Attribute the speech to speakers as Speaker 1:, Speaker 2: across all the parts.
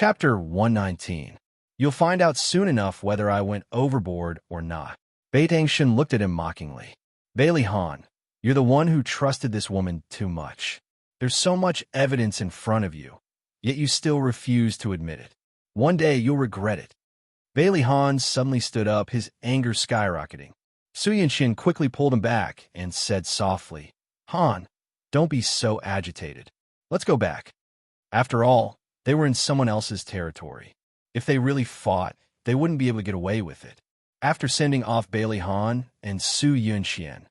Speaker 1: Chapter 119. You'll find out soon enough whether I went overboard or not. Baitangshin looked at him mockingly. Bailey Han, you're the one who trusted this woman too much. There's so much evidence in front of you, yet you still refuse to admit it. One day you'll regret it. Bailey Han suddenly stood up, his anger skyrocketing. Su Yunshin quickly pulled him back and said softly, Han, don't be so agitated. Let's go back. After all, they were in someone else's territory. If they really fought, they wouldn't be able to get away with it. After sending off Bailey Han and Su Yunshin,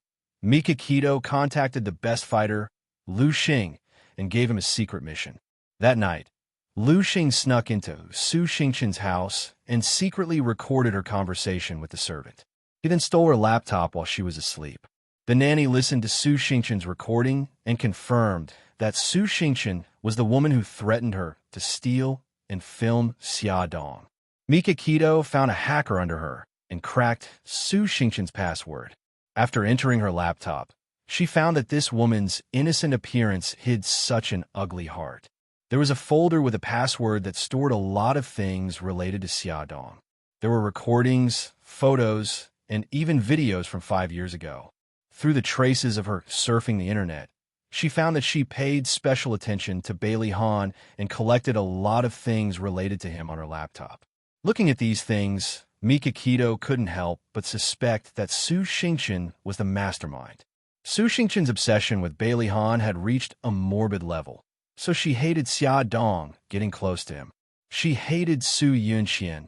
Speaker 1: Mika Keto contacted the best fighter, Lu Xing, and gave him a secret mission. That night, Lu Xing snuck into Su Xingqian's house and secretly recorded her conversation with the servant. He then stole her laptop while she was asleep. The nanny listened to Su Xingqian's recording and confirmed that Su Xingqian was the woman who threatened her to steal and film Xia Dong. Mika Keto found a hacker under her and cracked Su Xingqian's password. After entering her laptop, she found that this woman's innocent appearance hid such an ugly heart. There was a folder with a password that stored a lot of things related to Xia Dong. There were recordings, photos, and even videos from 5 years ago. Through the traces of her surfing the internet, she found that she paid special attention to Bailey Han and collected a lot of things related to him on her laptop. Looking at these things, Mika Keto couldn't help but suspect that Su Xingqian was the mastermind. Su Xingqian's obsession with Bailey Han had reached a morbid level, so she hated Xia Dong getting close to him. She hated Su Yunshin,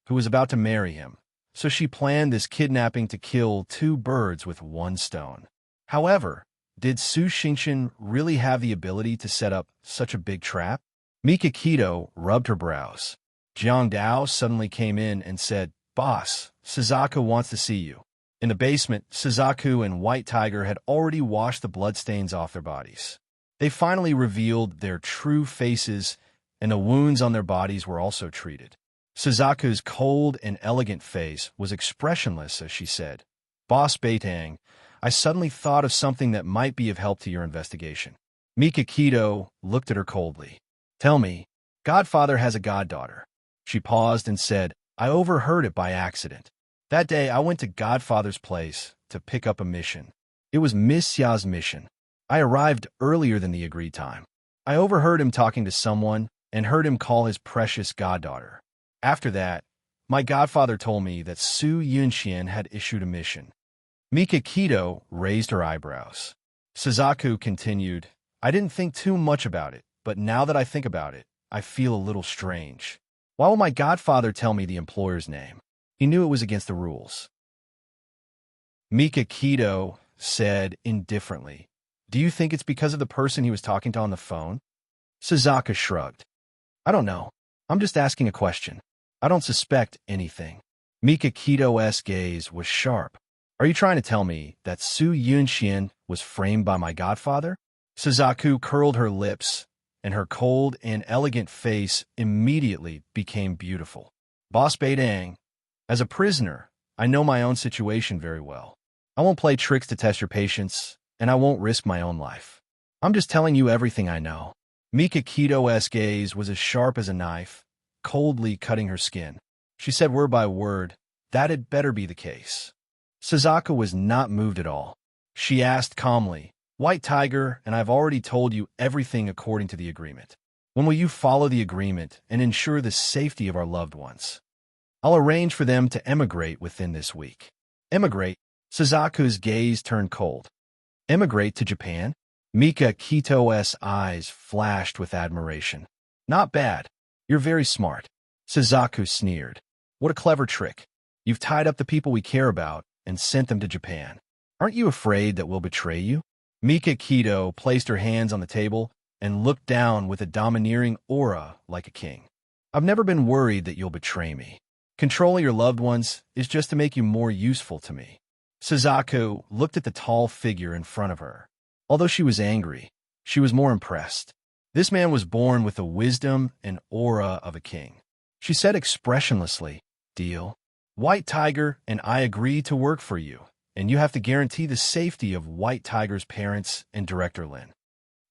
Speaker 1: who was about to marry him, so she planned this kidnapping to kill two birds with one stone. However, did Su Xingqian really have the ability to set up such a big trap? Mika Keto rubbed her brows. Jiang Dao suddenly came in and said, "Boss, Suzaku wants to see you." In the basement, Suzaku and White Tiger had already washed the bloodstains off their bodies. They finally revealed their true faces, and the wounds on their bodies were also treated. Suzaku's cold and elegant face was expressionless as she said, "Boss Beitang, I suddenly thought of something that might be of help to your investigation." Mika Keto looked at her coldly. "Tell me, Godfather has a goddaughter." She paused and said, "I overheard it by accident. That day I went to Godfather's place to pick up a mission. It was Miss Xia's mission. I arrived earlier than the agreed time. I overheard him talking to someone and heard him call his precious goddaughter. After that, my godfather told me that Su Yunshin had issued a mission." Mika Keto raised her eyebrows. Suzaku continued, "I didn't think too much about it, but now that I think about it, I feel a little strange. Why will my godfather tell me the employer's name? He knew it was against the rules." Mika Keto said indifferently, "Do you think it's because of the person he was talking to on the phone?" Suzaku shrugged. "I don't know. I'm just asking a question. I don't suspect anything." Mika Keto's gaze was sharp. "Are you trying to tell me that Su Yunshin was framed by my godfather?" Suzaku curled her lips, and her cold and elegant face immediately became beautiful. "Boss Beidang, as a prisoner, I know my own situation very well. I won't play tricks to test your patience, and I won't risk my own life. I'm just telling you everything I know." Mika Keto's gaze was as sharp as a knife, coldly cutting her skin. She said word by word, "That had better be the case." Suzaku was not moved at all. She asked calmly, "White Tiger, and I've already told you everything according to the agreement. When will you follow the agreement and ensure the safety of our loved ones?" "I'll arrange for them to emigrate within this week." "Emigrate?" Suzaku's gaze turned cold. "Emigrate to Japan?" Mika Keto's eyes flashed with admiration. "Not bad. You're very smart." Suzaku sneered. "What a clever trick. You've tied up the people we care about and sent them to Japan. Aren't you afraid that we'll betray you?" Mika Keto placed her hands on the table and looked down with a domineering aura like a king. "I've never been worried that you'll betray me. Controlling your loved ones is just to make you more useful to me." Suzaku looked at the tall figure in front of her. Although she was angry, she was more impressed. This man was born with the wisdom and aura of a king. She said expressionlessly, "Deal. White Tiger and I agree to work for you, and you have to guarantee the safety of White Tiger's parents and Director Lin."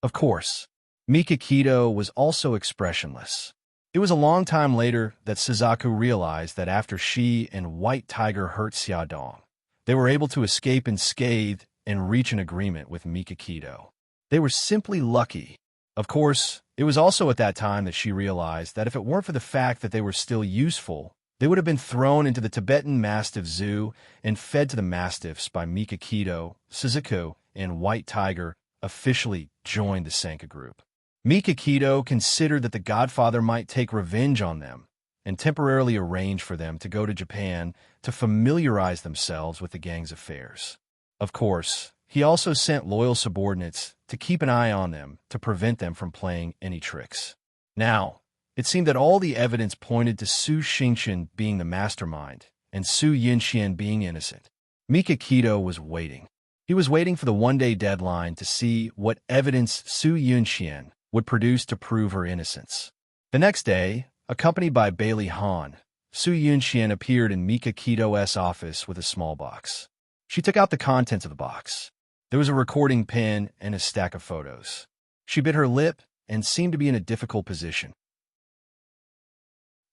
Speaker 1: Of course, Mika Keto was also expressionless. It was a long time later that Suzaku realized that after she and White Tiger hurt Xiaodong, they were able to escape unscathed and reach an agreement with Mikakito. They were simply lucky. Of course, it was also at that time that she realized that if it weren't for the fact that they were still useful, they would have been thrown into the Tibetan Mastiff Zoo and fed to the Mastiffs by Mikakito. Suzaku and White Tiger officially joined the Sanka group. Mikakito considered that the Godfather might take revenge on them and temporarily arrange for them to go to Japan to familiarize themselves with the gang's affairs. Of course, he also sent loyal subordinates to keep an eye on them to prevent them from playing any tricks. Now, it seemed that all the evidence pointed to Su Xingqian being the mastermind and Su Yunxian being innocent. Mikakito was waiting. He was waiting for the one-day deadline to see what evidence Su Yunxian would produce to prove her innocence. The next day, accompanied by Bailey Han, Su Yunxian appeared in Mikakito's office with a small box. She took out the contents of the box. There was a recording pen and a stack of photos. She bit her lip and seemed to be in a difficult position.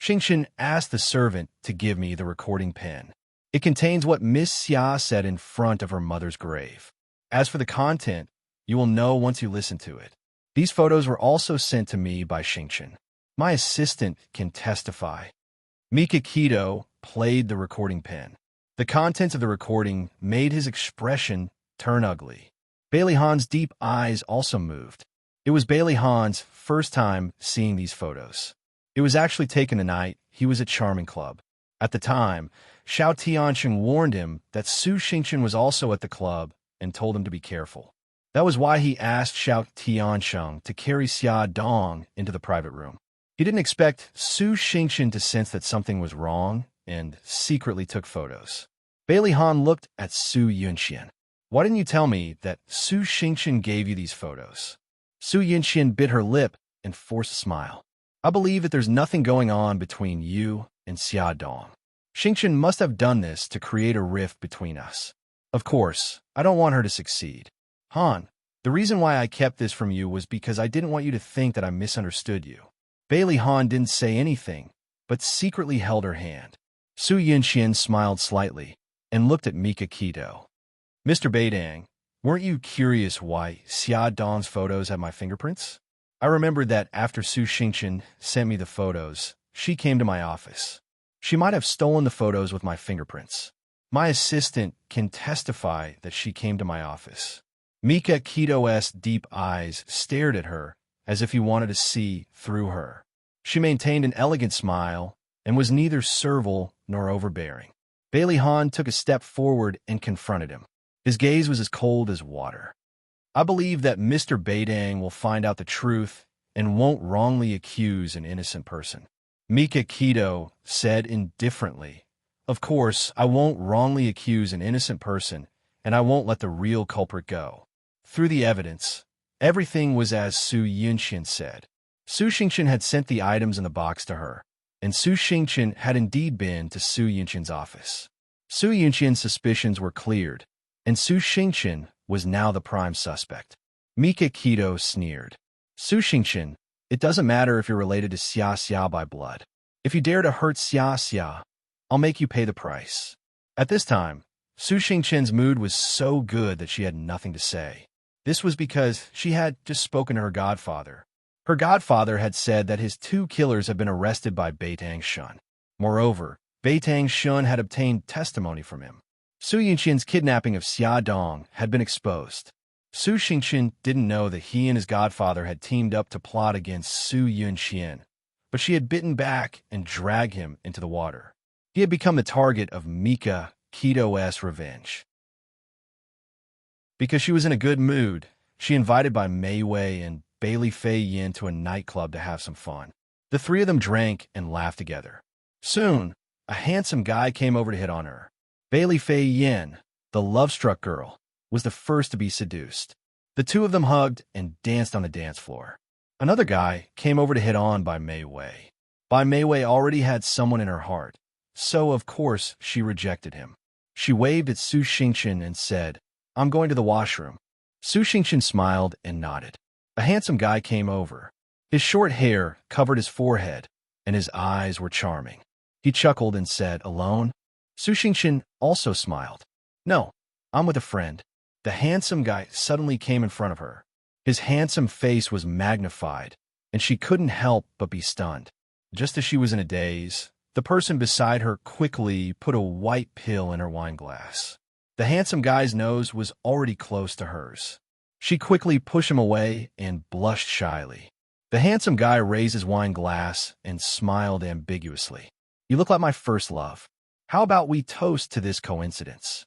Speaker 1: Xingqian asked the servant to give me the recording pen. It contains what Miss Xia said in front of her mother's grave. As for the content, you will know once you listen to it. These photos were also sent to me by Xingqian. My assistant can testify. Mikakito played the recording pen. The contents of the recording made his expression turn ugly. Bailey Han's deep eyes also moved. It was Bailey Han's first time seeing these photos. It was actually taken the night he was at Charming Club. At the time, Xiao Tiansheng warned him that Su Xingqian was also at the club and told him to be careful. That was why he asked Xiao Tiansheng to carry Xia Dong into the private room. He didn't expect Su Xingqian to sense that something was wrong and secretly took photos. Bailey Han looked at Su Yunxian. Why didn't you tell me that Su Xingqian gave you these photos? Su Yunxian bit her lip and forced a smile. I believe that there's nothing going on between you and Xia Dong. Xingqian must have done this to create a rift between us. Of course, I don't want her to succeed. Han, the reason why I kept this from you was because I didn't want you to think that I misunderstood you. Bailey Han didn't say anything, but secretly held her hand. Su Yunxian smiled slightly and looked at Mikakito. Mr. Beidang, weren't you curious why Xia Dong's photos had my fingerprints? I remembered that after Su Xingqian sent me the photos, she came to my office. She might have stolen the photos with my fingerprints. My assistant can testify that she came to my office. Mikakito's deep eyes stared at her as if he wanted to see through her. She maintained an elegant smile and was neither servile nor overbearing. Bailey Han took a step forward and confronted him. His gaze was as cold as water. I believe that Mr. Beidang will find out the truth and won't wrongly accuse an innocent person. Mikakito said indifferently, Of course, I won't wrongly accuse an innocent person, and I won't let the real culprit go. Through the evidence, everything was as Su Yunxian said. Su Xingqian had sent the items in the box to her, and Su Xingqian had indeed been to Su Yunxian's office. Su Yunxian's suspicions were cleared, and Su Xingqian was now the prime suspect. Mikakito sneered. Su Xingqian, it doesn't matter if you're related to Xia Xia by blood. If you dare to hurt Xia Xia, I'll make you pay the price. At this time, Su Xingqian's mood was so good that she had nothing to say. This was because she had just spoken to her godfather. Her godfather had said that his 2 killers had been arrested by Beitang Shun. Moreover, Beitang Shun had obtained testimony from him. Su Yunxian's kidnapping of Xia Dong had been exposed. Su Xingqian didn't know that he and his godfather had teamed up to plot against Su Yunxian, but she had bitten back and dragged him into the water. He had become the target of Mikakito's revenge. Because she was in a good mood, she invited by Mei Wei and Bailey Fei Yin to a nightclub to have some fun. The 3 of them drank and laughed together. Soon, a handsome guy came over to hit on her. Bailey Fei Yin, the love-struck girl, was the first to be seduced. The 2 of them hugged and danced on the dance floor. Another guy came over to hit on by Mei Wei. Bai Mei Wei already had someone in her heart, so of course she rejected him. She waved at Su Xingqian and said, I'm going to the washroom. Su Xingqian smiled and nodded. A handsome guy came over. His short hair covered his forehead, and his eyes were charming. He chuckled and said, "Alone?" Su Xingqian also smiled. "No, I'm with a friend." The handsome guy suddenly came in front of her. His handsome face was magnified, and she couldn't help but be stunned. Just as she was in a daze, the person beside her quickly put a white pill in her wine glass. The handsome guy's nose was already close to hers. She quickly pushed him away and blushed shyly. The handsome guy raised his wine glass and smiled ambiguously. "You look like my first love. How about we toast to this coincidence?"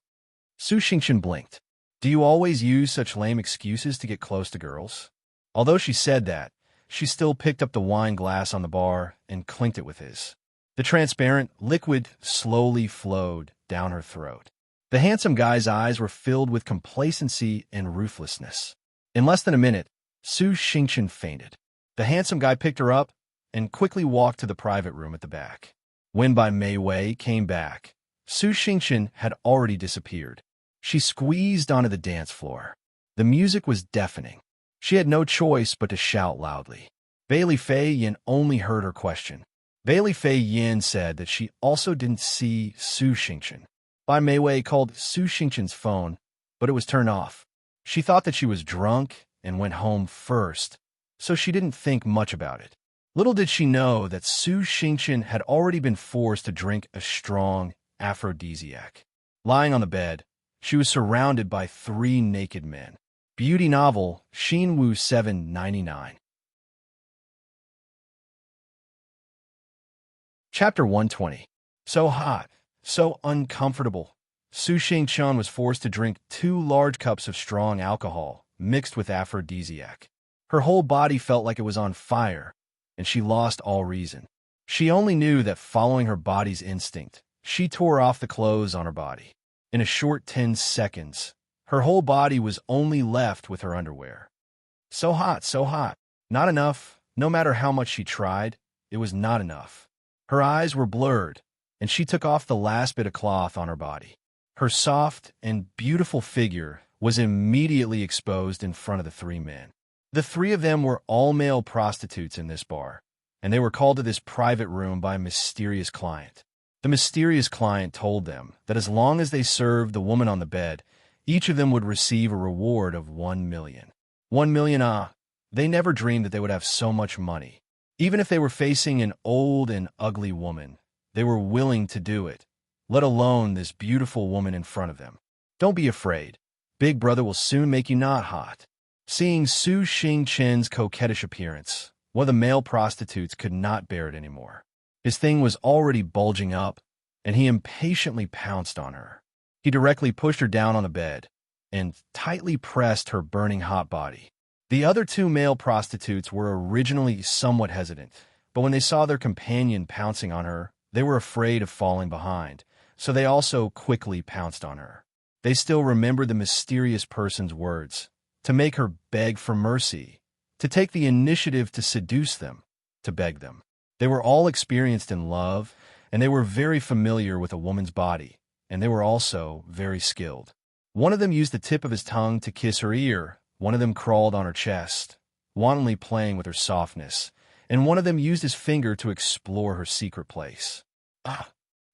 Speaker 1: Su Xingqian blinked. "Do you always use such lame excuses to get close to girls?" Although she said that, she still picked up the wine glass on the bar and clinked it with his. The transparent liquid slowly flowed down her throat. The handsome guy's eyes were filled with complacency and ruthlessness. In less than a minute, Su Xingqian fainted. The handsome guy picked her up and quickly walked to the private room at the back. When Bai Mei Wei came back, Su Xingqian had already disappeared. She squeezed onto the dance floor. The music was deafening. She had no choice but to shout loudly. Bailey Fei Yin only heard her question. Bailey Fei Yin said that she also didn't see Su Xingqian. Bai Mei Wei called Su Xingqian's phone, but it was turned off. She thought that she was drunk and went home first, so she didn't think much about it. Little did she know that Su Xingqian had already been forced to drink a strong aphrodisiac. Lying on the bed, she was surrounded by 3 naked men. Beauty novel, Xinwu 799. Chapter 120. So hot, so uncomfortable. Su Xingqian was forced to drink 2 large cups of strong alcohol mixed with aphrodisiac. Her whole body felt like it was on fire, and she lost all reason. She only knew that following her body's instinct, she tore off the clothes on her body. In a short 10 seconds, her whole body was only left with her underwear. So hot, so hot. Not enough. No matter how much she tried, it was not enough. Her eyes were blurred, and she took off the last bit of cloth on her body. Her soft and beautiful figure was immediately exposed in front of the 3 men. The 3 of them were all male prostitutes in this bar, and they were called to this private room by a mysterious client. The mysterious client told them that as long as they served the woman on the bed, each of them would receive a reward of 1 million. 1 million, they never dreamed that they would have so much money. Even if they were facing an old and ugly woman, they were willing to do it, let alone this beautiful woman in front of them. Don't be afraid. Big Brother will soon make you not hot. Seeing Su Xingqian's coquettish appearance, one of the male prostitutes could not bear it anymore. His thing was already bulging up, and he impatiently pounced on her. He directly pushed her down on the bed and tightly pressed her burning hot body. The other 2 male prostitutes were originally somewhat hesitant, but when they saw their companion pouncing on her, they were afraid of falling behind, so they also quickly pounced on her. They still remembered the mysterious person's words, to make her beg for mercy, to take the initiative to seduce them, to beg them. They were all experienced in love, and they were very familiar with a woman's body, and they were also very skilled. One of them used the tip of his tongue to kiss her ear, one of them crawled on her chest, wantonly playing with her softness, and one of them used his finger to explore her secret place.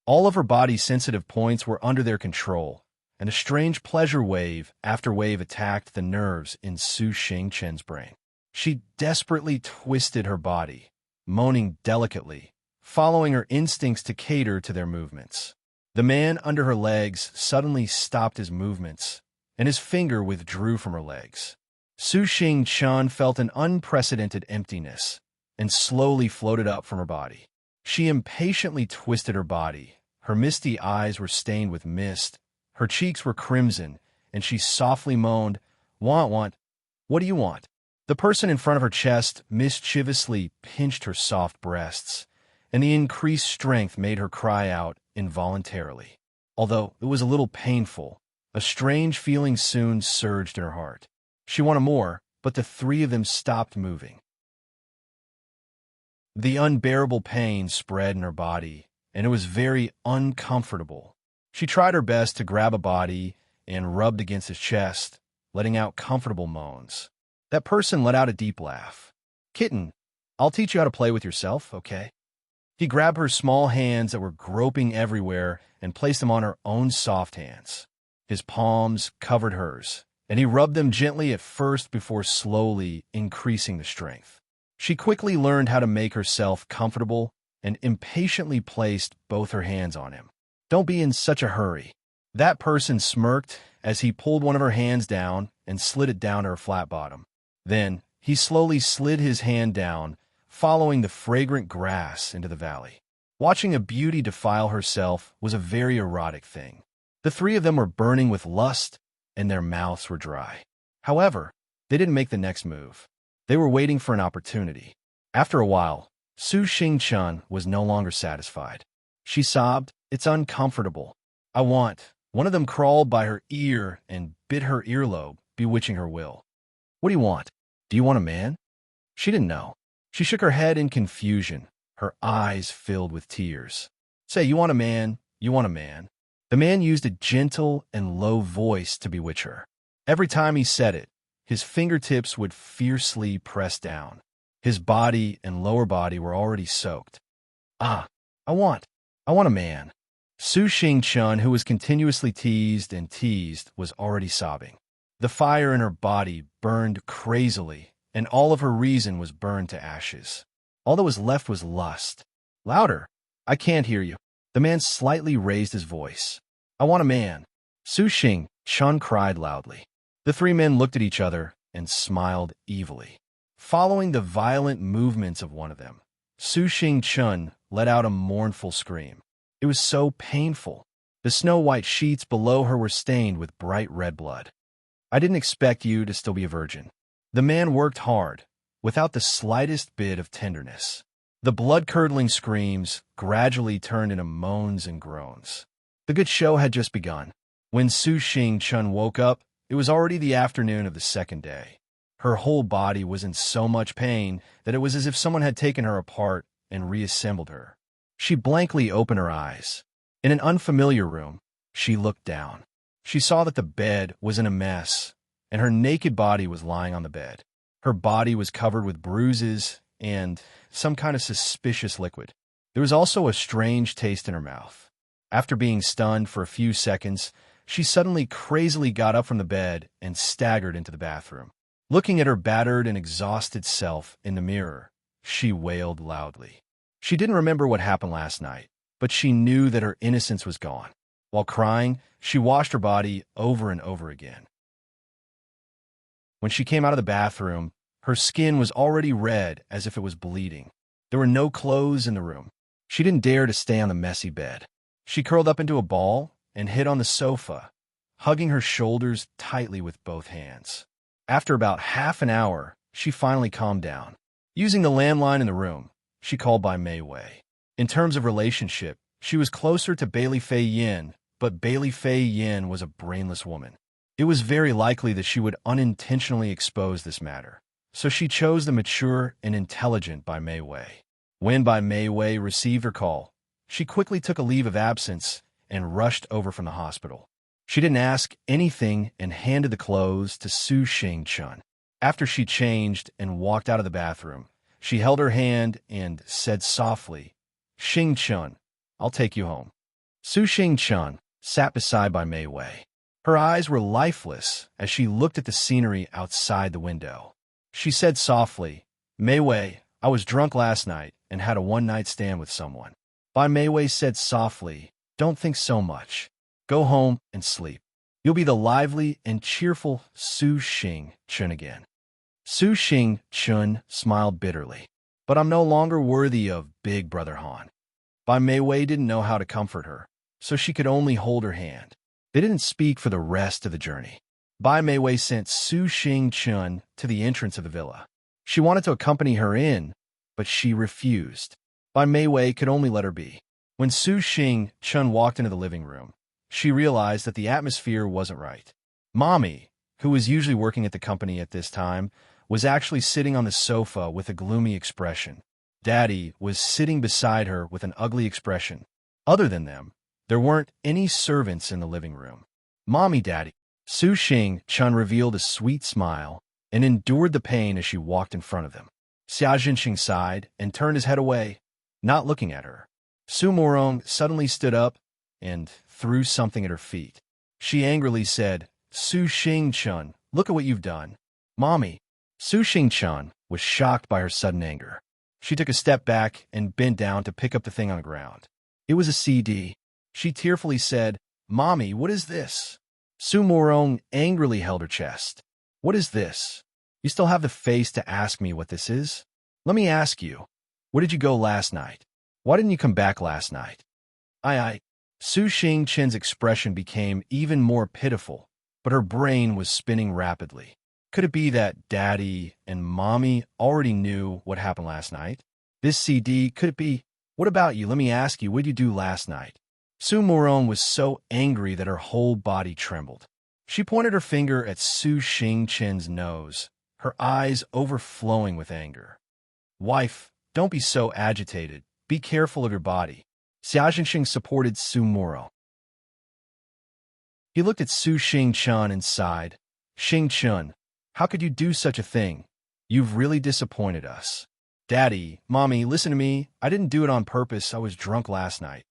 Speaker 1: All of her body's sensitive points were under their control, and a strange pleasure wave after wave attacked the nerves in Su Xingqian's brain. She desperately twisted her body, moaning delicately, following her instincts to cater to their movements. The man under her legs suddenly stopped his movements, and his finger withdrew from her legs. Su Xingqian felt an unprecedented emptiness and slowly floated up from her body. She impatiently twisted her body. Her misty eyes were stained with mist, her cheeks were crimson, and she softly moaned, "Want? What do you want?" The person in front of her chest mischievously pinched her soft breasts, and the increased strength made her cry out involuntarily. Although it was a little painful, a strange feeling soon surged in her heart. She wanted more, but the 3 of them stopped moving. The unbearable pain spread in her body, and it was very uncomfortable. She tried her best to grab a body and rubbed against his chest, letting out comfortable moans. That person let out a deep laugh. "Kitten, I'll teach you how to play with yourself, okay?" He grabbed her small hands that were groping everywhere and placed them on her own soft hands. His palms covered hers, and he rubbed them gently at first before slowly increasing the strength. She quickly learned how to make herself comfortable and impatiently placed both her hands on him. "Don't be in such a hurry." That person smirked as he pulled one of her hands down and slid it down to her flat bottom. Then he slowly slid his hand down, following the fragrant grass into the valley. Watching a beauty defile herself was a very erotic thing. The three of them were burning with lust, and their mouths were dry. However, they didn't make the next move. They were waiting for an opportunity. After a while, Su Xing-chun was no longer satisfied. She sobbed, "It's uncomfortable. I want." One of them crawled by her ear and bit her earlobe, bewitching her will. "What do you want? Do you want a man?" She didn't know. She shook her head in confusion, her eyes filled with tears. "Say, you want a man, you want a man." The man used a gentle and low voice to bewitch her. Every time he said it, his fingertips would fiercely press down. His body and lower body were already soaked. "Ah, I want a man." Su Xing-chun, who was continuously teased and teased, was already sobbing. The fire in her body burned crazily, and all of her reason was burned to ashes. All that was left was lust. "Louder! I can't hear you." The man slightly raised his voice. "I want a man." Su Xing-chun cried loudly. The three men looked at each other and smiled evilly. Following the violent movements of one of them, Su Xing-chun let out a mournful scream. It was so painful. The snow-white sheets below her were stained with bright red blood. "I didn't expect you to still be a virgin." The man worked hard, without the slightest bit of tenderness. The blood-curdling screams gradually turned into moans and groans. The good show had just begun. When Su Xing-chun woke up, it was already the afternoon of the second day. Her whole body was in so much pain that it was as if someone had taken her apart and reassembled her. She blankly opened her eyes. In an unfamiliar room, she looked down. She saw that the bed was in a mess, and her naked body was lying on the bed. Her body was covered with bruises and some kind of suspicious liquid. There was also a strange taste in her mouth. After being stunned for a few seconds, she suddenly crazily got up from the bed and staggered into the bathroom. Looking at her battered and exhausted self in the mirror, she wailed loudly. She didn't remember what happened last night, but she knew that her innocence was gone. While crying, she washed her body over and over again. When she came out of the bathroom, her skin was already red as if it was bleeding. There were no clothes in the room. She didn't dare to stay on the messy bed. She curled up into a ball and hid on the sofa, hugging her shoulders tightly with both hands. After about half an hour, she finally calmed down. Using the landline in the room, she called by Mei Wei. In terms of relationship, she was closer to Bailey Fei Yin, but Bailey Fei Yin was a brainless woman. It was very likely that she would unintentionally expose this matter, so she chose the mature and intelligent Bai Mei Wei. When Bai Mei Wei received her call, she quickly took a leave of absence and rushed over from the hospital. She didn't ask anything and handed the clothes to Su Xing-chun. After she changed and walked out of the bathroom, she held her hand and said softly, "Xing-chun, I'll take you home." Su Xing-chun sat beside Bai Mei Wei. Her eyes were lifeless as she looked at the scenery outside the window. She said softly, "Mei Wei, I was drunk last night and had a one-night stand with someone." Bai Mei Wei said softly, "Don't think so much. Go home and sleep. You'll be the lively and cheerful Su Xing-chun again." Su Xing-chun smiled bitterly. "But I'm no longer worthy of Big Brother Han." Bai Mei Wei didn't know how to comfort her, so she could only hold her hand. They didn't speak for the rest of the journey. Bai Mei Wei sent Su Xing-chun to the entrance of the villa. She wanted to accompany her in, but she refused. Bai Mei Wei could only let her be. When Su Xing-chun walked into the living room, she realized that the atmosphere wasn't right. Mommy, who was usually working at the company at this time, was actually sitting on the sofa with a gloomy expression. Daddy was sitting beside her with an ugly expression. Other than them, there weren't any servants in the living room. "Mommy, Daddy." Su Xing-chun revealed a sweet smile and endured the pain as she walked in front of them. Xia Jinxing sighed and turned his head away. not looking at her. Su Morong suddenly stood up and threw something at her feet. She angrily said, Su Xing-chun, look at what you've done. Mommy. Su Xing-chun was shocked by her sudden anger. She took a step back and bent down to pick up the thing on the ground. It was a CD. She tearfully said, Mommy, what is this? Su Morong angrily held her chest. What is this? You still have the face to ask me what this is? Let me ask you, where did you go last night? Why didn't you come back last night? Su Xing-chen's expression became even more pitiful, but her brain was spinning rapidly. Could it be that Daddy and Mommy already knew what happened last night? This CD, could it be? What about you? Let me ask you, what did you do last night? Su Morong was so angry that her whole body trembled. She pointed her finger at Su Xing-chen's nose, her eyes overflowing with anger. Wife, don't be so agitated. Be careful of your body. Xia Xingqing supported Su Morong. He looked at Su Xing-chun and sighed. Xing-chun, how could you do such a thing? You've really disappointed us. Daddy, Mommy, listen to me. I didn't do it on purpose. I was drunk last night.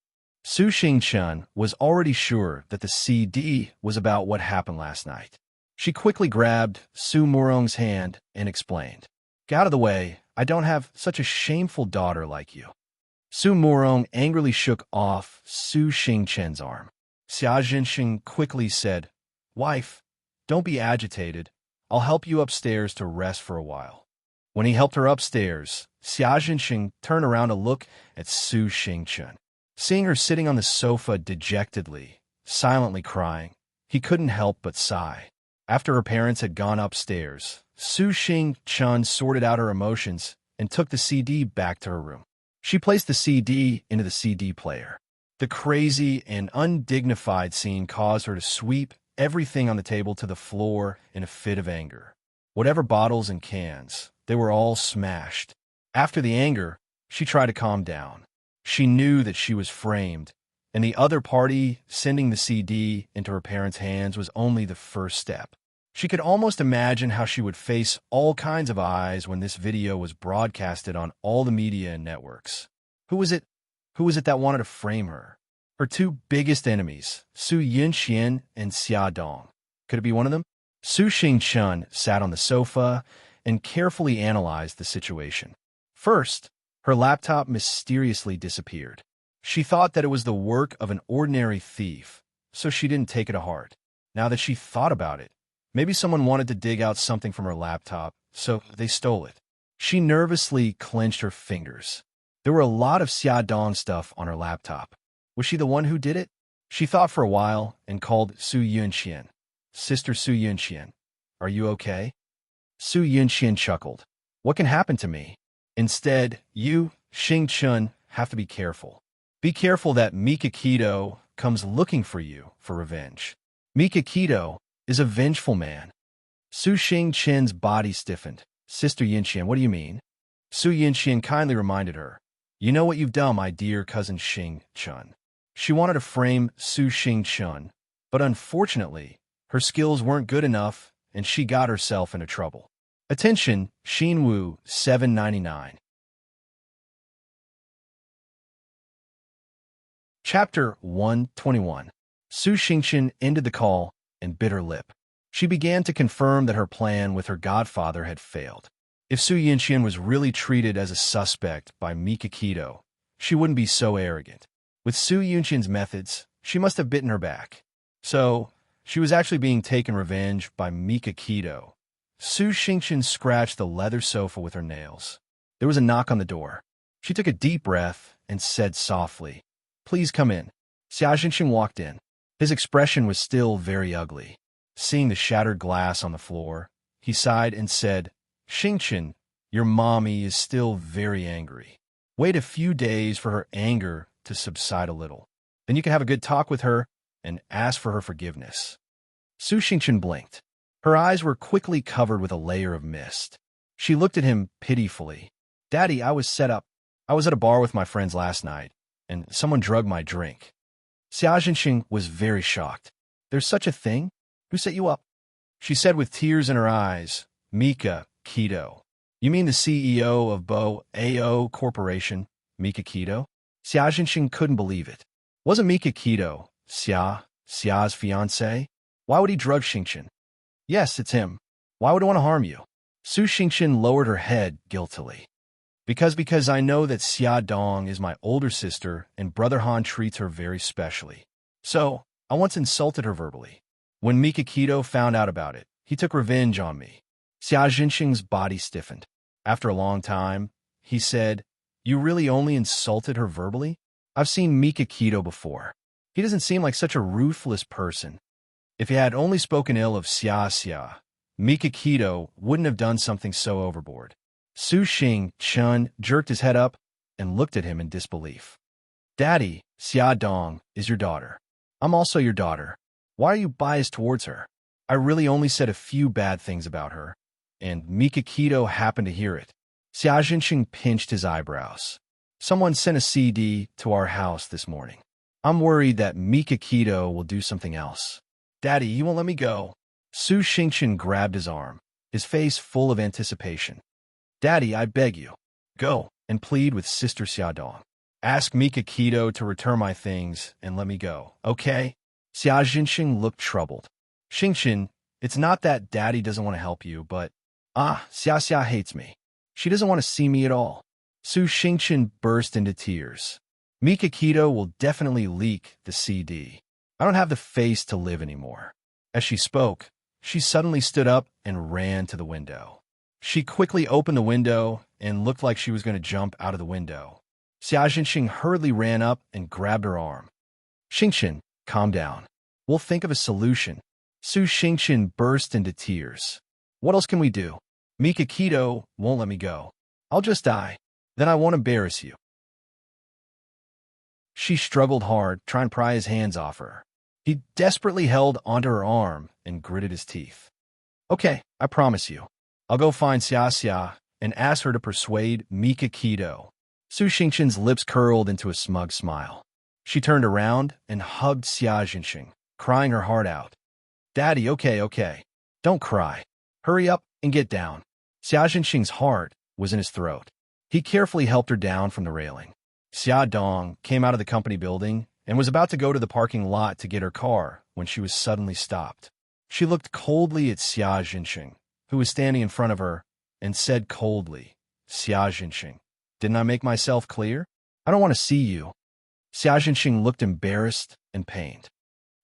Speaker 1: Su Xing-chun was already sure that the CD was about what happened last night. She quickly grabbed Su Morong's hand and explained, Get out of the way. I don't have such a shameful daughter like you. Su Morong angrily shook off Su Xing-chen's arm. Xia Xingqing quickly said, Wife, don't be agitated. I'll help you upstairs to rest for a while. When he helped her upstairs, Xia Xingqing turned around to look at Su Xing-chen. Seeing her sitting on the sofa dejectedly, silently crying, he couldn't help but sigh. After her parents had gone upstairs, Su Xing-chun sorted out her emotions and took the CD back to her room. She placed the CD into the CD player. The crazy and undignified scene caused her to sweep everything on the table to the floor in a fit of anger. Whatever bottles and cans, they were all smashed. After the anger, she tried to calm down. She knew that she was framed, and the other party sending the CD into her parents' hands was only the first step. She could almost imagine how she would face all kinds of eyes when this video was broadcasted on all the media and networks. Who was it that wanted to frame her? Her two biggest enemies, Su Yunxian and Xia Dong. Could it be one of them? Su Xing-chun sat on the sofa and carefully analyzed the situation. First, her laptop mysteriously disappeared. She thought that it was the work of an ordinary thief, so she didn't take it to heart. Now that she thought about it, maybe someone wanted to dig out something from her laptop, so they stole it. She nervously clenched her fingers. There were a lot of Xia Dong stuff on her laptop. Was she the one who did it? She thought for a while and called Su Yunxian. Sister Su Yunxian, are you okay? Su Yunxian chuckled. What can happen to me? Instead, you, Xing-chun, have to be careful. Be careful that Mikakito comes looking for you for revenge. Mikakito is a vengeful man. Su Xing-chen's body stiffened. Sister Yunxian, what do you mean? Su Yunxian kindly reminded her. You know what you've done, my dear cousin Xing-chun. She wanted to frame Su Xing-chun, but unfortunately, her skills weren't good enough, and she got herself into trouble. Attention, Xinwu 799. Chapter 121. Su Xingchen ended the call and bit her lip. She began to confirm that her plan with her godfather had failed. If Su Yunxian was really treated as a suspect by Mikakito, she wouldn't be so arrogant. With Su Yunxian's methods, she must have bitten her back. So, she was actually being taken revenge by Mikakito. Su Xingchen scratched the leather sofa with her nails. There was a knock on the door. She took a deep breath and said softly, Please come in. Xia Xingchen walked in. His expression was still very ugly. Seeing the shattered glass on the floor, he sighed and said, Xingchen, your mommy is still very angry. Wait a few days for her anger to subside a little. Then you can have a good talk with her and ask for her forgiveness. Su Xingchen blinked. Her eyes were quickly covered with a layer of mist. She looked at him pitifully. Daddy, I was at a bar with my friends last night, and someone drugged my drink. Xia Xingqing was very shocked. There's such a thing? Who set you up? She said with tears in her eyes, Mika Keto. You mean the CEO of Bo AO Corporation, Mikakito? Xia Jinxing couldn't believe it. Wasn't Mikakito Xia's fiancé? Why would he drug Xingqian? Yes, it's him. Why would he want to harm you? Su Xingqian lowered her head guiltily. Because I know that Xia Dong is my older sister and Brother Han treats her very specially. So, I once insulted her verbally. When Mikakito found out about it, he took revenge on me. Xia Jinxing's body stiffened. After a long time, he said, "You really only insulted her verbally? I've seen Mikakito before. He doesn't seem like such a ruthless person. If he had only spoken ill of Xia, Mikakito wouldn't have done something so overboard." Su Xingqian jerked his head up and looked at him in disbelief. "Daddy, Xia Dong is your daughter. I'm also your daughter. Why are you biased towards her? I really only said a few bad things about her, and Mikakito happened to hear it." Xia Jinxing pinched his eyebrows. "Someone sent a CD to our house this morning. I'm worried that Mikakito will do something else." "Daddy, you won't let me go." Su Xingqian grabbed his arm, his face full of anticipation. "Daddy, I beg you, go and plead with Sister Xia Dong. Ask Mikakito to return my things and let me go, okay?" Xia Jinxing looked troubled. "Xingqian, it's not that Daddy doesn't want to help you, but Xia hates me. She doesn't want to see me at all." Su Xingqian burst into tears. "Mikakito will definitely leak the CD. I don't have the face to live anymore." As she spoke, she suddenly stood up and ran to the window. She quickly opened the window and looked like she was going to jump out of the window. Xia Jinxing hurriedly ran up and grabbed her arm. "Xingqian, calm down. We'll think of a solution." Su Xingqian burst into tears. "What else can we do? Mikakito won't let me go. I'll just die. Then I won't embarrass you." She struggled hard, trying to pry his hands off her. He desperately held onto her arm and gritted his teeth. "Okay, I promise you. I'll go find Xia and ask her to persuade Mikakito." Su Xingqian's lips curled into a smug smile. She turned around and hugged Xia Jinxing, crying her heart out. "Daddy, okay. Don't cry. Hurry up and get down." Xia Jinxing's heart was in his throat. He carefully helped her down from the railing. Xia Dong came out of the company building and was about to go to the parking lot to get her car when she was suddenly stopped. She looked coldly at Xia Jinxing, who was standing in front of her, and said coldly, "Xia Jinxing, didn't I make myself clear? I don't want to see you." Xia Jinxing looked embarrassed and pained.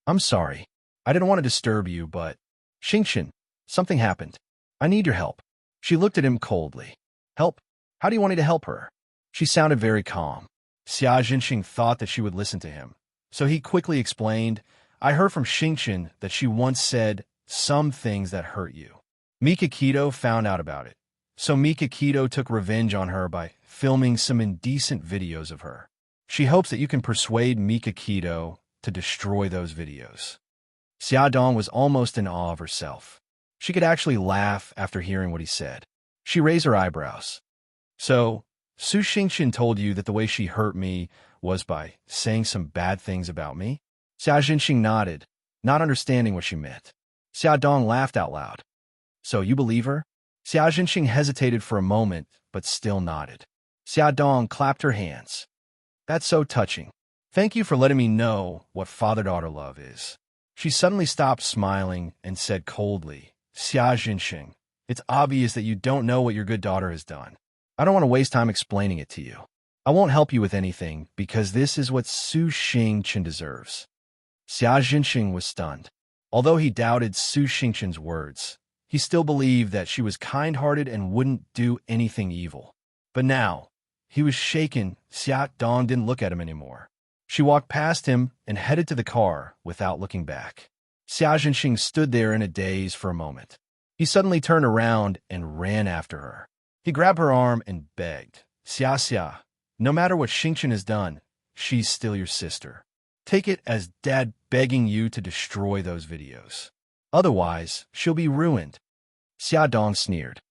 Speaker 1: "I'm sorry. I didn't want to disturb you, but..." "Xingqian, something happened. I need your help." She looked at him coldly. "Help? How do you want me to help her?" She sounded very calm. Xia Jinxing thought that she would listen to him, so he quickly explained, "I heard from Xingqian that she once said some things that hurt you. Mikakito found out about it, so Mikakito took revenge on her by filming some indecent videos of her. She hopes that you can persuade Mikakito to destroy those videos." Xia Dong was almost in awe of herself. She could actually laugh after hearing what he said. She raised her eyebrows. "So, Su Xingqian told you that the way she hurt me was by saying some bad things about me?" Xia Jinxing nodded, not understanding what she meant. Xia Dong laughed out loud. "So you believe her?" Xia Jinxing hesitated for a moment, but still nodded. Xia Dong clapped her hands. "That's so touching. Thank you for letting me know what father-daughter love is." She suddenly stopped smiling and said coldly, "Xia Jinxing, it's obvious that you don't know what your good daughter has done. I don't want to waste time explaining it to you. I won't help you with anything because this is what Su Xingqian deserves." Xia Jinxing was stunned. Although he doubted Su Xingqian's words, he still believed that she was kind-hearted and wouldn't do anything evil. But now, he was shaken. Xia Dong didn't look at him anymore. She walked past him and headed to the car without looking back. Xia Jinxing stood there in a daze for a moment. He suddenly turned around and ran after her. He grabbed her arm and begged, Xia, no matter what Xingqian has done, she's still your sister. Take it as Dad begging you to destroy those videos. Otherwise, she'll be ruined." Xia Dong sneered.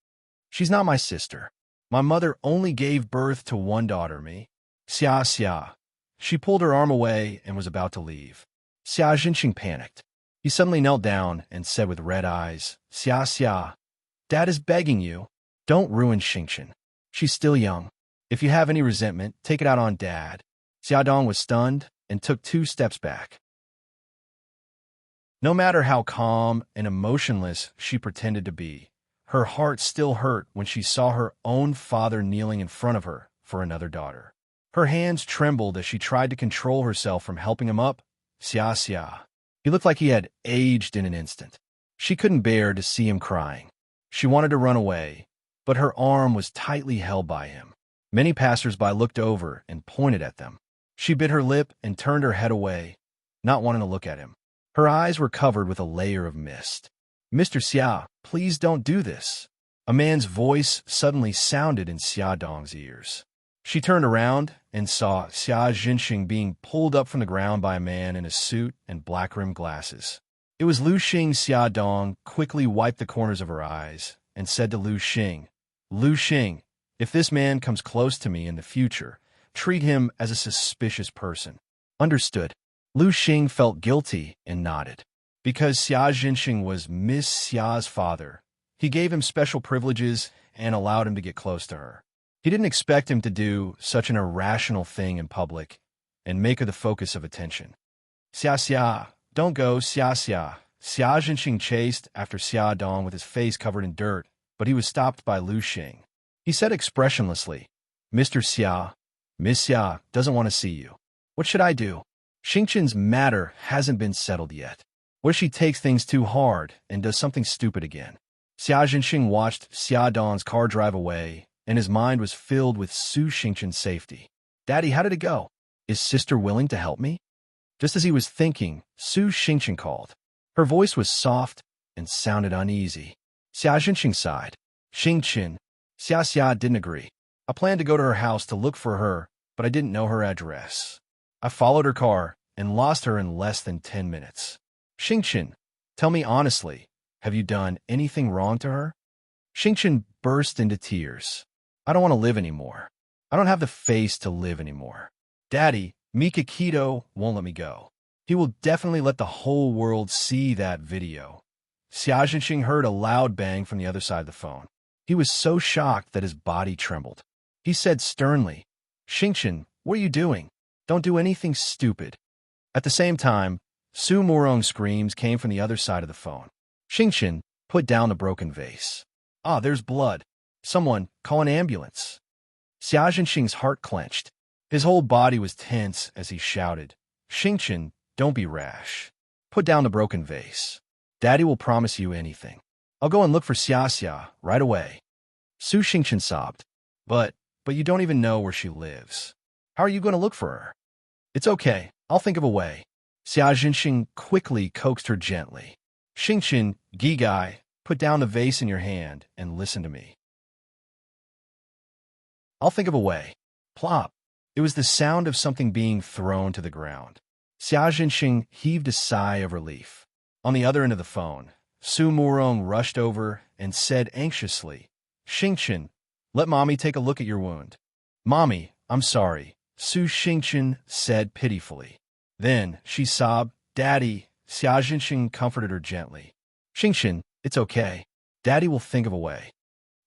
Speaker 1: "She's not my sister. My mother only gave birth to one daughter, me." Xia. She pulled her arm away and was about to leave. Xia Jinxing panicked. He suddenly knelt down and said with red eyes, Xia, Dad is begging you. Don't ruin Xingqian. She's still young. If you have any resentment, take it out on Dad. Xiaodong was stunned and took 2 steps back. No matter how calm and emotionless she pretended to be, her heart still hurt when she saw her own father kneeling in front of her for another daughter. Her hands trembled as she tried to control herself from helping him up. Xia Xia. He looked like he had aged in an instant. She couldn't bear to see him crying. She wanted to run away, but her arm was tightly held by him. Many passers-by looked over and pointed at them. She bit her lip and turned her head away, not wanting to look at him. Her eyes were covered with a layer of mist. "Mr. Xia, please don't do this." A man's voice suddenly sounded in Xia Dong's ears. She turned around and saw Xia Jinxing being pulled up from the ground by a man in a suit and black-rimmed glasses. It was Lu Xing. Xia Dong quickly wiped the corners of her eyes and said to Lu Xing, "Lu Xing, if this man comes close to me in the future, treat him as a suspicious person." "Understood." Lu Xing felt guilty and nodded. Because Xia Jinxing was Miss Xia's father, he gave him special privileges and allowed him to get close to her. He didn't expect him to do such an irrational thing in public and make her the focus of attention. "Xia Xia, don't go, Xia Xia." Xia Jinxing chased after Xia Dong with his face covered in dirt, but he was stopped by Lu Xing. He said expressionlessly, "Mr. Xia, Miss Xia doesn't want to see you. What should I do? Xingchen's matter hasn't been settled yet. What if she takes things too hard and does something stupid again?" Xia Jinxing watched Xia Dong's car drive away, and his mind was filled with Su Xingchen's safety. "Daddy, how did it go? Is sister willing to help me?" Just as he was thinking, Su Xingchen called. Her voice was soft and sounded uneasy. Xia Jinxing sighed. "Xingchen." Xia Xia didn't agree. "I planned to go to her house to look for her, but I didn't know her address. I followed her car and lost her in less than 10 minutes. Xingchen, tell me honestly, have you done anything wrong to her?" Xingchen burst into tears. "I don't want to live anymore. I don't have the face to live anymore. Daddy, Mika Keto won't let me go. He will definitely let the whole world see that video." Xia Jinxing heard a loud bang from the other side of the phone. He was so shocked that his body trembled. He said sternly, "Xingchen, what are you doing? Don't do anything stupid." At the same time, Su Murong's screams came from the other side of the phone. Xingchen put down the broken vase. "Ah, there's blood. Someone, call an ambulance." Xia Jinxing's heart clenched. His whole body was tense as he shouted, "Xingchen, don't be rash. Put down the broken vase. Daddy will promise you anything. I'll go and look for Xia Xia right away." Su Xingchen sobbed. But you don't even know where she lives. How are you going to look for her?" "It's okay. I'll think of a way." Xia Jinxing quickly coaxed her gently. "Xingchen, Gigai, put down the vase in your hand and listen to me. I'll think of a way." Plop. It was the sound of something being thrown to the ground. Xia Jinxing heaved a sigh of relief. On the other end of the phone, Su Murong rushed over and said anxiously, "Xingchen, let Mommy take a look at your wound." "Mommy, I'm sorry," Su Xingchen said pitifully. Then she sobbed, "Daddy." Xia Jinxing comforted her gently. "Xingchen, it's okay. Daddy will think of a way."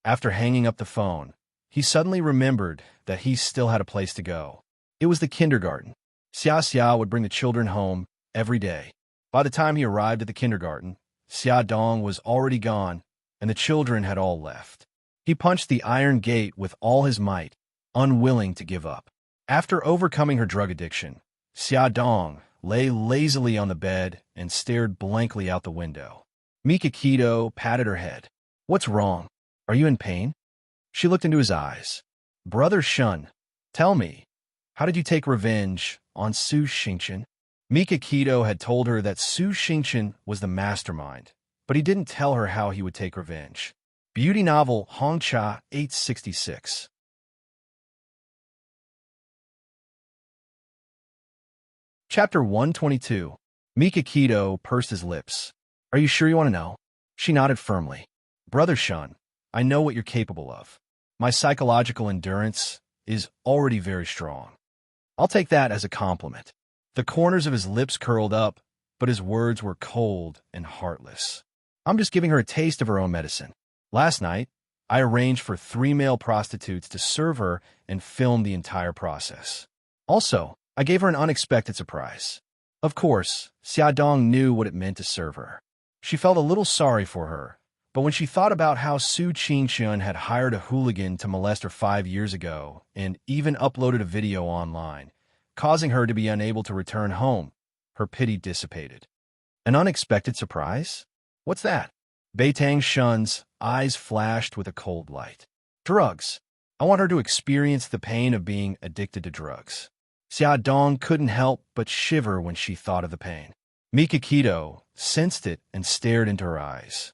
Speaker 1: After hanging up the phone, he suddenly remembered that he still had a place to go. It was the kindergarten. Xia Xia would bring the children home every day. By the time he arrived at the kindergarten, Xia Dong was already gone, and the children had all left. He punched the iron gate with all his might, unwilling to give up. After overcoming her drug addiction, Xia Dong lay lazily on the bed and stared blankly out the window. Mika Keto patted her head. "What's wrong? Are you in pain?" She looked into his eyes. "Brother Shun, tell me, how did you take revenge on Su Xingchen?" Mika Keto had told her that Su Xingchen was the mastermind, but he didn't tell her how he would take revenge. Beauty novel Hongcha 866. Chapter 122. Mika Keto pursed his lips. "Are you sure you want to know?" She nodded firmly. "Brother Shun, I know what you're capable of. My psychological endurance is already very strong. I'll take that as a compliment." The corners of his lips curled up, but his words were cold and heartless. "I'm just giving her a taste of her own medicine. Last night, I arranged for 3 male prostitutes to serve her and film the entire process. Also, I gave her an unexpected surprise. Of course, Xiaodong knew what it meant to serve her. She felt a little sorry for her, but when she thought about how Su Qingxun had hired a hooligan to molest her 5 years ago and even uploaded a video online, causing her to be unable to return home, her pity dissipated. An unexpected surprise? What's that? Beitang Shun's eyes flashed with a cold light. Drugs. I want her to experience the pain of being addicted to drugs. Xiaodong couldn't help but shiver when she thought of the pain. Mikakito sensed it and stared into her eyes.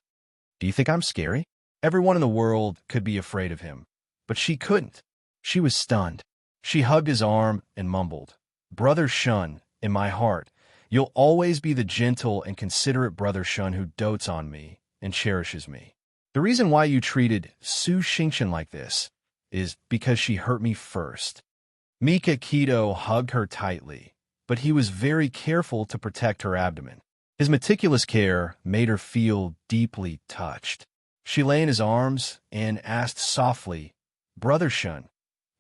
Speaker 1: Do you think I'm scary? Everyone in the world could be afraid of him, but she couldn't. She was stunned. She hugged his arm and mumbled, Brother Shun, in my heart, you'll always be the gentle and considerate Brother Shun who dotes on me and cherishes me. The reason why you treated Su Qingxun like this is because she hurt me first. Mikakito hugged her tightly, but he was very careful to protect her abdomen. His meticulous care made her feel deeply touched. She lay in his arms and asked softly, Brother Shun,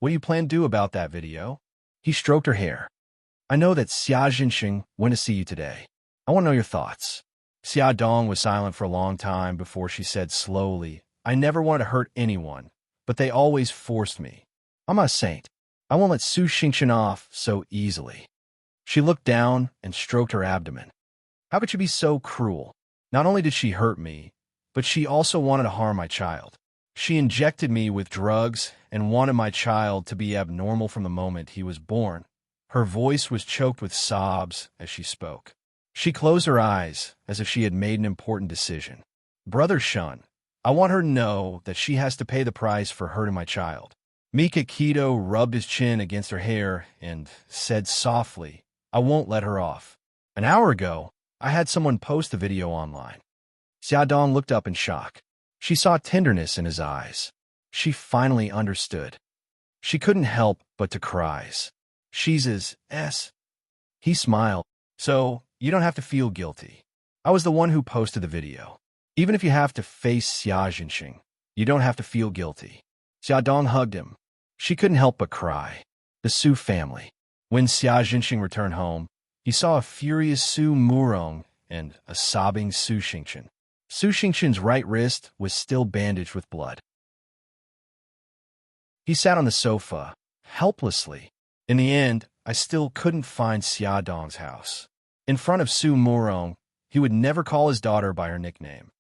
Speaker 1: what do you plan to do about that video? He stroked her hair. I know that Xia Jinxing went to see you today. I want to know your thoughts. Xia Dong was silent for a long time before she said slowly, I never wanted to hurt anyone, but they always forced me. I'm a saint. I won't let Su Qingxun off so easily. She looked down and stroked her abdomen. How could you be so cruel? Not only did she hurt me, but she also wanted to harm my child. She injected me with drugs and wanted my child to be abnormal from the moment he was born. Her voice was choked with sobs as she spoke. She closed her eyes as if she had made an important decision. Brother Shun, I want her to know that she has to pay the price for hurting my child. Mikakito rubbed his chin against her hair and said softly, I won't let her off. An hour ago, I had someone post the video online. Xiaodong looked up in shock. She saw tenderness in his eyes. She finally understood. She couldn't help but to cry. She's his S. He smiled. So, you don't have to feel guilty. I was the one who posted the video. Even if you have to face Xia Jinxing, you don't have to feel guilty. Xiaodong hugged him. She couldn't help but cry. The Su family. When Xia Jinxing returned home, he saw a furious Su Murong and a sobbing Su Qingxun. Su Qingxun's right wrist was still bandaged with blood. He sat on the sofa, helplessly. In the end, I still couldn't find Xia Dong's house. In front of Su Murong, he would never call his daughter by her nickname.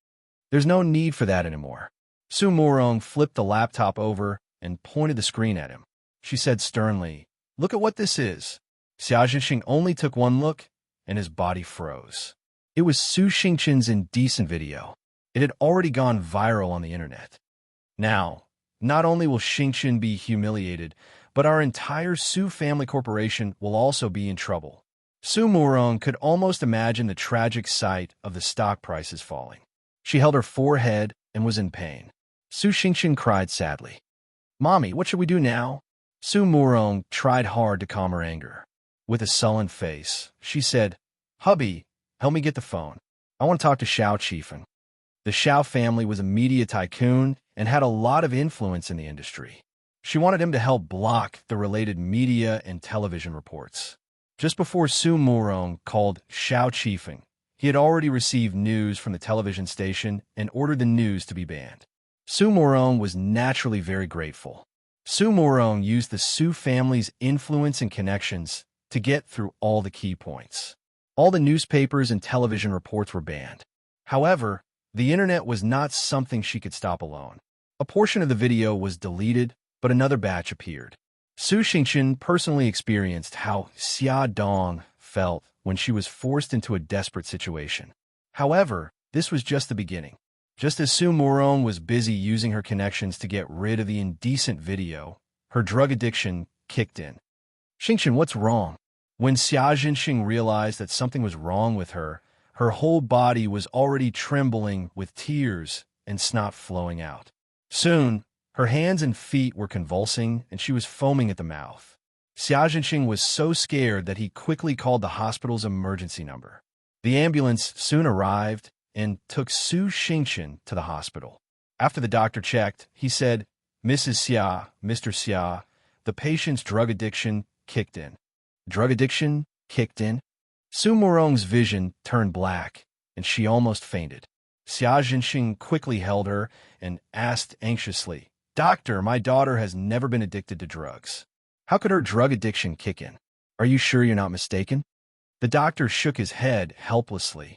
Speaker 1: There's no need for that anymore. Su Murong flipped the laptop over and pointed the screen at him. She said sternly, Look at what this is. Xia Jinxing only took one look, and his body froze. It was Su Qingxun's indecent video. It had already gone viral on the internet. Now, not only will Qingxun be humiliated, but our entire Su family corporation will also be in trouble. Su Murong could almost imagine the tragic sight of the stock prices falling. She held her forehead and was in pain. Su Qingxun cried sadly. Mommy, what should we do now? Su Murong tried hard to calm her anger. With a sullen face, she said, Hubby, help me get the phone. I want to talk to Xiao Qifeng. The Xiao family was a media tycoon and had a lot of influence in the industry. She wanted him to help block the related media and television reports. Just before Su Murong called Xiao Qifeng, he had already received news from the television station and ordered the news to be banned. Su Murong was naturally very grateful. Su Murong used the Su family's influence and connections to get through all the key points. All the newspapers and television reports were banned. However, the internet was not something she could stop alone. A portion of the video was deleted, but another batch appeared. Su Qingxun personally experienced how Xia Dong felt when she was forced into a desperate situation. However, this was just the beginning. Just as Su Murong was busy using her connections to get rid of the indecent video, her drug addiction kicked in. Qingxun, what's wrong? When Xia Jinxing realized that something was wrong with her, her whole body was already trembling with tears and snot flowing out. Soon, her hands and feet were convulsing and she was foaming at the mouth. Xia Jinxing was so scared that he quickly called the hospital's emergency number. The ambulance soon arrived and took Su Qingxun to the hospital. After the doctor checked, he said, Mrs. Xia, Mr. Xia, the patient's drug addiction kicked in. Drug addiction kicked in? Su Murong's vision turned black, and she almost fainted. Xia Jinxing quickly held her and asked anxiously, Doctor, my daughter has never been addicted to drugs. How could her drug addiction kick in? Are you sure you're not mistaken? The doctor shook his head helplessly.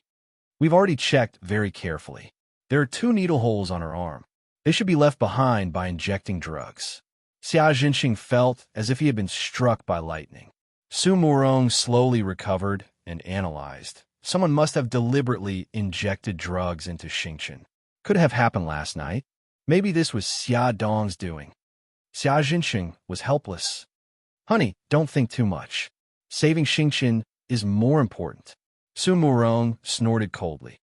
Speaker 1: We've already checked very carefully. There are 2 needle holes on her arm. They should be left behind by injecting drugs. Xia Jinxing felt as if he had been struck by lightning. Su Murong slowly recovered and analyzed. Someone must have deliberately injected drugs into Xingchen. Could have happened last night. Maybe this was Xia Dong's doing. Xia Jinxing was helpless. Honey, don't think too much. Saving Xingchen is more important. Su Murong snorted coldly.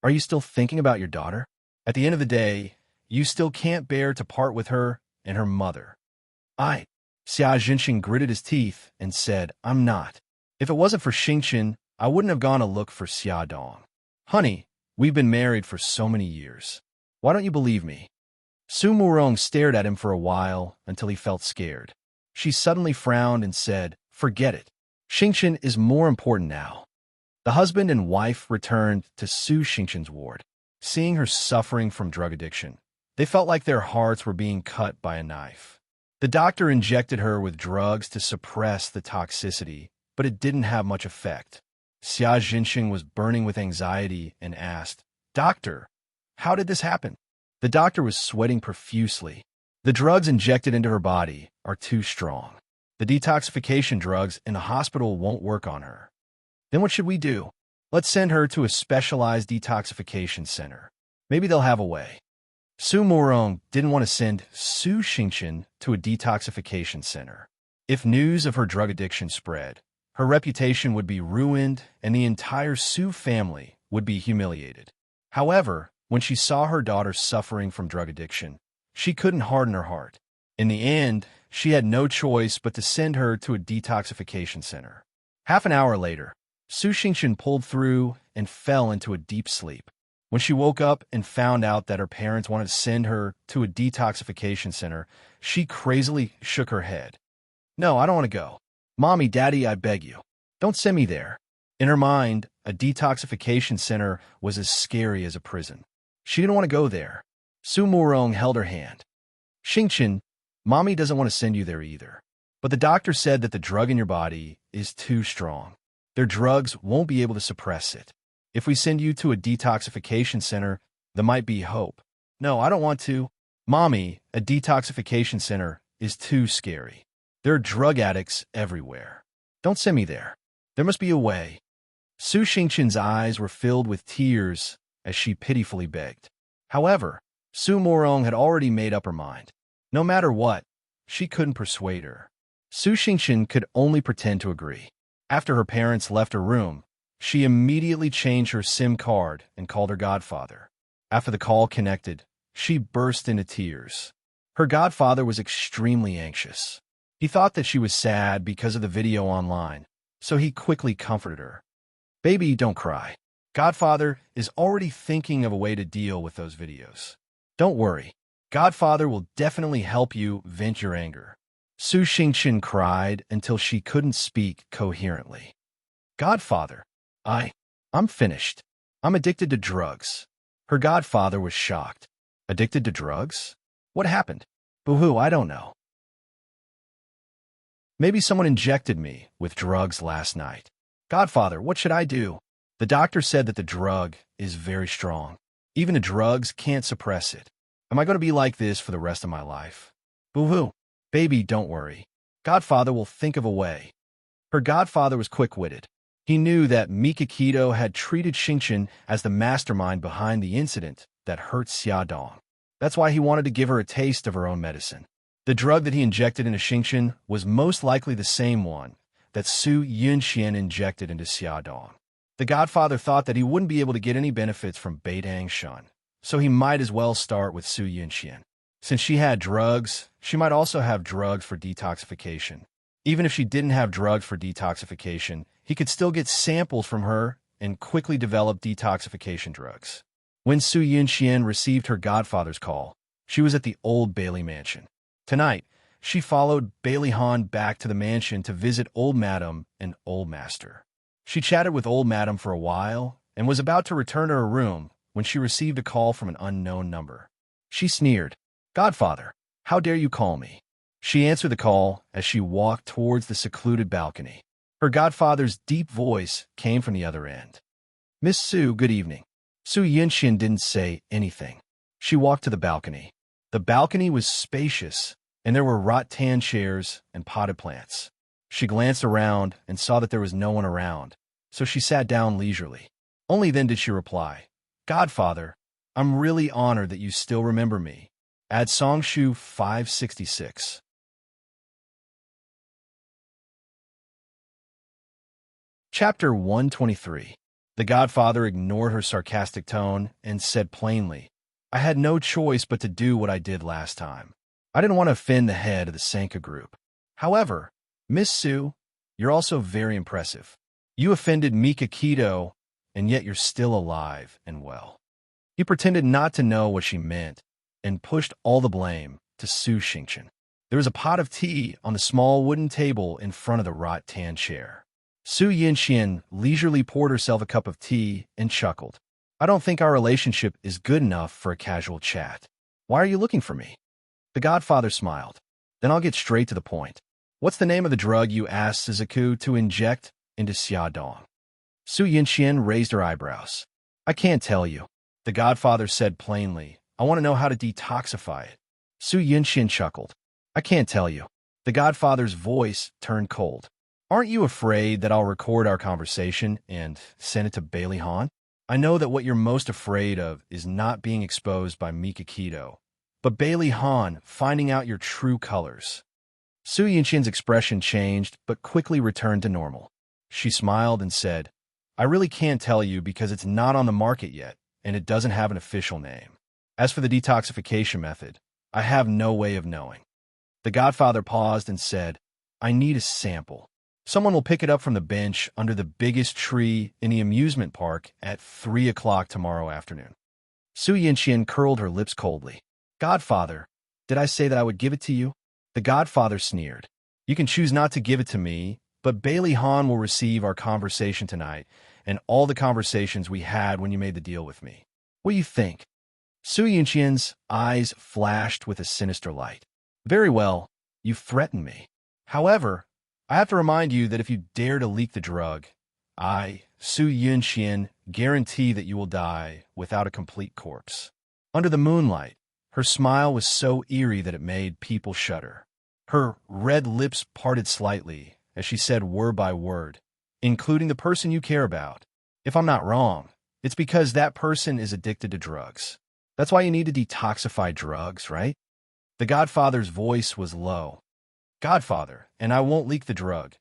Speaker 1: Are you still thinking about your daughter? At the end of the day, you still can't bear to part with her and her mother. Xia Jinxing gritted his teeth and said, I'm not. If it wasn't for Xingchen, I wouldn't have gone to look for Xia Dong. Honey, we've been married for so many years. Why don't you believe me? Su Murong stared at him for a while until he felt scared. She suddenly frowned and said, Forget it. Xingchen is more important now. The husband and wife returned to Su Xingchen's ward. Seeing her suffering from drug addiction, they felt like their hearts were being cut by a knife. The doctor injected her with drugs to suppress the toxicity, but it didn't have much effect. Xia Jinxing was burning with anxiety and asked, Doctor, how did this happen? The doctor was sweating profusely. The drugs injected into her body are too strong. The detoxification drugs in the hospital won't work on her. Then what should we do? Let's send her to a specialized detoxification center. Maybe they'll have a way. Su Murong didn't want to send Su Xingchen to a detoxification center. If news of her drug addiction spread, her reputation would be ruined and the entire Su family would be humiliated. However, when she saw her daughter suffering from drug addiction, she couldn't harden her heart. In the end, she had no choice but to send her to a detoxification center. Half an hour later, Su Xingchen pulled through and fell into a deep sleep. When she woke up and found out that her parents wanted to send her to a detoxification center, she crazily shook her head. No, I don't want to go. Mommy, Daddy, I beg you. Don't send me there. In her mind, a detoxification center was as scary as a prison. She didn't want to go there. Su Murong held her hand. Xingchen, Mommy doesn't want to send you there either. But the doctor said that the drug in your body is too strong. Their drugs won't be able to suppress it. If we send you to a detoxification center, there might be hope. No, I don't want to. Mommy, a detoxification center is too scary. There are drug addicts everywhere. Don't send me there. There must be a way. Su Xingchen's eyes were filled with tears as she pitifully begged. However, Su Murong had already made up her mind. No matter what, she couldn't persuade her. Su Xingchen could only pretend to agree. After her parents left her room, she immediately changed her SIM card and called her godfather. After the call connected, she burst into tears. Her godfather was extremely anxious. He thought that she was sad because of the video online, so he quickly comforted her. Baby, don't cry. Godfather is already thinking of a way to deal with those videos. Don't worry. Godfather will definitely help you vent your anger. Su Xingchen cried until she couldn't speak coherently. Godfather, I'm finished. I'm addicted to drugs. Her godfather was shocked. Addicted to drugs? What happened? Boo-hoo, I don't know. Maybe someone injected me with drugs last night. Godfather, what should I do? The doctor said that the drug is very strong. Even the drugs can't suppress it. Am I going to be like this for the rest of my life? Boo-hoo. Baby, don't worry. Godfather will think of a way. Her godfather was quick-witted. He knew that Mikakito had treated Xingchen as the mastermind behind the incident that hurt Xia Dong. That's why he wanted to give her a taste of her own medicine. The drug that he injected into Xingchen was most likely the same one that Su Yunxian injected into Xia Dong. The godfather thought that he wouldn't be able to get any benefits from Beidang Shun, so he might as well start with Su Yunxian. Since she had drugs, she might also have drugs for detoxification. Even if she didn't have drugs for detoxification, he could still get samples from her and quickly develop detoxification drugs. When Su Yunxian received her godfather's call, she was at the old Bailey mansion. Tonight, she followed Bailey Han back to the mansion to visit Old Madam and Old Master. She chatted with Old Madam for a while and was about to return to her room when she received a call from an unknown number. She sneered, "Godfather, how dare you call me?" She answered the call as she walked towards the secluded balcony. Her godfather's deep voice came from the other end. "Miss Su, good evening." Su Yunxian didn't say anything. She walked to the balcony. The balcony was spacious, and there were rattan chairs and potted plants. She glanced around and saw that there was no one around, so she sat down leisurely. Only then did she reply, "Godfather, I'm really honored that you still remember me." Add Songshu 566. Chapter 123. The godfather ignored her sarcastic tone and said plainly, "I had no choice but to do what I did last time. I didn't want to offend the head of the Sanka group. However, Miss Su, you're also very impressive. You offended Mika Keto, and yet you're still alive and well." He pretended not to know what she meant and pushed all the blame to Su Xingchen. There was a pot of tea on the small wooden table in front of the rattan chair. Su Yunxian leisurely poured herself a cup of tea and chuckled. "I don't think our relationship is good enough for a casual chat. Why are you looking for me?" The godfather smiled. "Then I'll get straight to the point. What's the name of the drug you asked Suzaku to inject into Xiaodong?" Su Yunxian raised her eyebrows. "I can't tell you." The godfather said plainly, "I want to know how to detoxify it." Su Yunxian chuckled. "I can't tell you." The godfather's voice turned cold. "Aren't you afraid that I'll record our conversation and send it to Bailey Han? I know that what you're most afraid of is not being exposed by Mika Keto, but Bailey Han finding out your true colors." Su Yunxian's expression changed but quickly returned to normal. She smiled and said, "I really can't tell you because it's not on the market yet, and it doesn't have an official name. As for the detoxification method, I have no way of knowing." The godfather paused and said, "I need a sample. Someone will pick it up from the bench under the biggest tree in the amusement park at 3 o'clock tomorrow afternoon." Su Yunxian curled her lips coldly. "Godfather, did I say that I would give it to you?" The godfather sneered. "You can choose not to give it to me, but Bailey Han will receive our conversation tonight and all the conversations we had when you made the deal with me. What do you think?" Su Yunxian's eyes flashed with a sinister light. "Very well, you threaten me. However, I have to remind you that if you dare to leak the drug, I, Su Yunxian, guarantee that you will die without a complete corpse." Under the moonlight, her smile was so eerie that it made people shudder. Her red lips parted slightly as she said word by word, "Including the person you care about. If I'm not wrong, it's because that person is addicted to drugs. That's why you need to detoxify drugs, right?" The godfather's voice was low. "Godfather, and I won't leak the drug.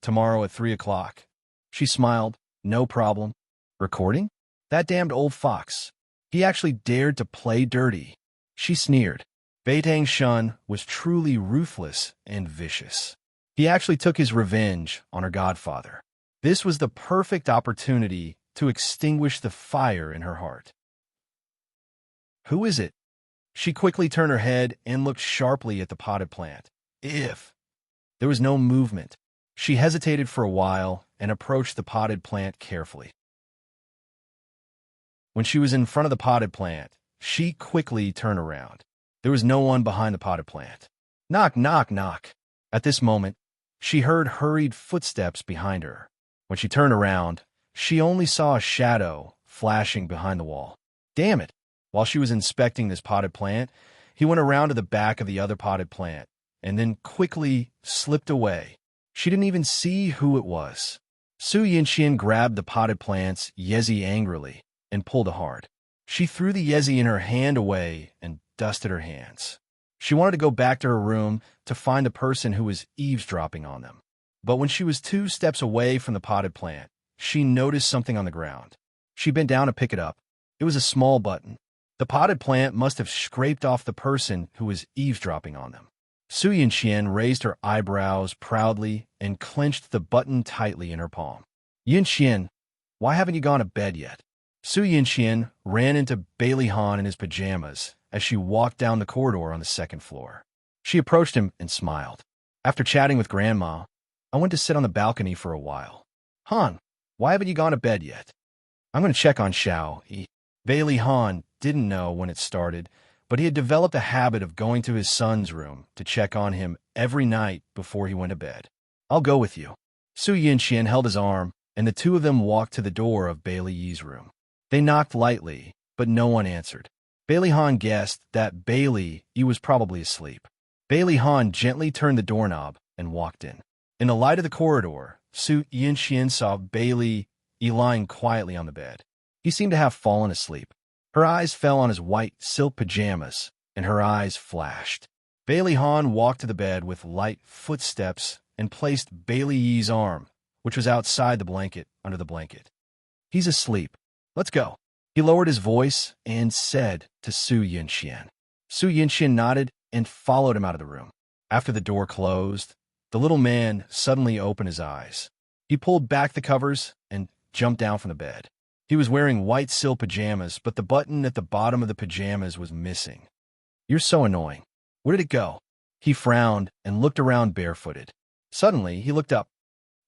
Speaker 1: Tomorrow at 3 o'clock. She smiled. "No problem." "Recording? That damned old fox. He actually dared to play dirty." She sneered. Beitang Shun was truly ruthless and vicious. He actually took his revenge on her godfather. This was the perfect opportunity to extinguish the fire in her heart. "Who is it?" She quickly turned her head and looked sharply at the potted plant. There was no movement. She hesitated for a while and approached the potted plant carefully. When she was in front of the potted plant, she quickly turned around. There was no one behind the potted plant. Knock, knock, knock. At this moment, she heard hurried footsteps behind her. When she turned around, she only saw a shadow flashing behind the wall. Damn it! While she was inspecting this potted plant, he went around to the back of the other potted plant and then quickly slipped away. She didn't even see who it was. Su Yunxian grabbed the potted plant's yezi angrily and pulled hard. She threw the yezi in her hand away and dusted her hands. She wanted to go back to her room to find the person who was eavesdropping on them. But when she was 2 steps away from the potted plant, she noticed something on the ground. She bent down to pick it up. It was a small button. The potted plant must have scraped off the person who was eavesdropping on them. Su Yunxian raised her eyebrows proudly and clenched the button tightly in her palm. "Yunxian, why haven't you gone to bed yet?" Su Yinxian ran into Bailey Han in his pajamas as she walked down the corridor on the second floor. She approached him and smiled. After chatting with Grandma, I went to sit on the balcony for a while. Han, why haven't you gone to bed yet? I'm going to check on Xiao. Bailey Han didn't know when it started, but he had developed a habit of going to his son's room to check on him every night before he went to bed. I'll go with you. Su Yinxian held his arm, and the two of them walked to the door of Bailey Yi's room. They knocked lightly, but no one answered. Bailey Han guessed that Bailey Yi was probably asleep. Bailey Han gently turned the doorknob and walked in. In the light of the corridor, Su Yinxian saw Bailey Yi lying quietly on the bed. He seemed to have fallen asleep. Her eyes fell on his white silk pajamas, and her eyes flashed. Bailey Han walked to the bed with light footsteps and placed Bailey Yi's arm, which was outside the blanket, under the blanket. He's asleep. Let's go. He lowered his voice and said to Su Yinxian. Su Yinxian nodded and followed him out of the room. After the door closed, the little man suddenly opened his eyes. He pulled back the covers and jumped down from the bed. He was wearing white silk pajamas, but the button at the bottom of the pajamas was missing. You're so annoying. Where did it go? He frowned and looked around barefooted. Suddenly, he looked up.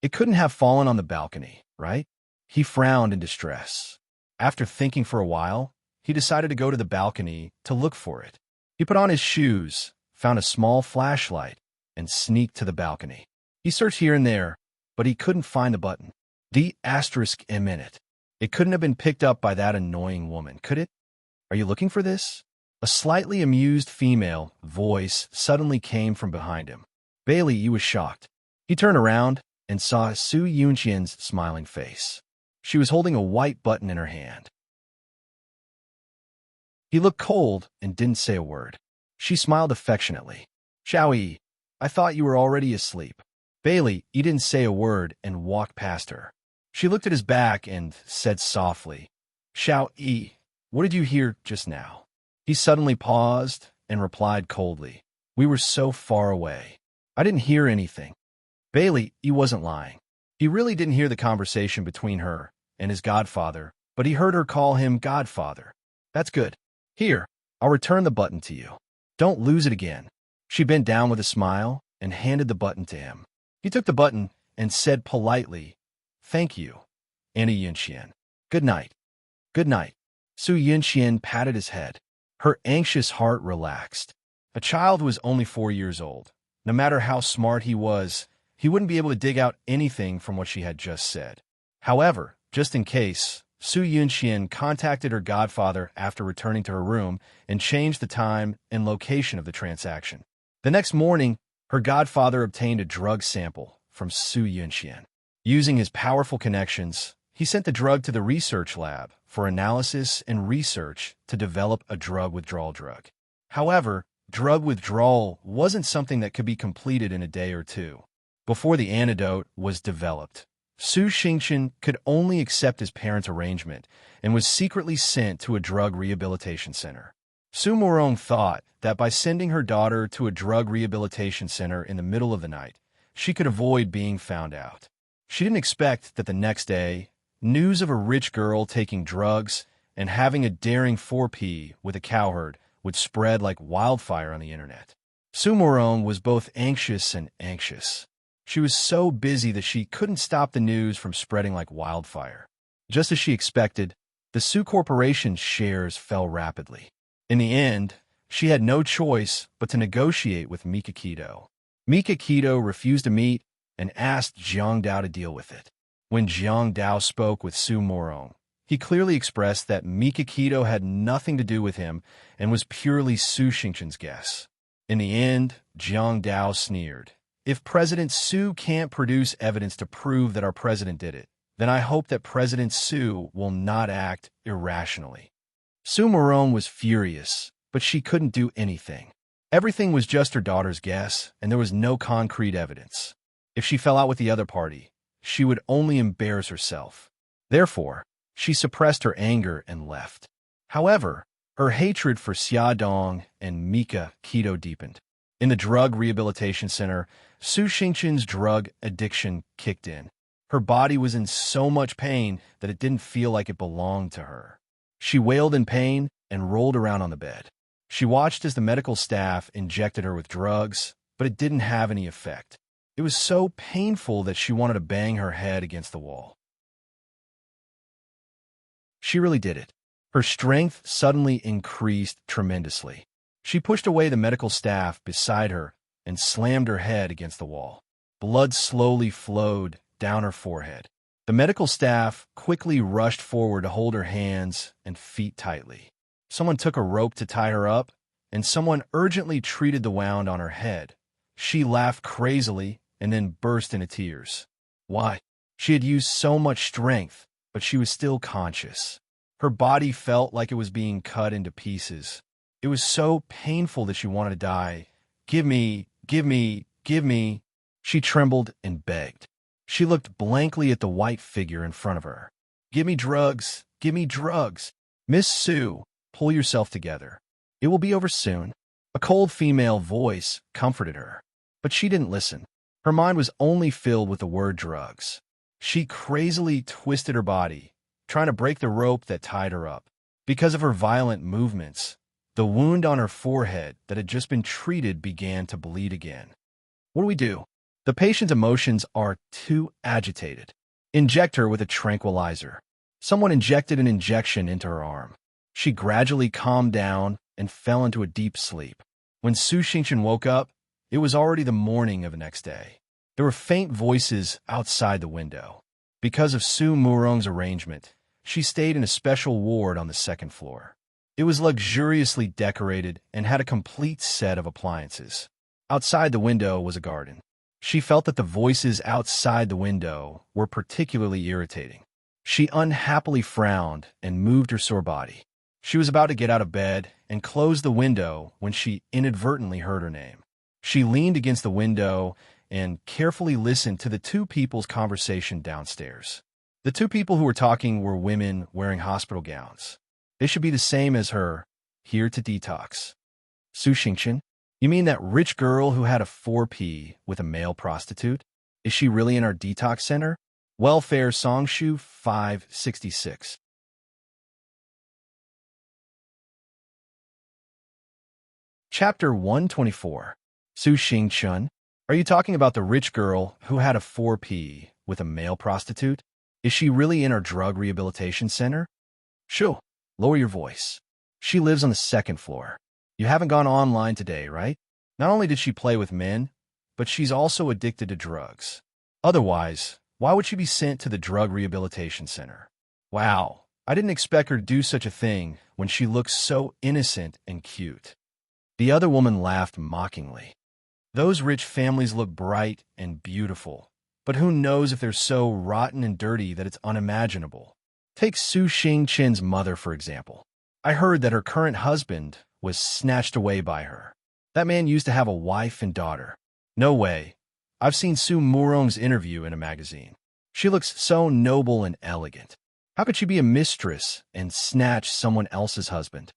Speaker 1: It couldn't have fallen on the balcony, right? He frowned in distress. After thinking for a while, he decided to go to the balcony to look for it. He put on his shoes, found a small flashlight, and sneaked to the balcony. He searched here and there, but he couldn't find the button. The asterisk in it. It couldn't have been picked up by that annoying woman, could it? Are you looking for this? A slightly amused female voice suddenly came from behind him. Bailey Yi was shocked. He turned around and saw Su Yinxian's smiling face. She was holding a white button in her hand. He looked cold and didn't say a word. She smiled affectionately. Xiao Yi, I thought you were already asleep. Bailey Yi didn't say a word and walked past her. She looked at his back and said softly, Xiao Yi, what did you hear just now? He suddenly paused and replied coldly, We were so far away. I didn't hear anything. Bailey Yi wasn't lying. He really didn't hear the conversation between her and his godfather, but he heard her call him godfather. That's good. Here, I'll return the button to you. Don't lose it again. She bent down with a smile and handed the button to him. He took the button and said politely, Thank you, Anna Yinxian. Good night. Good night. Su Yinxian patted his head. Her anxious heart relaxed. A child was only 4 years old. No matter how smart he was, he wouldn't be able to dig out anything from what she had just said. However, just in case, Su Yinxian contacted her godfather after returning to her room and changed the time and location of the transaction. The next morning, her godfather obtained a drug sample from Su Yinxian. Using his powerful connections, he sent the drug to the research lab for analysis and research to develop a drug withdrawal drug. However, drug withdrawal wasn't something that could be completed in a day or two. Before the antidote was developed, Su Yinxian could only accept his parents' arrangement and was secretly sent to a drug rehabilitation center. Su Morong thought that by sending her daughter to a drug rehabilitation center in the middle of the night, she could avoid being found out. She didn't expect that the next day, news of a rich girl taking drugs and having a daring 4P with a cowherd would spread like wildfire on the internet. Su Morong was both anxious and anxious. She was so busy that she couldn't stop the news from spreading like wildfire. Just as she expected, the Su Corporation's shares fell rapidly. In the end, she had no choice but to negotiate with Mika Keto. Mika Keto refused to meet and asked Jiang Dao to deal with it. When Jiang Dao spoke with Su Morong, he clearly expressed that Mika Keto had nothing to do with him and was purely Su Yinxian's guess. In the end, Jiang Dao sneered. If President Su can't produce evidence to prove that our president did it, then I hope that President Su will not act irrationally. Su Morong was furious, but she couldn't do anything. Everything was just her daughter's guess, and there was no concrete evidence. If she fell out with the other party, she would only embarrass herself. Therefore, she suppressed her anger and left. However, her hatred for Xia Dong and Mika Keto deepened. In the drug rehabilitation center, Su Yinxian's drug addiction kicked in. Her body was in so much pain that it didn't feel like it belonged to her. She wailed in pain and rolled around on the bed. She watched as the medical staff injected her with drugs, but it didn't have any effect. It was so painful that she wanted to bang her head against the wall. She really did it. Her strength suddenly increased tremendously. She pushed away the medical staff beside her and slammed her head against the wall. Blood slowly flowed down her forehead. The medical staff quickly rushed forward to hold her hands and feet tightly. Someone took a rope to tie her up, and someone urgently treated the wound on her head. She laughed crazily and then burst into tears. Why? She had used so much strength, but she was still conscious. Her body felt like it was being cut into pieces. It was so painful that she wanted to die. Give me, give me, give me. She trembled and begged. She looked blankly at the white figure in front of her. Give me drugs, give me drugs. Miss Sue, pull yourself together. It will be over soon. A cold female voice comforted her, but she didn't listen. Her mind was only filled with the word drugs. She crazily twisted her body, trying to break the rope that tied her up. Because of her violent movements, the wound on her forehead that had just been treated began to bleed again. What do we do? The patient's emotions are too agitated. Inject her with a tranquilizer. Someone injected an injection into her arm. She gradually calmed down and fell into a deep sleep. When Su Xingchen woke up, it was already the morning of the next day. There were faint voices outside the window. Because of Su Murong's arrangement, she stayed in a special ward on the second floor. It was luxuriously decorated and had a complete set of appliances. Outside the window was a garden. She felt that the voices outside the window were particularly irritating. She unhappily frowned and moved her sore body. She was about to get out of bed and close the window when she inadvertently heard her name. She leaned against the window and carefully listened to the two people's conversation downstairs. The two people who were talking were women wearing hospital gowns. They should be the same as her, here to detox. Su Xingchen, you mean that rich girl who had a 4P with a male prostitute? Is she really in our detox center? Welfare Songshu 566. Chapter 124. Su Xingchen, are you talking about the rich girl who had a 4P with a male prostitute? Is she really in our drug rehabilitation center? Shoo, lower your voice. She lives on the second floor. You haven't gone online today, right? Not only did she play with men, but she's also addicted to drugs. Otherwise, why would she be sent to the drug rehabilitation center? Wow, I didn't expect her to do such a thing when she looks so innocent and cute. The other woman laughed mockingly. Those rich families look bright and beautiful, but who knows if they're so rotten and dirty that it's unimaginable. Take Su Xingchen's mother, for example. I heard that her current husband was snatched away by her. That man used to have a wife and daughter. No way. I've seen Su Murong's interview in a magazine. She looks so noble and elegant. How could she be a mistress and snatch someone else's husband?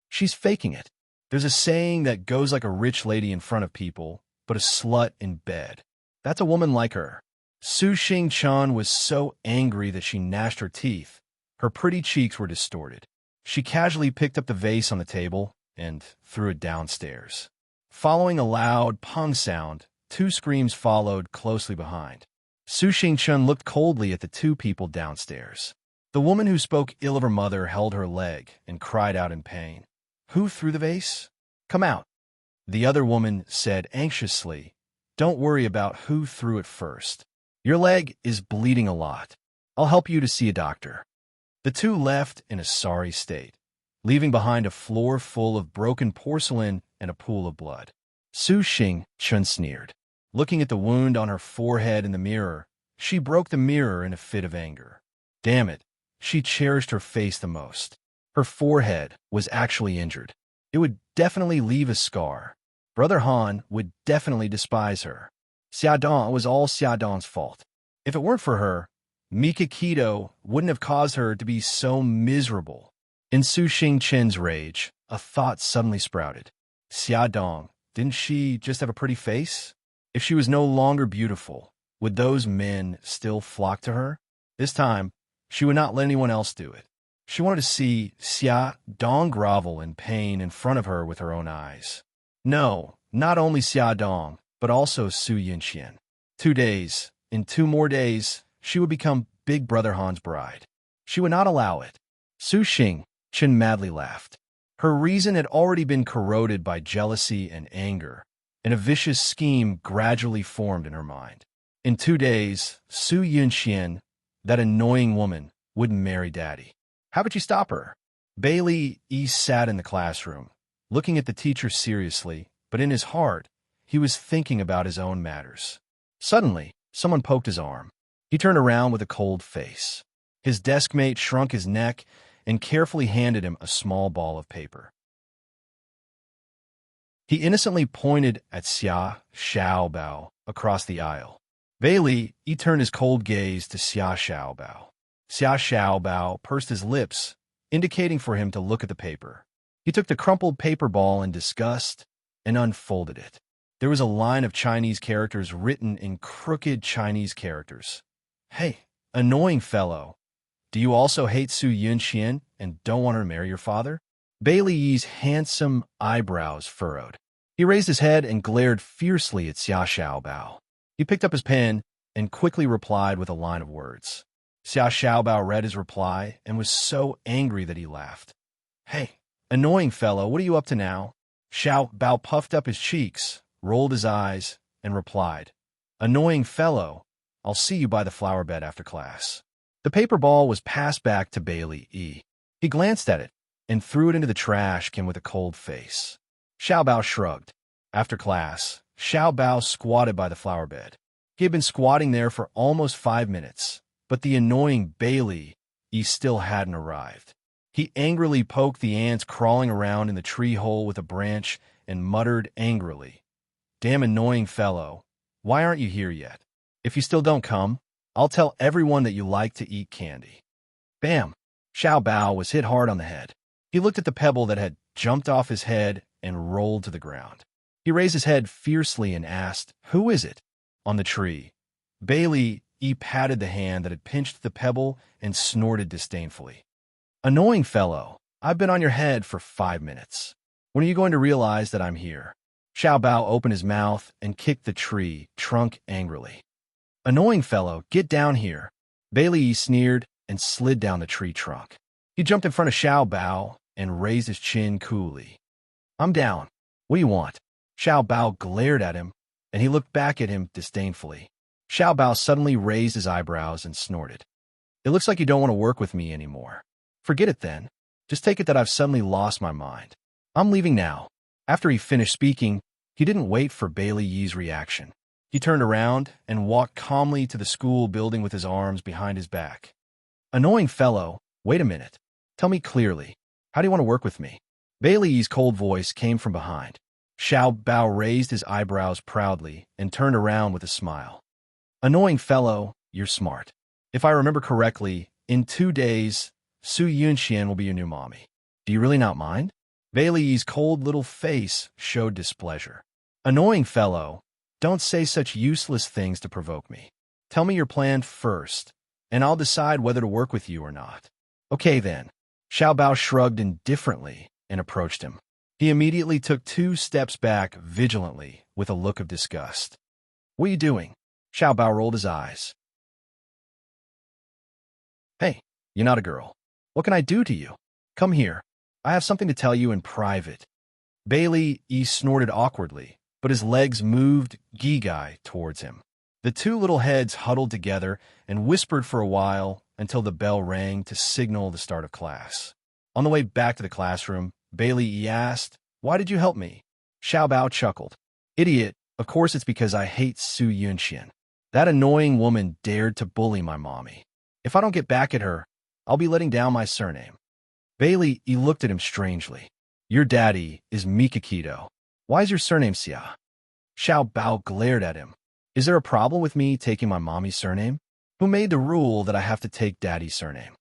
Speaker 1: She's faking it. There's a saying that goes like a rich lady in front of people, but a slut in bed. That's a woman like her. Su Xingchen was so angry that she gnashed her teeth. Her pretty cheeks were distorted. She casually picked up the vase on the table and threw it downstairs. Following a loud pong sound, two screams followed closely behind. Su Xingchen looked coldly at the two people downstairs. The woman who spoke ill of her mother held her leg and cried out in pain. Who threw the vase? Come out. The other woman said anxiously, Don't worry about who threw it first. Your leg is bleeding a lot. I'll help you to see a doctor. The two left in a sorry state, leaving behind a floor full of broken porcelain and a pool of blood. Su Xingchen sneered. Looking at the wound on her forehead in the mirror, she broke the mirror in a fit of anger. Damn it, she cherished her face the most. Her forehead was actually injured. It would definitely leave a scar. Brother Han would definitely despise her. Xiaodong was all Xiaodong's fault. If it weren't for her, Mika Keto wouldn't have caused her to be so miserable. In Su Xingchen's rage, a thought suddenly sprouted. Xiaodong, didn't she just have a pretty face? If she was no longer beautiful, Would those men still flock to her? This time, she would not let anyone else do it. She wanted to see Xia Dong grovel in pain in front of her with her own eyes. No, not only Xia Dong, but also Su Yunxian. 2 days. In 2 more days, she would become Big Brother Han's bride. She would not allow it. Su Chen madly laughed. Her reason had already been corroded by jealousy and anger, and a vicious scheme gradually formed in her mind. In 2 days, Su Yunxian, that annoying woman, would marry Daddy. How would you stop her? Bailey sat in the classroom, looking at the teacher seriously, but in his heart, he was thinking about his own matters. Suddenly, someone poked his arm. He turned around with a cold face. His desk mate shrunk his neck and carefully handed him a small ball of paper. He innocently pointed at Xia Xiaobao across the aisle. Bailey turned his cold gaze to Xia Xiaobao. Xia Xiaobao pursed his lips, indicating for him to look at the paper. He took the crumpled paper ball in disgust and unfolded it. There was a line of Chinese characters written in crooked Chinese characters. Hey, annoying fellow. Do you also hate Su Yunxian and don't want her to marry your father? Bailey's handsome eyebrows furrowed. He raised his head and glared fiercely at Xia Xiaobao. He picked up his pen and quickly replied with a line of words. Xia Xiaobao read his reply and was so angry that he laughed. Hey, annoying fellow, what are you up to now? Xiaobao puffed up his cheeks, rolled his eyes, and replied, Annoying fellow, I'll see you by the flower bed after class. The paper ball was passed back to Bailey E. He glanced at it and threw it into the trash can with a cold face. Xiaobao shrugged. After class, Xiaobao squatted by the flower bed. He had been squatting there for almost 5 minutes, but the annoying Bailey still hadn't arrived. He angrily poked the ants crawling around in the tree hole with a branch and muttered angrily, Damn annoying fellow, why aren't you here yet? If you still don't come, I'll tell everyone that you like to eat candy. Bam! Xiaobao was hit hard on the head. He looked at the pebble that had jumped off his head and rolled to the ground. He raised his head fiercely and asked, Who is it? On the tree. Bailey patted the hand that had pinched the pebble and snorted disdainfully. Annoying fellow, I've been on your head for 5 minutes. When are you going to realize that I'm here? Xiaobao opened his mouth and kicked the tree trunk angrily. Annoying fellow, get down here. Bailey sneered and slid down the tree trunk. He jumped in front of Xiaobao and raised his chin coolly. I'm down. What do you want? Xiaobao glared at him, and he looked back at him disdainfully. Xiaobao suddenly raised his eyebrows and snorted. It looks like you don't want to work with me anymore. Forget it then. Just take it that I've suddenly lost my mind. I'm leaving now. After he finished speaking, he didn't wait for Bailey Yi's reaction. He turned around and walked calmly to the school building with his arms behind his back. Annoying fellow, wait a minute. Tell me clearly, how do you want to work with me? Bailey Yi's cold voice came from behind. Xiaobao raised his eyebrows proudly and turned around with a smile. Annoying fellow, you're smart. If I remember correctly, in 2 days, Su Yunxian will be your new mommy. Do you really not mind? Bailey's cold little face showed displeasure. Annoying fellow, don't say such useless things to provoke me. Tell me your plan first, and I'll decide whether to work with you or not. Okay then. Xiaobao shrugged indifferently and approached him. He immediately took 2 steps back vigilantly with a look of disgust. What are you doing? Xiaobao rolled his eyes. Hey, you're not a girl. What can I do to you? Come here. I have something to tell you in private. Bailey snorted awkwardly, but his legs moved gigai towards him. The 2 little heads huddled together and whispered for a while until the bell rang to signal the start of class. On the way back to the classroom, Bailey asked, Why did you help me? Xiaobao chuckled. Idiot, of course it's because I hate Su Yunxian. That annoying woman dared to bully my mommy. If I don't get back at her, I'll be letting down my surname. Bailey looked at him strangely. Your daddy is Mikakito. Why is your surname Xia? Xiaobao glared at him. Is there a problem with me taking my mommy's surname? Who made the rule that I have to take daddy's surname?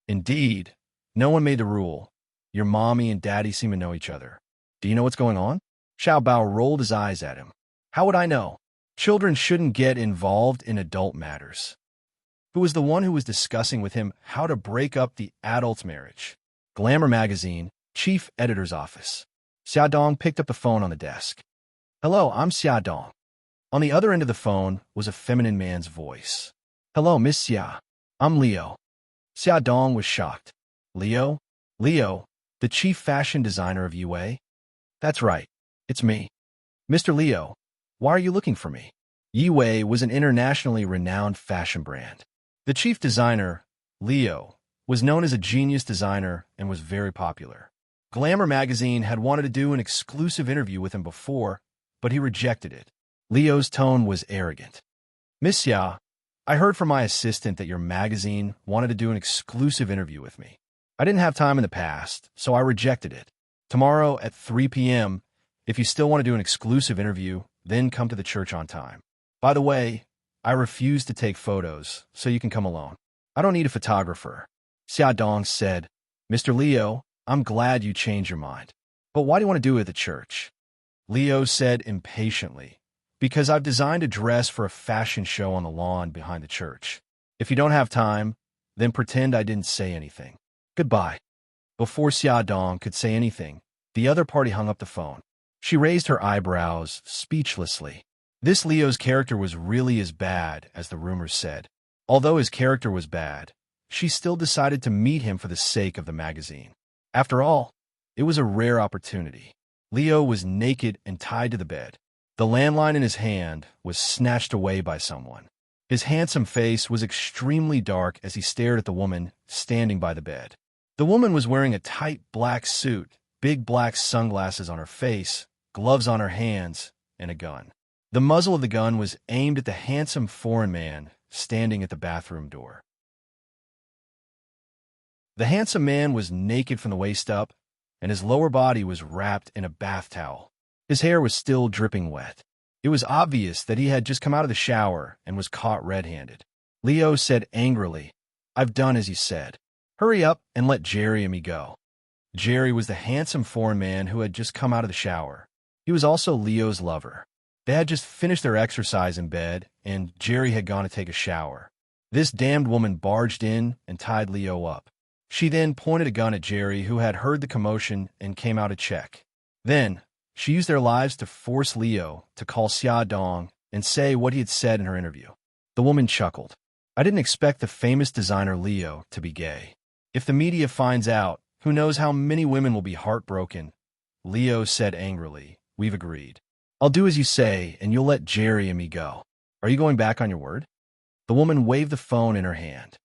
Speaker 1: Indeed, no one made the rule. Your mommy and daddy seem to know each other. Do you know what's going on? Xiaobao rolled his eyes at him. How would I know? Children shouldn't get involved in adult matters. Who was the one who was discussing with him how to break up the adult marriage? Glamour magazine, chief editor's office. Xiaodong picked up the phone on the desk. Hello, I'm Xiaodong. On the other end of the phone was a feminine man's voice. Hello, Miss Xia. I'm Leo. Xiaodong was shocked. Leo? Leo, the chief fashion designer of UA? That's right. It's me. Mr. Leo, why are you looking for me? UA was an internationally renowned fashion brand. The chief designer, Leo, was known as a genius designer and was very popular. Glamour magazine had wanted to do an exclusive interview with him before, but he rejected it. Leo's tone was arrogant. Miss Xia, I heard from my assistant that your magazine wanted to do an exclusive interview with me. I didn't have time in the past, so I rejected it. Tomorrow at 3 p.m., if you still want to do an exclusive interview, then come to the church on time. By the way, I refuse to take photos, so you can come alone. I don't need a photographer. Xiaodong said, Mr. Leo, I'm glad you changed your mind. But why do you want to do it at the church? Leo said impatiently, because I've designed a dress for a fashion show on the lawn behind the church. If you don't have time, then pretend I didn't say anything. Goodbye. Before Xiaodong could say anything, the other party hung up the phone. She raised her eyebrows speechlessly. This Leo's character was really as bad as the rumors said. Although his character was bad, she still decided to meet him for the sake of the magazine. After all, it was a rare opportunity. Leo was naked and tied to the bed. The landline in his hand was snatched away by someone. His handsome face was extremely dark as he stared at the woman standing by the bed. The woman was wearing a tight black suit, big black sunglasses on her face, gloves on her hands, and a gun. The muzzle of the gun was aimed at the handsome foreign man standing at the bathroom door. The handsome man was naked from the waist up, and his lower body was wrapped in a bath towel. His hair was still dripping wet. It was obvious that he had just come out of the shower and was caught red-handed. Leo said angrily, I've done as you said. Hurry up and let Jerry and me go. Jerry was the handsome foreign man who had just come out of the shower. He was also Leo's lover. They had just finished their exercise in bed, and Jerry had gone to take a shower. This damned woman barged in and tied Leo up. She then pointed a gun at Jerry, who had heard the commotion and came out to check. Then, she used their lives to force Leo to call Xiaodong and say what he had said in her interview. The woman chuckled. I didn't expect the famous designer Leo to be gay. If the media finds out, who knows how many women will be heartbroken? Leo said angrily, We've agreed. I'll do as you say, and you'll let Jerry and me go. Are you going back on your word? The woman waved the phone in her hand.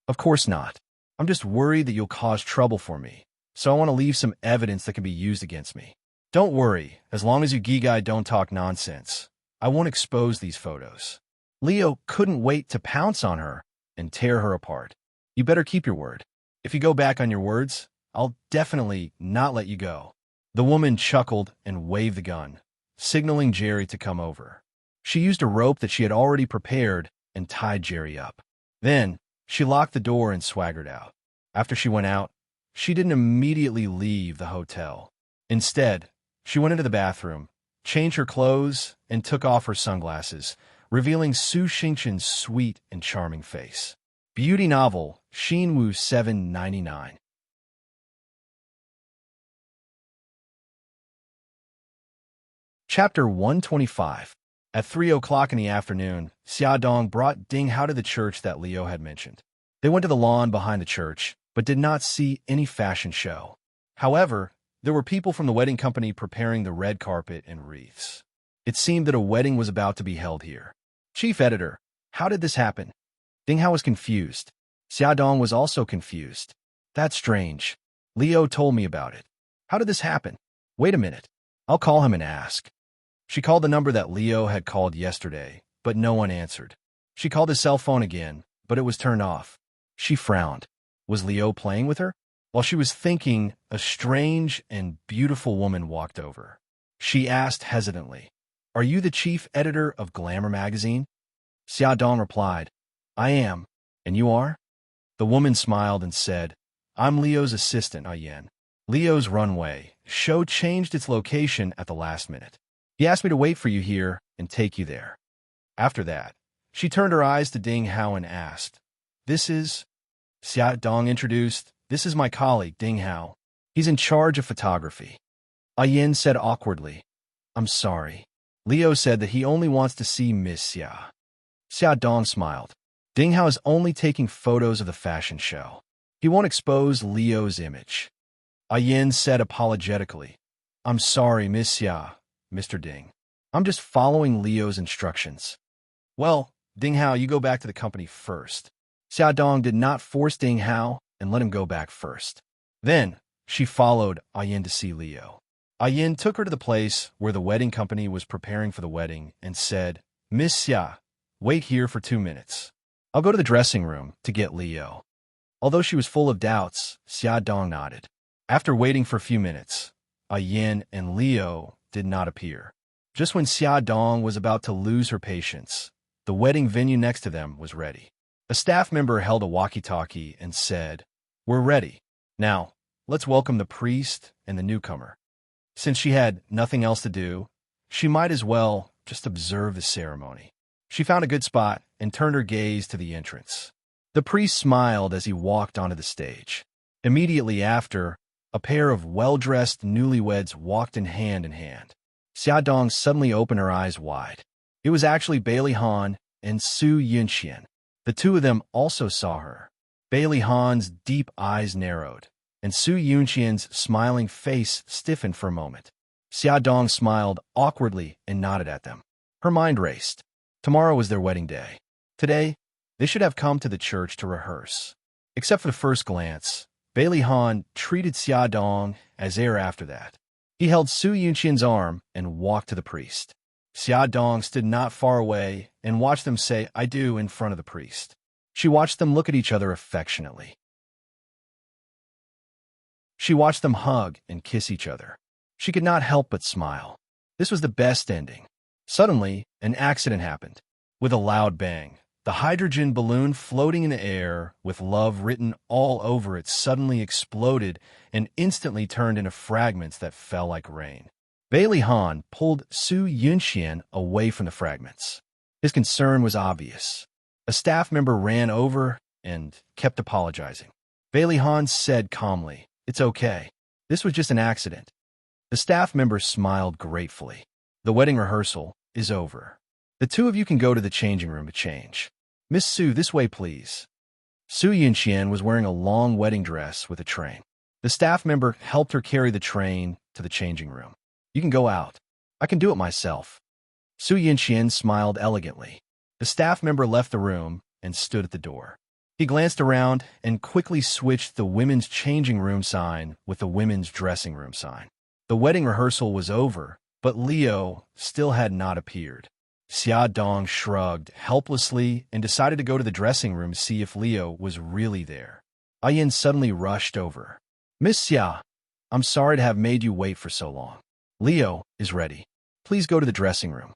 Speaker 1: Of course not. I'm just worried that you'll cause trouble for me, so I want to leave some evidence that can be used against me. Don't worry, as long as you Gigai don't talk nonsense. I won't expose these photos. Leo couldn't wait to pounce on her and tear her apart. You better keep your word. If you go back on your words, I'll definitely not let you go. The woman chuckled and waved the gun, signaling Jerry to come over. She used a rope that she had already prepared and tied Jerry up. Then, she locked the door and swaggered out. After she went out, she didn't immediately leave the hotel. Instead, she went into the bathroom, changed her clothes, and took off her sunglasses, revealing Su Xingqian's sweet and charming face. Beauty novel, Xinwu 799. Chapter 125. At 3 o'clock in the afternoon, Xiaodong brought Ding Hao to the church that Leo had mentioned. They went to the lawn behind the church, but did not see any fashion show. However, there were people from the wedding company preparing the red carpet and wreaths. It seemed that a wedding was about to be held here. Chief editor, how did this happen? Ding Hao was confused. Xiaodong was also confused. That's strange. Leo told me about it. How did this happen? Wait a minute. I'll call him and ask. She called the number that Leo had called yesterday, but no one answered. She called his cell phone again, but it was turned off. She frowned. Was Leo playing with her? While she was thinking, a strange and beautiful woman walked over. She asked hesitantly, Are you the chief editor of Glamour magazine? Xiaodong replied, I am. And you are? The woman smiled and said, I'm Leo's assistant, Yan. Leo's runway show changed its location at the last minute. He asked me to wait for you here and take you there. After that, she turned her eyes to Ding Hao and asked, "This is?" Xia Dong introduced, "This is my colleague, Ding Hao. He's in charge of photography." Yin said awkwardly, "I'm sorry." Leo said that he only wants to see Miss Xia. Xia Dong smiled. Ding Hao is only taking photos of the fashion show. He won't expose Leo's image. Yin said apologetically, "I'm sorry, Miss Xia, Mr. Ding. I'm just following Leo's instructions." "Well, Ding Hao, you go back to the company first." Xia Dong did not force Ding Hao and let him go back first. Then, she followed Yin to see Leo. Yin took her to the place where the wedding company was preparing for the wedding and said, "Miss Xia, wait here for 2 minutes. I'll go to the dressing room to get Leo." Although she was full of doubts, Xia Dong nodded. After waiting for a few minutes, Yin and Leo did not appear. Just when Xia Dong was about to lose her patience, the wedding venue next to them was ready. A staff member held a walkie-talkie and said, "We're ready. Now, let's welcome the priest and the newcomer." Since she had nothing else to do, she might as well just observe the ceremony. She found a good spot and turned her gaze to the entrance. The priest smiled as he walked onto the stage. Immediately after, a pair of well-dressed newlyweds walked in hand. Xia Dong suddenly opened her eyes wide. It was actually Bailey Han and Su Yunxian. The two of them also saw her. Bailey Han's deep eyes narrowed, and Su Yunxian's smiling face stiffened for a moment. Xia Dong smiled awkwardly and nodded at them. Her mind raced. Tomorrow was their wedding day. Today, they should have come to the church to rehearse. Except for the first glance, Bailey Han treated Xia Dong as air after that. He held Su Yunxian's arm and walked to the priest. Xia Dong stood not far away and watched them say "I do" in front of the priest. She watched them look at each other affectionately. She watched them hug and kiss each other. She could not help but smile. This was the best ending. Suddenly, an accident happened. With a loud bang, the hydrogen balloon floating in the air with love written all over it suddenly exploded and instantly turned into fragments that fell like rain. Bailey Han pulled Su Yunxian away from the fragments. His concern was obvious. A staff member ran over and kept apologizing. Bailey Han said calmly, "It's okay. This was just an accident." The staff member smiled gratefully. "The wedding rehearsal is over. The two of you can go to the changing room to change. Miss Su, this way, please." Su Yunxian was wearing a long wedding dress with a train. The staff member helped her carry the train to the changing room. "You can go out. I can do it myself." Su Yunxian smiled elegantly. The staff member left the room and stood at the door. He glanced around and quickly switched the women's changing room sign with the women's dressing room sign. The wedding rehearsal was over, but Leo still had not appeared. Xia Dong shrugged helplessly and decided to go to the dressing room to see if Leo was really there. Yin suddenly rushed over. "Miss Xia, I'm sorry to have made you wait for so long. Leo is ready. Please go to the dressing room."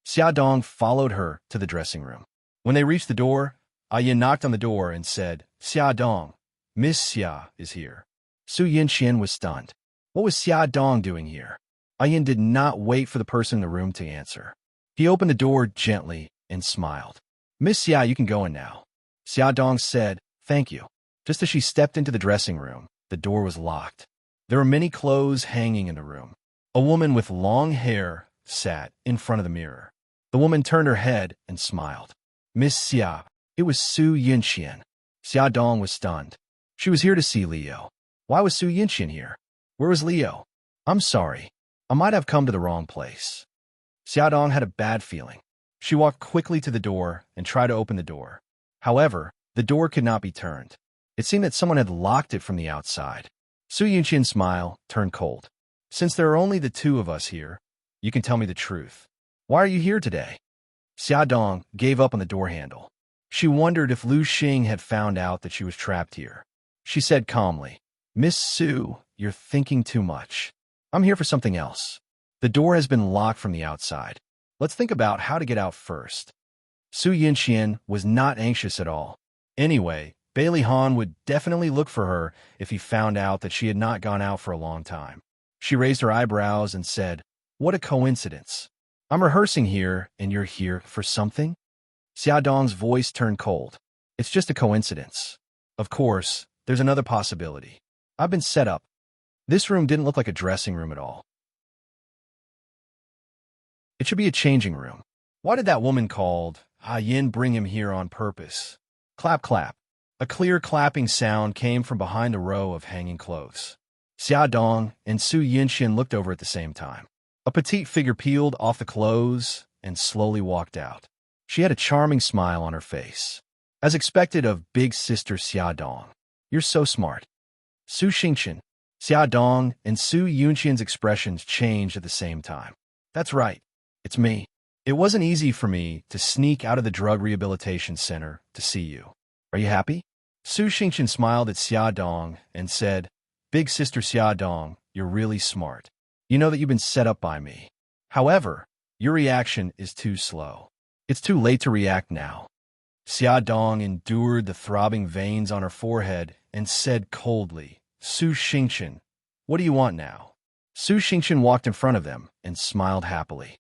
Speaker 1: Xia Dong followed her to the dressing room. When they reached the door, Yin knocked on the door and said, "Xia Dong, Miss Xia is here." Su Yunxian was stunned. What was Xia Dong doing here? Yin did not wait for the person in the room to answer. He opened the door gently and smiled. "Miss Xia, you can go in now." Xia Dong said, "Thank you." Just as she stepped into the dressing room, the door was locked. There were many clothes hanging in the room. A woman with long hair sat in front of the mirror. The woman turned her head and smiled. "Miss Xia." It was Su Yunxian. Xia Dong was stunned. She was here to see Leo. Why was Su Yunxian here? Where was Leo? "I'm sorry. I might have come to the wrong place." Xia Dong had a bad feeling. She walked quickly to the door and tried to open the door. However, the door could not be turned. It seemed that someone had locked it from the outside. Su Yunxian's smile turned cold. "Since there are only the two of us here, you can tell me the truth. Why are you here today?" Xia Dong gave up on the door handle. She wondered if Lu Xing had found out that she was trapped here. She said calmly, "Miss Su, you're thinking too much. I'm here for something else. The door has been locked from the outside. Let's think about how to get out first." Su Yunxian was not anxious at all. Anyway, Bailey Han would definitely look for her if he found out that she had not gone out for a long time. She raised her eyebrows and said, "What a coincidence." I'm rehearsing here, and you're here for something? Xiaodong's voice turned cold. It's just a coincidence. Of course, there's another possibility. I've been set up. This room didn't look like a dressing room at all. It should be a changing room. Why did that woman called Yin bring him here on purpose? Clap, clap. A clear clapping sound came from behind the row of hanging clothes. Xiaodong and Su Yinxian looked over at the same time. A petite figure peeled off the clothes and slowly walked out. She had a charming smile on her face. As expected of big sister Xiaodong. You're so smart. Su Xingqian, Xiaodong, and Su Yunqian's expressions changed at the same time. That's right. It's me. It wasn't easy for me to sneak out of the drug rehabilitation center to see you. Are you happy? Su Xingqian smiled at Xiaodong and said, Big sister Xiaodong, you're really smart. You know that you've been set up by me. However, your reaction is too slow. It's too late to react now. Xiaodong endured the throbbing veins on her forehead and said coldly, Su Xingqian, what do you want now? Su Xingqian walked in front of them and smiled happily.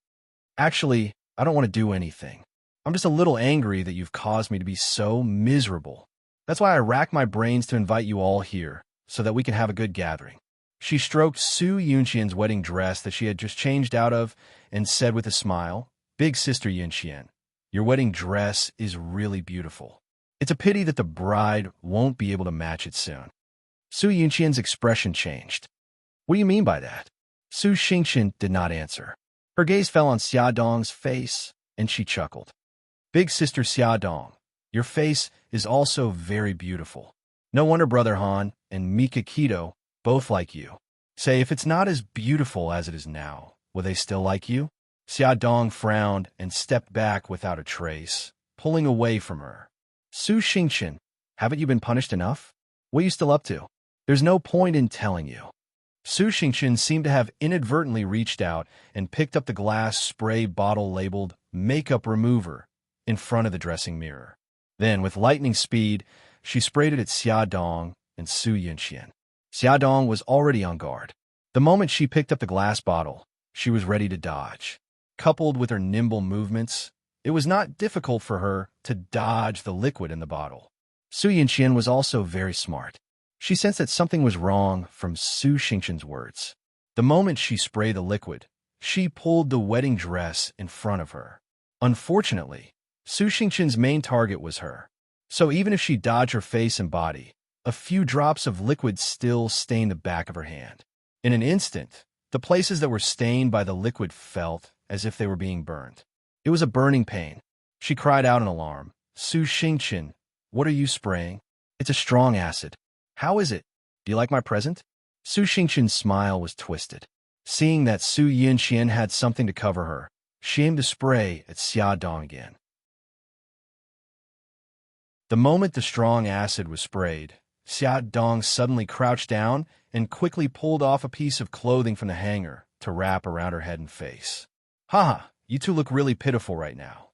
Speaker 1: Actually, I don't want to do anything. I'm just a little angry that you've caused me to be so miserable. That's why I racked my brains to invite you all here, so that we can have a good gathering. She stroked Su Yunqian's wedding dress that she had just changed out of and said with a smile, Big sister Yunqian, your wedding dress is really beautiful. It's a pity that the bride won't be able to match it soon. Su Yunqian's expression changed. What do you mean by that? Su Xingqian did not answer. Her gaze fell on Xiaodong's face, and she chuckled. Big sister Xiaodong, your face is also very beautiful. No wonder Brother Han and Mika Keto both like you. Say, if it's not as beautiful as it is now, will they still like you? Xiaodong frowned and stepped back without a trace, pulling away from her. Su Xingqian, haven't you been punished enough? What are you still up to? There's no point in telling you. Su Xingqian seemed to have inadvertently reached out and picked up the glass spray bottle labeled Makeup Remover in front of the dressing mirror. Then, with lightning speed, she sprayed it at Xiaodong and Su Yinxian. Xiaodong was already on guard. The moment she picked up the glass bottle, she was ready to dodge. Coupled with her nimble movements, it was not difficult for her to dodge the liquid in the bottle. Su Yinxian was also very smart. She sensed that something was wrong from Su Xingqian's words. The moment she sprayed the liquid, she pulled the wedding dress in front of her. Unfortunately, Su Xingqian's main target was her. So even if she dodged her face and body, a few drops of liquid still stained the back of her hand. In an instant, the places that were stained by the liquid felt as if they were being burned. It was a burning pain. She cried out in alarm. Su Xingqian, what are you spraying? It's a strong acid. How is it? Do you like my present? Su Xingqian's smile was twisted. Seeing that Su Yinxian had something to cover her, she aimed to spray at Xiaodong again. The moment the strong acid was sprayed, Xiaodong suddenly crouched down and quickly pulled off a piece of clothing from the hanger to wrap around her head and face. Haha, you two look really pitiful right now.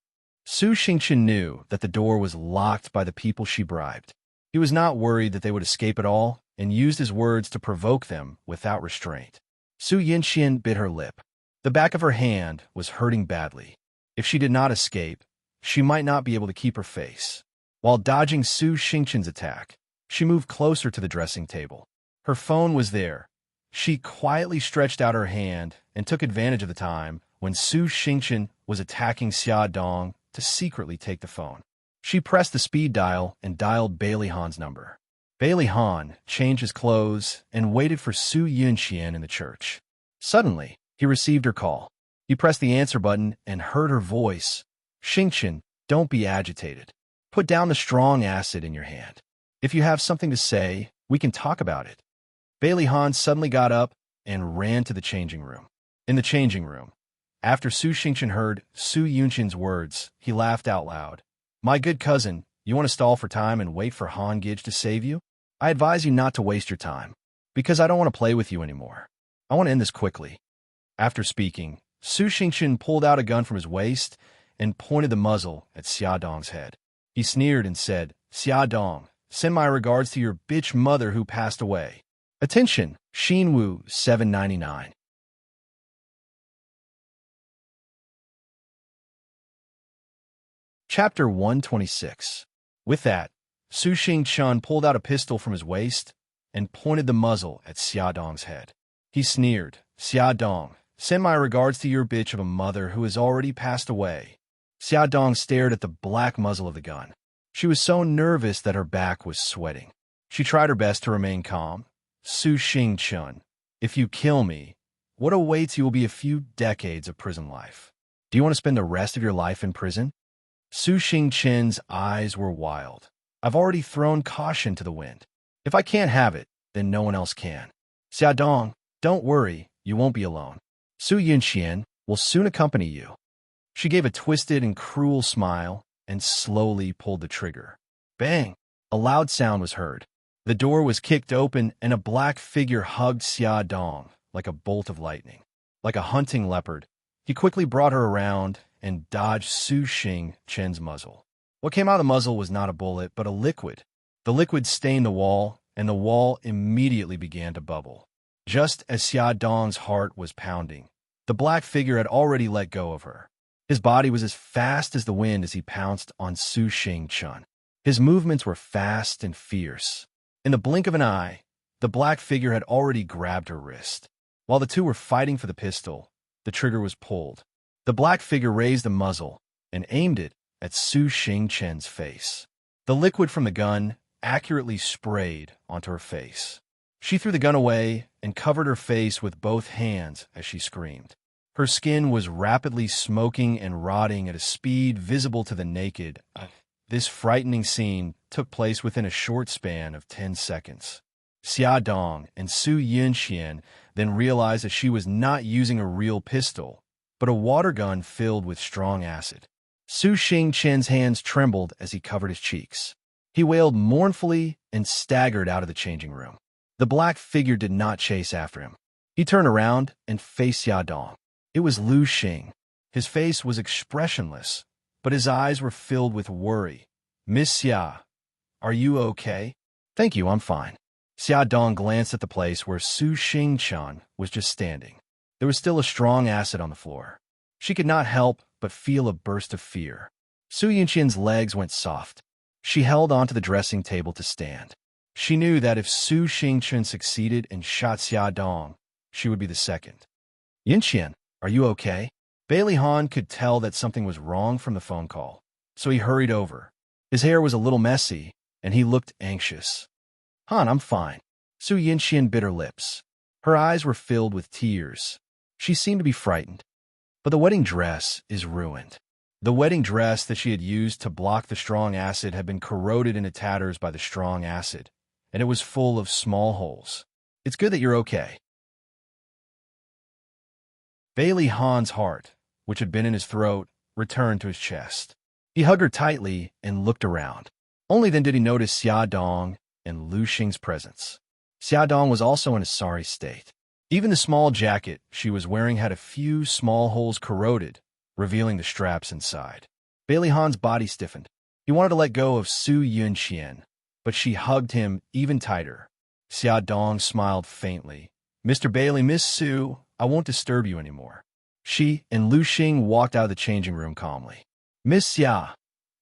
Speaker 1: Su Xingqian knew that the door was locked by the people she bribed. He was not worried that they would escape at all and used his words to provoke them without restraint. Su Yinxian bit her lip. The back of her hand was hurting badly. If she did not escape, she might not be able to keep her face. While dodging Su Xingqian's attack, she moved closer to the dressing table. Her phone was there. She quietly stretched out her hand and took advantage of the time when Su Xingqian was attacking Xiaodong to secretly take the phone. She pressed the speed dial and dialed Bailey Han's number. Bailey Han changed his clothes and waited for Su Yunxian in the church. Suddenly, he received her call. He pressed the answer button and heard her voice. Xingqian, don't be agitated. Put down the strong acid in your hand. If you have something to say, we can talk about it. Bailey Han suddenly got up and ran to the changing room. In the changing room, after Su Xingqian heard Su Yunxian's words, he laughed out loud. My good cousin, you want to stall for time and wait for Han Gij to save you? I advise you not to waste your time, because I don't want to play with you anymore. I want to end this quickly. After speaking, Su Xingqian pulled out a gun from his waist and pointed the muzzle at Xiaodong's head. He sneered and said, Xiaodong, send my regards to your bitch mother who passed away. Attention, Xinwu 799. Chapter 126. With that, Su Xing-chun pulled out a pistol from his waist and pointed the muzzle at Xia Dong's head. He sneered, "Xia Dong, send my regards to your bitch of a mother who has already passed away." Xia Dong stared at the black muzzle of the gun. She was so nervous that her back was sweating. She tried her best to remain calm. "Su Xing-chun, if you kill me, what awaits you will be a few decades of prison life. Do you want to spend the rest of your life in prison?" Su Xing-chun's eyes were wild. "I've already thrown caution to the wind. If I can't have it, then no one else can. Xia Dong, don't worry, you won't be alone. Su Yunxian will soon accompany you." She gave a twisted and cruel smile and slowly pulled the trigger. Bang! A loud sound was heard. The door was kicked open and a black figure hugged Xia Dong like a bolt of lightning. Like a hunting leopard, he quickly brought her around and dodged Su Xing-chun's muzzle. What came out of the muzzle was not a bullet, but a liquid. The liquid stained the wall, and the wall immediately began to bubble. Just as Xia Dong's heart was pounding, the black figure had already let go of her. His body was as fast as the wind as he pounced on Su Xing-chun. His movements were fast and fierce. In the blink of an eye, the black figure had already grabbed her wrist. While the two were fighting for the pistol, the trigger was pulled. The black figure raised the muzzle and aimed it at Su Xing-chun's face. The liquid from the gun accurately sprayed onto her face. She threw the gun away and covered her face with both hands as she screamed. Her skin was rapidly smoking and rotting at a speed visible to the naked. This frightening scene took place within a short span of 10 seconds. Xia Dong and Su Yunxian then realized that she was not using a real pistol, but a water gun filled with strong acid. Su Xing-chun's hands trembled as he covered his cheeks. He wailed mournfully and staggered out of the changing room. The black figure did not chase after him. He turned around and faced Xia Dong. It was Lu Xing. His face was expressionless, but his eyes were filled with worry. "Miss Xia, are you okay?" "Thank you, I'm fine." Xia Dong glanced at the place where Su Xing-chun was just standing. There was still a strong acid on the floor. She could not help but feel a burst of fear. Su Yunxian's legs went soft. She held onto the dressing table to stand. She knew that if Su Xing-chun succeeded and shot Xia Dong, she would be the second. "Yunxian, are you okay?" Bailey Han could tell that something was wrong from the phone call, so he hurried over. His hair was a little messy, and he looked anxious. "Han, I'm fine." Su Yunxian bit her lips. Her eyes were filled with tears. She seemed to be frightened. But the wedding dress is ruined. The wedding dress that she had used to block the strong acid had been corroded into tatters by the strong acid, and it was full of small holes. "It's good that you're okay." Bailey Han's heart, which had been in his throat, returned to his chest. He hugged her tightly and looked around. Only then did he notice Xia Dong and Lu Xing's presence. Xia Dong was also in a sorry state. Even the small jacket she was wearing had a few small holes corroded, revealing the straps inside. Bailey Han's body stiffened. He wanted to let go of Su Yunxian, but she hugged him even tighter. Xia Dong smiled faintly. "Mr. Bailey, Miss Su, I won't disturb you anymore." She and Lu Xing walked out of the changing room calmly. "Miss Xia,"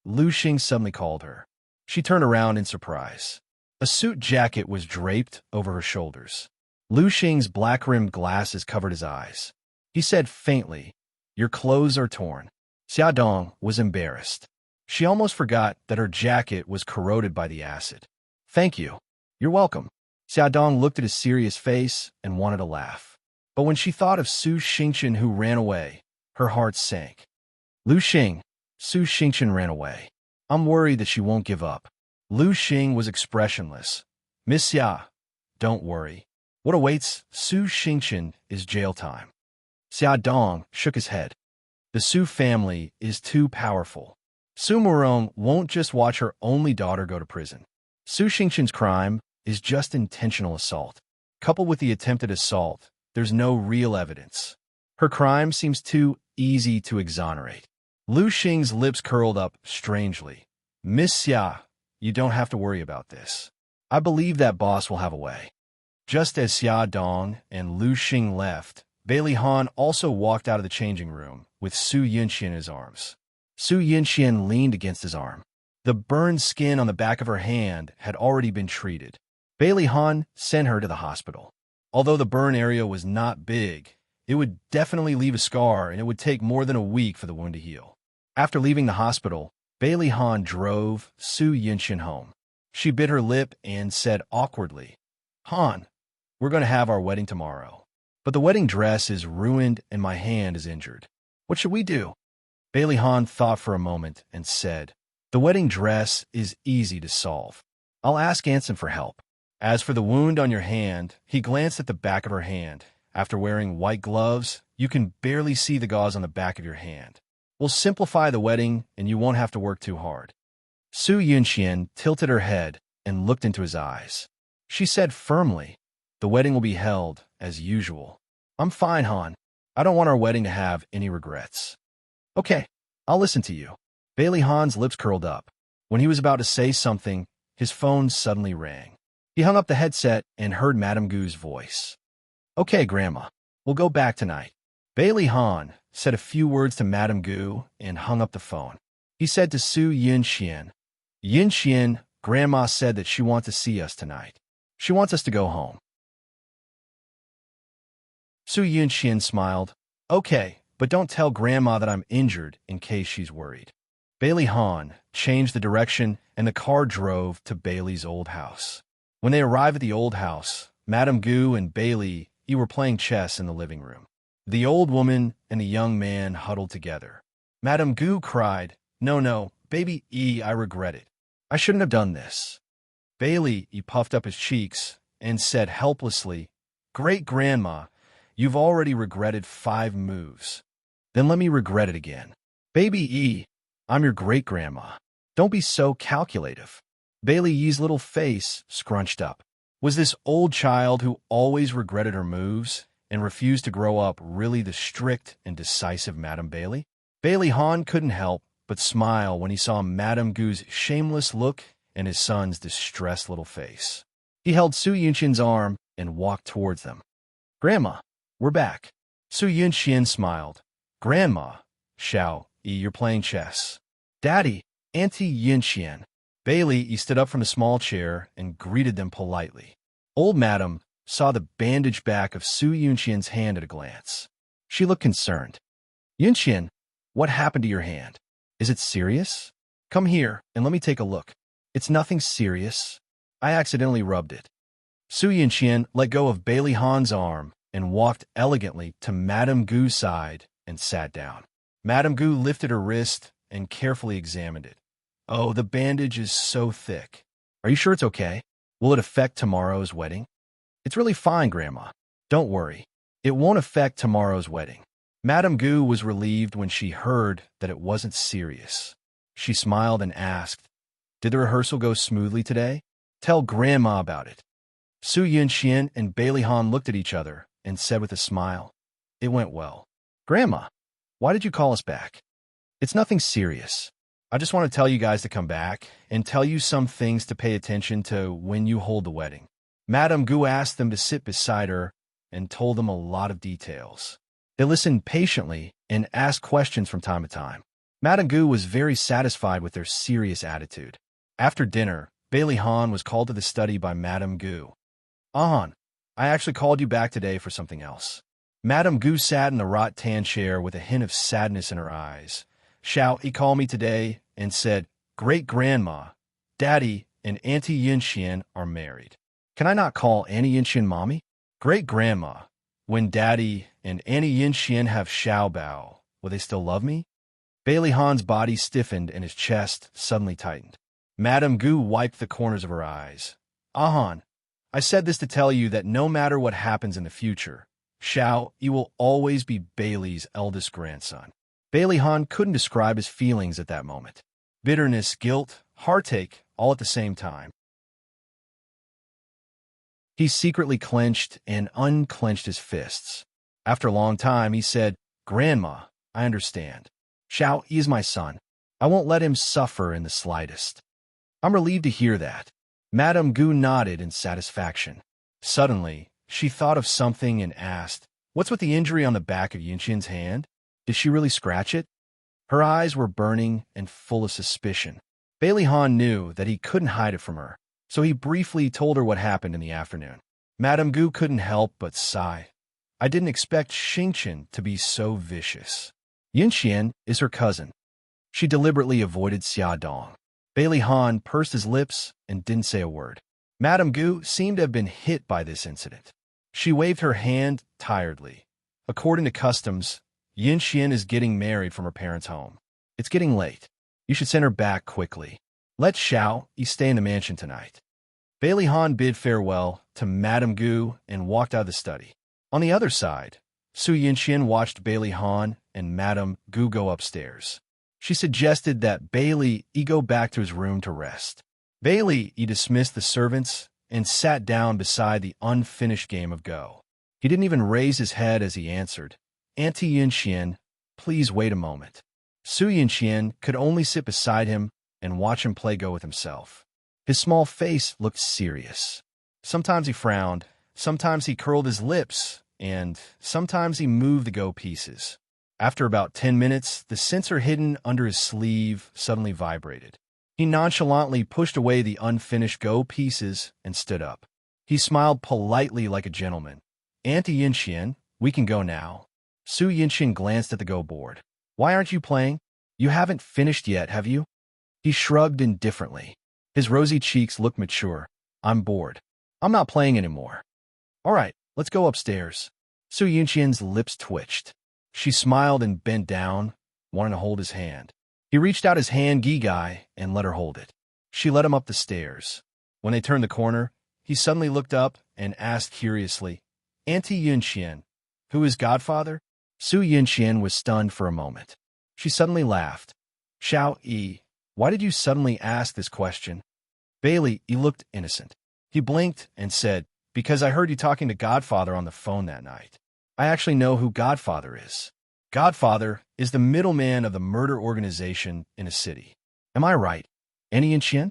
Speaker 1: Lu Xing suddenly called her. She turned around in surprise. A suit jacket was draped over her shoulders. Lu Xing's black-rimmed glasses covered his eyes. He said faintly, "Your clothes are torn." Xia Dong was embarrassed. She almost forgot that her jacket was corroded by the acid. "Thank you. You're welcome." Xia Dong looked at his serious face and wanted to laugh. But when she thought of Su Xingchen who ran away, her heart sank. "Lu Xing, Su Xingchen ran away. I'm worried that she won't give up." Lu Xing was expressionless. "Miss Xia, don't worry. What awaits Su Xingchen is jail time." Xia Dong shook his head. "The Su family is too powerful. Su Murong won't just watch her only daughter go to prison. Su Xingchen's crime is just intentional assault. Coupled with the attempted assault, there's no real evidence. Her crime seems too easy to exonerate." Lu Xing's lips curled up strangely. "Miss Xia, you don't have to worry about this. I believe that boss will have a way." Just as Xia Dong and Lu Xing left, Bailey Han also walked out of the changing room with Su Yunxian in his arms. Su Yinxian leaned against his arm. The burned skin on the back of her hand had already been treated. Bailey Han sent her to the hospital. Although the burn area was not big, it would definitely leave a scar, and it would take more than a week for the wound to heal. After leaving the hospital, Bailey Han drove Su Yinxian home. She bit her lip and said awkwardly, "Han, we're going to have our wedding tomorrow. But the wedding dress is ruined and my hand is injured. What should we do?" Bailey Han thought for a moment and said, "The wedding dress is easy to solve. I'll ask Anson for help. As for the wound on your hand," he glanced at the back of her hand. "After wearing white gloves, you can barely see the gauze on the back of your hand. We'll simplify the wedding and you won't have to work too hard." Su Yunxian tilted her head and looked into his eyes. She said firmly, "The wedding will be held as usual." "I'm fine, Han. I don't want our wedding to have any regrets." "Okay, I'll listen to you." Bailey Han's lips curled up. When he was about to say something, his phone suddenly rang. He hung up the headset and heard Madame Gu's voice. "Okay, Grandma, we'll go back tonight." Bailey Han said a few words to Madame Gu and hung up the phone. He said to Su Yinxian, "Yinxian, Grandma said that she wants to see us tonight. She wants us to go home." Su Yinxian smiled. "Okay, but don't tell Grandma that I'm injured in case she's worried." Bailey Han changed the direction and the car drove to Bailey's old house. When they arrived at the old house, Madame Gu and Bailey were playing chess in the living room. The old woman and the young man huddled together. Madame Gu cried, No, baby I regret it. I shouldn't have done this." Bailey puffed up his cheeks and said helplessly, "Great-grandma, you've already regretted 5 moves. Then let me regret it again. Baby I'm your great-grandma. Don't be so calculative." Bailey Yi's little face scrunched up. Was this old child who always regretted her moves and refused to grow up really the strict and decisive Madame Bailey? Bailey Han couldn't help but smile when he saw Madame Gu's shameless look and his son's distressed little face. He held Su Yunxian's arm and walked towards them. "Grandma, we're back." Su Yunxian smiled. "Grandma, Xiao you're playing chess." "Daddy, Auntie Yunxian." Bailey stood up from the small chair and greeted them politely. Old Madame saw the bandaged back of Su Yunxian's hand at a glance. She looked concerned. "Yunxian, what happened to your hand? Is it serious? Come here and let me take a look." "It's nothing serious. I accidentally rubbed it." Su Yunxian let go of Bailey Han's arm and walked elegantly to Madame Gu's side and sat down. Madame Gu lifted her wrist and carefully examined it. "Oh, the bandage is so thick. Are you sure it's okay? Will it affect tomorrow's wedding?" "It's really fine, Grandma. Don't worry. It won't affect tomorrow's wedding." Madame Gu was relieved when she heard that it wasn't serious. She smiled and asked, "Did the rehearsal go smoothly today? Tell Grandma about it." Su Yunxian and Bailey Han looked at each other and said with a smile, "It went well." "Grandma, why did you call us back?" "It's nothing serious. I just want to tell you guys to come back and tell you some things to pay attention to when you hold the wedding." Madame Gu asked them to sit beside her and told them a lot of details. They listened patiently and asked questions from time to time. Madame Gu was very satisfied with their serious attitude. After dinner, Bailey Han was called to the study by Madame Gu. "Han, I actually called you back today for something else." Madame Gu sat in the rattan chair with a hint of sadness in her eyes. "Xiao, he called me today and said, 'Great-grandma, Daddy, and Auntie Yunxian are married.' Can I not call Auntie Yunxian Mommy? Great-grandma, when Daddy and Auntie Yunxian have Xiao Bao, will they still love me?" Bailey Han's body stiffened and his chest suddenly tightened. Madame Gu wiped the corners of her eyes. "Han, I said this to tell you that no matter what happens in the future, Xiao, you will always be Bailey's eldest grandson." Bailey Han couldn't describe his feelings at that moment. Bitterness, guilt, heartache, all at the same time. He secretly clenched and unclenched his fists. After a long time, he said, "Grandma, I understand. Xiao, he is my son. I won't let him suffer in the slightest." "I'm relieved to hear that." Madame Gu nodded in satisfaction. Suddenly, she thought of something and asked, "What's with the injury on the back of Yunxian's hand? Did she really scratch it?" Her eyes were burning and full of suspicion. Bailey Han knew that he couldn't hide it from her, so he briefly told her what happened in the afternoon. Madame Gu couldn't help but sigh. I didn't expect Xingqian to be so vicious. Yinxian is her cousin. She deliberately avoided Xia Dong. Bailey Han pursed his lips and didn't say a word. Madame Gu seemed to have been hit by this incident. She waved her hand tiredly. According to customs, Yinxian is getting married from her parents' home. It's getting late. You should send her back quickly. Let Xiao Yi stay in the mansion tonight. Bailey Han bid farewell to Madame Gu and walked out of the study. On the other side, Su Yinxian watched Bailey Han and Madame Gu go upstairs. She suggested that Bailey Yi go back to his room to rest. Bailey Yi dismissed the servants and sat down beside the unfinished game of Go. He didn't even raise his head as he answered, Auntie Yinxian, please wait a moment. Su Yinxian could only sit beside him and watch him play Go with himself. His small face looked serious. Sometimes he frowned, sometimes he curled his lips, and sometimes he moved the Go pieces. After about 10 minutes, the sensor hidden under his sleeve suddenly vibrated. He nonchalantly pushed away the unfinished Go pieces and stood up. He smiled politely like a gentleman. Auntie Yinxian, we can go now. Su Yinxian glanced at the Go board. Why aren't you playing? You haven't finished yet, have you? He shrugged indifferently. His rosy cheeks looked mature. I'm bored. I'm not playing anymore. All right, let's go upstairs. Su Yinxian's lips twitched. She smiled and bent down, wanting to hold his hand. He reached out his hand, Gigai, and let her hold it. She led him up the stairs. When they turned the corner, he suddenly looked up and asked curiously, Auntie Yinxian, who is Godfather? Su Yinxian was stunned for a moment. She suddenly laughed. Xiao Yi, why did you suddenly ask this question? Bailey Yi looked innocent. He blinked and said, because I heard you talking to Godfather on the phone that night. I actually know who Godfather is. Godfather is the middleman of the murder organization in a city. Am I right, Auntie Yinxian?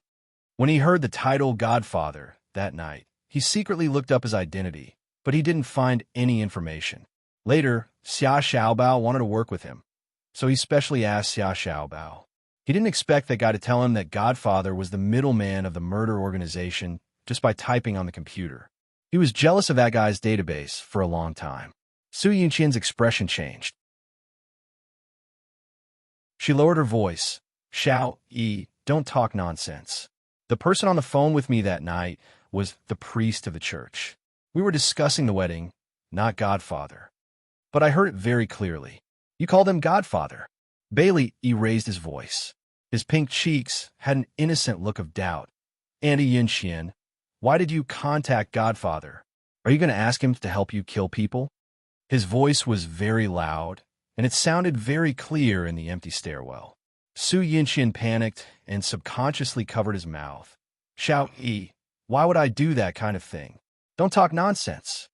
Speaker 1: When he heard the title Godfather that night, he secretly looked up his identity, but he didn't find any information. Later, Xia Xiaobao wanted to work with him, so he specially asked Xia Xiaobao. He didn't expect that guy to tell him that Godfather was the middleman of the murder organization just by typing on the computer. He was jealous of that guy's database for a long time. Su Yinxian's expression changed. She lowered her voice. Xiao Yi, don't talk nonsense. The person on the phone with me that night was the priest of the church. We were discussing the wedding, not Godfather. But I heard it very clearly. You called him Godfather. Bailey Yi raised his voice. His pink cheeks had an innocent look of doubt. Auntie Yinxian, why did you contact Godfather? Are you going to ask him to help you kill people? His voice was very loud, and it sounded very clear in the empty stairwell. Su Yinxian panicked and subconsciously covered his mouth. Xiao Yi, why would I do that kind of thing? Don't talk nonsense.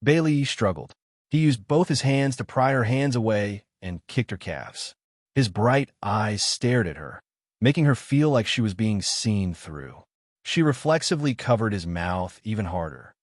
Speaker 1: Bailey Yi struggled. He used both his hands to pry her hands away and kicked her calves. His bright eyes stared at her, making her feel like she was being seen through. She reflexively covered his mouth even harder.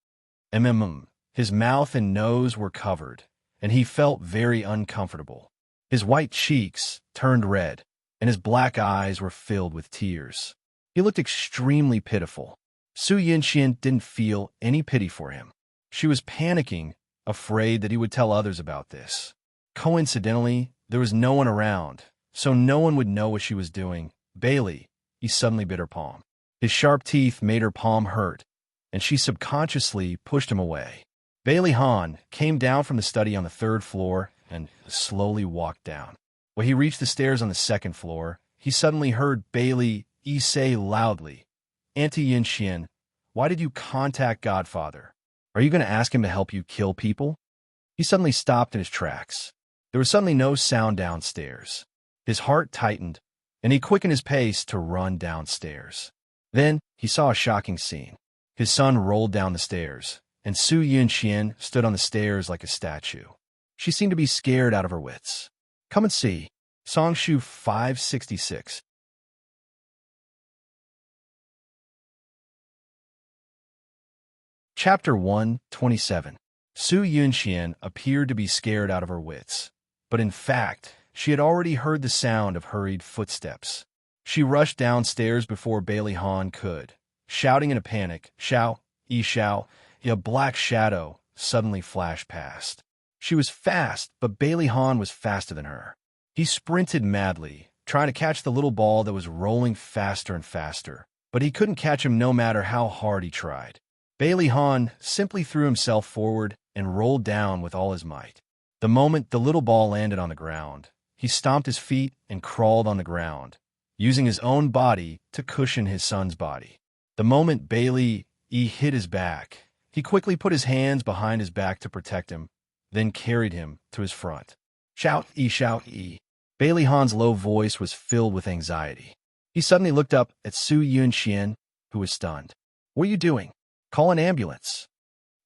Speaker 1: His mouth and nose were covered, and he felt very uncomfortable. His white cheeks turned red, and his black eyes were filled with tears. He looked extremely pitiful. Su Yinxian didn't feel any pity for him. She was panicking, afraid that he would tell others about this. Coincidentally, there was no one around, so no one would know what she was doing. Bailey, he suddenly bit her palm. His sharp teeth made her palm hurt, and she subconsciously pushed him away. Bailey Han came down from the study on the 3rd floor and slowly walked down. When he reached the stairs on the 2nd floor, he suddenly heard Bailey Yi say loudly, Auntie Yinxian, why did you contact Godfather? Are you going to ask him to help you kill people? He suddenly stopped in his tracks. There was suddenly no sound downstairs. His heart tightened, and he quickened his pace to run downstairs. Then he saw a shocking scene. His son rolled down the stairs, and Su Yinxian stood on the stairs like a statue. She seemed to be scared out of her wits. Come and see. Songshu 566. Chapter 127. Su Yinxian appeared to be scared out of her wits, but in fact, She had already heard the sound of hurried footsteps. She rushed downstairs before Bailey Han could, shouting in a panic, "Xiao, Xiao!" A black shadow suddenly flashed past. She was fast, but Bailey Han was faster than her. He sprinted madly, trying to catch the little ball that was rolling faster and faster, but he couldn't catch him no matter how hard he tried. Bailey Han simply threw himself forward and rolled down with all his might. The moment the little ball landed on the ground, he stomped his feet and crawled on the ground, using his own body to cushion his son's body. The moment Bailey hit his back, he quickly put his hands behind his back to protect him, then carried him to his front. Shout, shout, Bailey Han's low voice was filled with anxiety. He suddenly looked up at Su Yunxian, who was stunned. "What are you doing? Call an ambulance."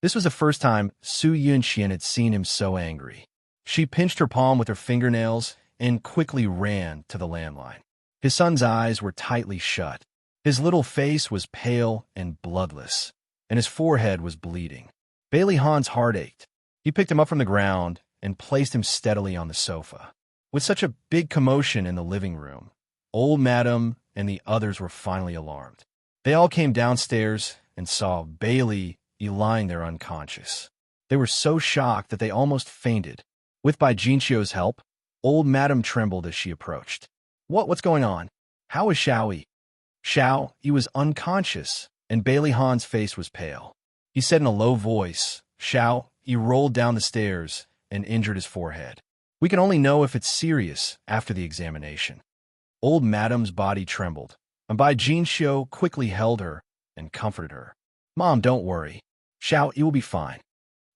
Speaker 1: This was the first time Su Yunxian had seen him so angry. She pinched her palm with her fingernails and quickly ran to the landline. His son's eyes were tightly shut. His little face was pale and bloodless, and his forehead was bleeding. Bailey Han's heart ached. He picked him up from the ground and placed him steadily on the sofa. With such a big commotion in the living room, old Madam and the others were finally alarmed. They all came downstairs and saw Bailey lying there unconscious. They were so shocked that they almost fainted. With Bai Jinxio's help, old Madam trembled as she approached. What's going on? How is Xiao? Xiao, he was unconscious, and Bailey Han's face was pale. He said in a low voice, "Xiao, he rolled down the stairs and injured his forehead. We can only know if it's serious after the examination." Old Madam's body trembled, and Bai Jinxio quickly held her and comforted her. "Mom, don't worry. Xiao, he will be fine."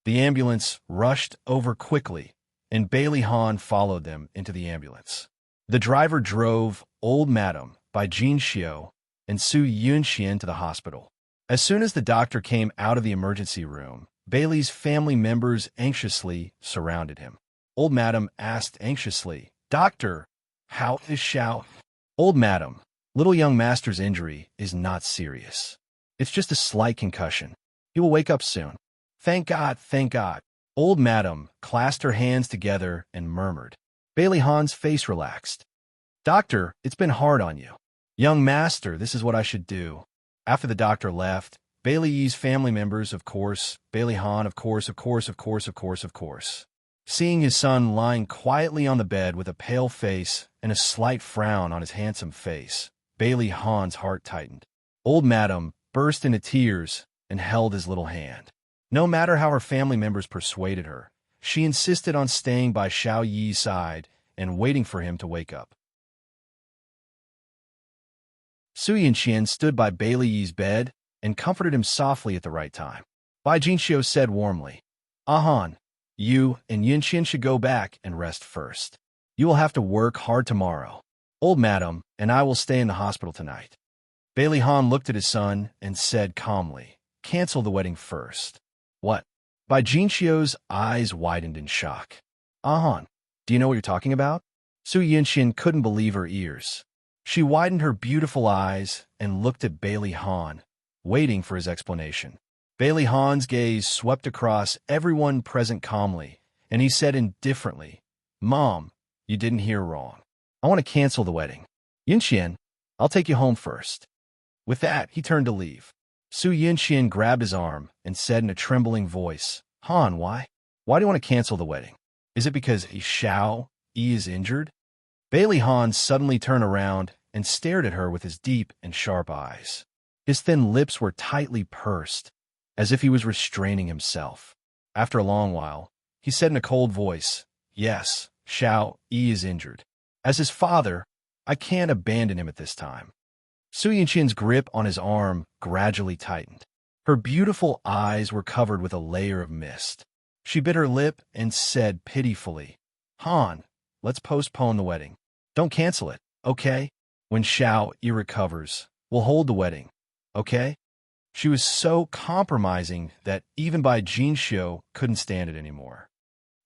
Speaker 1: The ambulance rushed over quickly, and Bailey Han followed them into the ambulance. The driver drove old Madam, Bai Jinxio, and Su Yunxian to the hospital. As soon as the doctor came out of the emergency room, Bailey's family members anxiously surrounded him. Old Madam asked anxiously, "Doctor, how is Xiao?" "Old Madam, little young master's injury is not serious. It's just a slight concussion. He will wake up soon." "Thank God, thank God." Old Madam clasped her hands together and murmured. Bailey Han's face relaxed. "Doctor, it's been hard on you." "Young master, this is what I should do." After the doctor left, Bailey Yi's family members, of course, Bailey Han, of course. Seeing his son lying quietly on the bed with a pale face and a slight frown on his handsome face, Bailey Han's heart tightened. Old Madam burst into tears and held his little hand. No matter how her family members persuaded her, she insisted on staying by Xiao Yi's side and waiting for him to wake up. Su Yunxian stood by Bailey Yi's bed and comforted him softly at the right time. Bai Jinxio said warmly, "Ahan, you and Yunxian should go back and rest first. You will have to work hard tomorrow. Old Madam and I will stay in the hospital tonight." Bailey Han looked at his son and said calmly, "Cancel the wedding first." "What?" Bai Jinxio's eyes widened in shock. "Ahan, do you know what you're talking about?" Su Yunxian couldn't believe her ears. She widened her beautiful eyes and looked at Bailey Han, waiting for his explanation. Bailey Han's gaze swept across everyone present calmly, and he said indifferently, "Mom, you didn't hear wrong. I want to cancel the wedding. Yunxian, I'll take you home first." With that, he turned to leave. Su Yunxian grabbed his arm and said in a trembling voice, "Han, why? Why do you want to cancel the wedding? Is it because Xiao Yi is injured?" Bailey Han suddenly turned around and stared at her with his deep and sharp eyes. His thin lips were tightly pursed, as if he was restraining himself. After a long while, he said in a cold voice, "Yes, Xiao Yi is injured. As his father, I can't abandon him at this time." Su Yunxian's grip on his arm gradually tightened. Her beautiful eyes were covered with a layer of mist. She bit her lip and said pitifully, "Han, let's postpone the wedding. Don't cancel it, okay? When Xiao Yi recovers, we'll hold the wedding, okay?" She was so compromising that even Bai Jinxio couldn't stand it anymore.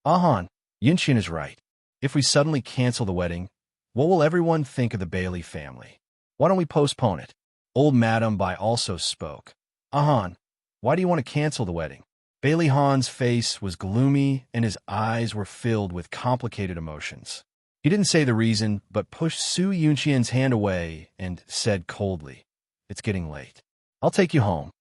Speaker 1: "Ahan, Yunxian is right. If we suddenly cancel the wedding, what will everyone think of the Bailey family? Why don't we postpone it?" Old Madam Bai also spoke. "Ahan, why do you want to cancel the wedding?" Bailey Han's face was gloomy and his eyes were filled with complicated emotions. He didn't say the reason, but pushed Su Yunqian's hand away and said coldly, "It's getting late. I'll take you home."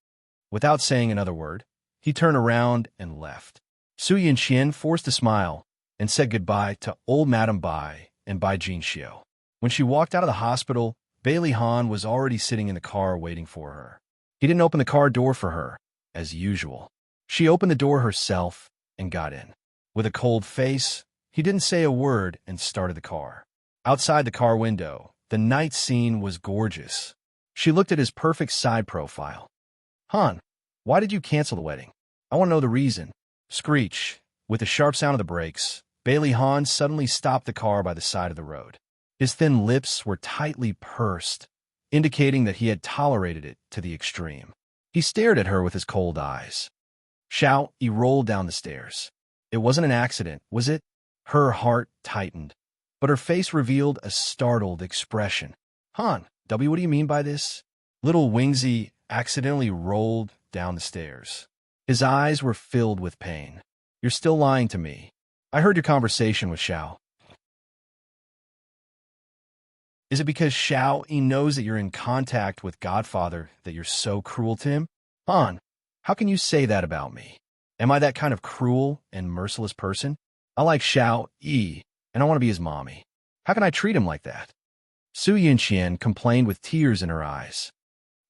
Speaker 1: Without saying another word, he turned around and left. Su Yunqian forced a smile and said goodbye to old Madame Bai and Bai Jinxiu. When she walked out of the hospital, Bailey Han was already sitting in the car waiting for her. He didn't open the car door for her, as usual. She opened the door herself and got in. With a cold face, he didn't say a word and started the car. Outside the car window, the night scene was gorgeous. She looked at his perfect side profile. "Han, why did you cancel the wedding? I want to know the reason." Screech. With the sharp sound of the brakes, Bailey Han suddenly stopped the car by the side of the road. His thin lips were tightly pursed, indicating that he had tolerated it to the extreme. He stared at her with his cold eyes. Xiao Yi rolled down the stairs. It wasn't an accident, was it? Her heart tightened, but her face revealed a startled expression. "Han, W, what do you mean by this?" Little Wingsy accidentally rolled down the stairs. His eyes were filled with pain. "You're still lying to me. I heard your conversation with Xiao." "Is it because Xiao Yi knows that you're in contact with Godfather that you're so cruel to him?" "Han, how can you say that about me? Am I that kind of cruel and merciless person? I like Xiao Yi, and I want to be his mommy. How can I treat him like that?" Su Yunqian complained with tears in her eyes.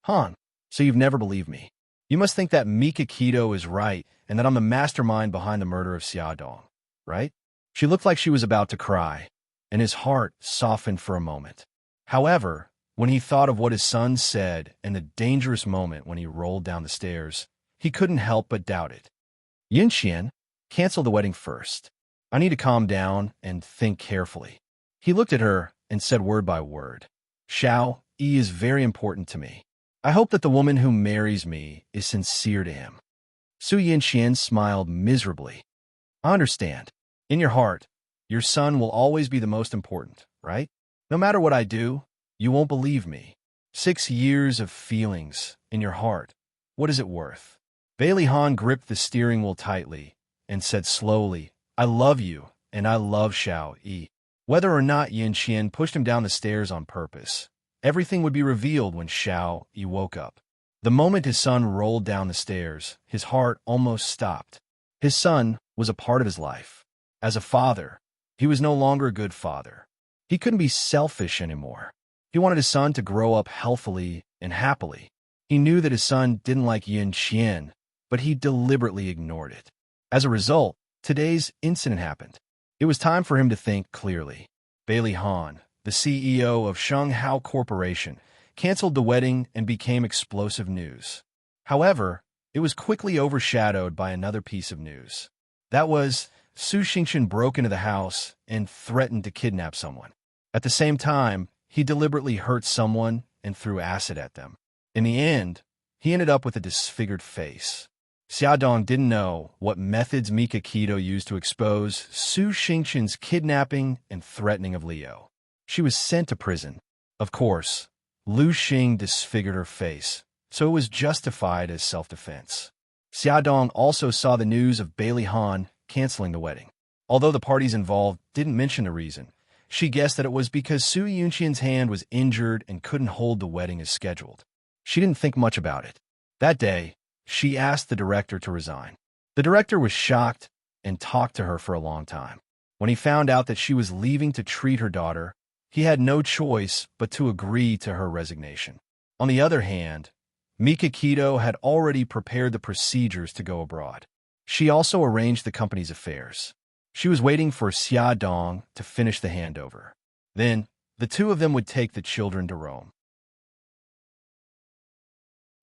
Speaker 1: "Han, so you've never believed me. You must think that Mika Keto is right and that I'm the mastermind behind the murder of Xiaodong, right?" She looked like she was about to cry, and his heart softened for a moment. However, when he thought of what his son said and the dangerous moment when he rolled down the stairs, he couldn't help but doubt it. "Yunqian, cancel the wedding first. I need to calm down and think carefully." He looked at her and said word by word, "Xiao Yi is very important to me. I hope that the woman who marries me is sincere to him." Su Yunqian smiled miserably. "I understand. In your heart, your son will always be the most important, right? No matter what I do, you won't believe me. 6 years of feelings in your heart, what is it worth?" Bailey Han gripped the steering wheel tightly and said slowly, "I love you, and I love Xiao Yi." Whether or not Yunqian pushed him down the stairs on purpose, everything would be revealed when Xiao Yi woke up. The moment his son rolled down the stairs, his heart almost stopped. His son was a part of his life. As a father, he was no longer a good father. He couldn't be selfish anymore. He wanted his son to grow up healthily and happily. He knew that his son didn't like Yunqian, but he deliberately ignored it. As a result, today's incident happened. It was time for him to think clearly. Bailey Han, the CEO of Shanghao Corporation, canceled the wedding and became explosive news. However, it was quickly overshadowed by another piece of news. That was, Su Xingqian broke into the house and threatened to kidnap someone. At the same time, he deliberately hurt someone and threw acid at them. In the end, he ended up with a disfigured face. Xiaodong didn't know what methods Mika Keto used to expose Su Xingqian's kidnapping and threatening of Liu. She was sent to prison. Of course, Lu Xing disfigured her face, so it was justified as self-defense. Xiaodong also saw the news of Bailey Han canceling the wedding. Although the parties involved didn't mention the reason, she guessed that it was because Su Yunqian's hand was injured and couldn't hold the wedding as scheduled. She didn't think much about it. That day, she asked the director to resign. The director was shocked and talked to her for a long time. When he found out that she was leaving to treat her daughter, he had no choice but to agree to her resignation. On the other hand, Mika Keto had already prepared the procedures to go abroad. She also arranged the company's affairs. She was waiting for Xia Dong to finish the handover. Then, the two of them would take the children to Rome.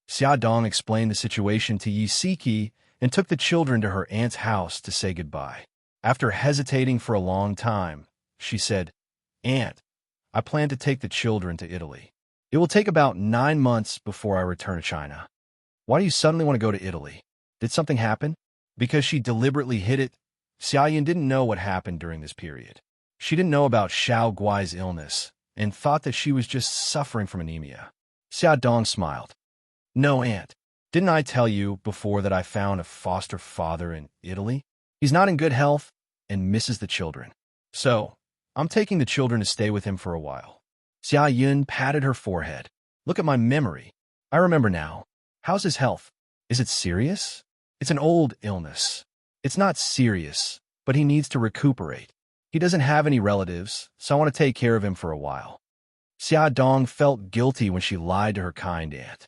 Speaker 1: Xia Dong explained the situation to Yi Siki and took the children to her aunt's house to say goodbye. After hesitating for a long time, she said, "Aunt, I plan to take the children to Italy. It will take about 9 months before I return to China." "Why do you suddenly want to go to Italy? Did something happen?" Because she deliberately hid it, Xiaoyan didn't know what happened during this period. She didn't know about Xiao Guai's illness and thought that she was just suffering from anemia. Xia Dong smiled. "No, Aunt. Didn't I tell you before that I found a foster father in Italy? He's not in good health and misses the children. So, I'm taking the children to stay with him for a while. Xia Yun patted her forehead. Look at my memory. I remember now. How's his health? Is it serious? It's an old illness. It's not serious, but he needs to recuperate. He doesn't have any relatives, so I want to take care of him for a while. Xia Dong felt guilty when she lied to her kind aunt.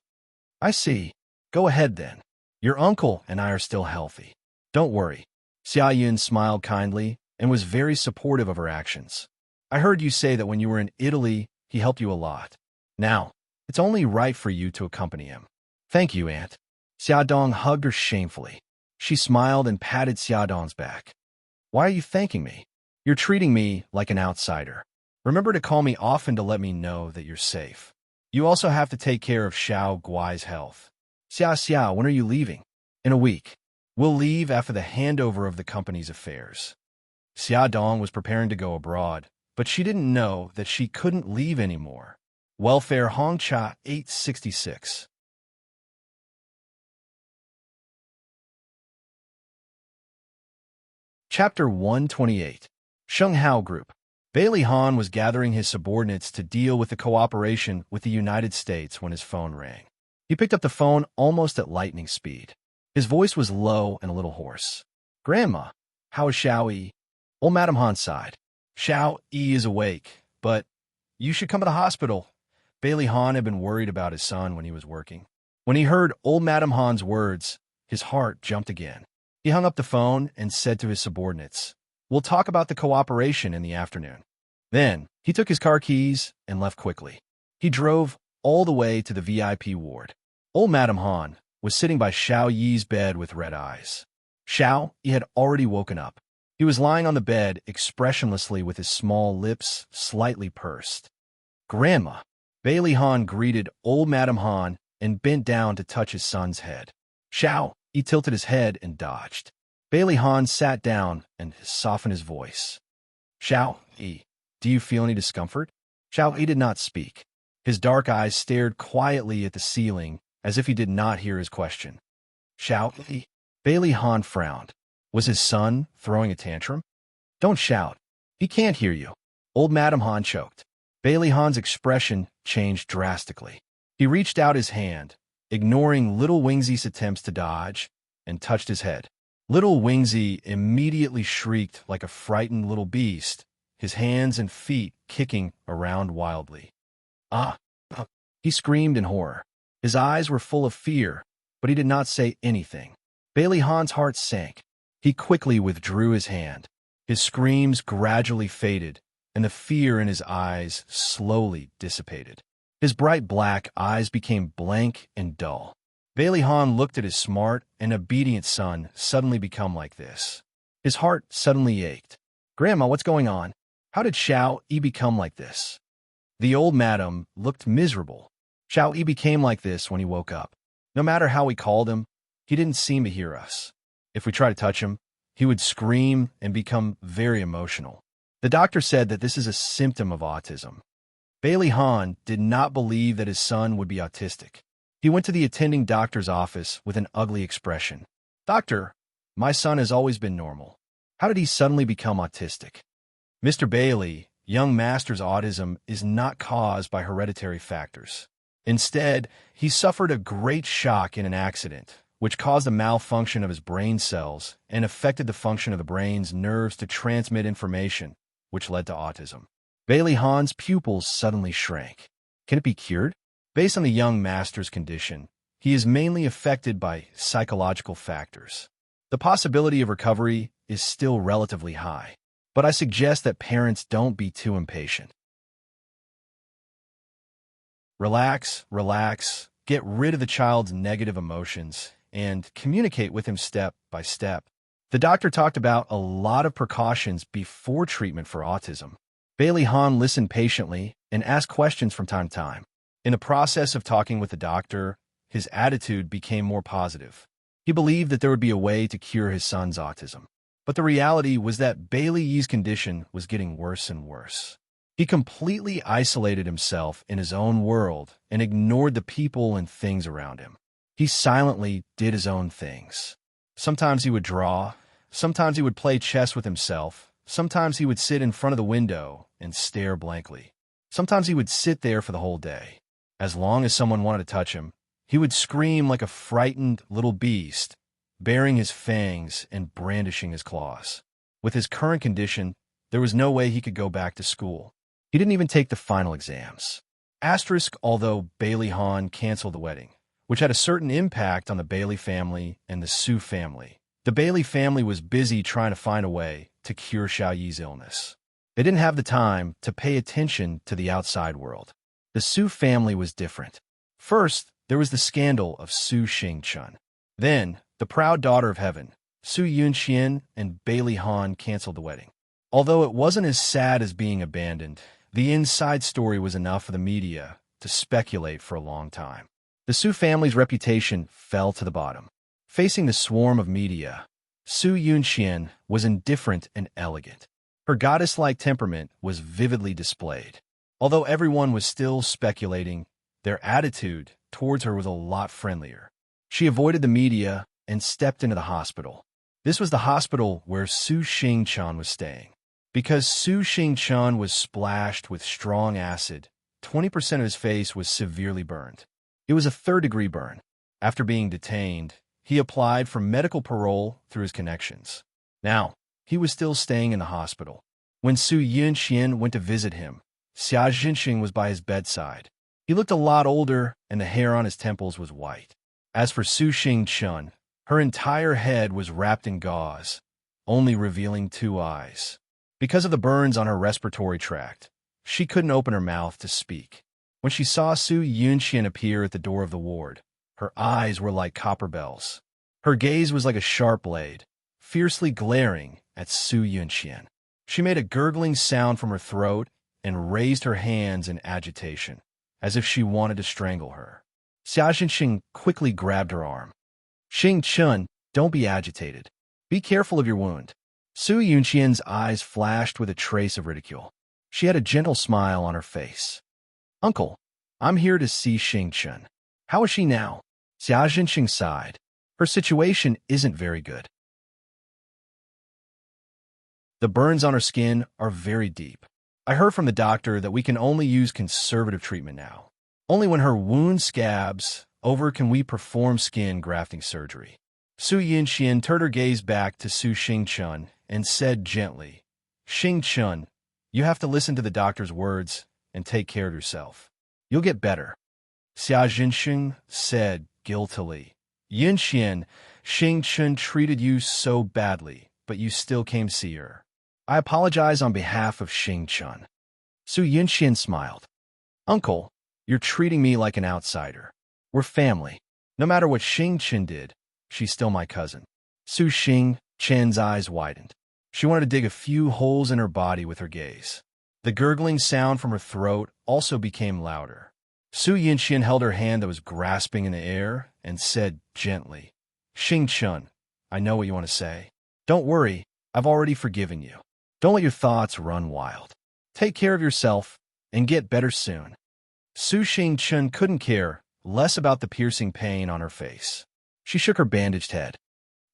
Speaker 1: I see. Go ahead then. Your uncle and I are still healthy. Don't worry. Xia Yun smiled kindly and was very supportive of her actions. I heard you say that when you were in Italy, he helped you a lot. Now, it's only right for you to accompany him. Thank you, Aunt. Xia Dong hugged her shamefully. She smiled and patted Xia Dong's back. Why are you thanking me? You're treating me like an outsider. Remember to call me often to let me know that you're safe. You also have to take care of Xiao Guai's health. Xia, when are you leaving? In a week. We'll leave after the handover of the company's affairs. Xia Dong was preparing to go abroad, but she didn't know that she couldn't leave anymore. Welfare Hongcha 866. Chapter 128. Shenghao Group. Bailey Han was gathering his subordinates to deal with the cooperation with the United States when his phone rang. He picked up the phone almost at lightning speed. His voice was low and a little hoarse. Grandma, how is Xiao Yi? Old Madam Han sighed. Xiao Yi is awake, but you should come to the hospital. Bailey Han had been worried about his son when he was working. When he heard old Madam Han's words, his heart jumped again. He hung up the phone and said to his subordinates, We'll talk about the cooperation in the afternoon. Then, he took his car keys and left quickly. He drove all the way to the VIP ward. Old Madam Han was sitting by Xiao Yi's bed with red eyes. Xiao Yi had already woken up. He was lying on the bed expressionlessly with his small lips slightly pursed. Grandma. Bailey Han greeted old Madam Han and bent down to touch his son's head. Xiao Yi tilted his head and dodged. Bailey Han sat down and softened his voice. Xiao Yi, do you feel any discomfort? Xiao Yi did not speak. His dark eyes stared quietly at the ceiling as if he did not hear his question. Xiao Yi. Bailey Han frowned. Was his son throwing a tantrum? Don't shout. He can't hear you. Old Madam Han choked. Bailey Han's expression changed drastically. He reached out his hand, ignoring little Wingzy's attempts to dodge, and touched his head. Little Wingzy immediately shrieked like a frightened little beast, his hands and feet kicking around wildly. Ah! He screamed in horror. His eyes were full of fear, but he did not say anything. Bailey Han's heart sank. He quickly withdrew his hand. His screams gradually faded, and the fear in his eyes slowly dissipated. His bright black eyes became blank and dull. Bailey Han looked at his smart and obedient son suddenly become like this. His heart suddenly ached. Grandma, what's going on? How did Xiao Yi become like this? The old madam looked miserable. Xiao Yi became like this when he woke up. No matter how we called him, he didn't seem to hear us. If we tried to touch him, he would scream and become very emotional. The doctor said that this is a symptom of autism. Bailey Han did not believe that his son would be autistic. He went to the attending doctor's office with an ugly expression. Doctor, my son has always been normal. How did he suddenly become autistic? Mr. Bailey, young master's autism is not caused by hereditary factors. Instead, he suffered a great shock in an accident, which caused a malfunction of his brain cells and affected the function of the brain's nerves to transmit information, which led to autism. Bailey Han's pupils suddenly shrank. Can it be cured? Based on the young master's condition, he is mainly affected by psychological factors. The possibility of recovery is still relatively high, but I suggest that parents don't be too impatient. Relax, get rid of the child's negative emotions, and communicate with him step by step. The doctor talked about a lot of precautions before treatment for autism. Bailey Han listened patiently and asked questions from time to time. In the process of talking with the doctor, his attitude became more positive. He believed that there would be a way to cure his son's autism. But the reality was that Bailey Yi's condition was getting worse and worse. He completely isolated himself in his own world and ignored the people and things around him. He silently did his own things. Sometimes he would draw, sometimes he would play chess with himself, Sometimes he would sit in front of the window and stare blankly. Sometimes he would sit there for the whole day. As long as someone wanted to touch him, he would scream like a frightened little beast, baring his fangs and brandishing his claws. With his current condition, there was no way he could go back to school. He didn't even take the final exams. Asterisk, although Bailey Han canceled the wedding, which had a certain impact on the Bailey family and the Su family. The Bailey family was busy trying to find a way to cure Xiao Yi's illness. They didn't have the time to pay attention to the outside world. The Su family was different. First, there was the scandal of Su Xingchun. Then, the proud daughter of heaven, Su Yunxian and Bailey Han canceled the wedding. Although it wasn't as sad as being abandoned, the inside story was enough for the media to speculate for a long time. The Su family's reputation fell to the bottom. Facing the swarm of media, Su Yunxian was indifferent and elegant. Her goddess-like temperament was vividly displayed. Although everyone was still speculating, their attitude towards her was a lot friendlier. She avoided the media and stepped into the hospital. This was the hospital where Su Xingchun was staying. Because Su Xingchun was splashed with strong acid, 20% of his face was severely burned. It was a third-degree burn. After being detained, he applied for medical parole through his connections. Now, he was still staying in the hospital. When Su Yunxian went to visit him, Xia Jinxing was by his bedside. He looked a lot older, and the hair on his temples was white. As for Su Xingchun, her entire head was wrapped in gauze, only revealing 2 eyes. Because of the burns on her respiratory tract, she couldn't open her mouth to speak. When she saw Su Yunxian appear at the door of the ward, her eyes were like copper bells. Her gaze was like a sharp blade, fiercely glaring at Su Yunxian. She made a gurgling sound from her throat and raised her hands in agitation, as if she wanted to strangle her. Xia Jinxing quickly grabbed her arm. Xingchun, don't be agitated. Be careful of your wound. Su Yunxian's eyes flashed with a trace of ridicule. She had a gentle smile on her face. Uncle, I'm here to see Xingchun. How is she now? Xia Jinxing sighed. Her situation isn't very good. The burns on her skin are very deep. I heard from the doctor that we can only use conservative treatment now. Only when her wound scabs over can we perform skin grafting surgery. Su Yunxian turned her gaze back to Su Xingchun and said gently, Xingchun, you have to listen to the doctor's words and take care of yourself. You'll get better. Xia Jinxing said guiltily. Yunxian, Xingchun treated you so badly, but you still came see her. I apologize on behalf of Xingchun. Su Yunxian smiled. Uncle, you're treating me like an outsider. We're family. No matter what Xingchun did, she's still my cousin. Su Xingchen's eyes widened. She wanted to dig a few holes in her body with her gaze. The gurgling sound from her throat also became louder. Su Yunxian held her hand that was grasping in the air and said gently, Xingchun, I know what you want to say. Don't worry, I've already forgiven you. Don't let your thoughts run wild. Take care of yourself and get better soon. Su Xingchun couldn't care less about the piercing pain on her face. She shook her bandaged head.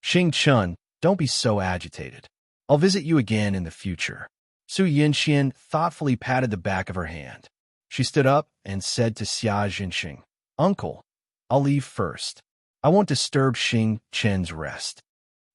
Speaker 1: Xingchun, don't be so agitated. I'll visit you again in the future. Su Yunxian thoughtfully patted the back of her hand. She stood up and said to Xia Jinxing, Uncle, I'll leave first. I won't disturb Xingchen's rest.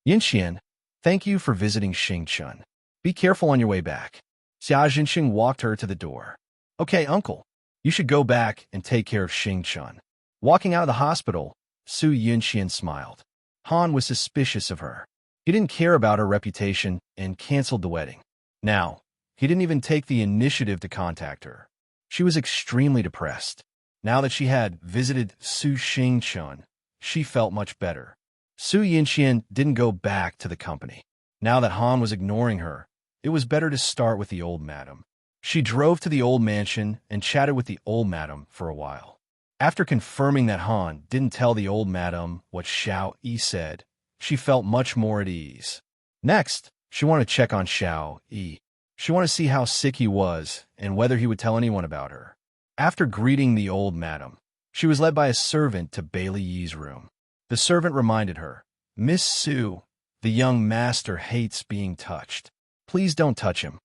Speaker 1: Yunxian, thank you for visiting Xingchun. Be careful on your way back. Xia Jinxing walked her to the door. Okay, uncle. You should go back and take care of Xingchun. Walking out of the hospital, Su Yunxian smiled. Han was suspicious of her. He didn't care about her reputation and canceled the wedding. Now, he didn't even take the initiative to contact her. She was extremely depressed. Now that she had visited Su Xingchun, she felt much better. Su Yunxian didn't go back to the company. Now that Han was ignoring her, it was better to start with the old madam. She drove to the old mansion and chatted with the old madam for a while. After confirming that Han didn't tell the old madam what Xiao Yi said, she felt much more at ease. Next, she wanted to check on Xiao Yi. She wanted to see how sick he was and whether he would tell anyone about her. After greeting the old madam, she was led by a servant to Bailey Yi's room. The servant reminded her, Miss Su, the young master hates being touched. Please don't touch him.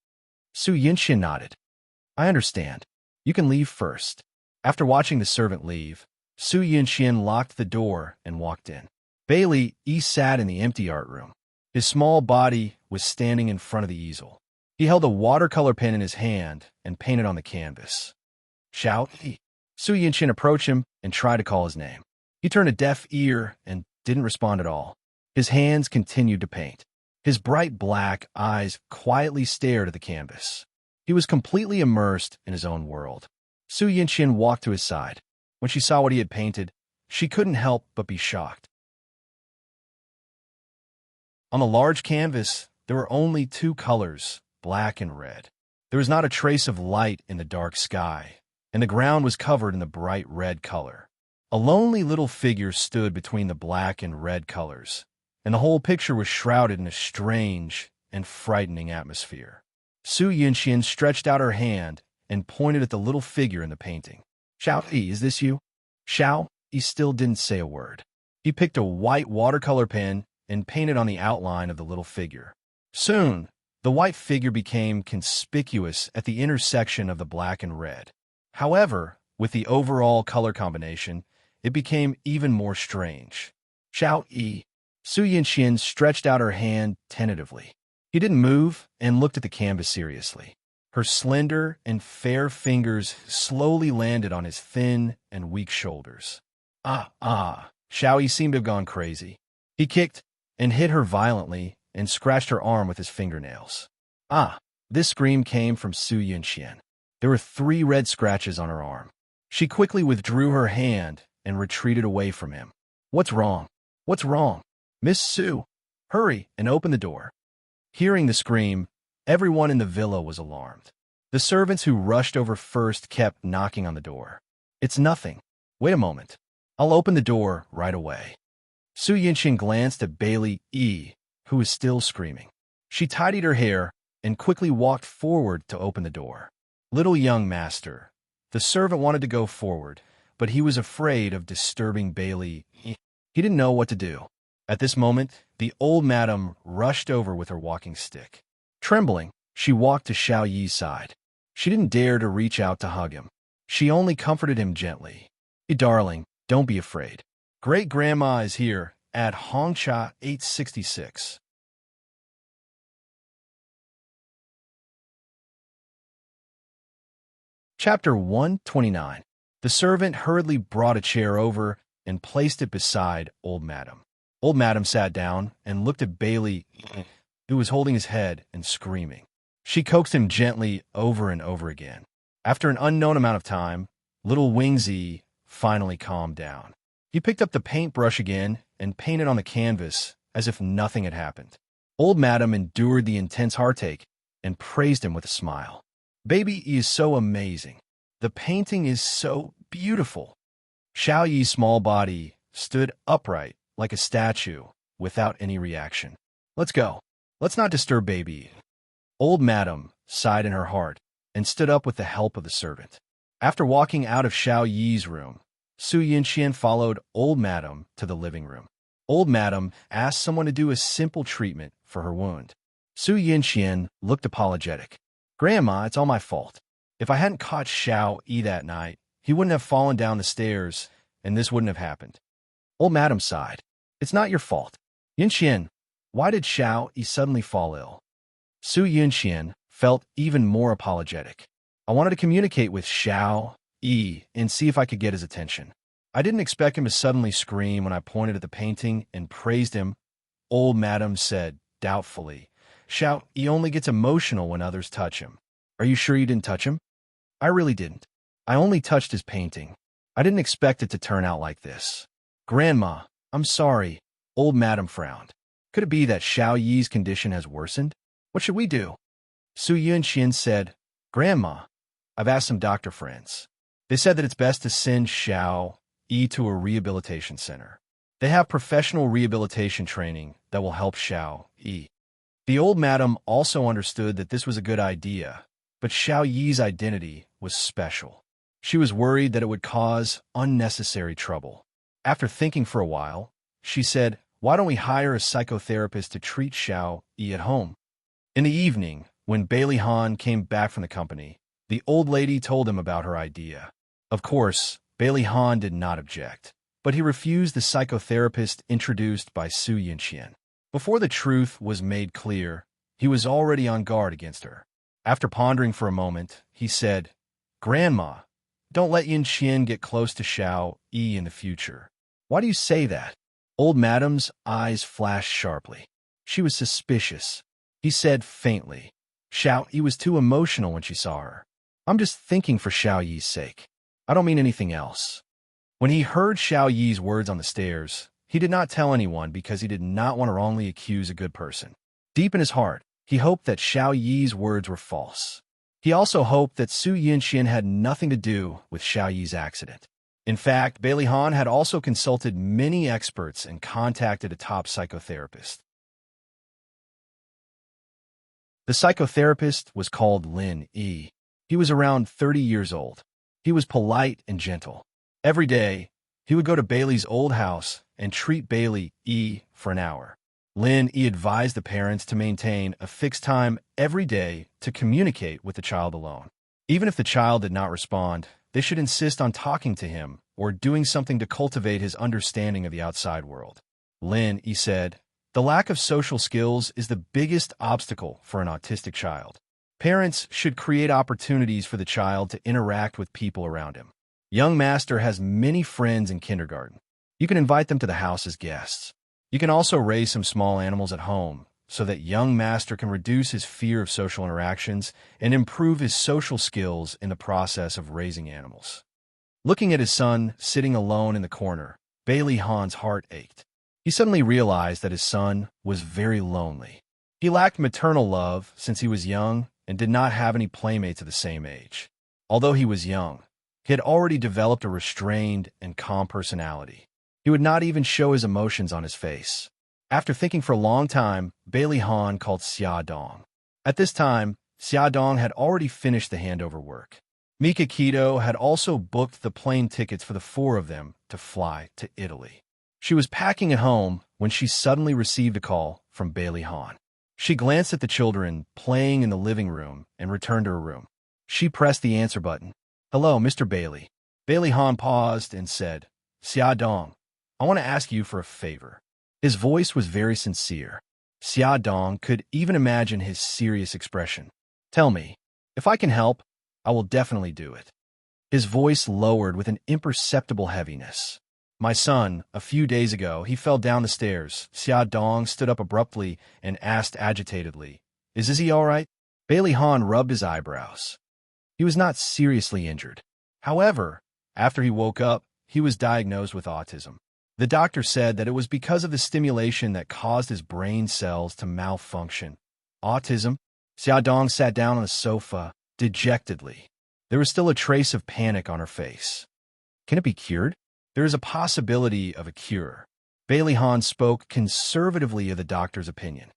Speaker 1: Su Yinxian nodded. I understand. You can leave first. After watching the servant leave, Su Yinxian locked the door and walked in. Bailey sat in the empty art room. His small body was standing in front of the easel. He held a watercolor pen in his hand and painted on the canvas. Xiao Yi. Su Yinxian approached him and tried to call his name. He turned a deaf ear and didn't respond at all. His hands continued to paint. His bright black eyes quietly stared at the canvas. He was completely immersed in his own world. Su Yinxian walked to his side. When she saw what he had painted, she couldn't help but be shocked. On the large canvas, there were only two colors, black and red. There was not a trace of light in the dark sky, and the ground was covered in the bright red color. A lonely little figure stood between the black and red colors, and the whole picture was shrouded in a strange and frightening atmosphere. Su Yinxian stretched out her hand and pointed at the little figure in the painting. Xiao Yi, is this you? Xiao Yi still didn't say a word. He picked a white watercolor pen and painted on the outline of the little figure. Soon, the white figure became conspicuous at the intersection of the black and red. However, with the overall color combination, it became even more strange. Xiao Yi. Su Yinxian stretched out her hand tentatively. He didn't move and looked at the canvas seriously. Her slender and fair fingers slowly landed on his thin and weak shoulders. Xiao Yi seemed to have gone crazy. He kicked and hit her violently and scratched her arm with his fingernails. This scream came from Su Yinxian. There were 3 red scratches on her arm. She quickly withdrew her hand and retreated away from him. What's wrong? What's wrong? Miss Su, hurry and open the door. Hearing the scream, everyone in the villa was alarmed. The servants who rushed over first kept knocking on the door. It's nothing. Wait a moment. I'll open the door right away. Su Yinxian glanced at Bailey Yi, who was still screaming. She tidied her hair and quickly walked forward to open the door. Little young master. The servant wanted to go forward, but he was afraid of disturbing Bailey Yi. He didn't know what to do. At this moment, the old madam rushed over with her walking stick. Trembling, she walked to Xiao Yi's side. She didn't dare to reach out to hug him. She only comforted him gently. Darling, don't be afraid. Great-grandma is here at Hongcha 866. Chapter 129. The servant hurriedly brought a chair over and placed it beside Old Madam. Old Madam sat down and looked at Bailey, who was holding his head and screaming. She coaxed him gently over and over again. After an unknown amount of time, little Wingsy finally calmed down. He picked up the paintbrush again and painted on the canvas as if nothing had happened. Old Madam endured the intense heartache and praised him with a smile. Baby is so amazing. The painting is so beautiful. Xiao Yi's small body stood upright like a statue without any reaction. Let's go. Let's not disturb Baby. Old Madam sighed in her heart and stood up with the help of the servant. After walking out of Xiao Yi's room, Su Yinxian followed Old Madam to the living room. Old Madam asked someone to do a simple treatment for her wound. Su Yinxian looked apologetic. Grandma, it's all my fault. If I hadn't caught Xiao Yi that night, he wouldn't have fallen down the stairs, and this wouldn't have happened. Old Madam sighed. It's not your fault. Yinxian, why did Xiao Yi suddenly fall ill? Su Yinxian felt even more apologetic. I wanted to communicate with Xiao Yi and see if I could get his attention. I didn't expect him to suddenly scream when I pointed at the painting and praised him. Old Madam said doubtfully, Xiao Yi only gets emotional when others touch him. Are you sure you didn't touch him? I really didn't. I only touched his painting. I didn't expect it to turn out like this. Grandma, I'm sorry. Old Madam frowned. Could it be that Xiao Yi's condition has worsened? What should we do? Su Yinxian said, Grandma, I've asked some doctor friends. They said that it's best to send Xiao Yi to a rehabilitation center. They have professional rehabilitation training that will help Xiao Yi. The old madam also understood that this was a good idea, but Xiao Yi's identity was special. She was worried that it would cause unnecessary trouble. After thinking for a while, she said, why don't we hire a psychotherapist to treat Xiao Yi at home? In the evening, when Bailey Han came back from the company, the old lady told him about her idea. Of course, Bailey Han did not object, but he refused the psychotherapist introduced by Su Yinxian. Before the truth was made clear, he was already on guard against her. After pondering for a moment, he said, "Grandma, don't let Yinxian get close to Xiao Yi in the future." "Why do you say that?" Old Madam's eyes flashed sharply. She was suspicious. He said faintly, "Xiao Yi was too emotional when she saw her. I'm just thinking for Xiao Yi's sake. I don't mean anything else." When he heard Xiao Yi's words on the stairs, he did not tell anyone because he did not want to wrongly accuse a good person. Deep in his heart, he hoped that Xiao Yi's words were false. He also hoped that Su Yinxian had nothing to do with Xiao Yi's accident. In fact, Bailey Han had also consulted many experts and contacted a top psychotherapist. The psychotherapist was called Lin Yi. He was around 30 years old. He was polite and gentle. Every day, he would go to Bailey's old house and treat Bailey Yi for an hour. Lin Yi advised the parents to maintain a fixed time every day to communicate with the child alone. Even if the child did not respond, they should insist on talking to him or doing something to cultivate his understanding of the outside world. Lin Yi said, "The lack of social skills is the biggest obstacle for an autistic child. Parents should create opportunities for the child to interact with people around him. Young Master has many friends in kindergarten. You can invite them to the house as guests. You can also raise some small animals at home so that young Master can reduce his fear of social interactions and improve his social skills in the process of raising animals." Looking at his son sitting alone in the corner, Bailey Han's heart ached. He suddenly realized that his son was very lonely. He lacked maternal love since he was young and did not have any playmates of the same age. Although he was young, he had already developed a restrained and calm personality. He would not even show his emotions on his face. After thinking for a long time, Bailey Han called Xia Dong. At this time, Xia Dong had already finished the handover work. Mika Keto had also booked the plane tickets for the four of them to fly to Italy. She was packing at home when she suddenly received a call from Bailey Han. She glanced at the children playing in the living room and returned to her room. She pressed the answer button. "Hello, Mr. Bailey." Bailey Han paused and said, "Xia Dong, I want to ask you for a favor." His voice was very sincere. Xia Dong could even imagine his serious expression. "Tell me, if I can help, I will definitely do it." His voice lowered with an imperceptible heaviness. "My son, a few days ago, he fell down the stairs." Xia Dong stood up abruptly and asked agitatedly, Is he all right?" Bailey Han rubbed his eyebrows. He was not seriously injured. However, after he woke up, he was diagnosed with autism. The doctor said that it was because of the stimulation that caused his brain cells to malfunction. Autism? Xia Dong sat down on the sofa, dejectedly. There was still a trace of panic on her face. "Can it be cured?" "There is a possibility of a cure." Bailey Han spoke conservatively of the doctor's opinion.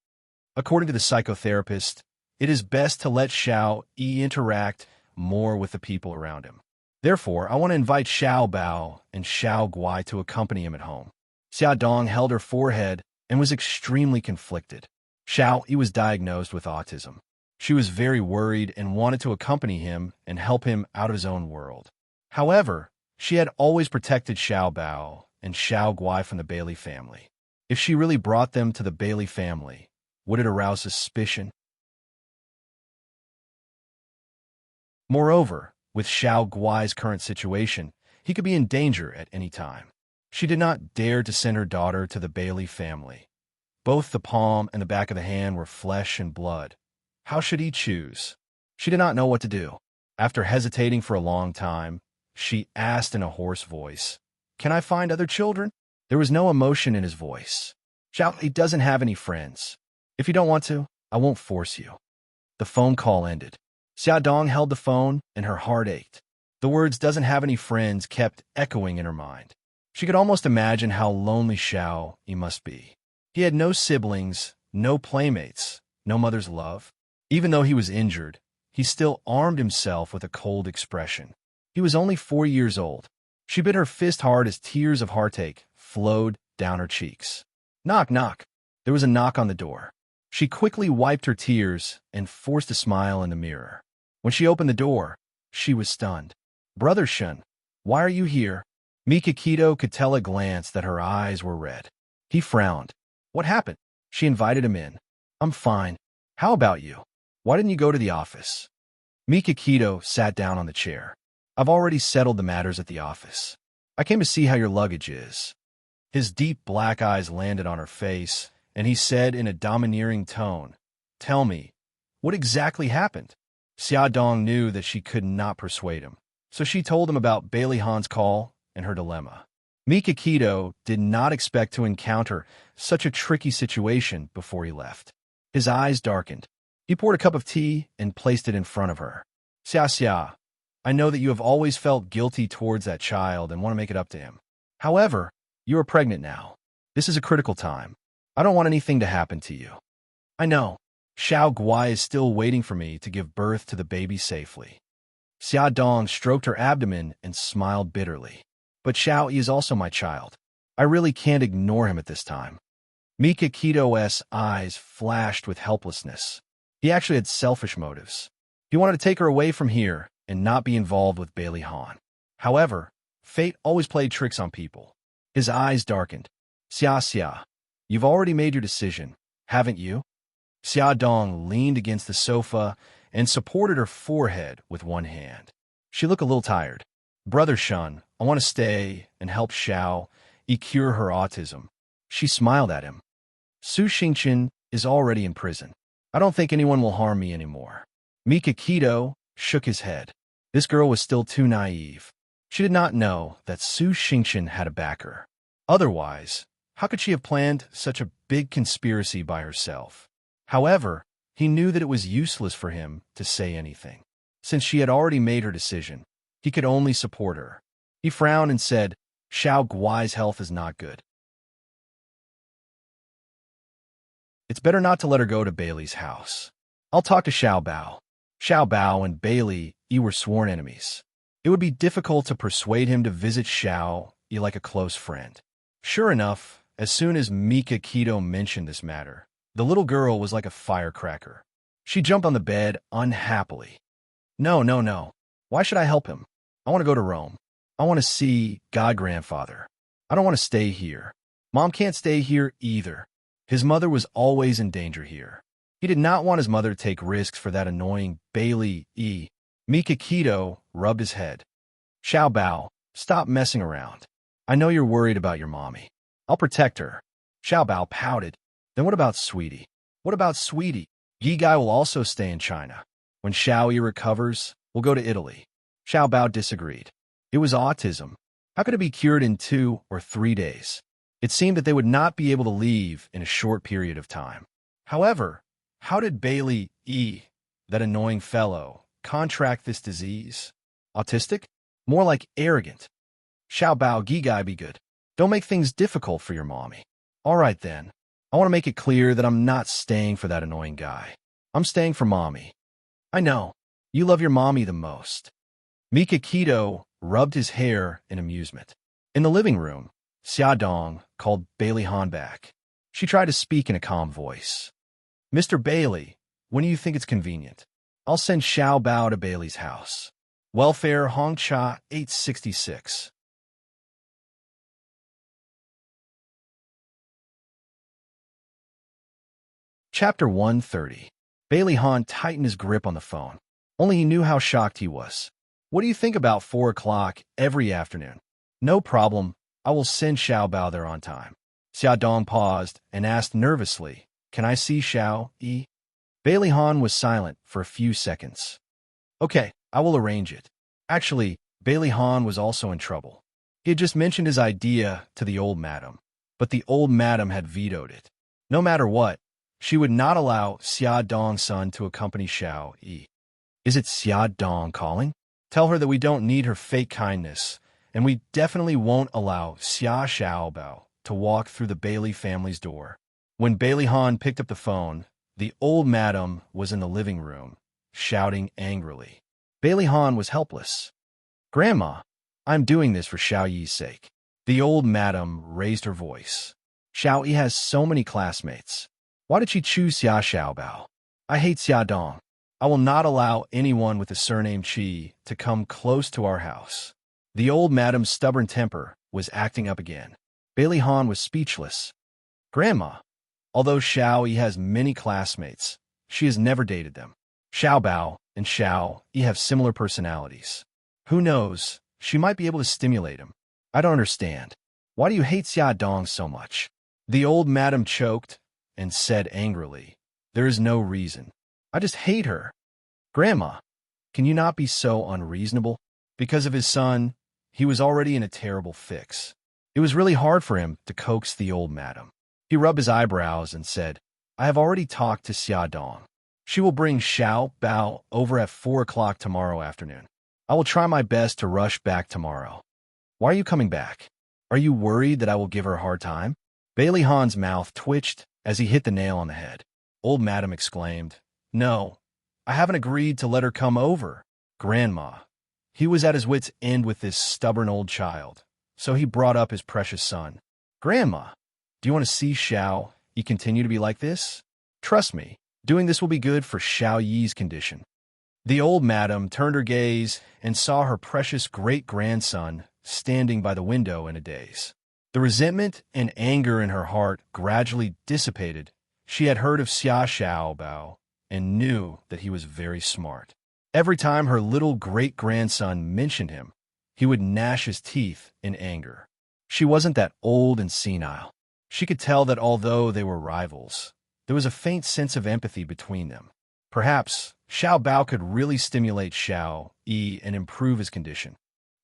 Speaker 1: According to the psychotherapist, it is best to let Xiao Yi interact more with the people around him. Therefore, I want to invite Xiao Bao and Xiao Guai to accompany him at home. Xia Dong held her forehead and was extremely conflicted. Xiao Yi was diagnosed with autism. She was very worried and wanted to accompany him and help him out of his own world. However, she had always protected Xiao Bao and Xiao Guai from the Bailey family. If she really brought them to the Bailey family, would it arouse suspicion? Moreover, with Xiao Guai's current situation, he could be in danger at any time. She did not dare to send her daughter to the Bailey family. Both the palm and the back of the hand were flesh and blood. How should he choose? She did not know what to do. After hesitating for a long time, she asked in a hoarse voice, "Can I find other children?" There was no emotion in his voice. "Xiao, he doesn't have any friends. If you don't want to, I won't force you." The phone call ended. Xia Dong held the phone, and her heart ached. The words "doesn't have any friends" kept echoing in her mind. She could almost imagine how lonely Xiao Yi must be. He had no siblings, no playmates, no mother's love. Even though he was injured, he still armed himself with a cold expression. He was only 4 years old. She bit her fist hard as tears of heartache flowed down her cheeks. Knock, knock. There was a knock on the door. She quickly wiped her tears and forced a smile in the mirror. When she opened the door, she was stunned. Brother Shun, why are you here? Mikakito could tell at a glance that her eyes were red. He frowned. What happened? She invited him in. I'm fine. How about you? Why didn't you go to the office? Mikakito sat down on the chair. I've already settled the matters at the office. I came to see how your luggage is. His deep black eyes landed on her face, and he said in a domineering tone, Tell me, what exactly happened? Xia Dong knew that she could not persuade him, so she told him about Bailey Han's call and her dilemma. Mikakito did not expect to encounter such a tricky situation before he left. His eyes darkened. He poured a cup of tea and placed it in front of her. Xia, I know that you have always felt guilty towards that child and want to make it up to him. However, you are pregnant now. This is a critical time. I don't want anything to happen to you. I know. Xiao Guai is still waiting for me to give birth to the baby safely. Xia Dong stroked her abdomen and smiled bitterly. But Xiao Yi is also my child. I really can't ignore him at this time. Mikakito's eyes flashed with helplessness. He actually had selfish motives. He wanted to take her away from here and not be involved with Bailey Han. However, fate always played tricks on people. His eyes darkened. Xia, you've already made your decision, haven't you? Xia Dong leaned against the sofa and supported her forehead with one hand. She looked a little tired. Brother Shun, I want to stay and help Xiao Yi cure her autism. She smiled at him. Su Xingqian is already in prison. I don't think anyone will harm me anymore. Mikakito shook his head. This girl was still too naive. She did not know that Su Xingqian had a backer. Otherwise, how could she have planned such a big conspiracy by herself? However, he knew that it was useless for him to say anything. Since she had already made her decision, he could only support her. He frowned and said, Xiao Guai's health is not good. It's better not to let her go to Bailey's house. I'll talk to Xiao Bao. Xiao Bao and Bailey Yi were sworn enemies. It would be difficult to persuade him to visit Xiao Yi like a close friend. Sure enough, as soon as Mikakito mentioned this matter, the little girl was like a firecracker. She jumped on the bed unhappily. No. Why should I help him? I want to go to Rome. I want to see God-grandfather. I don't want to stay here. Mom can't stay here either. His mother was always in danger here. He did not want his mother to take risks for that annoying Bailey Yi. Mikakito rubbed his head. Xiao Bao, stop messing around. I know you're worried about your mommy. I'll protect her. Xiao Bao pouted. Then what about Sweetie? What about Sweetie? Yi Gai will also stay in China. When Xiao Yi recovers, we'll go to Italy. Xiao Bao disagreed. It was autism. How could it be cured in 2 or 3 days? It seemed that they would not be able to leave in a short period of time. However, how did Bailey Yi, that annoying fellow, contract this disease? Autistic? More like arrogant. Xiao Bao, Yi Gai, be good. Don't make things difficult for your mommy. All right then. I want to make it clear that I'm not staying for that annoying guy. I'm staying for mommy. I know. You love your mommy the most. Mikakito rubbed his hair in amusement. In the living room, Xia Dong called Bailey Han back. She tried to speak in a calm voice. Mr. Bailey, when do you think it's convenient? I'll send Xiao Bao to Bailey's house. Welfare Hongcha 866. Chapter 130. Bailey Han tightened his grip on the phone. Only he knew how shocked he was. What do you think about 4 o'clock every afternoon? No problem. I will send Xiao Bao there on time. Xia Dong paused and asked nervously, Can I see Xiao Yi? Bailey Han was silent for a few seconds. Okay, I will arrange it. Actually, Bailey Han was also in trouble. He had just mentioned his idea to the old madam, but the old madam had vetoed it. No matter what, she would not allow Xia Dong's son to accompany Xiao Yi. Is it Xia Dong calling? Tell her that we don't need her fake kindness, and we definitely won't allow Xia Xiaobao to walk through the Bailey family's door. When Bailey Han picked up the phone, the old madam was in the living room, shouting angrily. Bailey Han was helpless. Grandma, I'm doing this for Xiao Yi's sake. The old madam raised her voice. Xiao Yi has so many classmates. Why did she choose Xia Xiaobao? I hate Xia Dong. I will not allow anyone with the surname Qi to come close to our house. The old madam's stubborn temper was acting up again. Bailey Han was speechless. Grandma, although Xiao Yi has many classmates, she has never dated them. Xiao Bao and Xiao Yi have similar personalities. Who knows, she might be able to stimulate him. I don't understand. Why do you hate Xia Dong so much? The old madam choked and said angrily, there is no reason. I just hate her. Grandma, can you not be so unreasonable? Because of his son, he was already in a terrible fix. It was really hard for him to coax the old madam. He rubbed his eyebrows and said, I have already talked to Xia Dong. She will bring Xiao Bao over at 4 o'clock tomorrow afternoon. I will try my best to rush back tomorrow. Why are you coming back? Are you worried that I will give her a hard time? Bailey Han's mouth twitched as he hit the nail on the head. Old madam exclaimed, No, I haven't agreed to let her come over. Grandma. He was at his wit's end with this stubborn old child, so he brought up his precious son. Grandma, do you want to see Xiao Yi continue to be like this? Trust me, doing this will be good for Xiao Yi's condition. The old madam turned her gaze and saw her precious great-grandson standing by the window in a daze. The resentment and anger in her heart gradually dissipated. She had heard of Xia Xiaobao and knew that he was very smart. Every time her little great-grandson mentioned him, he would gnash his teeth in anger. She wasn't that old and senile. She could tell that although they were rivals, there was a faint sense of empathy between them. Perhaps Xiao Bao could really stimulate Xiao Yi and improve his condition.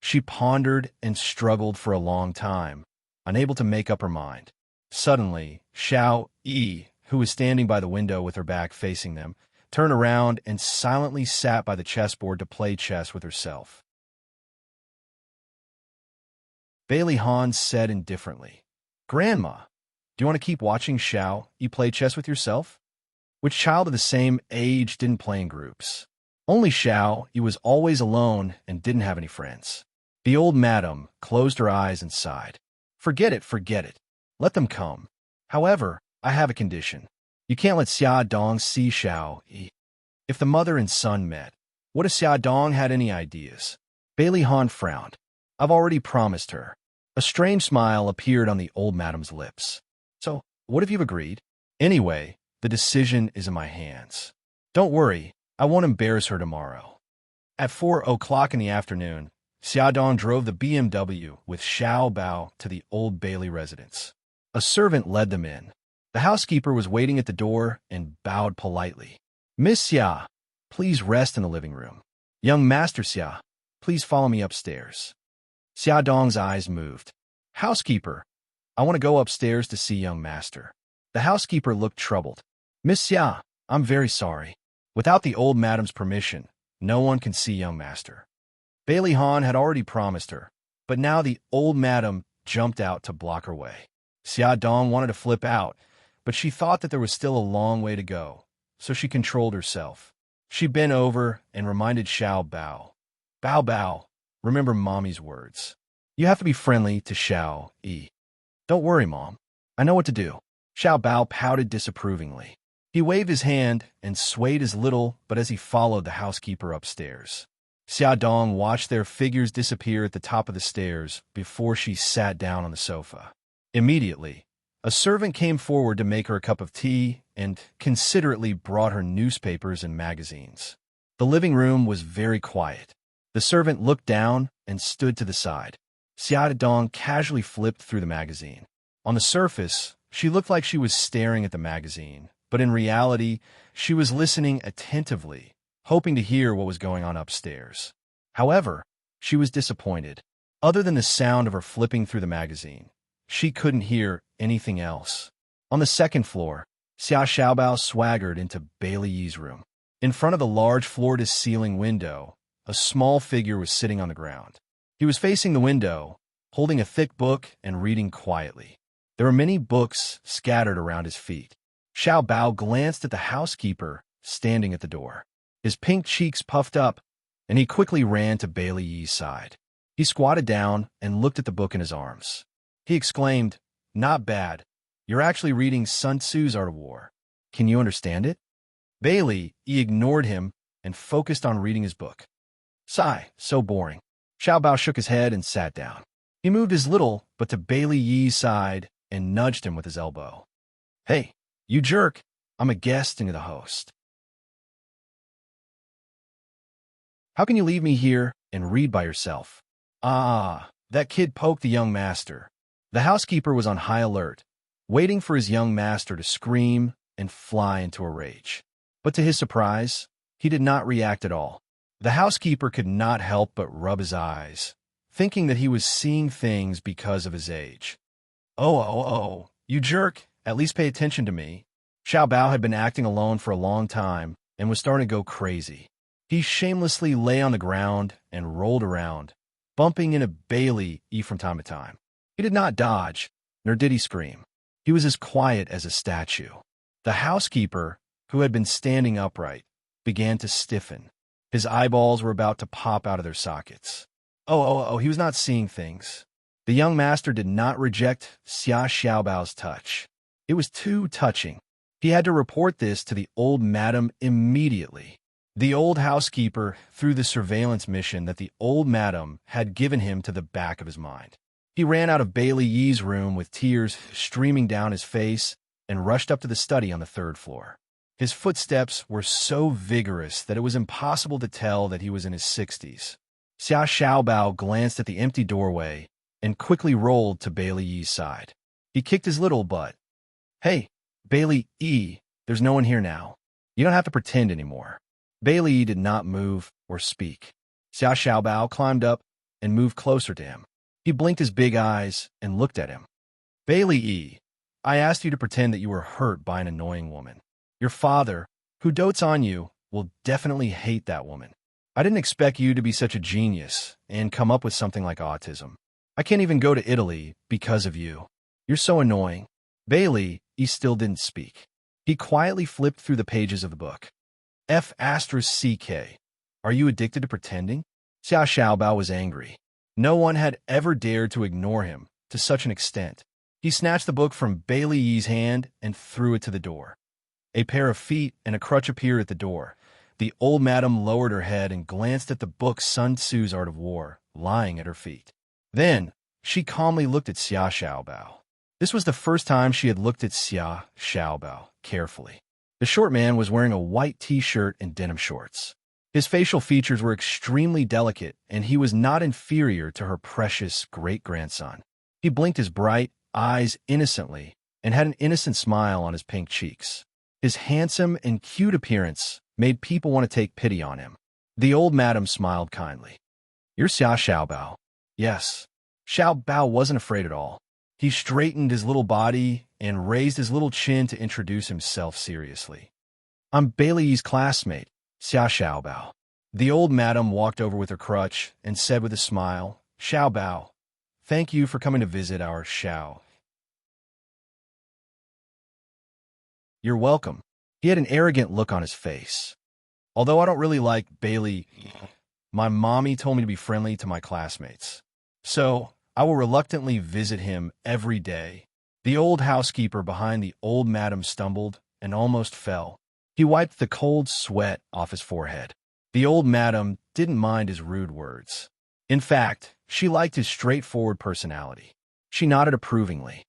Speaker 1: She pondered and struggled for a long time, unable to make up her mind. Suddenly, Xiao Yi, who was standing by the window with her back facing them, turned around and silently sat by the chessboard to play chess with herself. Bailey Han said indifferently, Grandma, do you want to keep watching Xiao Yi play chess with yourself? Which child of the same age didn't play in groups? Only Xiao Yi was always alone and didn't have any friends. The old madam closed her eyes and sighed. Forget it, forget it. Let them come. However, I have a condition. You can't let Xia Dong see Xiao Yi. If the mother and son met, what if Xia Dong had any ideas? Bailey Han frowned. I've already promised her. A strange smile appeared on the old madam's lips. So, what if you've agreed? Anyway, the decision is in my hands. Don't worry, I won't embarrass her tomorrow. At 4 o'clock in the afternoon, Xia Dong drove the BMW with Xiao Bao to the Old Bailey residence. A servant led them in. The housekeeper was waiting at the door and bowed politely. Miss Xia, please rest in the living room. Young Master Xia, please follow me upstairs. Xia Dong's eyes moved. Housekeeper, I want to go upstairs to see young master. The housekeeper looked troubled. Miss Xia, I'm very sorry. Without the old madam's permission, no one can see young master. Bailey Han had already promised her, but now the old madam jumped out to block her way. Xia Dong wanted to flip out, but she thought that there was still a long way to go, so she controlled herself. She bent over and reminded Xiao Bao. Bao Bao, remember Mommy's words. You have to be friendly to Xiao Yi. Don't worry, Mom. I know what to do. Xiao Bao pouted disapprovingly. He waved his hand and swayed his little, but as he followed the housekeeper upstairs. Xia Dong watched their figures disappear at the top of the stairs before she sat down on the sofa. Immediately, a servant came forward to make her a cup of tea and considerately brought her newspapers and magazines. The living room was very quiet. The servant looked down and stood to the side. Xia Dong casually flipped through the magazine. On the surface, she looked like she was staring at the magazine, but in reality, she was listening attentively, hoping to hear what was going on upstairs. However, she was disappointed. Other than the sound of her flipping through the magazine, she couldn't hear anything else. On the second floor, Xia Xiaobao swaggered into Bailey Yi's room. In front of the large floor-to-ceiling window, a small figure was sitting on the ground. He was facing the window, holding a thick book and reading quietly. There were many books scattered around his feet. Xiao Bao glanced at the housekeeper standing at the door. His pink cheeks puffed up, and he quickly ran to Bailey Yi's side. He squatted down and looked at the book in his arms. He exclaimed, Not bad. You're actually reading Sun Tzu's Art of War. Can you understand it? Bailey ignored him and focused on reading his book. Sigh, so boring. Xiao Bao shook his head and sat down. He moved his little but to Bailey Yi's side and nudged him with his elbow. Hey, you jerk, I'm a guest and you're the host. How can you leave me here and read by yourself? Ah, that kid poked the young master. The housekeeper was on high alert, waiting for his young master to scream and fly into a rage. But to his surprise, he did not react at all. The housekeeper could not help but rub his eyes, thinking that he was seeing things because of his age. Oh, you jerk, at least pay attention to me. Xiao Bao had been acting alone for a long time and was starting to go crazy. He shamelessly lay on the ground and rolled around, bumping into Bailey from time to time. He did not dodge, nor did he scream. He was as quiet as a statue. The housekeeper, who had been standing upright, began to stiffen. His eyeballs were about to pop out of their sockets. He was not seeing things. The young master did not reject Xia Xiaobao's touch. It was too touching. He had to report this to the old madam immediately. The old housekeeper threw the surveillance mission that the old madam had given him to the back of his mind. He ran out of Bailey Yi's room with tears streaming down his face and rushed up to the study on the 3rd floor. His footsteps were so vigorous that it was impossible to tell that he was in his 60s. Xia Xiaobao glanced at the empty doorway and quickly rolled to Bailey Yi's side. He kicked his little butt. Hey, Bailey Yi, there's no one here now. You don't have to pretend anymore. Bailey Yi did not move or speak. Xia Xiaobao climbed up and moved closer to him. He blinked his big eyes and looked at him. Bailey Yi, I asked you to pretend that you were hurt by an annoying woman. Your father, who dotes on you, will definitely hate that woman. I didn't expect you to be such a genius and come up with something like autism. I can't even go to Italy because of you. You're so annoying. Bailey, he still didn't speak. He quietly flipped through the pages of the book. F***CK. Are you addicted to pretending? Xia Xiaobao was angry. No one had ever dared to ignore him to such an extent. He snatched the book from Bailey Yi's hand and threw it to the door. A pair of feet and a crutch appeared at the door. The old madam lowered her head and glanced at the book Sun Tzu's Art of War, lying at her feet. Then, she calmly looked at Xia Xiaobao. This was the first time she had looked at Xia Xiaobao carefully. The short man was wearing a white t-shirt and denim shorts. His facial features were extremely delicate, and he was not inferior to her precious great-grandson. He blinked his bright eyes innocently and had an innocent smile on his pink cheeks. His handsome and cute appearance made people want to take pity on him. The old madam smiled kindly. You're Xia Xiaobao. Yes. Xiao Bao wasn't afraid at all. He straightened his little body and raised his little chin to introduce himself seriously. I'm Bailey Yi's classmate, Xia Xiaobao. The old madam walked over with her crutch and said with a smile, Xiao Bao, thank you for coming to visit our Xiao. You're welcome. He had an arrogant look on his face. Although I don't really like Bailey, my mommy told me to be friendly to my classmates. So, I will reluctantly visit him every day. The old housekeeper behind the old madam stumbled and almost fell. He wiped the cold sweat off his forehead. The old madam didn't mind his rude words. In fact, she liked his straightforward personality. She nodded approvingly.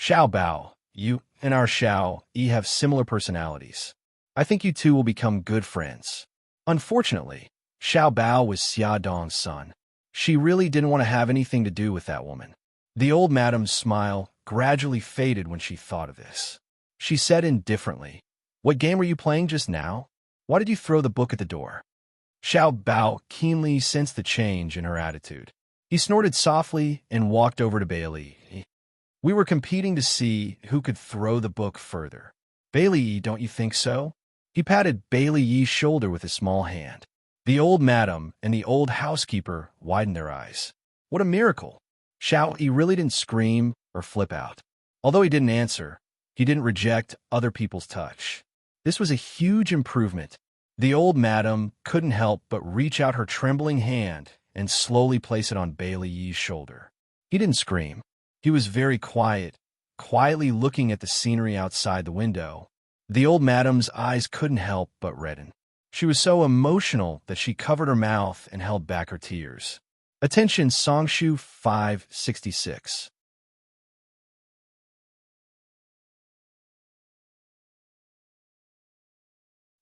Speaker 1: Xiao Bao, you and our Xiao Yi have similar personalities. I think you two will become good friends. Unfortunately, Xiao Bao was Xia Dong's son. She really didn't want to have anything to do with that woman. The old madam's smile gradually faded when she thought of this. She said indifferently, What game were you playing just now? Why did you throw the book at the door? Xiao Bao keenly sensed the change in her attitude. He snorted softly and walked over to Bailey. We were competing to see who could throw the book further. Bailey, don't you think so? He patted Bailey Yi's shoulder with his small hand. The old madam and the old housekeeper widened their eyes. What a miracle! Xiao Yi really didn't scream or flip out. Although he didn't answer, he didn't reject other people's touch. This was a huge improvement. The old madam couldn't help but reach out her trembling hand and slowly place it on Bailey Yi's shoulder. He didn't scream. He was very quiet, quietly looking at the scenery outside the window The old madam's eyes couldn't help but redden. She was so emotional that she covered her mouth and held back her tears. Attention, Songshu 566.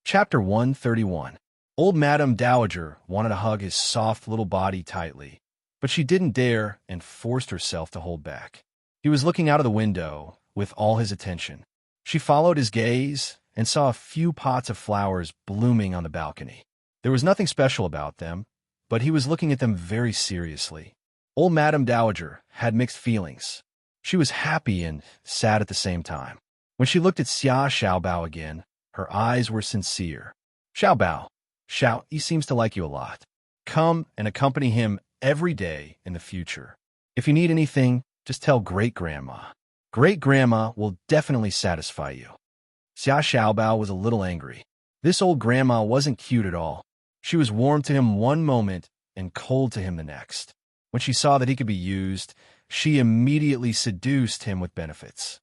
Speaker 1: Chapter 131. Old Madame Dowager wanted to hug his soft little body tightly, but she didn't dare and forced herself to hold back. He was looking out of the window with all his attention. She followed his gaze and saw a few pots of flowers blooming on the balcony. There was nothing special about them, but he was looking at them very seriously. Old Madame Dowager had mixed feelings. She was happy and sad at the same time. When she looked at Xia Xiaobao again, her eyes were sincere. Xiaobao, Xiao, he seems to like you a lot. Come and accompany him every day in the future. If you need anything, just tell Great-Grandma. Great-Grandma will definitely satisfy you. Xia Xiaobao was a little angry. This old grandma wasn't cute at all. She was warm to him one moment and cold to him the next. When she saw that he could be used, she immediately seduced him with benefits.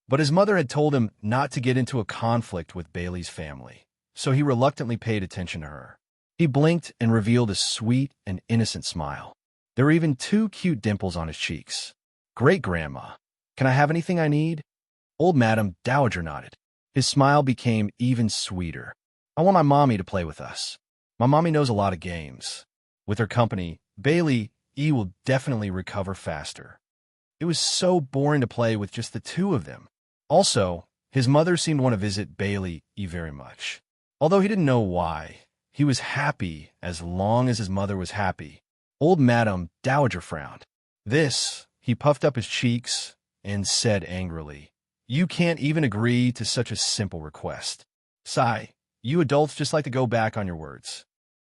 Speaker 1: But his mother had told him not to get into a conflict with Bailey's family, so he reluctantly paid attention to her. He blinked and revealed a sweet and innocent smile. There were even 2 cute dimples on his cheeks. Great-Grandma, can I have anything I need? Old Madame Dowager nodded. His smile became even sweeter. I want my mommy to play with us. My mommy knows a lot of games. With her company, Bailey will definitely recover faster. It was so boring to play with just the 2 of them. Also, his mother seemed to want to visit Bailey very much. Although he didn't know why, he was happy as long as his mother was happy. Old Madame Dowager frowned. He puffed up his cheeks and said angrily, "You can't even agree to such a simple request. Sigh, you adults just like to go back on your words."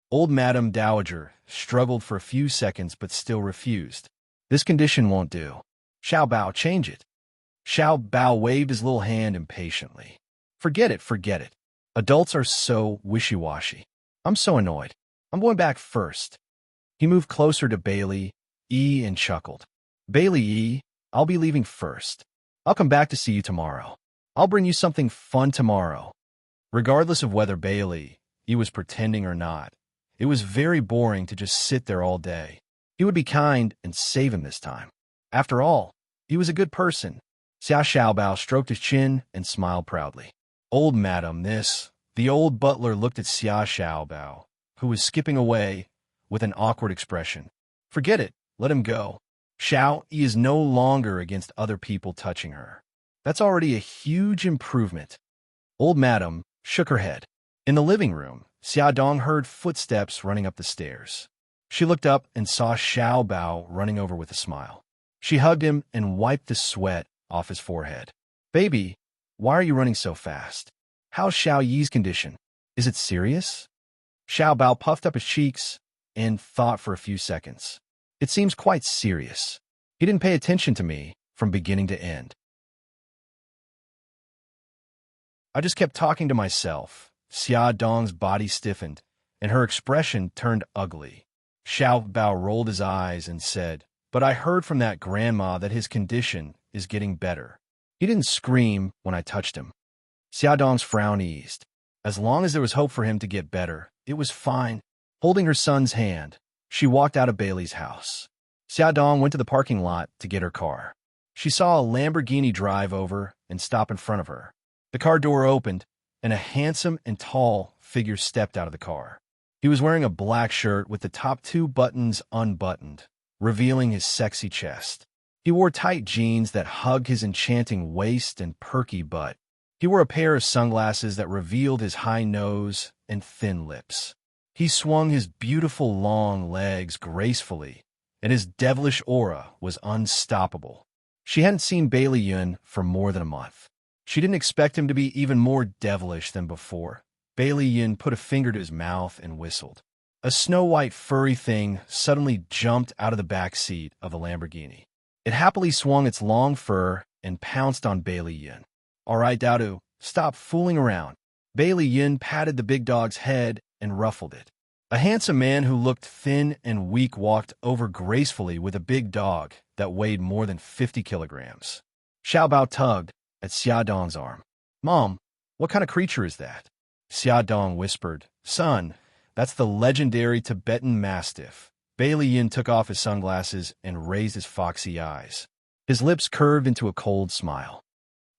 Speaker 1: Old Madame Dowager struggled for a few seconds but still refused. "This condition won't do. Xiao Bao, change it." Xiao Bao waved his little hand impatiently. Forget it. Adults are so wishy-washy. I'm so annoyed. I'm going back first." He moved closer to Bailey and chuckled. "Bailey, I'll be leaving first. I'll come back to see you tomorrow. I'll bring you something fun tomorrow." Regardless of whether Bailey was pretending or not, it was very boring to just sit there all day. He would be kind and save him this time. After all, he was a good person. Xia Xiaobao stroked his chin and smiled proudly. "Old Madam, The old butler looked at Xia Xiaobao, who was skipping away with an awkward expression. "Forget it. Let him go. Xiao is no longer against other people touching her. That's already a huge improvement." Old Madam shook her head. In the living room, Xia Dong heard footsteps running up the stairs. She looked up and saw Xiao Bao running over with a smile. She hugged him and wiped the sweat off his forehead. "Baby, why are you running so fast? How's Xiao Yi's condition? Is it serious?" Xiao Bao puffed up his cheeks and thought for a few seconds. "It seems quite serious. He didn't pay attention to me from beginning to end. I just kept talking to myself." Xia Dong's body stiffened, and her expression turned ugly. Xiao Bao rolled his eyes and said, "But I heard from that grandma that his condition is getting better. He didn't scream when I touched him." Xia Dong's frown eased. As long as there was hope for him to get better, it was fine. Holding her son's hand, she walked out of Bailey's house. Xia Dong went to the parking lot to get her car. She saw a Lamborghini drive over and stop in front of her. The car door opened, and a handsome and tall figure stepped out of the car. He was wearing a black shirt with the top 2 buttons unbuttoned, revealing his sexy chest. He wore tight jeans that hugged his enchanting waist and perky butt. He wore a pair of sunglasses that revealed his high nose and thin lips. He swung his beautiful long legs gracefully, and his devilish aura was unstoppable. She hadn't seen Bailey Yun for more than a month. She didn't expect him to be even more devilish than before. Bailey Yun put a finger to his mouth and whistled. A snow-white furry thing suddenly jumped out of the back seat of the Lamborghini. It happily swung its long fur and pounced on Bailey Yun. "All right, Daodu, stop fooling around." Bailey Yun patted the big dog's head and ruffled it. A handsome man who looked thin and weak walked over gracefully with a big dog that weighed more than 50 kilograms. Xiao Bao tugged at Xia Dong's arm. Mom, what kind of creature is that? Xia Dong whispered. Son, that's the legendary Tibetan Mastiff. Bailey Yin took off his sunglasses and raised his foxy eyes. His lips curved into a cold smile.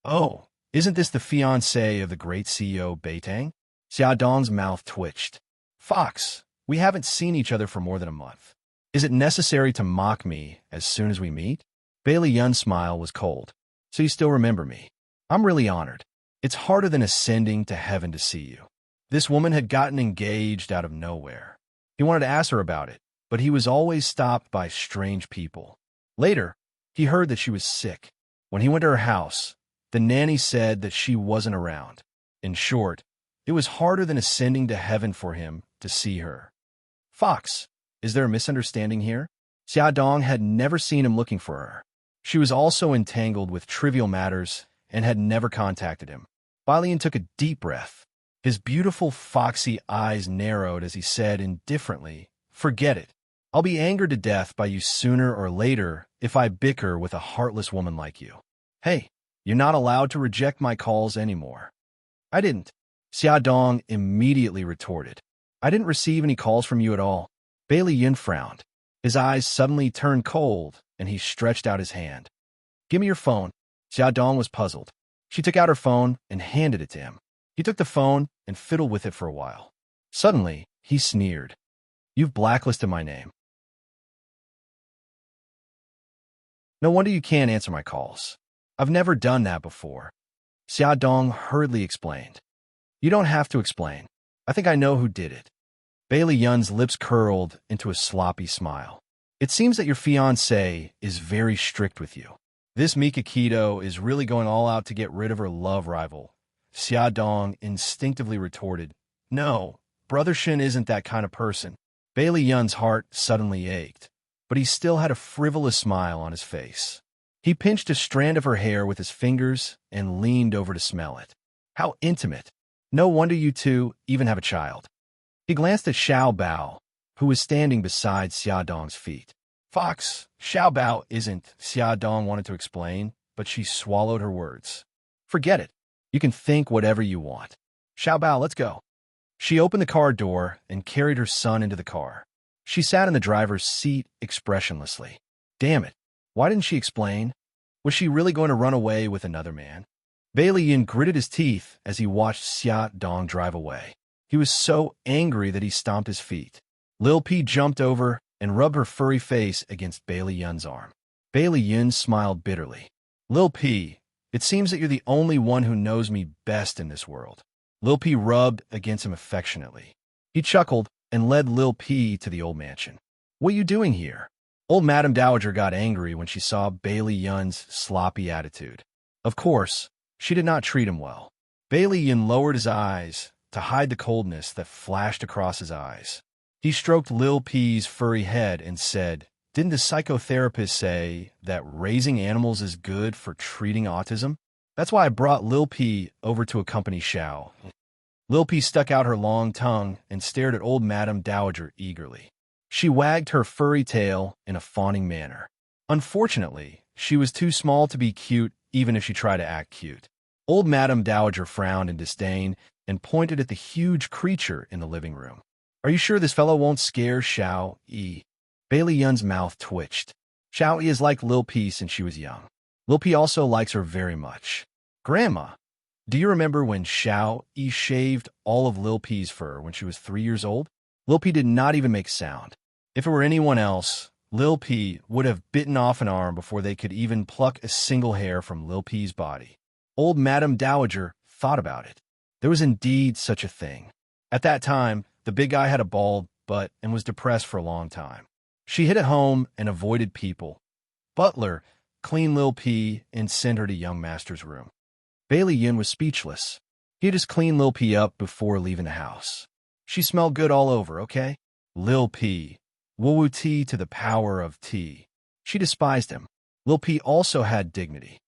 Speaker 1: Oh, isn't this the fiancé of the great CEO Beitang? Xia Dong's mouth twitched. Fox, we haven't seen each other for more than a month. Is it necessary to mock me as soon as we meet? Bailey Yun's smile was cold. So you still remember me. I'm really honored. It's harder than ascending to heaven to see you. This woman had gotten engaged out of nowhere. He wanted to ask her about it, but he was always stopped by strange people. Later, he heard that she was sick. When he went to her house, the nanny said that she wasn't around. In short, it was harder than ascending to heaven for him to see her. Fox, is there a misunderstanding here? Xia Dong had never seen him looking for her. She was also entangled with trivial matters and had never contacted him. Bailey took a deep breath. His beautiful, foxy eyes narrowed as he said indifferently, Forget it. I'll be angered to death by you sooner or later if I bicker with a heartless woman like you. Hey, you're not allowed to reject my calls anymore. I didn't. Xia Dong immediately retorted. I didn't receive any calls from you at all. Bailey Yin frowned. His eyes suddenly turned cold, and he stretched out his hand. Give me your phone. Xia Dong was puzzled. She took out her phone and handed it to him. He took the phone and fiddled with it for a while. Suddenly, he sneered. You've blacklisted my name. No wonder you can't answer my calls. I've never done that before. Xia Dong hurriedly explained. You don't have to explain. I think I know who did it. Bailey Yun's lips curled into a sloppy smile. It seems that your fiancé is very strict with you. This Mika Keto is really going all out to get rid of her love rival. Xia Dong instinctively retorted, No, Brother Shin isn't that kind of person. Bailey Yun's heart suddenly ached, but he still had a frivolous smile on his face. He pinched a strand of her hair with his fingers and leaned over to smell it. How intimate. No wonder you two even have a child. He glanced at Xiao Bao, who was standing beside Xia Dong's feet. Fox, Xiao Bao isn't, Xia Dong wanted to explain, but she swallowed her words. Forget it. You can think whatever you want. Xiao Bao, let's go. She opened the car door and carried her son into the car. She sat in the driver's seat expressionlessly. Damn it. Why didn't she explain? Was she really going to run away with another man? Bailey Yin gritted his teeth as he watched Xia Dong drive away. He was so angry that he stomped his feet. Lil P jumped over and rubbed her furry face against Bailey Yun's arm. Bailey Yun smiled bitterly. Lil P, it seems that you're the only one who knows me best in this world. Lil P rubbed against him affectionately. He chuckled and led Lil P to the old mansion. What are you doing here? Old Madam Dowager got angry when she saw Bailey Yun's sloppy attitude. Of course, she did not treat him well. Bailey Yun lowered his eyes to hide the coldness that flashed across his eyes. He stroked Lil P's furry head and said, Didn't the psychotherapist say that raising animals is good for treating autism? That's why I brought Lil P over to accompany Xiao. Lil P stuck out her long tongue and stared at old Madam Dowager eagerly. She wagged her furry tail in a fawning manner. Unfortunately, she was too small to be cute even if she tried to act cute. Old Madam Dowager frowned in disdain and pointed at the huge creature in the living room. Are you sure this fellow won't scare Xiao Yi? Bailey Yun's mouth twitched. Xiao Yi is like Lil P since she was young. Lil P also likes her very much. Grandma, do you remember when Xiao Yi shaved all of Lil P's fur when she was 3 years old? Lil P did not even make sound. If it were anyone else, Lil P would have bitten off an arm before they could even pluck a single hair from Lil P's body. Old Madam Dowager thought about it. There was indeed such a thing. At that time, the big guy had a bald butt and was depressed for a long time. She hid at home and avoided people. Butler cleaned Lil P and sent her to young master's room. Bailey Yin was speechless. He had just cleaned Lil P up before leaving the house. She smelled good all over, okay? Lil P. Woo-woo tea to the power of tea. She despised him. Lil P also had dignity.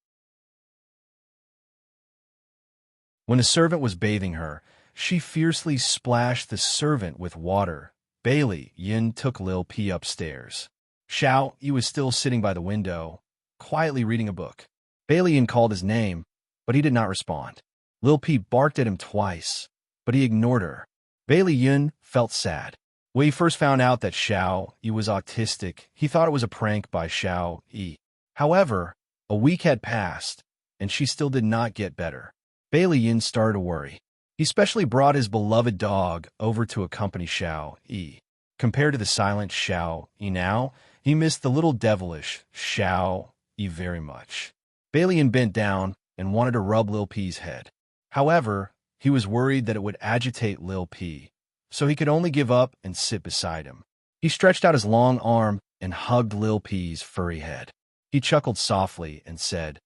Speaker 1: When a servant was bathing her, she fiercely splashed the servant with water. Bailey Yin took Lil P upstairs. Xiao Yi was still sitting by the window, quietly reading a book. Bailey Yin called his name, but he did not respond. Lil P barked at him twice, but he ignored her. Bailey Yun felt sad. When he first found out that Xiao Yi was autistic, he thought it was a prank by Xiao Yi. However, a week had passed, and she still did not get better. Bailey Yun started to worry. He especially brought his beloved dog over to accompany Xiao Yi. Compared to the silent Xiao Yi now, he missed the little devilish Xiao Yi very much. Bailey Yun bent down and wanted to rub Lil P's head. However, he was worried that it would agitate Lil P, so he could only give up and sit beside him. He stretched out his long arm and hugged Lil P's furry head. He chuckled softly and said,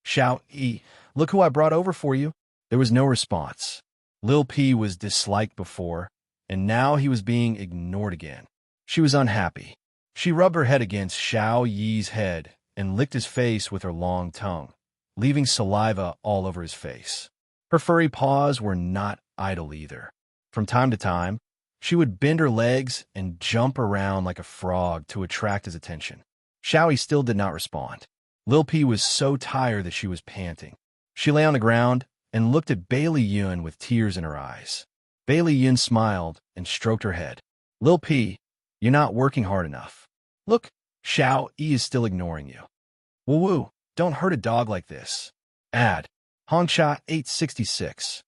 Speaker 1: "Xiao Yi, look who I brought over for you." There was no response. Lil P was disliked before, and now he was being ignored again. She was unhappy. She rubbed her head against Xiao Yi's head and licked his face with her long tongue, leaving saliva all over his face. Her furry paws were not idle either. From time to time, she would bend her legs and jump around like a frog to attract his attention. Xiao Yi still did not respond. Lil P was so tired that she was panting. She lay on the ground and looked at Bailey Yun with tears in her eyes. Bailey Yun smiled and stroked her head. "Lil P, you're not working hard enough. Look, Xiao Yi is still ignoring you. Woo-woo, don't hurt a dog like this." Ad. Hongcha 866.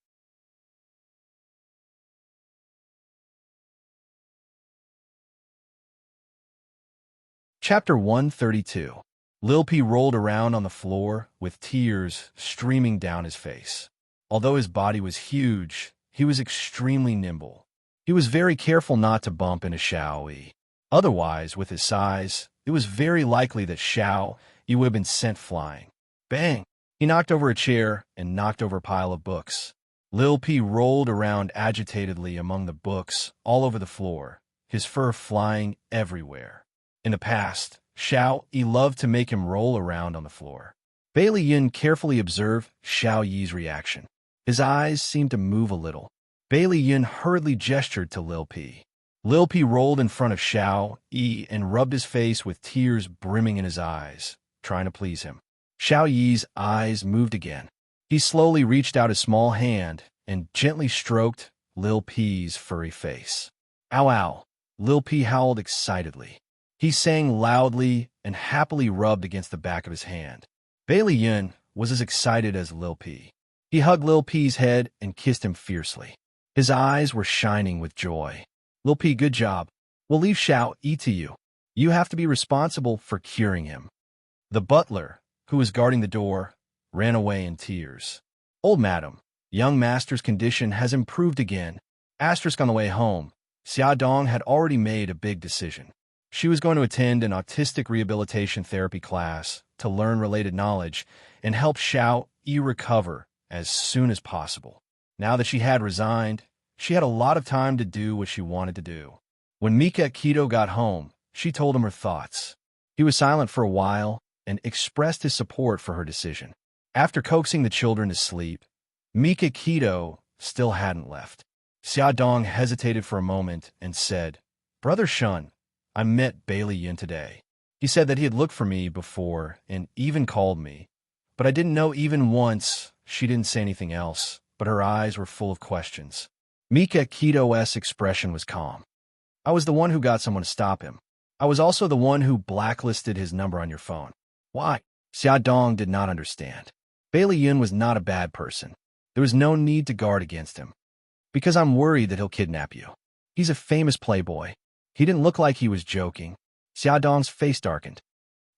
Speaker 1: Chapter 132. Lil P rolled around on the floor with tears streaming down his face. Although his body was huge, he was extremely nimble. He was very careful not to bump into Xiao Yi. Otherwise, with his size, it was very likely that Xiao Yi would have been sent flying. Bang! He knocked over a chair and knocked over a pile of books. Lil P rolled around agitatedly among the books all over the floor, his fur flying everywhere. In the past, Xiao Yi loved to make him roll around on the floor. Bailey Yun carefully observed Xiao Yi's reaction. His eyes seemed to move a little. Bailey Yun hurriedly gestured to Lil P. Lil P rolled in front of Xiao Yi and rubbed his face with tears brimming in his eyes, trying to please him. Xiao Yi's eyes moved again. He slowly reached out his small hand and gently stroked Lil P's furry face. "Ow, ow!" Lil P howled excitedly. He sang loudly and happily rubbed against the back of his hand. Bailey Yun was as excited as Lil P. He hugged Lil P's head and kissed him fiercely. His eyes were shining with joy. "Lil P, good job. We'll leave Xiao Yi to you. You have to be responsible for curing him." The butler, who was guarding the door, ran away in tears. "Old madam, young master's condition has improved again." Asterisk on the way home, Xia Dong had already made a big decision. She was going to attend an autistic rehabilitation therapy class to learn related knowledge and help Xiao Yi recover as soon as possible. Now that she had resigned, she had a lot of time to do what she wanted to do. When Mika Keto got home, she told him her thoughts. He was silent for a while and expressed his support for her decision. After coaxing the children to sleep, Mika Keto still hadn't left. Xia Dong hesitated for a moment and said, "Brother Shun, I met Bailey Yun today. He said that he had looked for me before and even called me, but I didn't know even once." She didn't say anything else, but her eyes were full of questions. Mika Keto's expression was calm. "I was the one who got someone to stop him. I was also the one who blacklisted his number on your phone." "Why?" Xia Dong did not understand. Bailey Yun was not a bad person. There was no need to guard against him. "Because I'm worried that he'll kidnap you. He's a famous playboy." He didn't look like he was joking. Xia Dong's face darkened.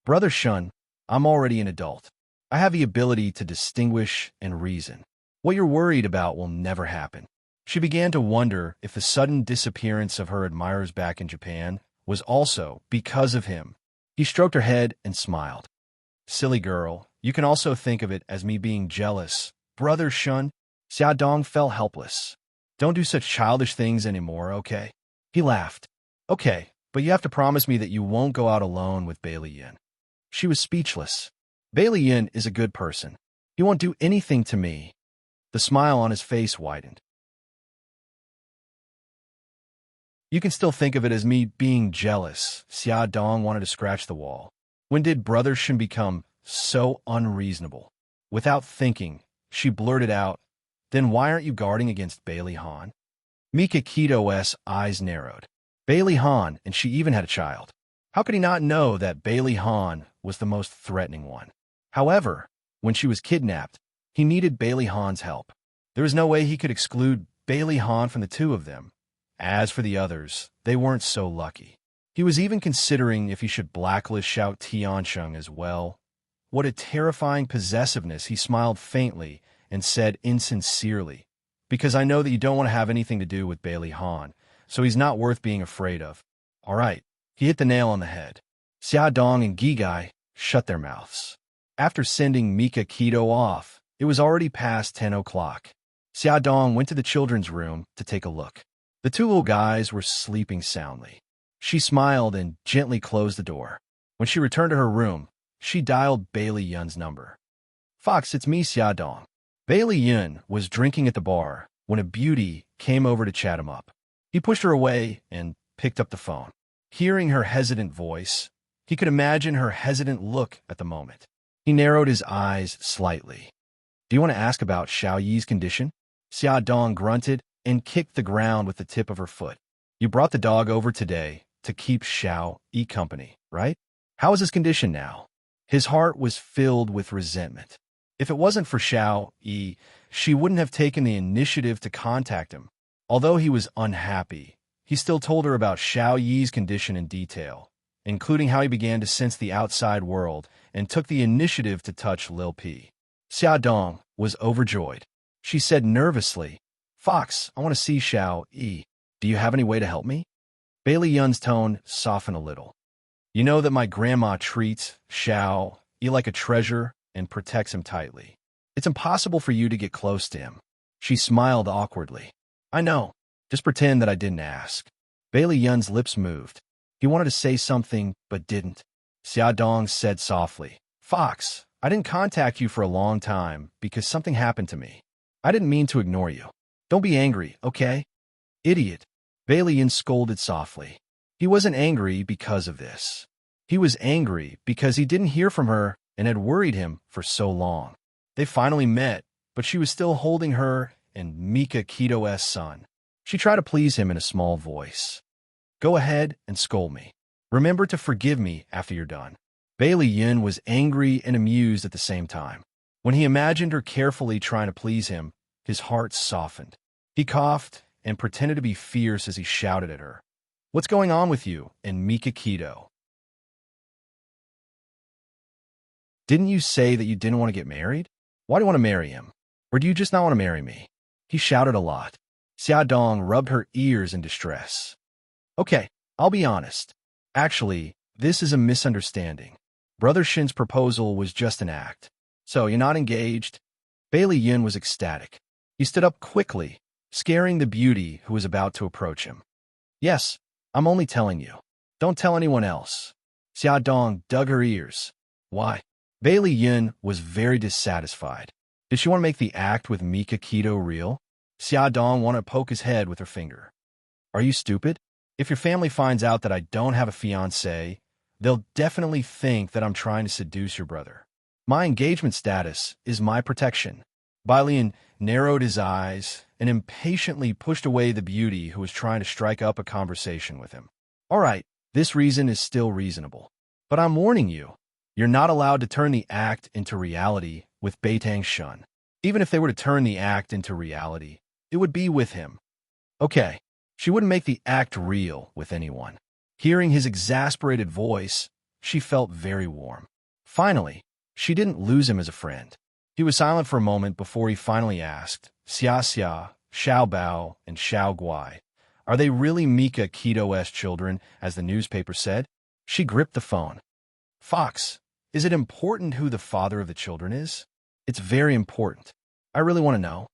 Speaker 1: "Brother Shun, I'm already an adult. I have the ability to distinguish and reason. What you're worried about will never happen." She began to wonder if the sudden disappearance of her admirers back in Japan was also because of him. He stroked her head and smiled. "Silly girl, you can also think of it as me being jealous." "Brother Shun," Xia Dong felt helpless. "Don't do such childish things anymore, okay?" He laughed. "Okay, but you have to promise me that you won't go out alone with Bailey Yun." She was speechless. "Bailey Yun is a good person. He won't do anything to me." The smile on his face widened. "You can still think of it as me being jealous." Xia Dong wanted to scratch the wall. When did Brother Shun become so unreasonable? Without thinking, she blurted out, Then why aren't you guarding against Bailey Han? Mika Kito's eyes narrowed. Bailey Han, and she even had a child. How could he not know that Bailey Han was the most threatening one? However, when she was kidnapped, he needed Bailey Han's help. There was no way he could exclude Bailey Han from the two of them. As for the others, they weren't so lucky. He was even considering if he should blacklist Xiao Tiansheng as well. What a terrifying possessiveness. He smiled faintly and said insincerely, because I know that you don't want to have anything to do with Bailey Han, so he's not worth being afraid of. All right, he hit the nail on the head. Xia Dong and Gigai shut their mouths. After sending Mika Kito off, it was already past 10 o'clock. Xia Dong went to the children's room to take a look. The two little guys were sleeping soundly. She smiled and gently closed the door. When she returned to her room, she dialed Bailey Yun's number. "Fox, it's me, Xia Dong." Bailey Yun was drinking at the bar when a beauty came over to chat him up. He pushed her away and picked up the phone. Hearing her hesitant voice, he could imagine her hesitant look at the moment. He narrowed his eyes slightly. "Do you want to ask about Xiao Yi's condition?" Xia Dong grunted and kicked the ground with the tip of her foot. "You brought the dog over today to keep Xiao Yi company, right? How is his condition now?" His heart was filled with resentment. If it wasn't for Xiao Yi, she wouldn't have taken the initiative to contact him. Although he was unhappy, he still told her about Xiao Yi's condition in detail, including how he began to sense the outside world and took the initiative to touch Lil P. Xia Dong was overjoyed. She said nervously, "Fox, I want to see Xiao Yi. Do you have any way to help me?" Bailey Yun's tone softened a little. "You know that my grandma treats Xiao Yi like a treasure and protects him tightly. It's impossible for you to get close to him." She smiled awkwardly. "I know. Just pretend that I didn't ask." Bailey Yun's lips moved. He wanted to say something, but didn't. Xia Dong said softly, "Fox, I didn't contact you for a long time because something happened to me. I didn't mean to ignore you. Don't be angry, okay?" "Idiot." Bailey Yun scolded softly. He wasn't angry because of this. He was angry because he didn't hear from her and had worried him for so long. They finally met, but she was still holding her and Mika Kito's son. She tried to please him in a small voice. "Go ahead and scold me. Remember to forgive me after you're done." Bailey Yun was angry and amused at the same time. When he imagined her carefully trying to please him, his heart softened. He coughed and pretended to be fierce as he shouted at her, "What's going on with you and Mika Kito? Didn't you say that you didn't want to get married? Why do you want to marry him? Or do you just not want to marry me?" He shouted a lot. Xia Dong rubbed her ears in distress. "Okay, I'll be honest. Actually, this is a misunderstanding. Brother Shin's proposal was just an act. So you're not engaged?" Bailey Yun was ecstatic. He stood up quickly, scaring the beauty who was about to approach him. "Yes, I'm only telling you. Don't tell anyone else." Xia Dong dug her ears. "Why?" Bailey Yun was very dissatisfied. Did she want to make the act with Mika Kito real? Xia Dong wanted to poke his head with her finger. "Are you stupid? If your family finds out that I don't have a fiancé, they'll definitely think that I'm trying to seduce your brother. My engagement status is my protection." Bailey narrowed his eyes and impatiently pushed away the beauty who was trying to strike up a conversation with him. "All right, this reason is still reasonable. But I'm warning you, you're not allowed to turn the act into reality with Beitang Shun. Even if they were to turn the act into reality, it would be with him." "Okay." She wouldn't make the act real with anyone. Hearing his exasperated voice, she felt very warm. Finally, she didn't lose him as a friend. He was silent for a moment before he finally asked, "Xia Xia, Xiao Bao, and Xiao Guai, are they really Mika Kito's children, as the newspaper said?" She gripped the phone. "Fox, is it important who the father of the children is?" "It's very important. I really want to know."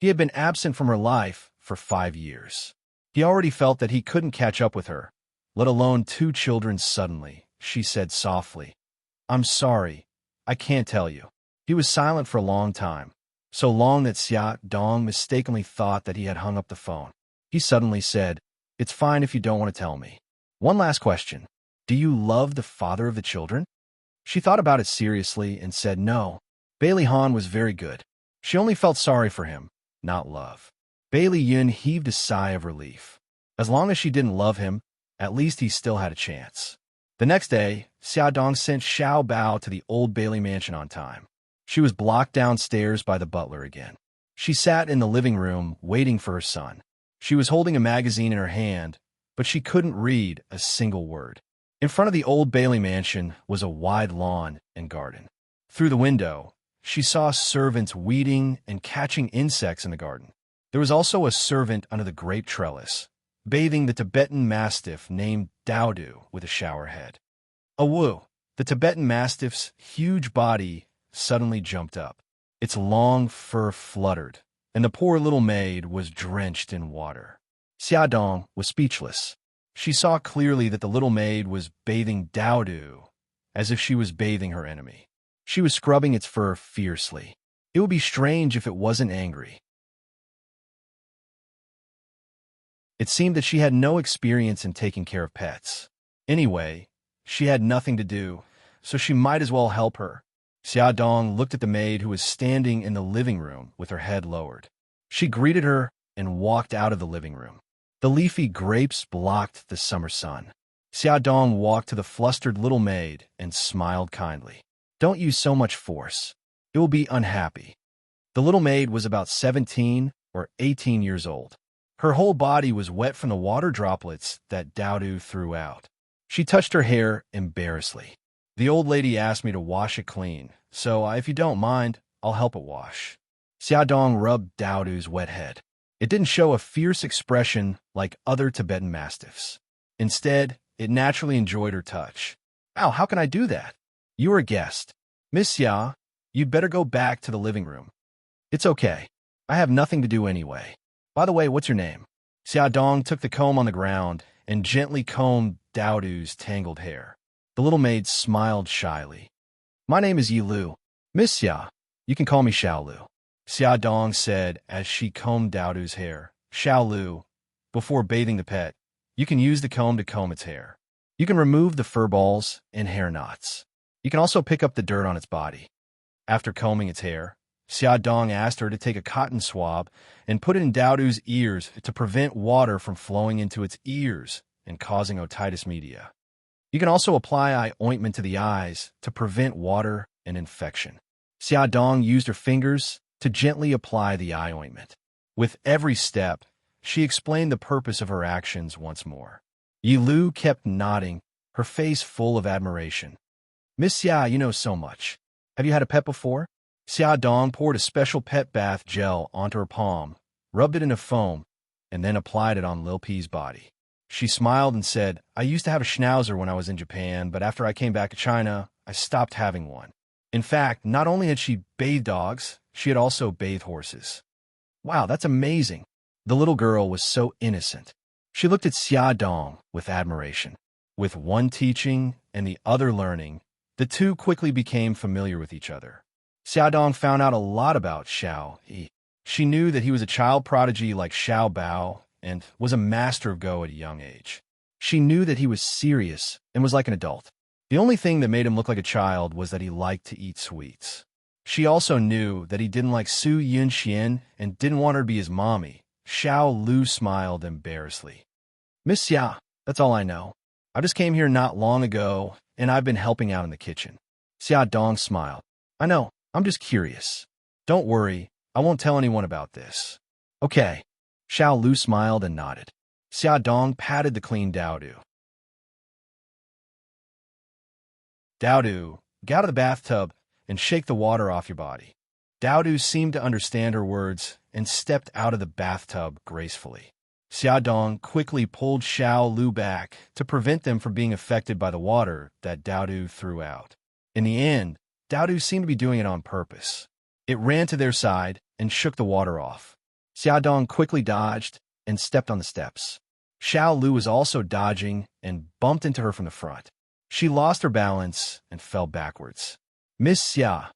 Speaker 1: He had been absent from her life for 5 years. He already felt that he couldn't catch up with her, let alone 2 children suddenly. She said softly, "I'm sorry, I can't tell you." He was silent for a long time, so long that Xia Dong mistakenly thought that he had hung up the phone. He suddenly said, "It's fine if you don't want to tell me. One last question. Do you love the father of the children?" She thought about it seriously and said no. Bailey Han was very good. She only felt sorry for him, not love. Bailey Yun heaved a sigh of relief. As long as she didn't love him, at least he still had a chance. The next day, Xiaodong sent Xiao Bao to the old Bailey mansion on time. She was blocked downstairs by the butler again. She sat in the living room, waiting for her son. She was holding a magazine in her hand, but she couldn't read a single word. In front of the old Bailey mansion was a wide lawn and garden. Through the window, she saw servants weeding and catching insects in the garden. There was also a servant under the great trellis, bathing the Tibetan Mastiff named Daodu with a shower head. Awoo! The Tibetan Mastiff's huge body suddenly jumped up. Its long fur fluttered, and the poor little maid was drenched in water. Xiaodong was speechless. She saw clearly that the little maid was bathing Daodu as if she was bathing her enemy. She was scrubbing its fur fiercely. It would be strange if it wasn't angry. It seemed that she had no experience in taking care of pets. Anyway, she had nothing to do, so she might as well help her. Xiaodong looked at the maid who was standing in the living room with her head lowered. She greeted her and walked out of the living room. The leafy grapes blocked the summer sun. Xiaodong walked to the flustered little maid and smiled kindly. Don't use so much force. It will be unhappy. The little maid was about 17 or 18 years old. Her whole body was wet from the water droplets that Daodu threw out. She touched her hair embarrassedly. The old lady asked me to wash it clean, so if you don't mind, I'll help it wash. Xiaodong rubbed Daodu's wet head. It didn't show a fierce expression like other Tibetan Mastiffs. Instead, it naturally enjoyed her touch. Ow, how can I do that? You are a guest. Miss Xia, you'd better go back to the living room. It's okay. I have nothing to do anyway. By the way, what's your name? Xiaodong took the comb on the ground and gently combed Daodu's tangled hair. The little maid smiled shyly. My name is Yi Lu. Miss Xia, you can call me Xiao Lu. Xiaodong said as she combed Daodu's hair. Xiao Lu, before bathing the pet, you can use the comb to comb its hair. You can remove the fur balls and hair knots. You can also pick up the dirt on its body. After combing its hair, Xiaodong asked her to take a cotton swab and put it in Daodu's ears to prevent water from flowing into its ears and causing otitis media. You can also apply eye ointment to the eyes to prevent water and infection. Xiaodong used her fingers to gently apply the eye ointment. With every step, she explained the purpose of her actions once more. Yi Lu kept nodding, her face full of admiration. Miss Xia, you know so much. Have you had a pet before? Xiaodong poured a special pet bath gel onto her palm, rubbed it into foam, and then applied it on Lil P's body. She smiled and said, I used to have a schnauzer when I was in Japan, but after I came back to China, I stopped having one. In fact, not only had she bathed dogs, she had also bathed horses. Wow, that's amazing. The little girl was so innocent. She looked at Xiaodong with admiration. With one teaching and the other learning, the two quickly became familiar with each other. Xiaodong found out a lot about Xiao Yi. She knew that he was a child prodigy like Xiao Bao and was a master of Go at a young age. She knew that he was serious and was like an adult. The only thing that made him look like a child was that he liked to eat sweets. She also knew that he didn't like Su Yunxian and didn't want her to be his mommy. Xiao Lu smiled embarrassedly. Miss Xia, that's all I know. I just came here not long ago, and I've been helping out in the kitchen. Xiaodong smiled. I know, I'm just curious. Don't worry, I won't tell anyone about this. Okay. Xiao Lu smiled and nodded. Xiaodong patted the clean Daodu. Daodu, get out of the bathtub and shake the water off your body. Daodu seemed to understand her words and stepped out of the bathtub gracefully. Xiaodong quickly pulled Xiao Lu back to prevent them from being affected by the water that Daodu threw out. In the end, Daodu seemed to be doing it on purpose. It ran to their side and shook the water off. Xiaodong quickly dodged and stepped on the steps. Xiao Lu was also dodging and bumped into her from the front. She lost her balance and fell backwards. Miss Xia,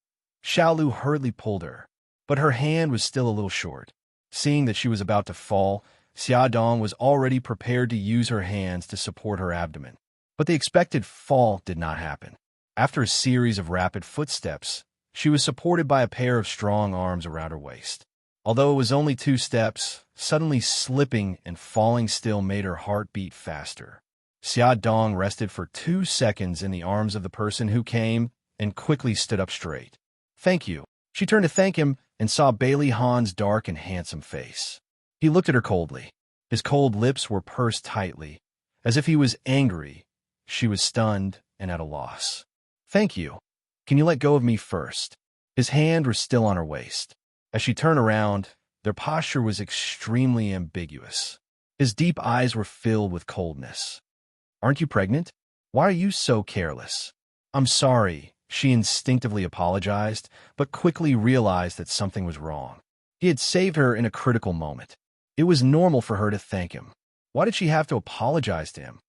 Speaker 1: Xiao Lu hurriedly pulled her, but her hand was still a little short. Seeing that she was about to fall, Xiaodong was already prepared to use her hands to support her abdomen. But the expected fall did not happen. After a series of rapid footsteps, she was supported by a pair of strong arms around her waist. Although it was only 2 steps, suddenly slipping and falling still made her heart beat faster. Xia Dong rested for 2 seconds in the arms of the person who came and quickly stood up straight. "Thank you." She turned to thank him and saw Bailey Han's dark and handsome face. He looked at her coldly. His cold lips were pursed tightly, as if he was angry. She was stunned and at a loss. "Thank you. Can you let go of me first?" His hand was still on her waist. As she turned around, their posture was extremely ambiguous. His deep eyes were filled with coldness. "Aren't you pregnant? Why are you so careless?" "I'm sorry," she instinctively apologized, but quickly realized that something was wrong. He had saved her in a critical moment. It was normal for her to thank him. Why did she have to apologize to him?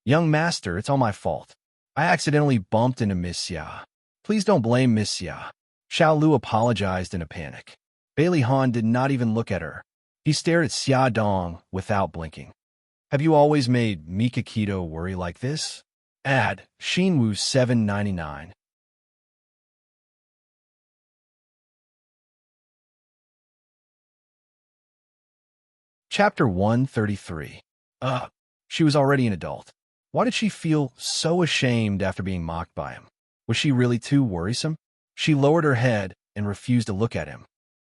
Speaker 1: "Young master, it's all my fault. I accidentally bumped into Miss Xia. Please don't blame Miss Xia." Xiao Lu apologized in a panic. Bailey Han did not even look at her. He stared at Xia Dong without blinking. "Have you always made Mikakito worry like this?" Ad. Shinwu 799. Chapter 133. She was already an adult. Why did she feel so ashamed after being mocked by him? Was she really too worrisome? She lowered her head and refused to look at him.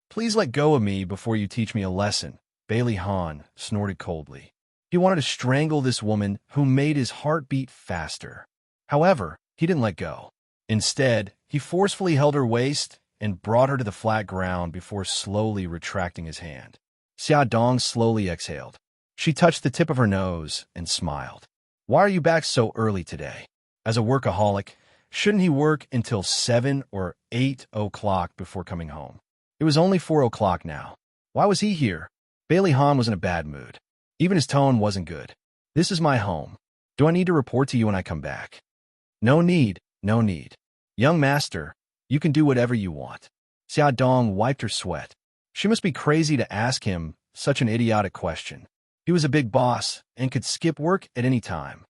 Speaker 1: "Please let go of me before you teach me a lesson," Bailey Han snorted coldly. He wanted to strangle this woman who made his heart beat faster. However, he didn't let go. Instead, he forcefully held her waist and brought her to the flat ground before slowly retracting his hand. Xia Dong slowly exhaled. She touched the tip of her nose and smiled. "Why are you back so early today? As a workaholic, shouldn't he work until 7 or 8 o'clock before coming home?" It was only 4 o'clock now. Why was he here? Bailey Han was in a bad mood. Even his tone wasn't good. "This is my home. Do I need to report to you when I come back?" "No need, no need. Young master, you can do whatever you want." Xia Dong wiped her sweat. She must be crazy to ask him such an idiotic question. He was a big boss and could skip work at any time.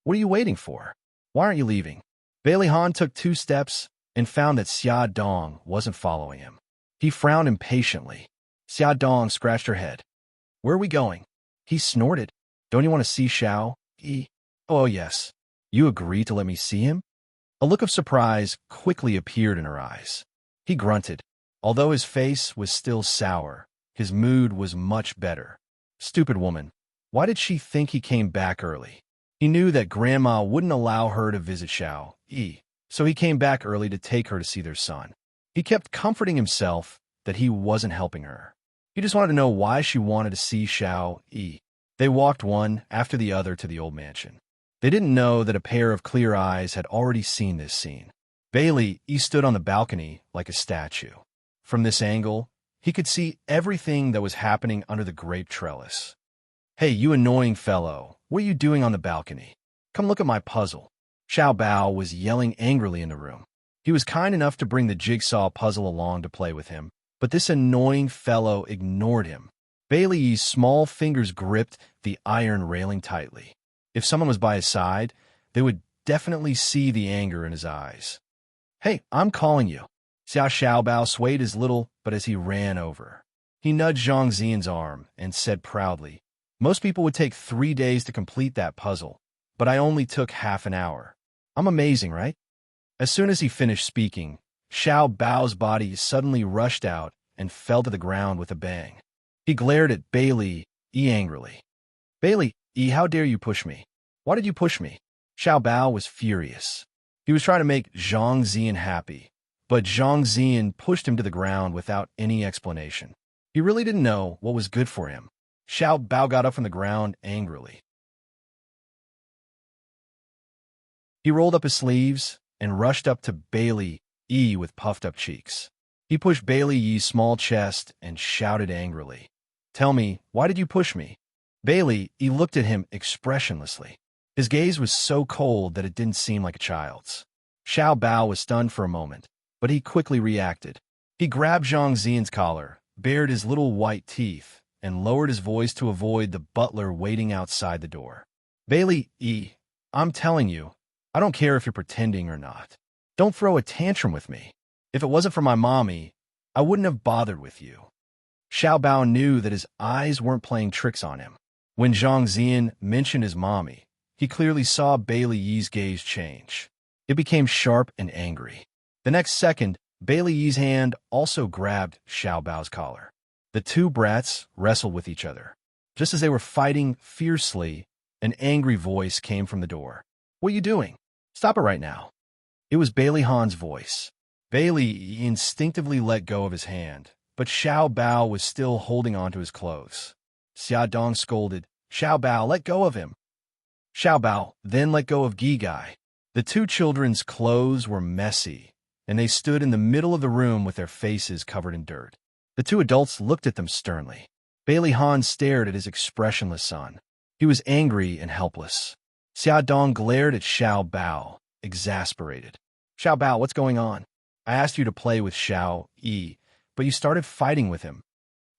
Speaker 1: "What are you waiting for? Why aren't you leaving?" Bailey Han took 2 steps and found that Xia Dong wasn't following him. He frowned impatiently. Xia Dong scratched her head. "Where are we going?" He snorted. "Don't you want to see Xiao Yi?" "Oh, yes. You agree to let me see him?" A look of surprise quickly appeared in her eyes. He grunted. Although his face was still sour, his mood was much better. Stupid woman. Why did she think he came back early? He knew that Grandma wouldn't allow her to visit Xiao Yi, so he came back early to take her to see their son. He kept comforting himself that he wasn't helping her. He just wanted to know why she wanted to see Xiao Yi. They walked one after the other to the old mansion. They didn't know that a pair of clear eyes had already seen this scene. Bailey stood on the balcony like a statue. From this angle, he could see everything that was happening under the grape trellis. "Hey, you annoying fellow, what are you doing on the balcony? Come look at my puzzle." Xiao Bao was yelling angrily in the room. He was kind enough to bring the jigsaw puzzle along to play with him, but this annoying fellow ignored him. Bailey's small fingers gripped the iron railing tightly. If someone was by his side, they would definitely see the anger in his eyes. "Hey, I'm calling you." Xiao Bao swayed his little, but as he ran over, he nudged Zhang Xian's arm and said proudly, "Most people would take 3 days to complete that puzzle, but I only took half an hour. I'm amazing, right?" As soon as he finished speaking, Xiao Bao's body suddenly rushed out and fell to the ground with a bang. He glared at Bailey angrily. "Bailey, how dare you push me? Why did you push me?" Xiao Bao was furious. He was trying to make Zhang Xian happy, but Zhang Xian pushed him to the ground without any explanation. He really didn't know what was good for him. Xiao Bao got up from the ground angrily. He rolled up his sleeves and rushed up to Bailey with puffed up cheeks. He pushed Bailey's small chest and shouted angrily, "Tell me, why did you push me?" Bailey looked at him expressionlessly. His gaze was so cold that it didn't seem like a child's. Xiao Bao was stunned for a moment, but he quickly reacted. He grabbed Zhang Xian's collar, bared his little white teeth, and lowered his voice to avoid the butler waiting outside the door. "Bailey, I'm telling you, I don't care if you're pretending or not. Don't throw a tantrum with me. If it wasn't for my mommy, I wouldn't have bothered with you." Xiao Bao knew that his eyes weren't playing tricks on him. When Zhang Zian mentioned his mommy, he clearly saw Bailey Yi's gaze change. It became sharp and angry. The next second, Bailey Yi's hand also grabbed Xiao Bao's collar. The two brats wrestled with each other. Just as they were fighting fiercely, an angry voice came from the door. "What are you doing? Stop it right now." It was Bailey Han's voice. Bailey instinctively let go of his hand, but Xiao Bao was still holding onto his clothes. Xia Dong scolded, "Xiao Bao, let go of him." Xiao Bao then let go of Gi Gai. The two children's clothes were messy, and they stood in the middle of the room with their faces covered in dirt. The two adults looked at them sternly. Bailey Han stared at his expressionless son. He was angry and helpless. Xia Dong glared at Xiao Bao, exasperated. "Xiao Bao, what's going on? I asked you to play with Xiao Yi, but you started fighting with him."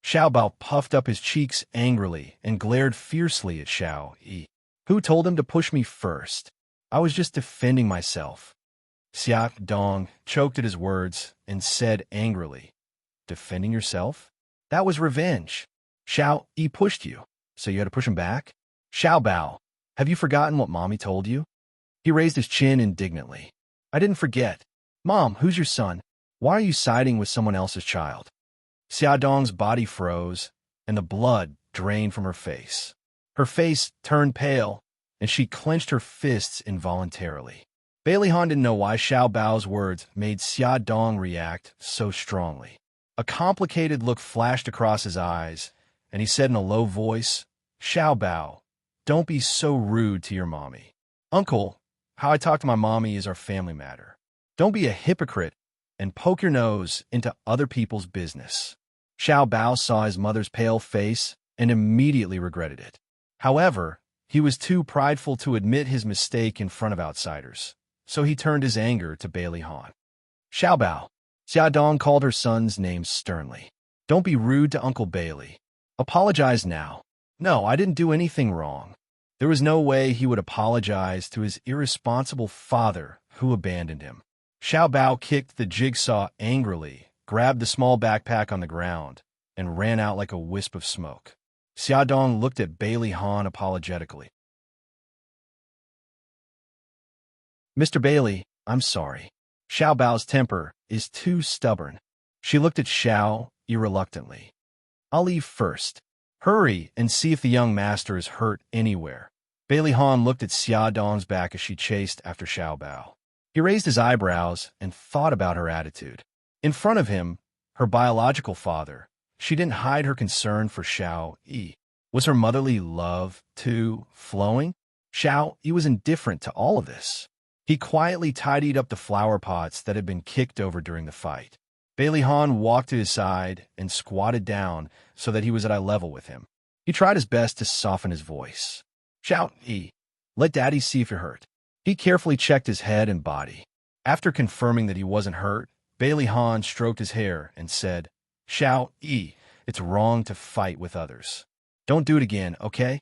Speaker 1: Xiao Bao puffed up his cheeks angrily and glared fiercely at Xiao Yi. "Who told him to push me first? I was just defending myself." Xia Dong choked at his words and said angrily, "Defending yourself? That was revenge. Xiao Yi pushed you, so you had to push him back? Xiao Bao, have you forgotten what Mommy told you?" He raised his chin indignantly. "I didn't forget. Mom, who's your son? Why are you siding with someone else's child?" Xia Dong's body froze, and the blood drained from her face. Her face turned pale, and she clenched her fists involuntarily. Bailey Han didn't know why Xiao Bao's words made Xia Dong react so strongly. A complicated look flashed across his eyes, and he said in a low voice, "Xiao Bao, don't be so rude to your mommy. Uncle, how I talk to my mommy is our family matter. Don't be a hypocrite and poke your nose into other people's business." Xiao Bao saw his mother's pale face and immediately regretted it. However, he was too prideful to admit his mistake in front of outsiders, so he turned his anger to Bailey Han. "Xiao Bao," Xia Dong called her son's name sternly. "Don't be rude to Uncle Bailey. Apologize now." "No, I didn't do anything wrong." There was no way he would apologize to his irresponsible father who abandoned him. Xiao Bao kicked the jigsaw angrily, grabbed the small backpack on the ground, and ran out like a wisp of smoke. Xia Dong looked at Bailey Han apologetically. "Mr. Bailey, I'm sorry. Xiao Bao's temper is too stubborn." She looked at Xiao Yi reluctantly. "I'll leave first. Hurry and see if the young master is hurt anywhere." Bailey Han looked at Xia Dong's back as she chased after Xiao Bao. He raised his eyebrows and thought about her attitude. In front of him, her biological father, she didn't hide her concern for Xiao Yi. Was her motherly love, too, flowing? Xiao Yi was indifferent to all of this. He quietly tidied up the flower pots that had been kicked over during the fight. Bailey Han walked to his side and squatted down so that he was at eye level with him. He tried his best to soften his voice. "Xiao Yi, let Daddy see if you're hurt." He carefully checked his head and body. After confirming that he wasn't hurt, Bailey Han stroked his hair and said, "Xiao Yi, it's wrong to fight with others. Don't do it again, okay?"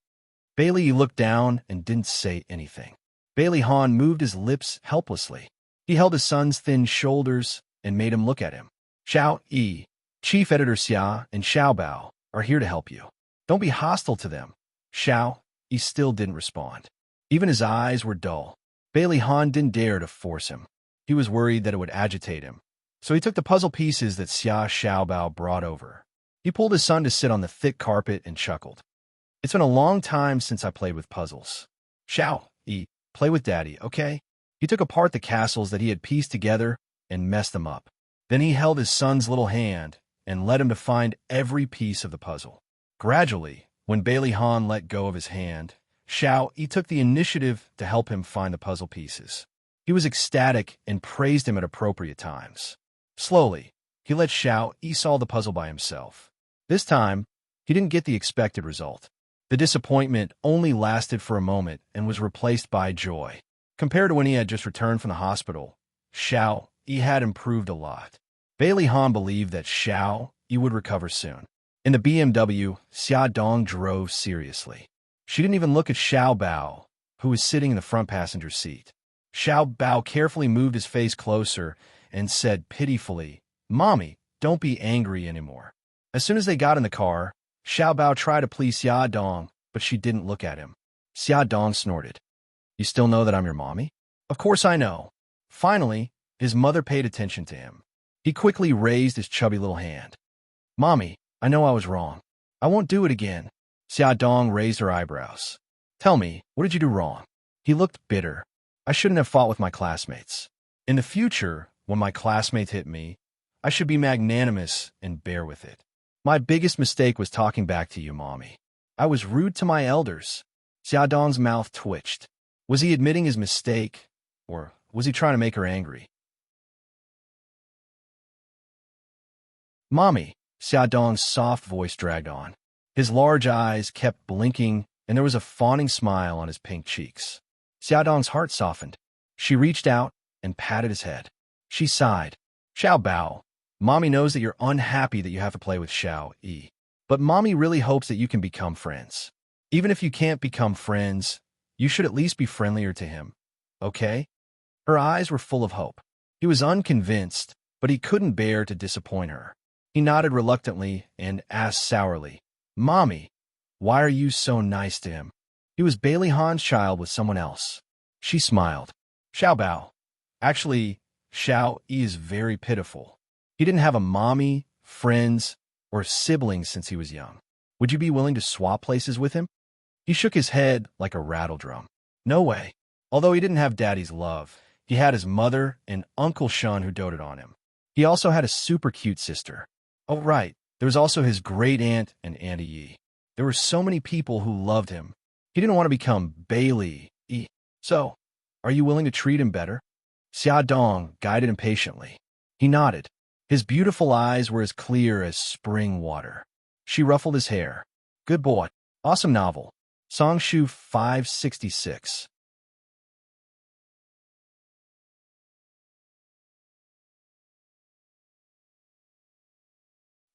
Speaker 1: Bailey looked down and didn't say anything. Bailey Han moved his lips helplessly. He held his son's thin shoulders and made him look at him. "Xiao Yi, Chief Editor Xia and Xiao Bao are here to help you. Don't be hostile to them." Xiao Yi still didn't respond. Even his eyes were dull. Bailey Han didn't dare to force him. He was worried that it would agitate him. So he took the puzzle pieces that Xia Xiao Bao brought over. He pulled his son to sit on the thick carpet and chuckled. "It's been a long time since I played with puzzles. Xiao Yi, play with Daddy, okay?" He took apart the castles that he had pieced together and messed them up. Then he held his son's little hand and led him to find every piece of the puzzle. Gradually, when Bailey Han let go of his hand, Xiao Yi took the initiative to help him find the puzzle pieces. He was ecstatic and praised him at appropriate times. Slowly, he let Xiao Yi solve the puzzle by himself. This time, he didn't get the expected result. The disappointment only lasted for a moment and was replaced by joy. Compared to when he had just returned from the hospital, Xiao Yi had improved a lot. Bailey Han believed that Xiao Yi would recover soon. In the BMW, Xia Dong drove seriously. She didn't even look at Xiao Bao, who was sitting in the front passenger seat. Xiao Bao carefully moved his face closer and said pitifully, "Mommy, don't be angry anymore." As soon as they got in the car, Xiao Bao tried to please Xia Dong, but she didn't look at him. Xia Dong snorted. You still know that I'm your mommy? Of course I know. Finally, his mother paid attention to him. He quickly raised his chubby little hand. Mommy, I know I was wrong. I won't do it again. Xia Dong raised her eyebrows. Tell me, what did you do wrong? He looked bitter. I shouldn't have fought with my classmates. In the future, when my classmates hit me, I should be magnanimous and bear with it. My biggest mistake was talking back to you, Mommy. I was rude to my elders. Xia Dong's mouth twitched. Was he admitting his mistake, or was he trying to make her angry? Mommy, Xia Dong's soft voice dragged on. His large eyes kept blinking, and there was a fawning smile on his pink cheeks. Xia Dong's heart softened. She reached out and patted his head. She sighed. Xiao Bao, Mommy knows that you're unhappy that you have to play with Xiao Yi. But Mommy really hopes that you can become friends. Even if you can't become friends, you should at least be friendlier to him. Okay? Her eyes were full of hope. He was unconvinced, but he couldn't bear to disappoint her. He nodded reluctantly and asked sourly, Mommy, why are you so nice to him? He was Bailey Han's child with someone else. She smiled. Xiao Bao. Actually, Xiao Yi is very pitiful. He didn't have a mommy, friends, or siblings since he was young. Would you be willing to swap places with him? He shook his head like a rattle drum. No way. Although he didn't have Daddy's love, he had his mother and Uncle Shun who doted on him. He also had a super cute sister. Oh, right. There was also his great aunt and Auntie Yi. There were so many people who loved him. He didn't want to become Bailey Yi. So, are you willing to treat him better? Xia Dong guided impatiently. He nodded. His beautiful eyes were as clear as spring water. She ruffled his hair. Good boy. Awesome novel. Songshu 566.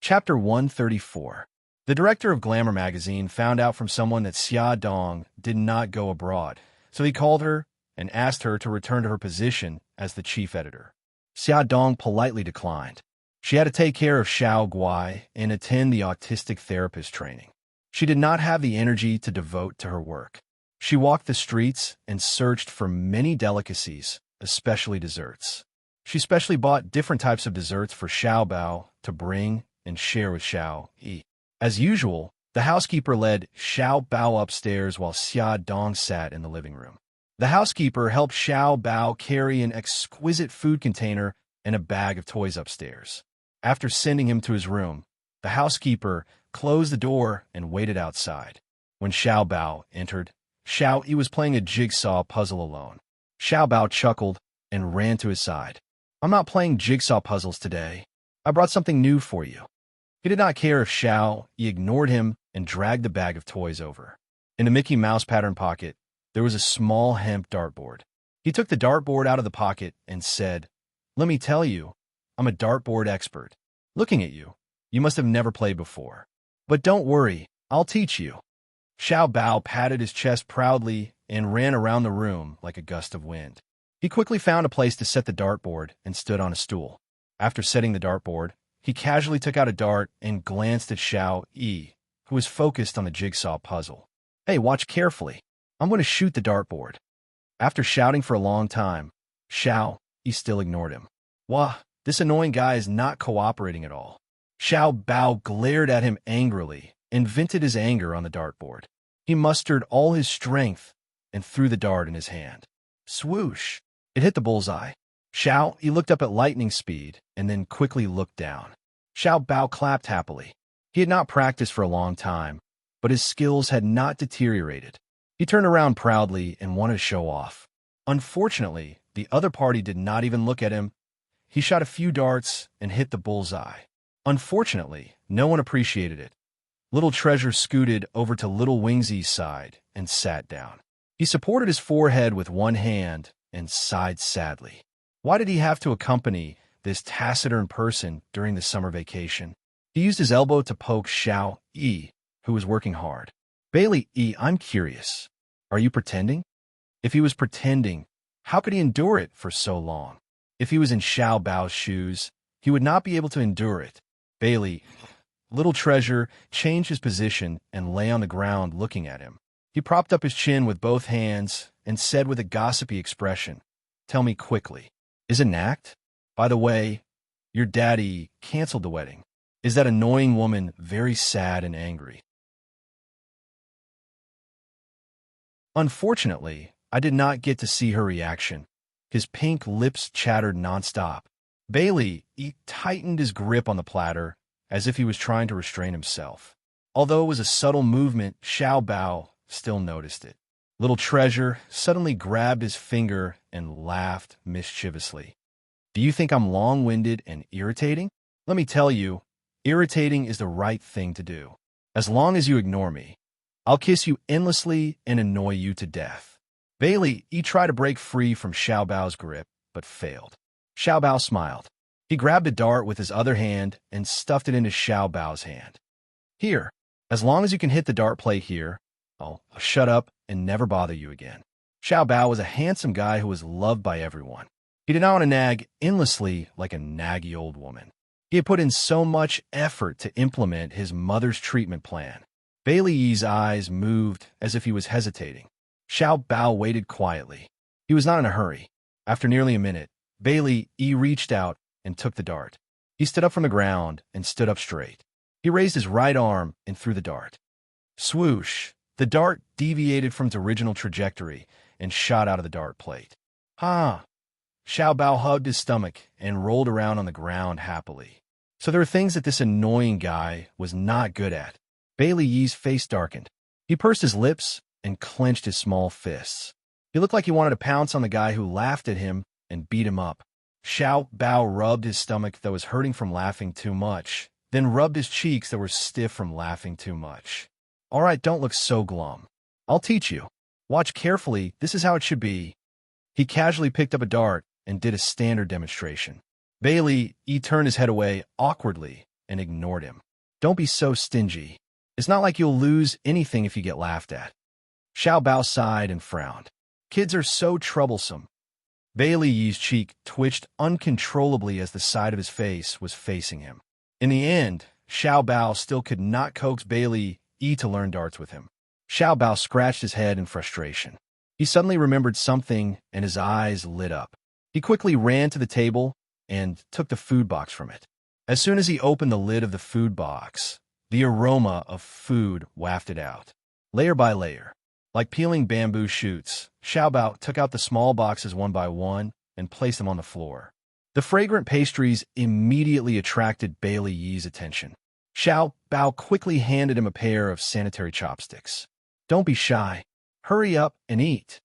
Speaker 1: Chapter 134. The director of Glamour magazine found out from someone that Xia Dong did not go abroad, so he called her and asked her to return to her position as the chief editor. Xia Dong politely declined. She had to take care of Xiao Guai and attend the autistic therapist training. She did not have the energy to devote to her work. She walked the streets and searched for many delicacies, especially desserts. She specially bought different types of desserts for Xiao Bao to bring and share with Xiao Yi. As usual, the housekeeper led Xiao Bao upstairs while Xia Dong sat in the living room. The housekeeper helped Xiao Bao carry an exquisite food container and a bag of toys upstairs. After sending him to his room, the housekeeper closed the door and waited outside. When Xiao Bao entered, Xiao Yi was playing a jigsaw puzzle alone. Xiao Bao chuckled and ran to his side. I'm not playing jigsaw puzzles today. I brought something new for you. He did not care if Xiao Yi ignored him and dragged the bag of toys over. In the Mickey Mouse pattern pocket, there was a small hemp dartboard. He took the dartboard out of the pocket and said, Let me tell you, I'm a dartboard expert. Looking at you, you must have never played before. But don't worry, I'll teach you. Xiao Bao patted his chest proudly and ran around the room like a gust of wind. He quickly found a place to set the dartboard and stood on a stool. After setting the dartboard, he casually took out a dart and glanced at Xiao Yi, who was focused on the jigsaw puzzle. Hey, watch carefully. I'm going to shoot the dartboard. After shouting for a long time, Xiao Yi still ignored him. Wah, this annoying guy is not cooperating at all. Xiao Bao glared at him angrily and vented his anger on the dartboard. He mustered all his strength and threw the dart in his hand. Swoosh! It hit the bullseye. Xiao Yi looked up at lightning speed and then quickly looked down. Xiao Bao clapped happily. He had not practiced for a long time, but his skills had not deteriorated. He turned around proudly and wanted to show off. Unfortunately, the other party did not even look at him. He shot a few darts and hit the bullseye. Unfortunately, no one appreciated it. Little Treasure scooted over to Little Wingsy's side and sat down. He supported his forehead with one hand and sighed sadly. Why did he have to accompany this taciturn person during the summer vacation? He used his elbow to poke Xiao Yi, who was working hard. Bailey Yi, I'm curious. Are you pretending? If he was pretending, how could he endure it for so long? If he was in Xiao Bao's shoes, he would not be able to endure it. Bailey, Little Treasure changed his position and lay on the ground looking at him. He propped up his chin with both hands and said with a gossipy expression, "Tell me quickly, is it an act? By the way, your daddy canceled the wedding. Is that annoying woman very sad and angry?" Unfortunately, I did not get to see her reaction. His pink lips chattered nonstop. Bailey tightened his grip on the platter as if he was trying to restrain himself. Although it was a subtle movement, Xiao Bao still noticed it. Little Treasure suddenly grabbed his finger and laughed mischievously. "Do you think I'm long-winded and irritating? Let me tell you, irritating is the right thing to do. As long as you ignore me, I'll kiss you endlessly and annoy you to death." Bailey tried to break free from Xiao Bao's grip, but failed. Xiao Bao smiled. He grabbed a dart with his other hand and stuffed it into Xiao Bao's hand. "Here, as long as you can hit the dart plate here, I'll shut up and never bother you again." Xiao Bao was a handsome guy who was loved by everyone. He did not want to nag endlessly like a naggy old woman. He had put in so much effort to implement his mother's treatment plan. Bailey Yi's eyes moved as if he was hesitating. Xiao Bao waited quietly. He was not in a hurry. After nearly a minute, Bailey reached out and took the dart. He stood up from the ground and stood up straight. He raised his right arm and threw the dart. Swoosh! The dart deviated from its original trajectory and shot out of the dart plate. "Ha!" Xiao Bao hugged his stomach and rolled around on the ground happily. So there were things that this annoying guy was not good at. Bailey Yi's face darkened. He pursed his lips and clenched his small fists. He looked like he wanted to pounce on the guy who laughed at him and beat him up. Xiao Bao rubbed his stomach that was hurting from laughing too much, then rubbed his cheeks that were stiff from laughing too much. "All right, don't look so glum. I'll teach you. Watch carefully, this is how it should be." He casually picked up a dart and did a standard demonstration. Bailey turned his head away awkwardly and ignored him. "Don't be so stingy. It's not like you'll lose anything if you get laughed at." Xiao Bao sighed and frowned. "Kids are so troublesome." Bailey Yi's cheek twitched uncontrollably as the side of his face was facing him. In the end, Xiao Bao still could not coax Bailey to learn darts with him. Xiao Bao scratched his head in frustration. He suddenly remembered something and his eyes lit up. He quickly ran to the table and took the food box from it. As soon as he opened the lid of the food box, the aroma of food wafted out. Layer by layer, like peeling bamboo shoots, Xiao Bao took out the small boxes one by one and placed them on the floor. The fragrant pastries immediately attracted Bailey Yi's attention. Xiao Bao quickly handed him a pair of sanitary chopsticks. "Don't be shy. Hurry up and eat."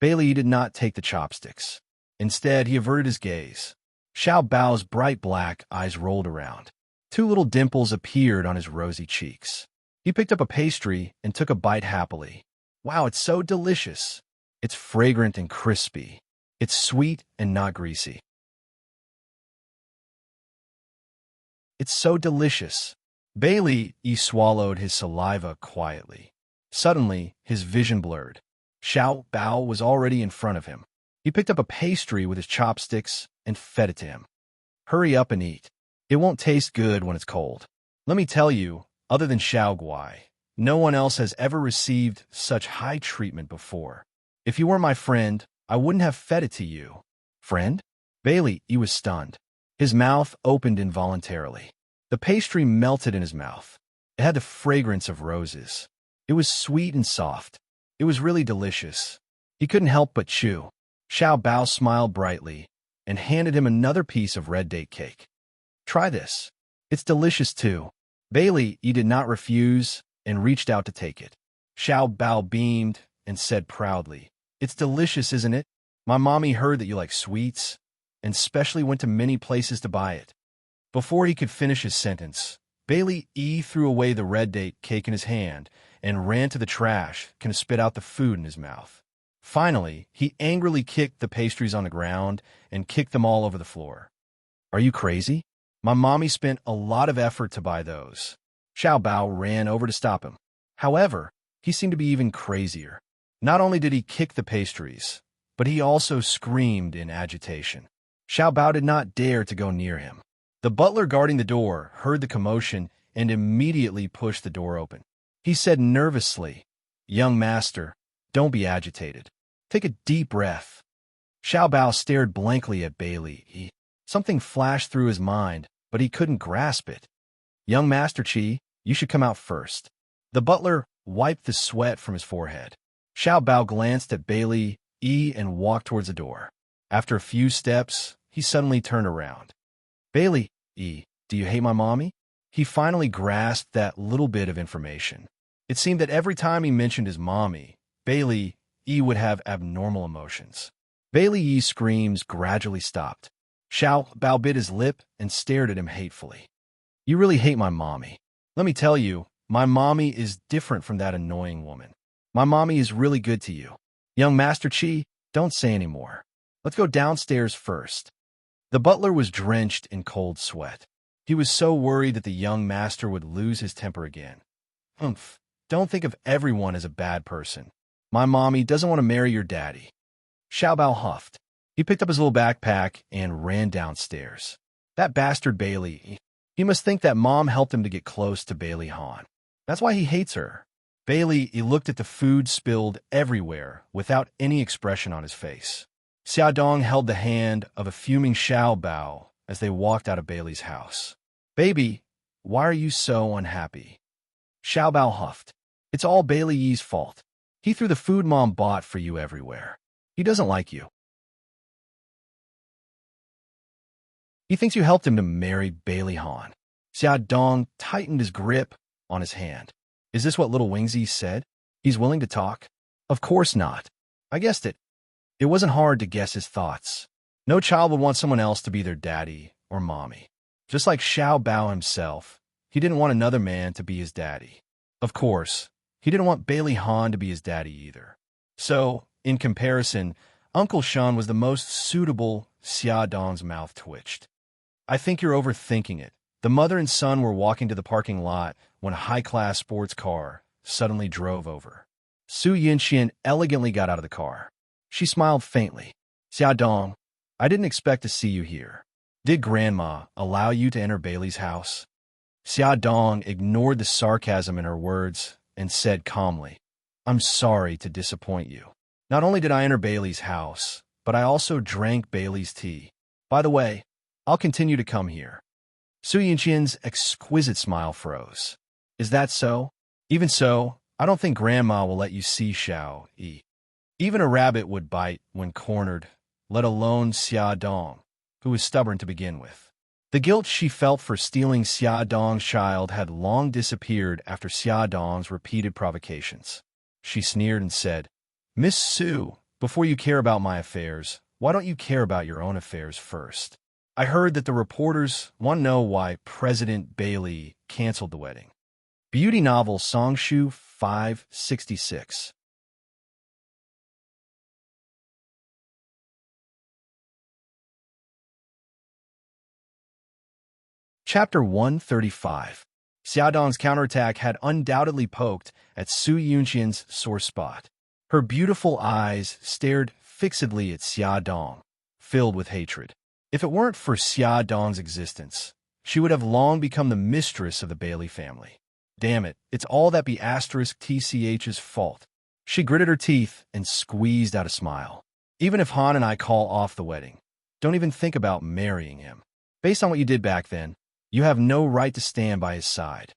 Speaker 1: Bailey Yi did not take the chopsticks. Instead, he averted his gaze. Xiao Bao's bright black eyes rolled around. Two little dimples appeared on his rosy cheeks. He picked up a pastry and took a bite happily. "Wow, it's so delicious. It's fragrant and crispy. It's sweet and not greasy. It's so delicious." Bailey swallowed his saliva quietly. Suddenly, his vision blurred. Xiao Bao was already in front of him. He picked up a pastry with his chopsticks and fed it to him. "Hurry up and eat. It won't taste good when it's cold. Let me tell you, other than Xiao Guai, no one else has ever received such high treatment before. If you were my friend, I wouldn't have fed it to you." "Friend?" Bailey was stunned. His mouth opened involuntarily. The pastry melted in his mouth. It had the fragrance of roses. It was sweet and soft. It was really delicious. He couldn't help but chew. Xiao Bao smiled brightly and handed him another piece of red date cake. "Try this. It's delicious too." Bailey did not refuse and reached out to take it. Xiao Bao beamed and said proudly, "It's delicious, isn't it? My mommy heard that you like sweets and specially went to many places to buy it." Before he could finish his sentence, Bailey threw away the red date cake in his hand and ran to the trash to spit out the food in his mouth. Finally, he angrily kicked the pastries on the ground and kicked them all over the floor. "Are you crazy? My mommy spent a lot of effort to buy those." Xiao Bao ran over to stop him. However, he seemed to be even crazier. Not only did he kick the pastries, but he also screamed in agitation. Xiao Bao did not dare to go near him. The butler guarding the door heard the commotion and immediately pushed the door open. He said nervously, "Young master, don't be agitated. Take a deep breath." Xiao Bao stared blankly at Bailey. Something flashed through his mind, but he couldn't grasp it. "Young Master Qi, you should come out first." The butler wiped the sweat from his forehead. Xiao Bao glanced at Bailey and walked towards the door. After a few steps, he suddenly turned around. "Bailey, do you hate my mommy?" He finally grasped that little bit of information. It seemed that every time he mentioned his mommy, Bailey would have abnormal emotions. Bailey's screams gradually stopped. Xiao Bao bit his lip and stared at him hatefully. "You really hate my mommy. Let me tell you, my mommy is different from that annoying woman. My mommy is really good to you. Young Master Qi, don't say any more. Let's go downstairs first." The butler was drenched in cold sweat. He was so worried that the young master would lose his temper again. Don't think of everyone as a bad person. My mommy doesn't want to marry your daddy." Xiao Bao huffed. He picked up his little backpack and ran downstairs. That bastard Bailey. He must think that mom helped him to get close to Bailey Han. That's why he hates her. Bailey looked at the food spilled everywhere without any expression on his face. Xiaodong held the hand of a fuming Xiao Bao as they walked out of Bailey's house. "Baby, why are you so unhappy?" Xiao Bao huffed. "It's all Bailey's fault. He threw the food mom bought for you everywhere. He doesn't like you. He thinks you helped him to marry Bailey Han." Xiaodong tightened his grip on his hand. "Is this what little Wingzi said? He's willing to talk?" "Of course not. I guessed it." It wasn't hard to guess his thoughts. No child would want someone else to be their daddy or mommy. Just like Xiao Bao himself, he didn't want another man to be his daddy. Of course, he didn't want Bailey Han to be his daddy either. So, in comparison, Uncle Shan was the most suitable. Xiaodong's mouth twitched. "I think you're overthinking it." The mother and son were walking to the parking lot when a high-class sports car suddenly drove over. Su Yinxian elegantly got out of the car. She smiled faintly. "Xiaodong, I didn't expect to see you here. Did Grandma allow you to enter Bailey's house?" Xiaodong ignored the sarcasm in her words and said calmly, "I'm sorry to disappoint you. Not only did I enter Bailey's house, but I also drank Bailey's tea. By the way, I'll continue to come here." Su Yinxian's exquisite smile froze. "Is that so? Even so, I don't think Grandma will let you see Xiao Yi. Even a rabbit would bite when cornered, let alone Xiaodong, who was stubborn to begin with." The guilt she felt for stealing Xiaodong's child had long disappeared after Xiaodong's repeated provocations. She sneered and said, "Miss Su, before you care about my affairs, why don't you care about your own affairs first? I heard that the reporters want to know why President Bailey canceled the wedding." Beauty novel Songshu 566. Chapter 135. Xiaodong's counterattack had undoubtedly poked at Su Yunqian's sore spot. Her beautiful eyes stared fixedly at Xiaodong, filled with hatred. If it weren't for Xiaodong's existence, she would have long become the mistress of the Bailey family. Damn it, it's all that B*TCH's fault. She gritted her teeth and squeezed out a smile. "Even if Han and I call off the wedding, don't even think about marrying him. Based on what you did back then, you have no right to stand by his side."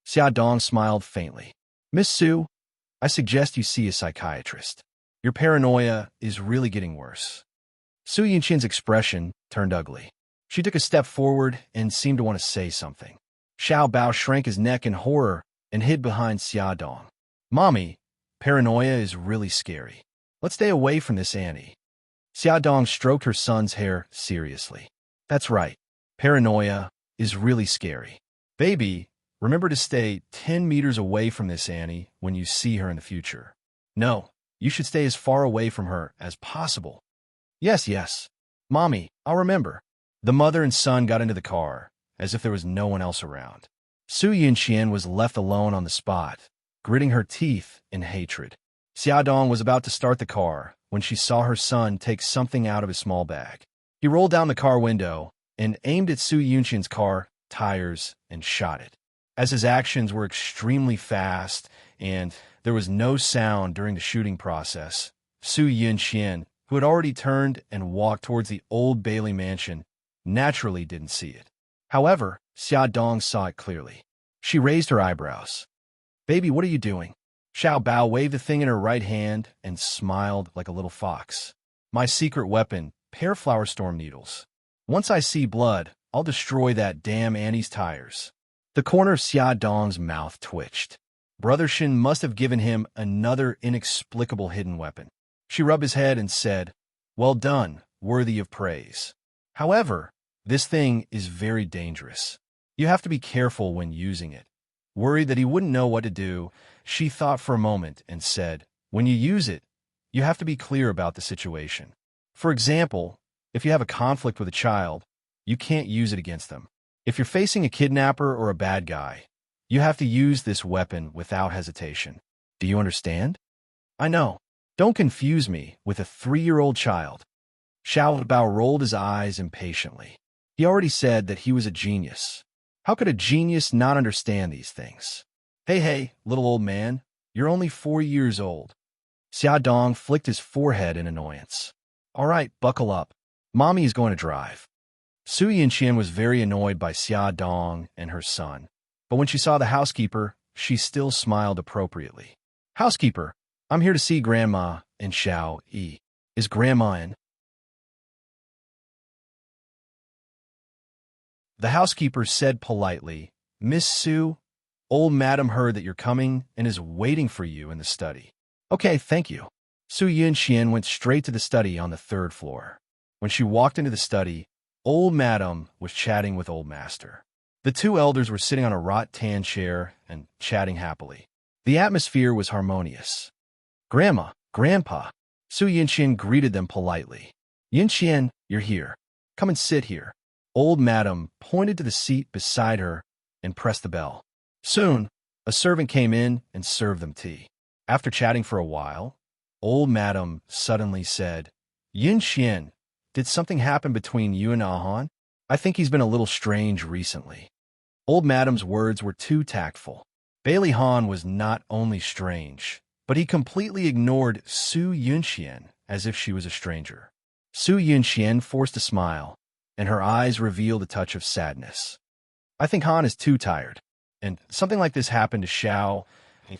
Speaker 1: Xiaodong smiled faintly. "Miss Su, I suggest you see a psychiatrist. Your paranoia is really getting worse." Su Yinqian's expression turned ugly. She took a step forward and seemed to want to say something. Xiao Bao shrank his neck in horror and hid behind Xiaodong. "Mommy, paranoia is really scary. Let's stay away from this Annie." Xiaodong stroked her son's hair seriously. "That's right. Paranoia is really scary. Baby, remember to stay 10 meters away from this Annie when you see her in the future. No, you should stay as far away from her as possible." Yes. Mommy, I'll remember." The mother and son got into the car, as if there was no one else around. Su Yinxian was left alone on the spot, gritting her teeth in hatred. Xiaodong was about to start the car when she saw her son take something out of his small bag. He rolled down the car window and aimed at Su Yunqian's car tires and shot it. as his actions were extremely fast and there was no sound during the shooting process. Su Yunxian, who had already turned and walked towards the Old Bailey mansion, naturally didn't see it. However, Xia Dong saw it clearly. She raised her eyebrows. "Baby, what are you doing?" Xiao Bao waved the thing in her right hand and smiled like a little fox. "My secret weapon, pear flower storm needles. Once I see blood, I'll destroy that damn Annie's tires." The corner of Xia Dong's mouth twitched. Brother Shin must have given him another inexplicable hidden weapon. She rubbed his head and said, "Well done, worthy of praise. However, this thing is very dangerous. You have to be careful when using it." Worried that he wouldn't know what to do, she thought for a moment and said, "When you use it, you have to be clear about the situation. For example, if you have a conflict with a child, you can't use it against them. If you're facing a kidnapper or a bad guy, you have to use this weapon without hesitation. Do you understand?" "I know. Don't confuse me with a 3-year-old child." Xiao Bao rolled his eyes impatiently. He already said that he was a genius. How could a genius not understand these things? Hey, little old man, you're only 4 years old." Xia Dong flicked his forehead in annoyance. "All right, buckle up. Mommy is going to drive." Su Yinqian was very annoyed by Xia Dong and her son, but when she saw the housekeeper, she still smiled appropriately. "Housekeeper, I'm here to see Grandma and Xiao Yi. Is Grandma in?" The housekeeper said politely, "Miss Su, old madam heard that you're coming and is waiting for you in the study." "Okay, thank you." Su Yunxian went straight to the study on the 3rd floor. When she walked into the study, old madam was chatting with old master. The two elders were sitting on a rattan chair and chatting happily. The atmosphere was harmonious. "Grandma, Grandpa," Su Yunxian greeted them politely. "Yunxian, you're here. Come and sit here." Old madam pointed to the seat beside her and pressed the bell. Soon, a servant came in and served them tea. After chatting for a while, old madam suddenly said, "Yunxian, did something happen between you and Ahan? I think he's been a little strange recently." Old madam's words were too tactful. Bailey Han was not only strange, but he completely ignored Su Yunxian as if she was a stranger. Su Yunxian forced a smile, and her eyes revealed a touch of sadness. "I think Han is too tired, and something like this happened to Xiao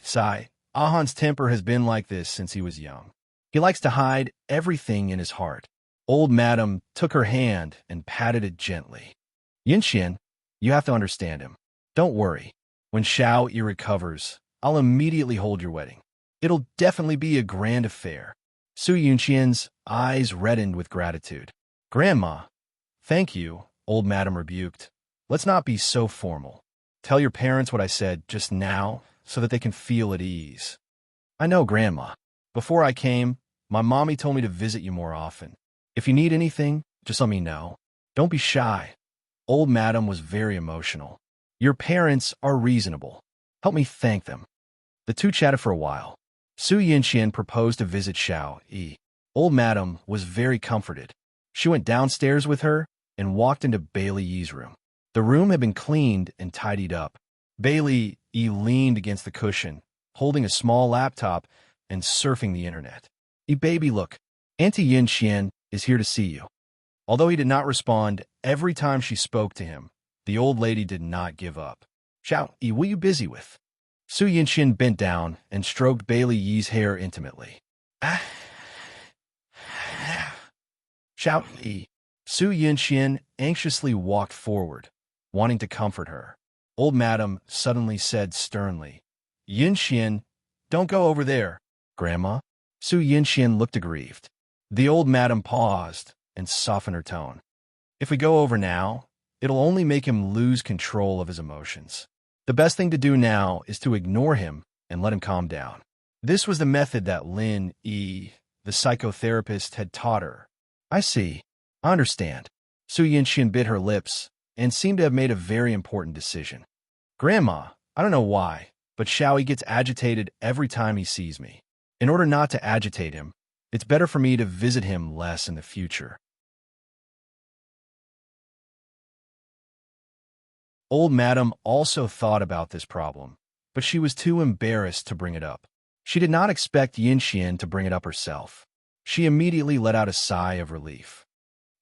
Speaker 1: Sai. Ahan's temper has been like this since he was young. He likes to hide everything in his heart." Old madam took her hand and patted it gently. "Yunxian, you have to understand him. Don't worry. When Xiao Yi recovers, I'll immediately hold your wedding. It'll definitely be a grand affair." Su Yunxian's eyes reddened with gratitude. "Grandma, thank you," old madam rebuked. "Let's not be so formal. Tell your parents what I said just now so that they can feel at ease." "I know, Grandma. Before I came, my mommy told me to visit you more often. If you need anything, just let me know. Don't be shy." Old madam was very emotional. "Your parents are reasonable. Help me thank them." The two chatted for a while. Su Yinxian proposed to visit Xiao Yi. Old madam was very comforted. She went downstairs with her and walked into Bailey Yi's room. The room had been cleaned and tidied up. Bailey Yi leaned against the cushion, holding a small laptop and surfing the internet. Baby, look. Auntie Yinxian is here to see you." Although he did not respond every time she spoke to him, the old lady did not give up. "Xiao Yi, what are you busy with?" Su Yinxian bent down and stroked Bailey Yi's hair intimately. "Xiao Yi." Su Yinxian anxiously walked forward, wanting to comfort her. Old madam suddenly said sternly, "Yinxian, don't go over there." "Grandma?" Su Yinxian looked aggrieved. The old madam paused and softened her tone. "If we go over now, it'll only make him lose control of his emotions. The best thing to do now is to ignore him and let him calm down." This was the method that Lin Yi, the psychotherapist, had taught her. "I see. I understand." Su Yinxian bit her lips and seemed to have made a very important decision. "Grandma, I don't know why, but Xiaoyi gets agitated every time he sees me. In order not to agitate him, it's better for me to visit him less in the future." Old Madam also thought about this problem, but she was too embarrassed to bring it up. She did not expect Yinxian to bring it up herself. She immediately let out a sigh of relief.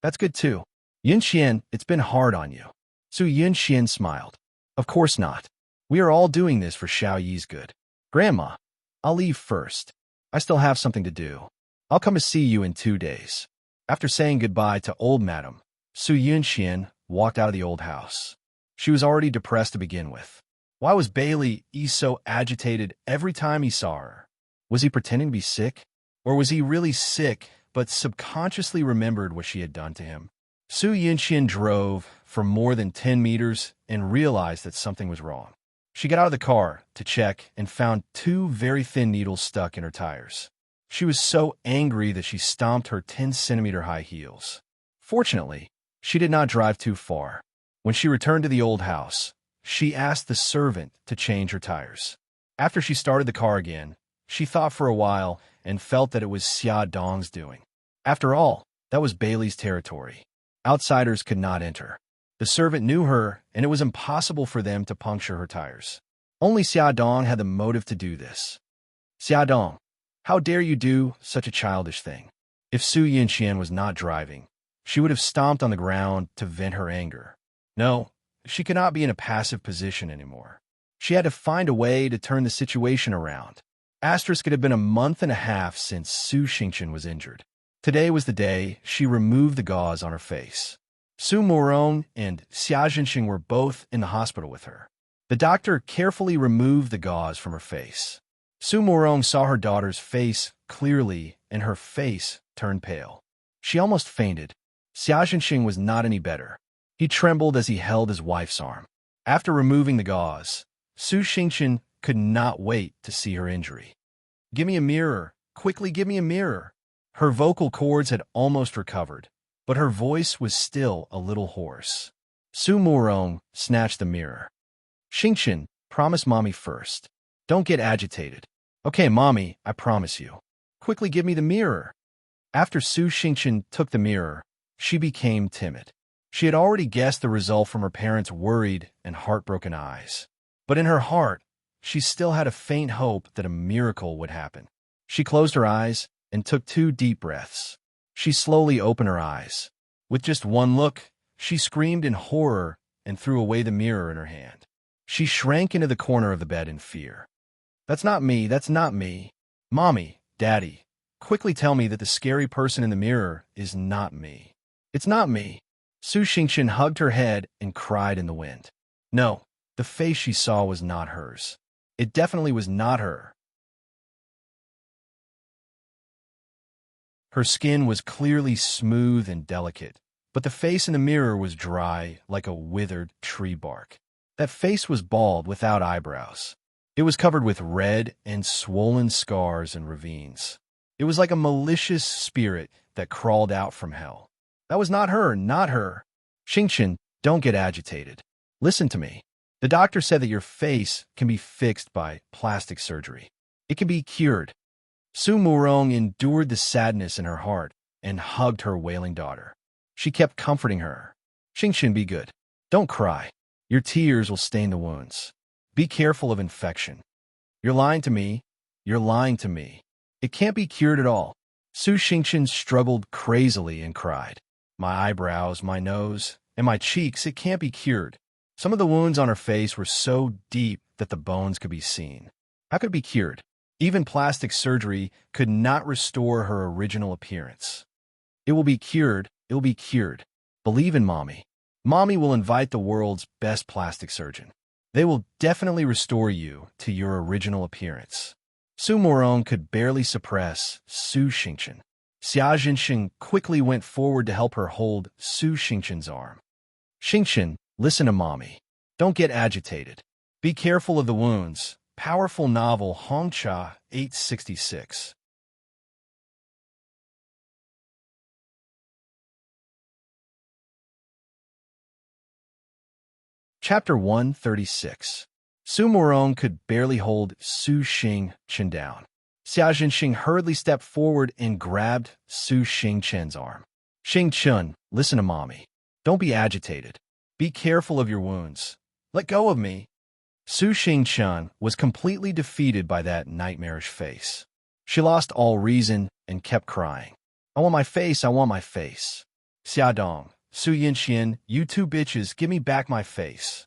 Speaker 1: That's good too. Yinxian, it's been hard on you. Su Yinxian smiled. Of course not. We are all doing this for Xiao Yi's good. Grandma, I'll leave first. I still have something to do. I'll come to see you in 2 days. After saying goodbye to Old Madam, Su Yinxian walked out of the old house. She was already depressed to begin with. Why was Bailey so agitated every time he saw her? Was he pretending to be sick? Or was he really sick, but subconsciously remembered what she had done to him? Su Yinxian drove for more than 10 meters and realized that something was wrong. She got out of the car to check and found 2 very thin needles stuck in her tires. She was so angry that she stomped her 10-centimeter high heels. Fortunately, she did not drive too far. When she returned to the old house, she asked the servant to change her tires. After she started the car again, she thought for a while and felt that it was Xia Dong's doing. After all, that was Bailey's territory. Outsiders could not enter. The servant knew her, and it was impossible for them to puncture her tires. Only Xia Dong had the motive to do this. Xia Dong, how dare you do such a childish thing? If Su Yinxian was not driving, she would have stomped on the ground to vent her anger. No, she could not be in a passive position anymore. She had to find a way to turn the situation around. Asterisk, it had been a month and a half since Su Xingqian was injured. Today was the day she removed the gauze on her face. Su Murong and Xia Zhenxing were both in the hospital with her. The doctor carefully removed the gauze from her face. Su Murong saw her daughter's face clearly, and her face turned pale. She almost fainted. Xia Zhenxing was not any better. He trembled as he held his wife's arm. After removing the gauze, Su Xingqian could not wait to see her injury. Give me a mirror. Quickly give me a mirror. Her vocal cords had almost recovered, but her voice was still a little hoarse. Su Murong snatched the mirror. Xingqian, promise Mommy first. Don't get agitated. Okay, Mommy, I promise you. Quickly give me the mirror. After Su Xingqian took the mirror, she became timid. She had already guessed the result from her parents' worried and heartbroken eyes. But in her heart, she still had a faint hope that a miracle would happen. She closed her eyes and took 2 deep breaths. She slowly opened her eyes. With just one look, she screamed in horror and threw away the mirror in her hand. She shrank into the corner of the bed in fear. That's not me, that's not me. Mommy, Daddy, quickly tell me that the scary person in the mirror is not me. It's not me. Su Xingqian hugged her head and cried in the wind. No, the face she saw was not hers. It definitely was not her. Her skin was clearly smooth and delicate, but the face in the mirror was dry like a withered tree bark. That face was bald without eyebrows. It was covered with red and swollen scars and ravines. It was like a malicious spirit that crawled out from hell. That was not her, not her. Xingqian, don't get agitated. Listen to me. The doctor said that your face can be fixed by plastic surgery. It can be cured. Su Murong endured the sadness in her heart and hugged her wailing daughter. She kept comforting her. Xingqian, be good. Don't cry. Your tears will stain the wounds. Be careful of infection. You're lying to me. You're lying to me. It can't be cured at all. Su Xingqian struggled crazily and cried. My eyebrows, my nose, and my cheeks, it can't be cured. Some of the wounds on her face were so deep that the bones could be seen. How could it be cured? Even plastic surgery could not restore her original appearance. It will be cured. It will be cured. Believe in Mommy. Mommy will invite the world's best plastic surgeon. They will definitely restore you to your original appearance. Su Murong could barely suppress Su Xingqian. Xia Zhenxing quickly went forward to help her hold Su Xingqian's arm. Xingqian, listen to Mommy. Don't get agitated. Be careful of the wounds. Powerful novel Hongcha 866. Chapter 136. Su Murong could barely hold Su Xingqian down. Xia Zhenxing hurriedly stepped forward and grabbed Su Xingqian's arm. Xingqian, listen to Mommy. Don't be agitated. Be careful of your wounds. Let go of me. Su Xingchen was completely defeated by that nightmarish face. She lost all reason and kept crying. I want my face, I want my face. Xiaodong, Su Yinxian, you two bitches, give me back my face.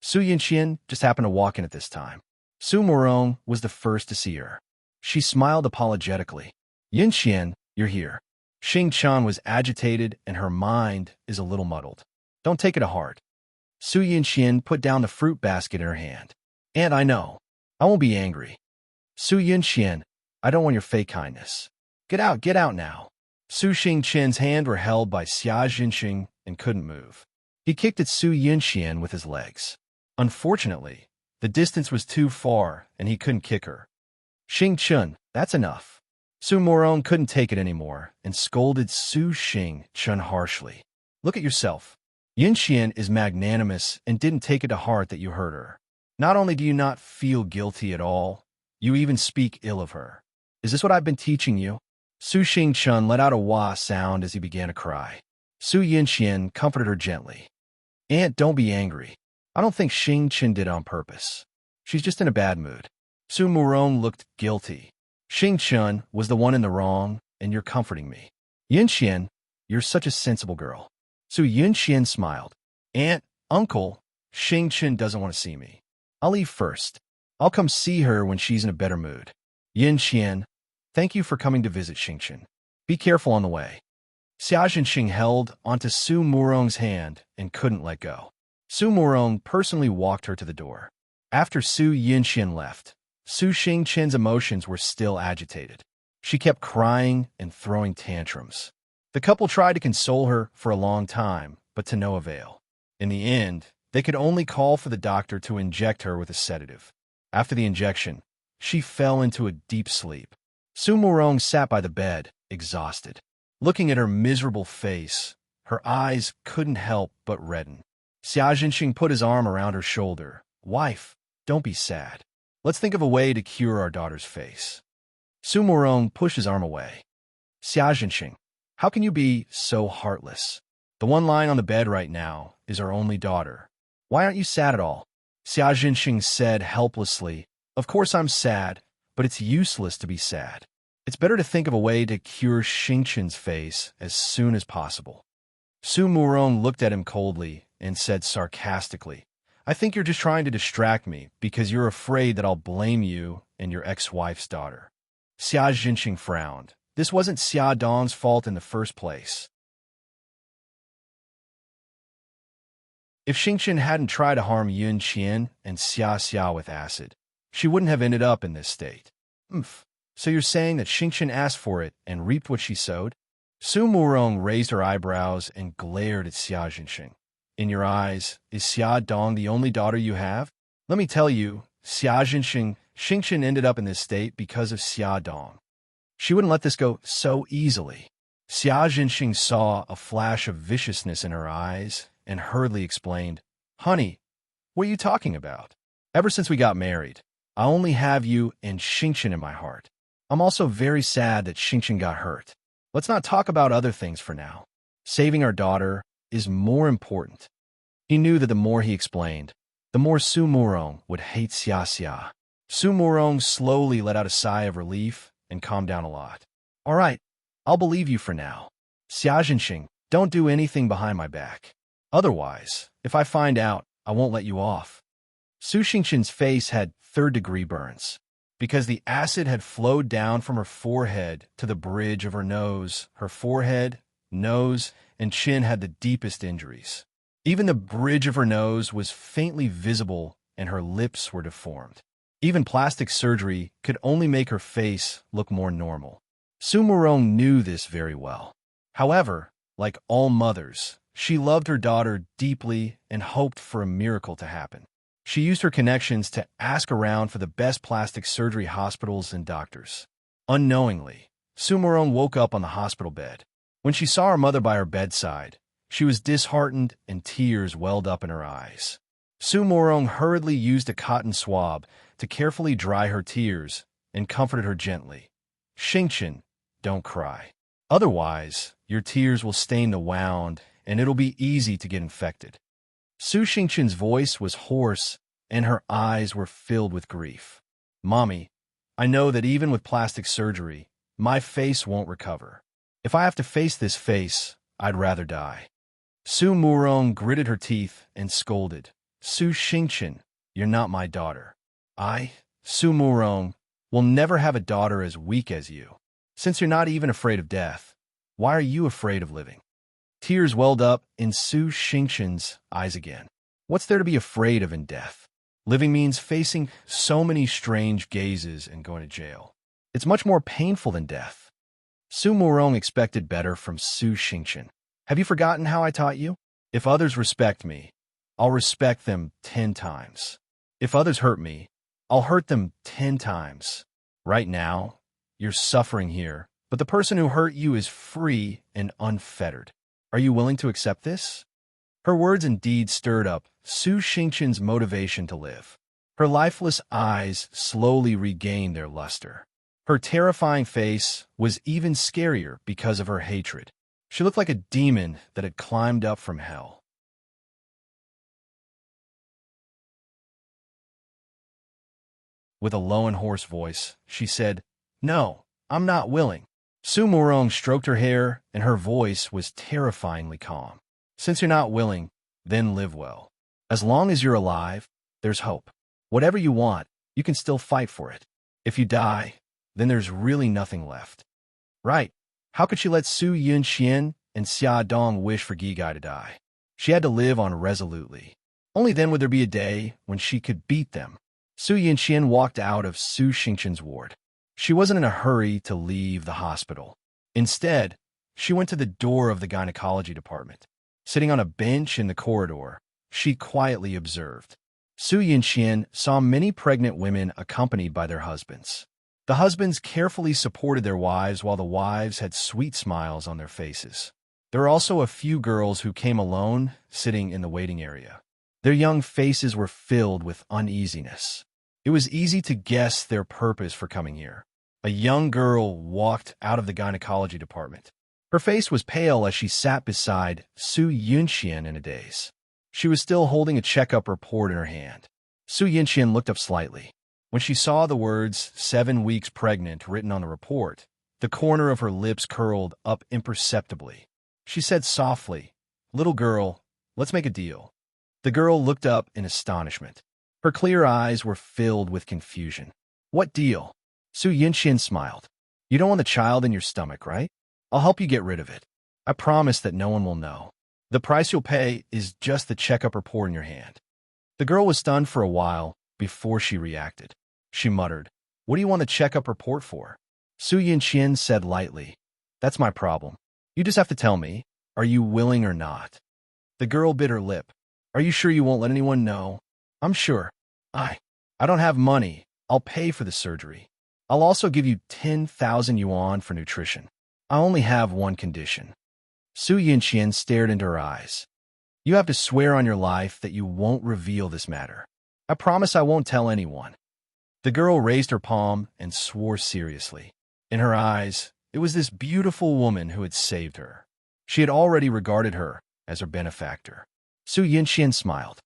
Speaker 1: Su Yinxian just happened to walk in at this time. Su Murong was the first to see her. She smiled apologetically. Yinxian, you're here. Xingchen was agitated and her mind is a little muddled. Don't take it to heart. Su Yinxian put down the fruit basket in her hand. And I know. I won't be angry. Su Yinxian, I don't want your fake kindness. Get out now. Su Xingqian's hand were held by Xia Jinxing and couldn't move. He kicked at Su Yinxian with his legs. Unfortunately, the distance was too far and he couldn't kick her. Xingchen, that's enough. Su Murong couldn't take it anymore and scolded Su Xingchen harshly. Look at yourself. Yinxian is magnanimous and didn't take it to heart that you hurt her. Not only do you not feel guilty at all, you even speak ill of her. Is this what I've been teaching you? Su Xingchen let out a wah sound as he began to cry. Su Yinxian comforted her gently. Aunt, don't be angry. I don't think Xingchen did it on purpose. She's just in a bad mood. Su Murong looked guilty. Xingchen was the one in the wrong, and you're comforting me. Yinxian, you're such a sensible girl. Su Yinxian smiled. Aunt, uncle, Xingchen doesn't want to see me. I'll leave first. I'll come see her when she's in a better mood. Yinxian, thank you for coming to visit Xingchen. Be careful on the way. Xia Jinxing held onto Su Murong's hand and couldn't let go. Su Murong personally walked her to the door. After Su Yinxian left, Su Xingchen's emotions were still agitated. She kept crying and throwing tantrums. The couple tried to console her for a long time, but to no avail. In the end, they could only call for the doctor to inject her with a sedative. After the injection, she fell into a deep sleep. Su Murong sat by the bed, exhausted. Looking at her miserable face, her eyes couldn't help but redden. Xia Jinxing put his arm around her shoulder. Wife, don't be sad. Let's think of a way to cure our daughter's face. Su Murong pushed his arm away. Xia Jinxing, how can you be so heartless? The one lying on the bed right now is our only daughter. Why aren't you sad at all? Xia Jinxing said helplessly, Of course I'm sad, but it's useless to be sad. It's better to think of a way to cure Xingchen's face as soon as possible. Su Murong looked at him coldly and said sarcastically, I think you're just trying to distract me because you're afraid that I'll blame you and your ex-wife's daughter. Xia Jinxing frowned. This wasn't Xia Dong's fault in the first place. If Xingchen hadn't tried to harm Yun Qian and Xia with acid, she wouldn't have ended up in this state. So you're saying that Xingchen asked for it and reaped what she sowed? Su Murong raised her eyebrows and glared at Xia Jinxing. In your eyes, is Xia Dong the only daughter you have? Let me tell you, Xia Jinxing, Xingchen ended up in this state because of Xia Dong. She wouldn't let this go so easily. Xia Jinxing saw a flash of viciousness in her eyes and hurriedly explained, Honey, what are you talking about? Ever since we got married, I only have you and Xingchen in my heart. I'm also very sad that Xingchen got hurt. Let's not talk about other things for now. Saving our daughter is more important. He knew that the more he explained, the more Su Murong would hate Xia. Su Murong slowly let out a sigh of relief and calmed down a lot. All right, I'll believe you for now. Xia Jinxing, don't do anything behind my back. Otherwise, if I find out, I won't let you off. Su Xingchen's face had third-degree burns. Because the acid had flowed down from her forehead to the bridge of her nose, her forehead, nose, and chin had the deepest injuries. Even the bridge of her nose was faintly visible and her lips were deformed. Even plastic surgery could only make her face look more normal. Su Murong knew this very well. However, like all mothers, she loved her daughter deeply and hoped for a miracle to happen. She used her connections to ask around for the best plastic surgery hospitals and doctors. Unknowingly, Su Murong woke up on the hospital bed. When she saw her mother by her bedside, she was disheartened and tears welled up in her eyes. Su Murong hurriedly used a cotton swab to carefully dry her tears and comforted her gently. Xingchen, don't cry. Otherwise, your tears will stain the wound and it'll be easy to get infected. Su Xingqian's voice was hoarse, and her eyes were filled with grief. Mommy, I know that even with plastic surgery, my face won't recover. If I have to face this face, I'd rather die. Su Murong gritted her teeth and scolded. Su Xingqian, you're not my daughter. I, Su Murong, will never have a daughter as weak as you. Since you're not even afraid of death, why are you afraid of living? Tears welled up in Su Xingqian's eyes again. What's there to be afraid of in death? Living means facing so many strange gazes and going to jail. It's much more painful than death. Su Murong expected better from Su Xingqian. Have you forgotten how I taught you? If others respect me, I'll respect them 10 times. If others hurt me, I'll hurt them 10 times. Right now, you're suffering here, but the person who hurt you is free and unfettered. Are you willing to accept this? Her words indeed stirred up Su Xingqian's motivation to live. Her lifeless eyes slowly regained their luster. Her terrifying face was even scarier because of her hatred. She looked like a demon that had climbed up from hell. With a low and hoarse voice, she said, "No, I'm not willing." Su Murong stroked her hair, and her voice was terrifyingly calm. "Since you're not willing, then live well. As long as you're alive, there's hope. Whatever you want, you can still fight for it. If you die, then there's really nothing left." Right. How could she let Su Yunxian and Xia Dong wish for Gigai to die? She had to live on resolutely. Only then would there be a day when she could beat them. Su Yunxian walked out of Su Xingqian's ward. She wasn't in a hurry to leave the hospital. Instead, she went to the door of the gynecology department. Sitting on a bench in the corridor, she quietly observed. Su Yunxian saw many pregnant women accompanied by their husbands. The husbands carefully supported their wives while the wives had sweet smiles on their faces. There were also a few girls who came alone, sitting in the waiting area. Their young faces were filled with uneasiness. It was easy to guess their purpose for coming here. A young girl walked out of the gynecology department. Her face was pale as she sat beside Su Yunxian in a daze. She was still holding a checkup report in her hand. Su Yunxian looked up slightly. When she saw the words 7 weeks pregnant written on the report, the corner of her lips curled up imperceptibly. She said softly, "Little girl, let's make a deal." The girl looked up in astonishment. Her clear eyes were filled with confusion. "What deal?" Su Yunxian smiled. "You don't want the child in your stomach, right? I'll help you get rid of it. I promise that no one will know. The price you'll pay is just the checkup report in your hand." The girl was stunned for a while before she reacted. She muttered, "What do you want the checkup report for?" Su Yunxian said lightly, "That's my problem. You just have to tell me, are you willing or not?" The girl bit her lip. "Are you sure you won't let anyone know?" "I'm sure. I don't have money. I'll pay for the surgery. I'll also give you 10,000 yuan for nutrition. I only have one condition." Su Yunxian stared into her eyes. "You have to swear on your life that you won't reveal this matter." "I promise I won't tell anyone." The girl raised her palm and swore seriously. In her eyes, it was this beautiful woman who had saved her. She had already regarded her as her benefactor. Su Yunxian smiled.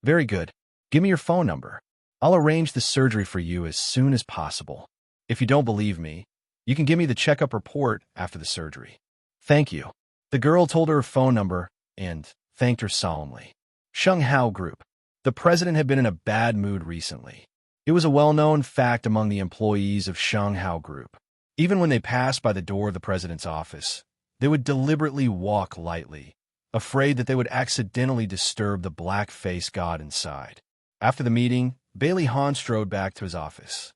Speaker 1: "Very good. Give me your phone number. I'll arrange the surgery for you as soon as possible. If you don't believe me, you can give me the checkup report after the surgery." "Thank you." The girl told her her phone number and thanked her solemnly. Sheng Hao Group. The president had been in a bad mood recently. It was a well-known fact among the employees of Sheng Hao Group. Even when they passed by the door of the president's office, they would deliberately walk lightly, afraid that they would accidentally disturb the black-faced god inside. After the meeting, Bailey Han strode back to his office.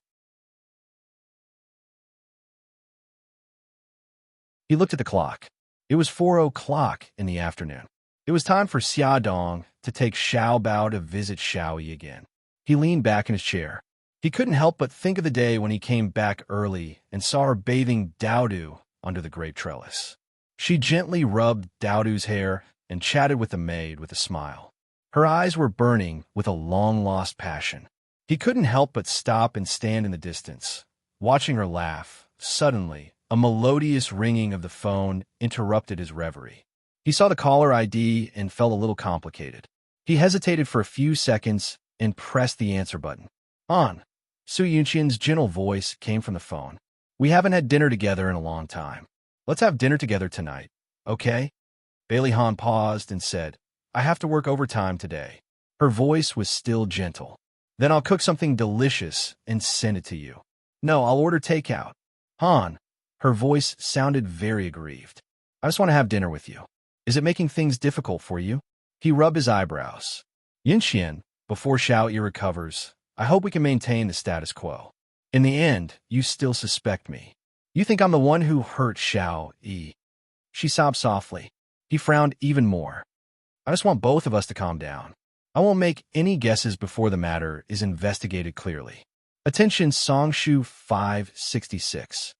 Speaker 1: He looked at the clock. It was 4 o'clock in the afternoon. It was time for Xia Dong to take Xiao Bao to visit Xiao Yi again. He leaned back in his chair. He couldn't help but think of the day when he came back early and saw her bathing Daodu under the grape trellis. She gently rubbed Daodu's hair and chatted with the maid with a smile. Her eyes were burning with a long-lost passion. He couldn't help but stop and stand in the distance, watching her laugh. Suddenly, a melodious ringing of the phone interrupted his reverie. He saw the caller ID and felt a little complicated. He hesitated for a few seconds and pressed the answer button. On. Su Yunqian's gentle voice came from the phone. We haven't had dinner together in a long time. Let's have dinner together tonight, okay? Bailey Han paused and said, I have to work overtime today. Her voice was still gentle. Then I'll cook something delicious and send it to you. No, I'll order takeout. Han. Her voice sounded very aggrieved. I just want to have dinner with you. Is it making things difficult for you? He rubbed his eyebrows. Yunqian, before Xiao Yi recovers, I hope we can maintain the status quo. In the end, you still suspect me. You think I'm the one who hurt Xiao Yi. She sobbed softly. He frowned even more. I just want both of us to calm down. I won't make any guesses before the matter is investigated clearly. Attention Songshu 566.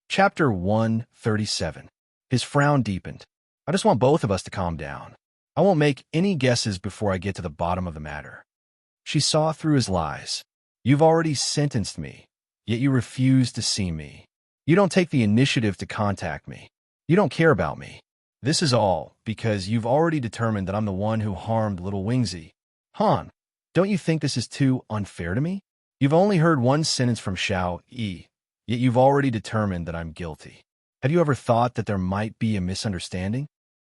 Speaker 1: Chapter 137. His frown deepened. I just want both of us to calm down. I won't make any guesses before I get to the bottom of the matter. She saw through his lies. You've already sentenced me, yet you refuse to see me. You don't take the initiative to contact me. You don't care about me. This is all because you've already determined that I'm the one who harmed little Wingzy. Han, don't you think this is too unfair to me? You've only heard one sentence from Xiao Yi, yet you've already determined that I'm guilty. Have you ever thought that there might be a misunderstanding?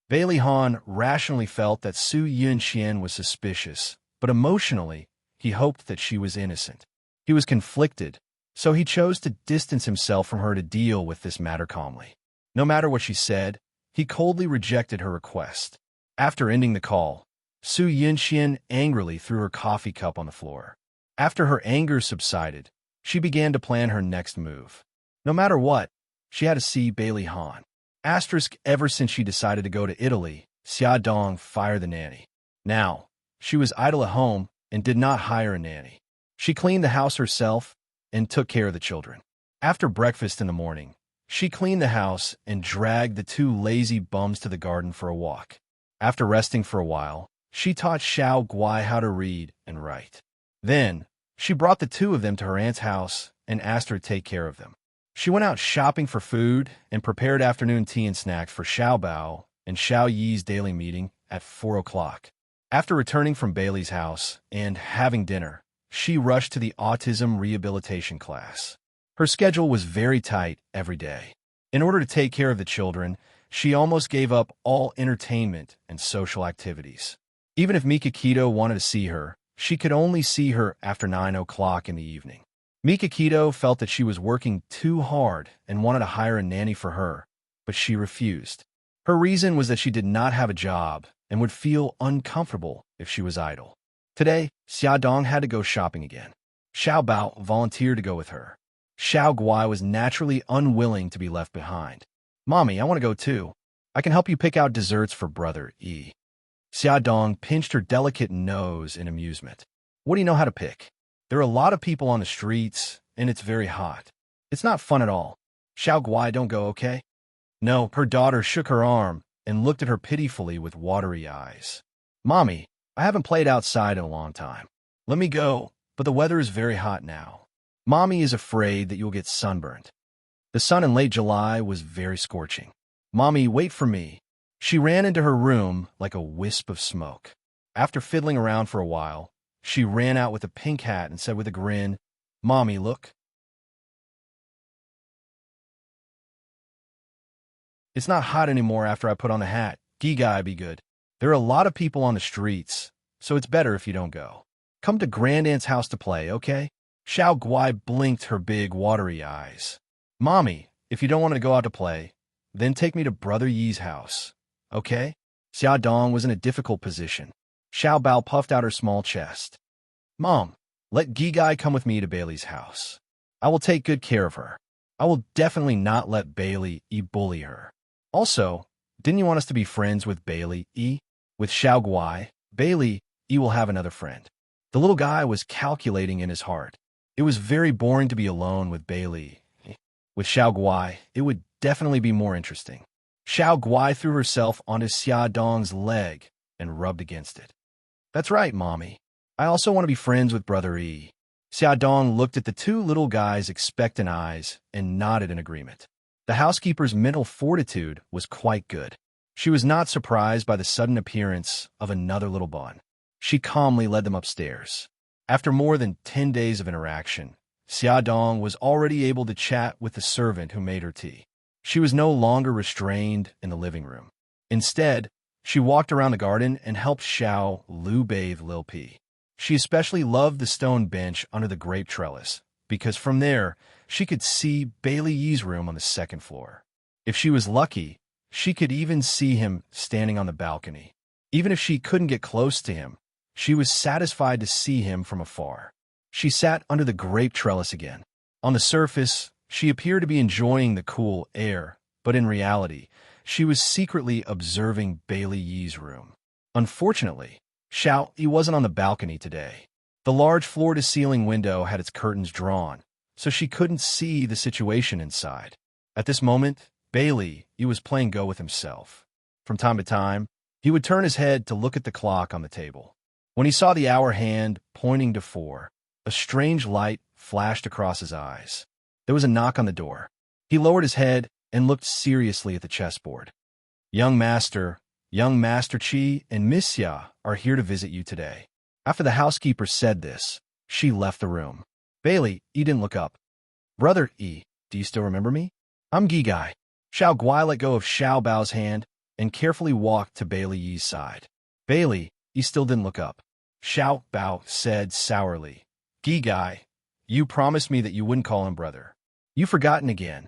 Speaker 1: Bailey Han rationally felt that Su Yunqian was suspicious, but emotionally, he hoped that she was innocent. He was conflicted, so he chose to distance himself from her to deal with this matter calmly. No matter what she said, he coldly rejected her request. After ending the call, Su Yunqian angrily threw her coffee cup on the floor. After her anger subsided, she began to plan her next move. No matter what, she had to see Bailey Han. Asterisk ever since she decided to go to Italy, Xia Dong fired the nanny. Now, she was idle at home and did not hire a nanny. She cleaned the house herself and took care of the children. After breakfast in the morning, she cleaned the house and dragged the two lazy bums to the garden for a walk. After resting for a while, she taught Xiao Guai how to read and write. Then, she brought the two of them to her aunt's house and asked her to take care of them. She went out shopping for food and prepared afternoon tea and snacks for Xiao Bao and Xiao Yi's daily meeting at 4 o'clock. After returning from Bailey's house and having dinner, she rushed to the autism rehabilitation class. Her schedule was very tight every day. In order to take care of the children, she almost gave up all entertainment and social activities. Even if Mikakito wanted to see her, she could only see her after 9 o'clock in the evening. Mikakito felt that she was working too hard and wanted to hire a nanny for her, but she refused. Her reason was that she did not have a job and would feel uncomfortable if she was idle. Today, Xia Dong had to go shopping again. Xiao Bao volunteered to go with her. Xiao Guai was naturally unwilling to be left behind. Mommy, I want to go too. I can help you pick out desserts for Brother Yi. Xia Dong pinched her delicate nose in amusement. What do you know how to pick? There are a lot of people on the streets, and it's very hot. It's not fun at all. Xiao Guai, don't go, okay? No, her daughter shook her arm and looked at her pitifully with watery eyes. Mommy, I haven't played outside in a long time. Let me go, but the weather is very hot now. Mommy is afraid that you'll get sunburned. The sun in late July was very scorching. Mommy, wait for me. She ran into her room like a wisp of smoke. After fiddling around for a while, she ran out with a pink hat and said with a grin, Mommy, look. It's not hot anymore after I put on the hat. Gigai, be good. There are a lot of people on the streets, so it's better if you don't go. Come to Grandaunt's house to play, okay? Xiao Guai blinked her big, watery eyes. Mommy, if you don't want to go out to play, then take me to Brother Yi's house, okay? Xia Dong was in a difficult position. Xiao Bao puffed out her small chest. Mom, let Gigai come with me to Bailey's house. I will take good care of her. I will definitely not let Bailey E bully her. Also, didn't you want us to be friends with Bailey E? With Xiao Guai, Bailey E will have another friend. The little guy was calculating in his heart. It was very boring to be alone with Bailey. With Xiao Guai, it would definitely be more interesting. Xiao Guai threw herself onto Xia Dong's leg and rubbed against it. That's right, Mommy. I also want to be friends with Brother E. Xiaodong looked at the two little guys' expectant eyes and nodded in agreement. The housekeeper's mental fortitude was quite good. She was not surprised by the sudden appearance of another little bun. She calmly led them upstairs. After more than 10 days of interaction, Xiaodong was already able to chat with the servant who made her tea. She was no longer restrained in the living room. Instead, she walked around the garden and helped Xiao Lu bathe Lil P. She especially loved the stone bench under the grape trellis, because from there, she could see Bailey Yi's room on the second floor. If she was lucky, she could even see him standing on the balcony. Even if she couldn't get close to him, she was satisfied to see him from afar. She sat under the grape trellis again. On the surface, she appeared to be enjoying the cool air, but in reality, she was secretly observing Bailey Yi's room. Unfortunately, Xiao Yi wasn't on the balcony today. The large floor-to-ceiling window had its curtains drawn, so she couldn't see the situation inside. At this moment, Bailey Yi was playing Go with himself. From time to time, he would turn his head to look at the clock on the table. When he saw the hour hand pointing to 4, a strange light flashed across his eyes. There was a knock on the door. He lowered his head and looked seriously at the chessboard. Young Master Qi and Miss Xia are here to visit you today." After the housekeeper said this, she left the room. Bailey Yi didn't look up. "Brother Yi, do you still remember me? I'm Gi Gai." Xiao Guai let go of Xiao Bao's hand and carefully walked to Bailey Yi's side. Bailey Yi still didn't look up. Xiao Bao said sourly, "Gi Gai, you promised me that you wouldn't call him brother. You've forgotten again."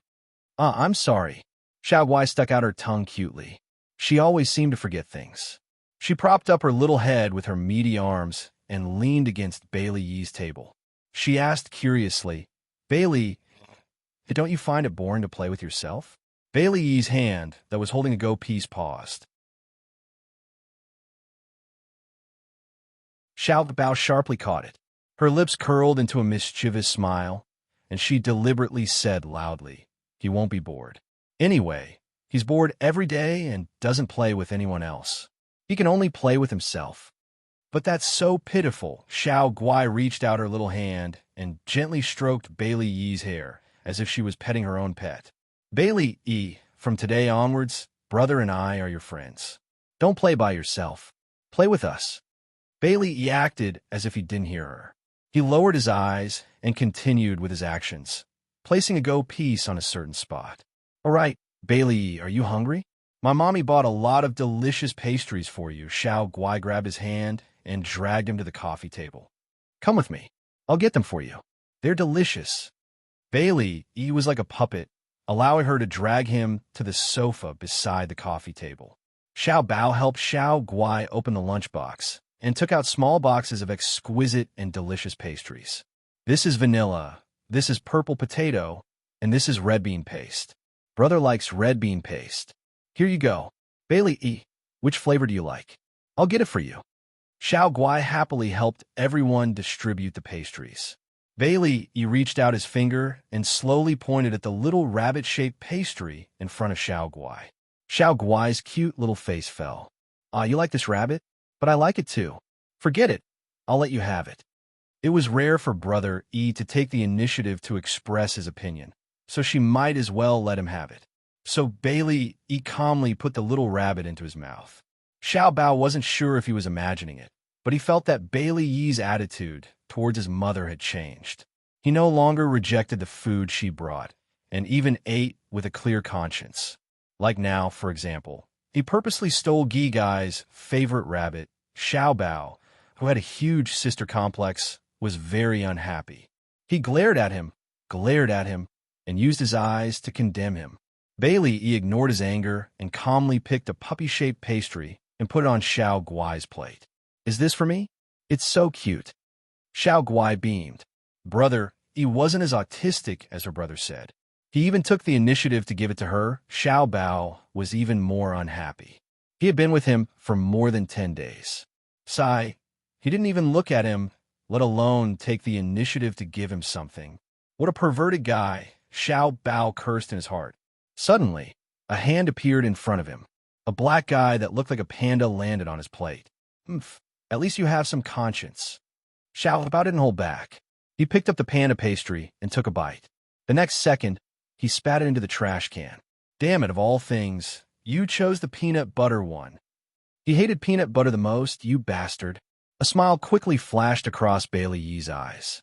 Speaker 1: I'm sorry." Xiao Guai stuck out her tongue cutely. She always seemed to forget things. She propped up her little head with her meaty arms and leaned against Bailey Yi's table. She asked curiously, "Bailey, don't you find it boring to play with yourself?" Bailey Yi's hand that was holding a Go piece paused. Xiao Bao sharply caught it. Her lips curled into a mischievous smile, and she deliberately said loudly, "He won't be bored. Anyway, he's bored every day and doesn't play with anyone else. He can only play with himself." "But that's so pitiful." Xiao Guai reached out her little hand and gently stroked Bailey Yi's hair, as if she was petting her own pet. "Bailey Yi, from today onwards, brother and I are your friends. Don't play by yourself. Play with us." Bailey Yi acted as if he didn't hear her. He lowered his eyes and continued with his actions, placing a Go piece on a certain spot. "All right, Bailey Yi, are you hungry? My mommy bought a lot of delicious pastries for you." Xiao Guai grabbed his hand and dragged him to the coffee table. "Come with me. I'll get them for you. They're delicious." Bailey Yi was like a puppet, allowing her to drag him to the sofa beside the coffee table. Xiao Bao helped Xiao Guai open the lunchbox and took out small boxes of exquisite and delicious pastries. "This is vanilla, this is purple potato, and this is red bean paste. Brother likes red bean paste. Here you go. Bailey Yi, which flavor do you like? I'll get it for you." Xiao Guai happily helped everyone distribute the pastries. Bailey Yi reached out his finger and slowly pointed at the little rabbit-shaped pastry in front of Xiao Guai. Xiao Guai's cute little face fell. You like this rabbit? But I like it too. Forget it. I'll let you have it." It was rare for Brother Yi to take the initiative to express his opinion, so she might as well let him have it. So Bailey Yi calmly put the little rabbit into his mouth. Xiao Bao wasn't sure if he was imagining it, but he felt that Bailey Yi's attitude towards his mother had changed. He no longer rejected the food she brought, and even ate with a clear conscience. Like now, for example, he purposely stole Gi Gai's favorite rabbit. Xiao Bao, who had a huge sister complex, was very unhappy. He glared at him, and used his eyes to condemn him. Bailey Yi ignored his anger and calmly picked a puppy-shaped pastry and put it on Xiao Guai's plate. "Is this for me? It's so cute." Xiao Guai beamed. Brother Yi wasn't as autistic as her brother said. He even took the initiative to give it to her. Xiao Bao was even more unhappy. He had been with him for more than 10 days. He didn't even look at him, let alone take the initiative to give him something. What a perverted guy, Xiao Bao cursed in his heart. Suddenly, a hand appeared in front of him. A black guy that looked like a panda landed on his plate. At least you have some conscience." Xiao Bao didn't hold back. He picked up the panda pastry and took a bite. The next second, he spat it into the trash can. Damn it, of all things, you chose the peanut butter one. He hated peanut butter the most, you bastard. A smile quickly flashed across Bailey Yee's eyes.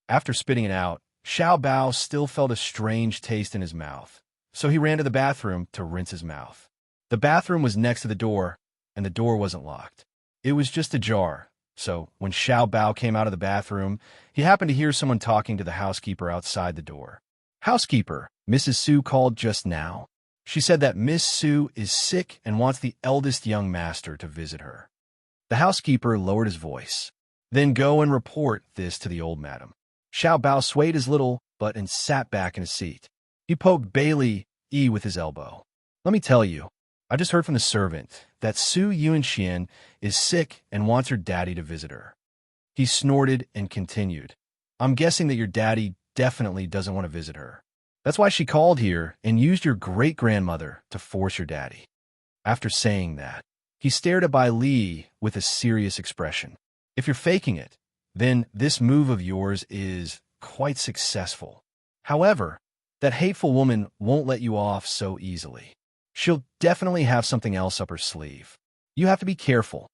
Speaker 1: After spitting it out, Xiao Bao still felt a strange taste in his mouth, so he ran to the bathroom to rinse his mouth. The bathroom was next to the door, and the door wasn't locked. It was just ajar, so when Xiao Bao came out of the bathroom, he happened to hear someone talking to the housekeeper outside the door. "Housekeeper, Mrs. Su called just now. She said that Miss Su is sick and wants the eldest young master to visit her." The housekeeper lowered his voice. "Then go and report this to the old madam." Xiao Bao swayed his little butt and sat back in his seat. He poked Bailey Yi with his elbow. "Let me tell you, I just heard from the servant that Su Yunxian is sick and wants her daddy to visit her." He snorted and continued. "I'm guessing that your daddy definitely doesn't want to visit her. That's why she called here and used your great-grandmother to force your daddy." After saying that, he stared at Bai Li with a serious expression. "If you're faking it, then this move of yours is quite successful. However, that hateful woman won't let you off so easily. She'll definitely have something else up her sleeve. You have to be careful."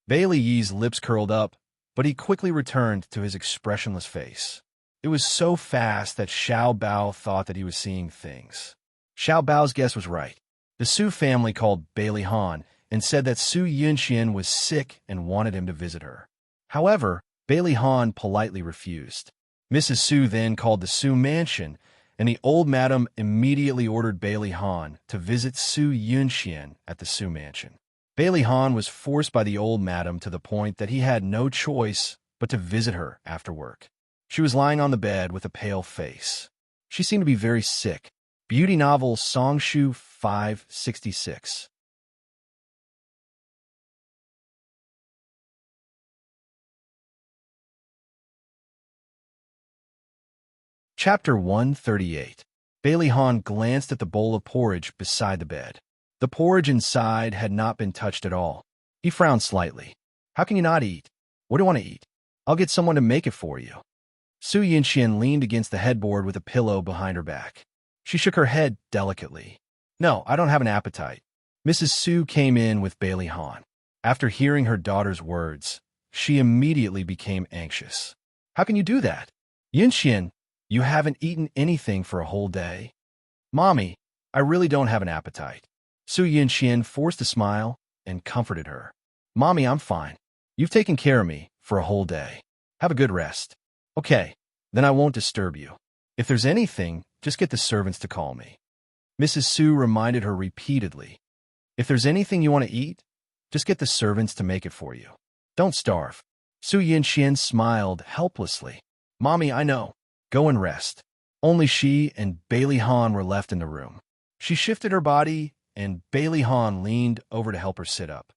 Speaker 1: Bailey Yi's lips curled up, but he quickly returned to his expressionless face. It was so fast that Xiao Bao thought that he was seeing things. Xiao Bao's guess was right. The Su family called Bailey Han and said that Su Yunxian was sick and wanted him to visit her. However, Bailey Han politely refused. Mrs. Su then called the Su mansion, and the old madam immediately ordered Bailey Han to visit Su Yunxian at the Su mansion. Bailey Han was forced by the old madam to the point that he had no choice but to visit her after work. She was lying on the bed with a pale face. She seemed to be very sick. Beauty novel Songshu 566. Chapter 138. Bailey Han glanced at the bowl of porridge beside the bed. The porridge inside had not been touched at all. He frowned slightly. "How can you not eat? What do you want to eat? I'll get someone to make it for you." Su Yunxian leaned against the headboard with a pillow behind her back. She shook her head delicately. "No, I don't have an appetite." Mrs. Su came in with Bailey Han. After hearing her daughter's words, she immediately became anxious. "How can you do that? Yunxian, you haven't eaten anything for a whole day." "Mommy, I really don't have an appetite." Su Yunxian forced a smile and comforted her. "Mommy, I'm fine. You've taken care of me for a whole day. Have a good rest." "Okay, then I won't disturb you. If there's anything, just get the servants to call me." Mrs. Su reminded her repeatedly. "If there's anything you want to eat, just get the servants to make it for you. Don't starve." Su Yunxian smiled helplessly. "Mommy, I know. Go and rest." Only she and Bailey Han were left in the room. She shifted her body, and Bailey Han leaned over to help her sit up.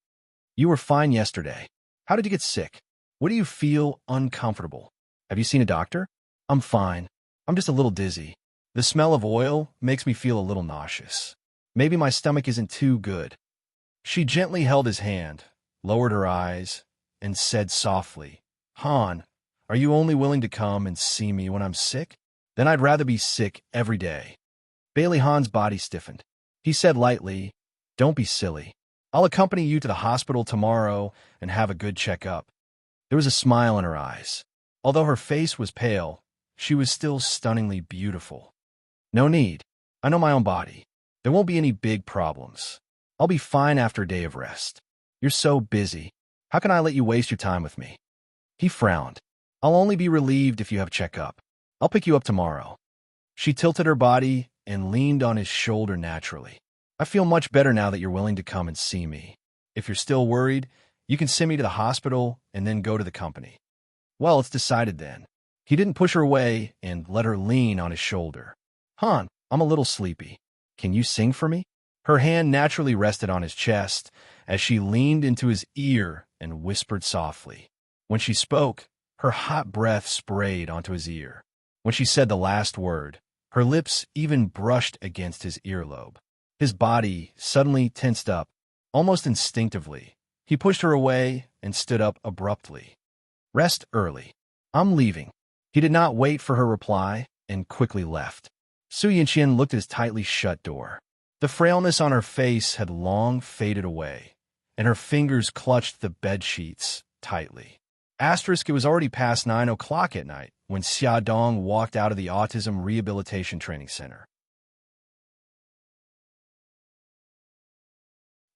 Speaker 1: "You were fine yesterday. How did you get sick? What do you feel uncomfortable? Have you seen a doctor?" "I'm fine. I'm just a little dizzy. The smell of oil makes me feel a little nauseous. Maybe my stomach isn't too good." She gently held his hand, lowered her eyes, and said softly, "Han, are you only willing to come and see me when I'm sick? Then I'd rather be sick every day." Bailey Han's body stiffened. He said lightly, "Don't be silly. I'll accompany you to the hospital tomorrow and have a good checkup." There was a smile in her eyes. Although her face was pale, she was still stunningly beautiful. "No need. I know my own body. There won't be any big problems. I'll be fine after a day of rest. You're so busy. How can I let you waste your time with me?" He frowned. "I'll only be relieved if you have checkup. I'll pick you up tomorrow." She tilted her body and leaned on his shoulder naturally. "I feel much better now that you're willing to come and see me. If you're still worried, you can send me to the hospital and then go to the company." "Well, it's decided then." He didn't push her away and let her lean on his shoulder. "Han, I'm a little sleepy. Can you sing for me?" Her hand naturally rested on his chest as she leaned into his ear and whispered softly. When she spoke, her hot breath sprayed onto his ear. When she said the last word, her lips even brushed against his earlobe. His body suddenly tensed up, almost instinctively. He pushed her away and stood up abruptly. Rest early. I'm leaving. He did not wait for her reply and quickly left. Su Yinxian looked at his tightly shut door. The frailness on her face had long faded away, and her fingers clutched the bedsheets tightly. Asterisk, it was already past 9 o'clock at night when Xia Dong walked out of the Autism Rehabilitation Training Center.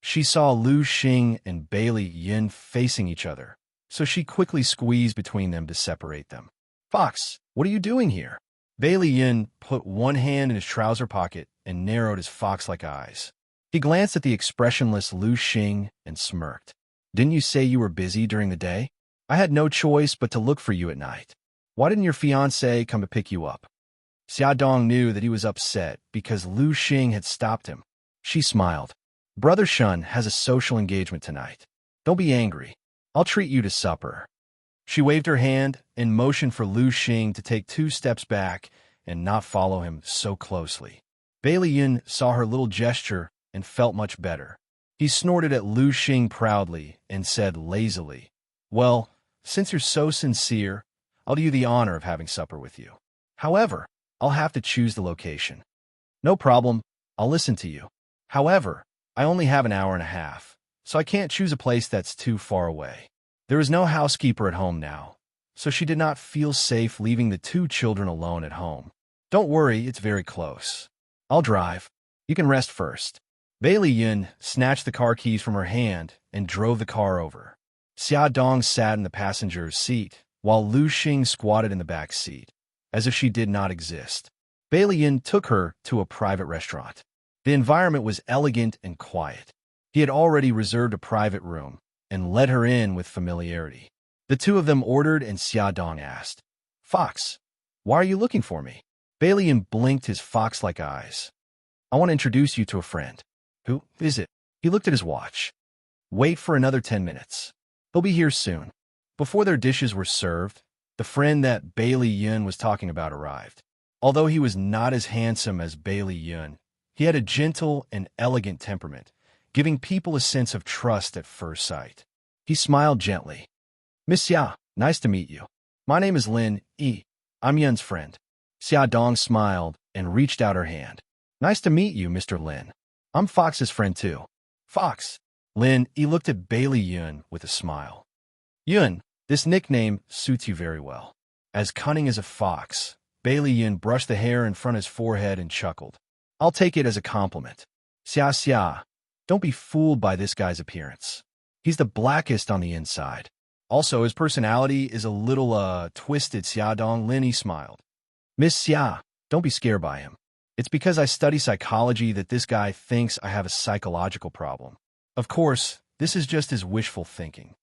Speaker 1: She saw Lu Xing and Bailey Yin facing each other, so she quickly squeezed between them to separate them. "Fox, what are you doing here?" Bailey Yin put one hand in his trouser pocket and narrowed his fox-like eyes. He glanced at the expressionless Lu Xing and smirked. "Didn't you say you were busy during the day? I had no choice but to look for you at night. Why didn't your fiancé come to pick you up?" Xia Dong knew that he was upset because Lu Xing had stopped him. She smiled. "Brother Shun has a social engagement tonight. Don't be angry. I'll treat you to supper." She waved her hand and motioned for Lu Xing to take 2 steps back and not follow him so closely. Bailey Yin saw her little gesture and felt much better. He snorted at Lu Xing proudly and said lazily, "Well, since you're so sincere, I'll do you the honor of having supper with you. However, I'll have to choose the location." "No problem. I'll listen to you. However, I only have an hour and a half, so I can't choose a place that's too far away." There is no housekeeper at home now, so she did not feel safe leaving the 2 children alone at home. "Don't worry, it's very close. I'll drive. You can rest first." Bailey Yin snatched the car keys from her hand and drove the car over. Xia Dong sat in the passenger's seat, while Lu Xing squatted in the back seat, as if she did not exist. Bailey Yin took her to a private restaurant. The environment was elegant and quiet. He had already reserved a private room and led her in with familiarity. The 2 of them ordered, and Xia Dong asked, "Fox, why are you looking for me?" Bailey Yin blinked his fox-like eyes. "I want to introduce you to a friend." "Who is it?" He looked at his watch. "Wait for another 10 minutes. He'll be here soon." Before their dishes were served, the friend that Bailey Yin was talking about arrived. Although he was not as handsome as Bailey Yin, he had a gentle and elegant temperament, giving people a sense of trust at first sight. He smiled gently. "Miss Xia, nice to meet you. My name is Lin Yi. I'm Yun's friend." Xia Dong smiled and reached out her hand. "Nice to meet you, Mr. Lin. I'm Fox's friend too." "Fox." Lin Yi looked at Bailey Yun with a smile. "Yun, this nickname suits you very well." As cunning as a fox, Bailey Yun brushed the hair in front of his forehead and chuckled. "I'll take it as a compliment." "Xia Xia, don't be fooled by this guy's appearance. He's the blackest on the inside. Also, his personality is a little, twisted." Xia Dong Lin Yi smiled. "Miss Xia, don't be scared by him. It's because I study psychology that this guy thinks I have a psychological problem. Of course, this is just his wishful thinking."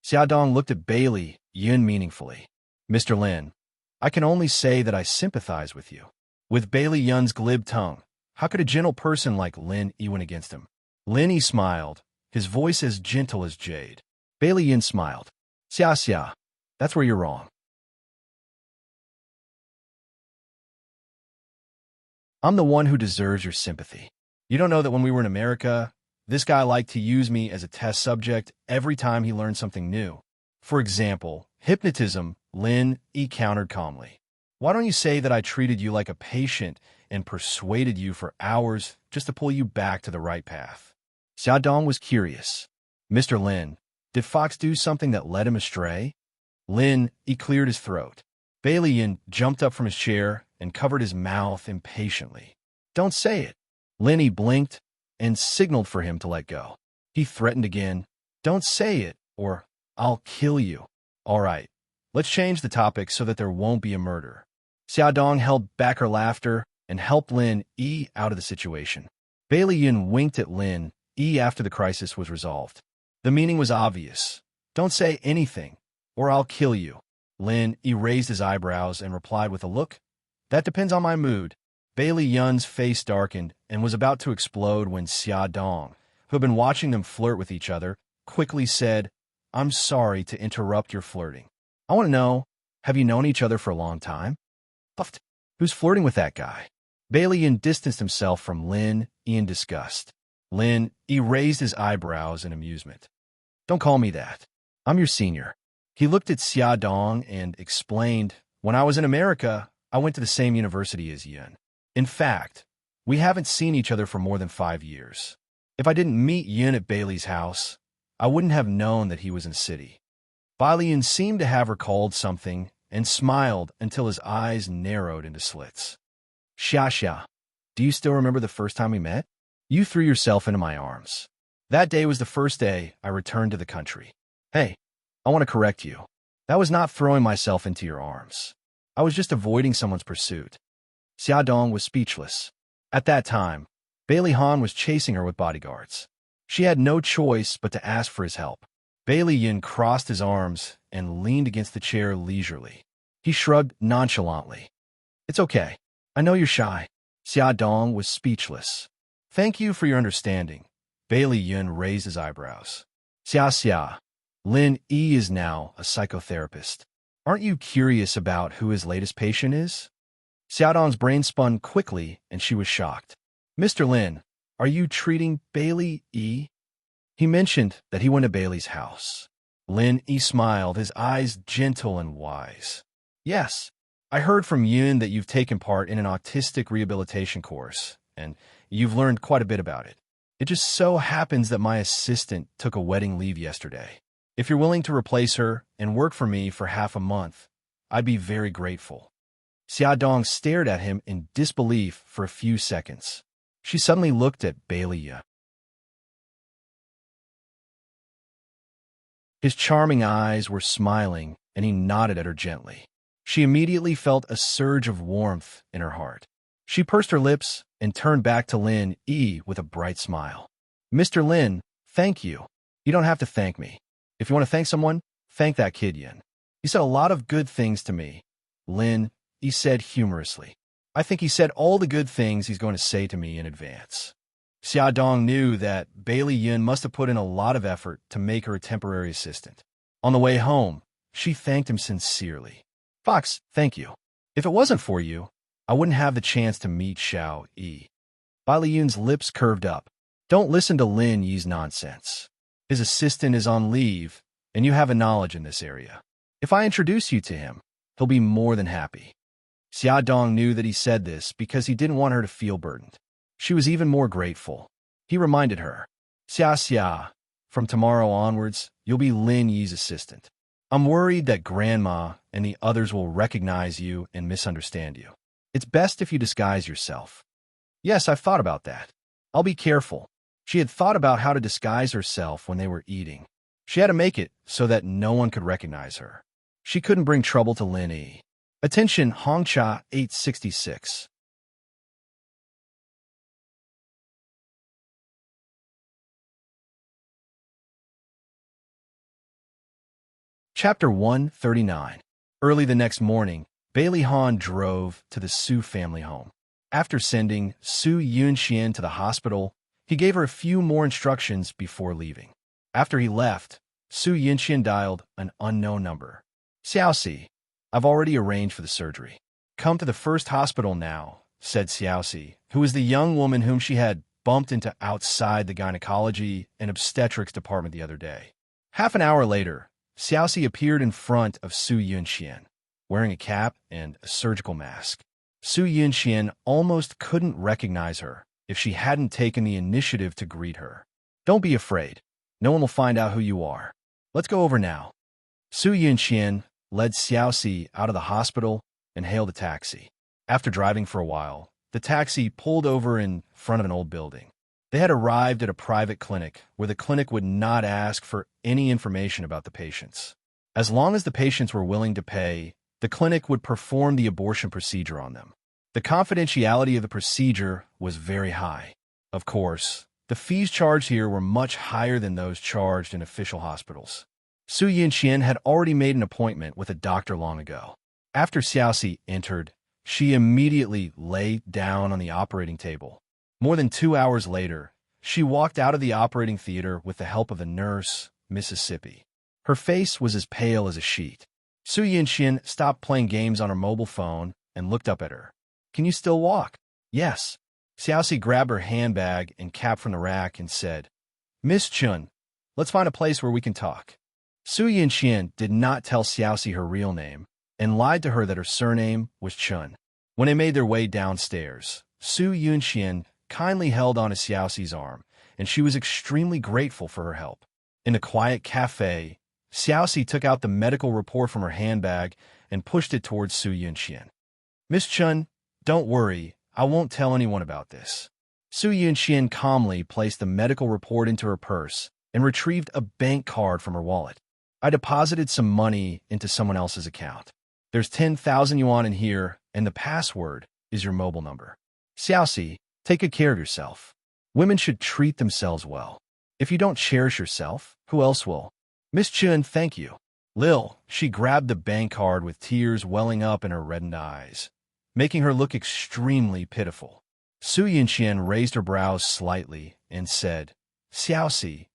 Speaker 1: Xia Dong looked at Bailey Yun meaningfully. "Mr. Lin, I can only say that I sympathize with you." With Bailey Yun's glib tongue, how could a gentle person like Lin Yi win against him? Lin Yi smiled, his voice as gentle as jade. Bailey Yin smiled. "Xia Xia, that's where you're wrong. I'm the one who deserves your sympathy. You don't know that when we were in America, this guy liked to use me as a test subject every time he learned something new. For example, hypnotism." Lin Yi countered calmly. "Why don't you say that I treated you like a patient and persuaded you for hours just to pull you back to the right path?" Xia Dong was curious. "Mr. Lin, did Fox do something that led him astray?" Lin Yi cleared his throat. Bailey Yin jumped up from his chair and covered his mouth impatiently. "Don't say it." Lin Yi blinked and signaled for him to let go. He threatened again. "Don't say it, or I'll kill you." "All right, let's change the topic so that there won't be a murder." Xia Dong held back her laughter and helped Lin Yi out of the situation. Bailey Yin winked at Lin Yi after the crisis was resolved. The meaning was obvious. "Don't say anything, or I'll kill you." Lin Yi raised his eyebrows and replied with a look. "That depends on my mood." Bailey Yun's face darkened and was about to explode when Xia Dong, who had been watching them flirt with each other, quickly said, "I'm sorry to interrupt your flirting. I want to know, have you known each other for a long time?" "Puffed. Who's flirting with that guy?" Bailey Yun distanced himself from Lin Yi in disgust. Lin Yi raised his eyebrows in amusement. "Don't call me that. I'm your senior. He looked at Xia Dong and explained, when I was in America, I went to the same university as Yun. In fact, we haven't seen each other for more than 5 years. If I didn't meet Yun at Bailey's house, I wouldn't have known that he was in the city. Bailey seemed to have recalled something and smiled until his eyes narrowed into slits. Xia, do you still remember the first time we met? You threw yourself into my arms. That day was the first day I returned to the country. Hey, I want to correct you. That was not throwing myself into your arms. I was just avoiding someone's pursuit. Xia Dong was speechless. At that time, Bailey Han was chasing her with bodyguards. She had no choice but to ask for his help. Bailey Yin crossed his arms and leaned against the chair leisurely. He shrugged nonchalantly. It's okay. I know you're shy. Xia Dong was speechless. Thank you for your understanding. Bailey Yin raised his eyebrows. Xia, Lin Yi is now a psychotherapist. Aren't you curious about who his latest patient is? Xia Dong's brain spun quickly, and she was shocked. Mr. Lin, are you treating Bailey Yi? He mentioned that he went to Bailey's house. Lin Yi smiled, his eyes gentle and wise. Yes, I heard from Yun that you've taken part in an autistic rehabilitation course, and you've learned quite a bit about it. It just so happens that my assistant took a wedding leave yesterday. If you're willing to replace her and work for me for half a month, I'd be very grateful. Xia Dong stared at him in disbelief for a few seconds. She suddenly looked at Bailey Yi. His charming eyes were smiling, and he nodded at her gently. She immediately felt a surge of warmth in her heart. She pursed her lips and turned back to Lin Yi with a bright smile. Mr. Lin, thank you. You don't have to thank me. If you want to thank someone, thank that kid Yin. He said a lot of good things to me. Lin Yi said humorously. I think he said all the good things he's going to say to me in advance. Xia Dong knew that Bailey Yin must have put in a lot of effort to make her a temporary assistant. On the way home, she thanked him sincerely. Fox, thank you. If it wasn't for you, I wouldn't have the chance to meet Xiao Yi. Bailey Yin's lips curved up. Don't listen to Lin Yi's nonsense. His assistant is on leave, and you have a knowledge in this area. If I introduce you to him, he'll be more than happy. Xia Dong knew that he said this because he didn't want her to feel burdened. She was even more grateful. He reminded her, Xia, from tomorrow onwards, you'll be Lin Yi's assistant. I'm worried that Grandma and the others will recognize you and misunderstand you. It's best if you disguise yourself. Yes, I've thought about that. I'll be careful. She had thought about how to disguise herself when they were eating. She had to make it so that no one could recognize her. She couldn't bring trouble to Lin Yi. Attention, Hongcha 866. Chapter 139. Early the next morning, Bailey Han drove to the Su family home. After sending Su Yunxian to the hospital, he gave her a few more instructions before leaving. After he left, Su Yunxian dialed an unknown number. Xiaoxi, I've already arranged for the surgery. Come to the first hospital now, said Xiaoxi, who was the young woman whom she had bumped into outside the gynecology and obstetrics department the other day. Half an hour later, Xiaoxi appeared in front of Su Yunxian, wearing a cap and a surgical mask. Su Yunxian almost couldn't recognize her if she hadn't taken the initiative to greet her. Don't be afraid. No one will find out who you are. Let's go over now. Su Yunxian led Xiaoxi out of the hospital and hailed a taxi. After driving for a while, the taxi pulled over in front of an old building. They had arrived at a private clinic where the clinic would not ask for any information about the patients. As long as the patients were willing to pay, the clinic would perform the abortion procedure on them. The confidentiality of the procedure was very high. Of course, the fees charged here were much higher than those charged in official hospitals. Su Yunxian had already made an appointment with a doctor long ago. After Xiaoxi entered, she immediately lay down on the operating table. More than 2 hours later, she walked out of the operating theater with the help of a nurse, Mississippi. Her face was as pale as a sheet. Su Yunxian stopped playing games on her mobile phone and looked up at her. Can you still walk? Yes. Xiaoxi grabbed her handbag and cap from the rack and said, Miss Chun, let's find a place where we can talk. Su Yinxian did not tell Xiaoxi her real name and lied to her that her surname was Chun. When they made their way downstairs, Su Yunxian kindly held onto Xiaoxi's arm, and she was extremely grateful for her help. In the quiet cafe, Xiaoxi took out the medical report from her handbag and pushed it towards Su Yunxian. Miss Chun, don't worry, I won't tell anyone about this. Su Yunxian calmly placed the medical report into her purse and retrieved a bank card from her wallet. I deposited some money into someone else's account. There's 10,000 yuan in here, and the password is your mobile number. Xiaoxi, take good care of yourself. Women should treat themselves well. If you don't cherish yourself, who else will? Miss Chun, thank you. Lil, she grabbed the bank card with tears welling up in her reddened eyes, making her look extremely pitiful. Su Yinxian raised her brows slightly and said, Xiaoxi,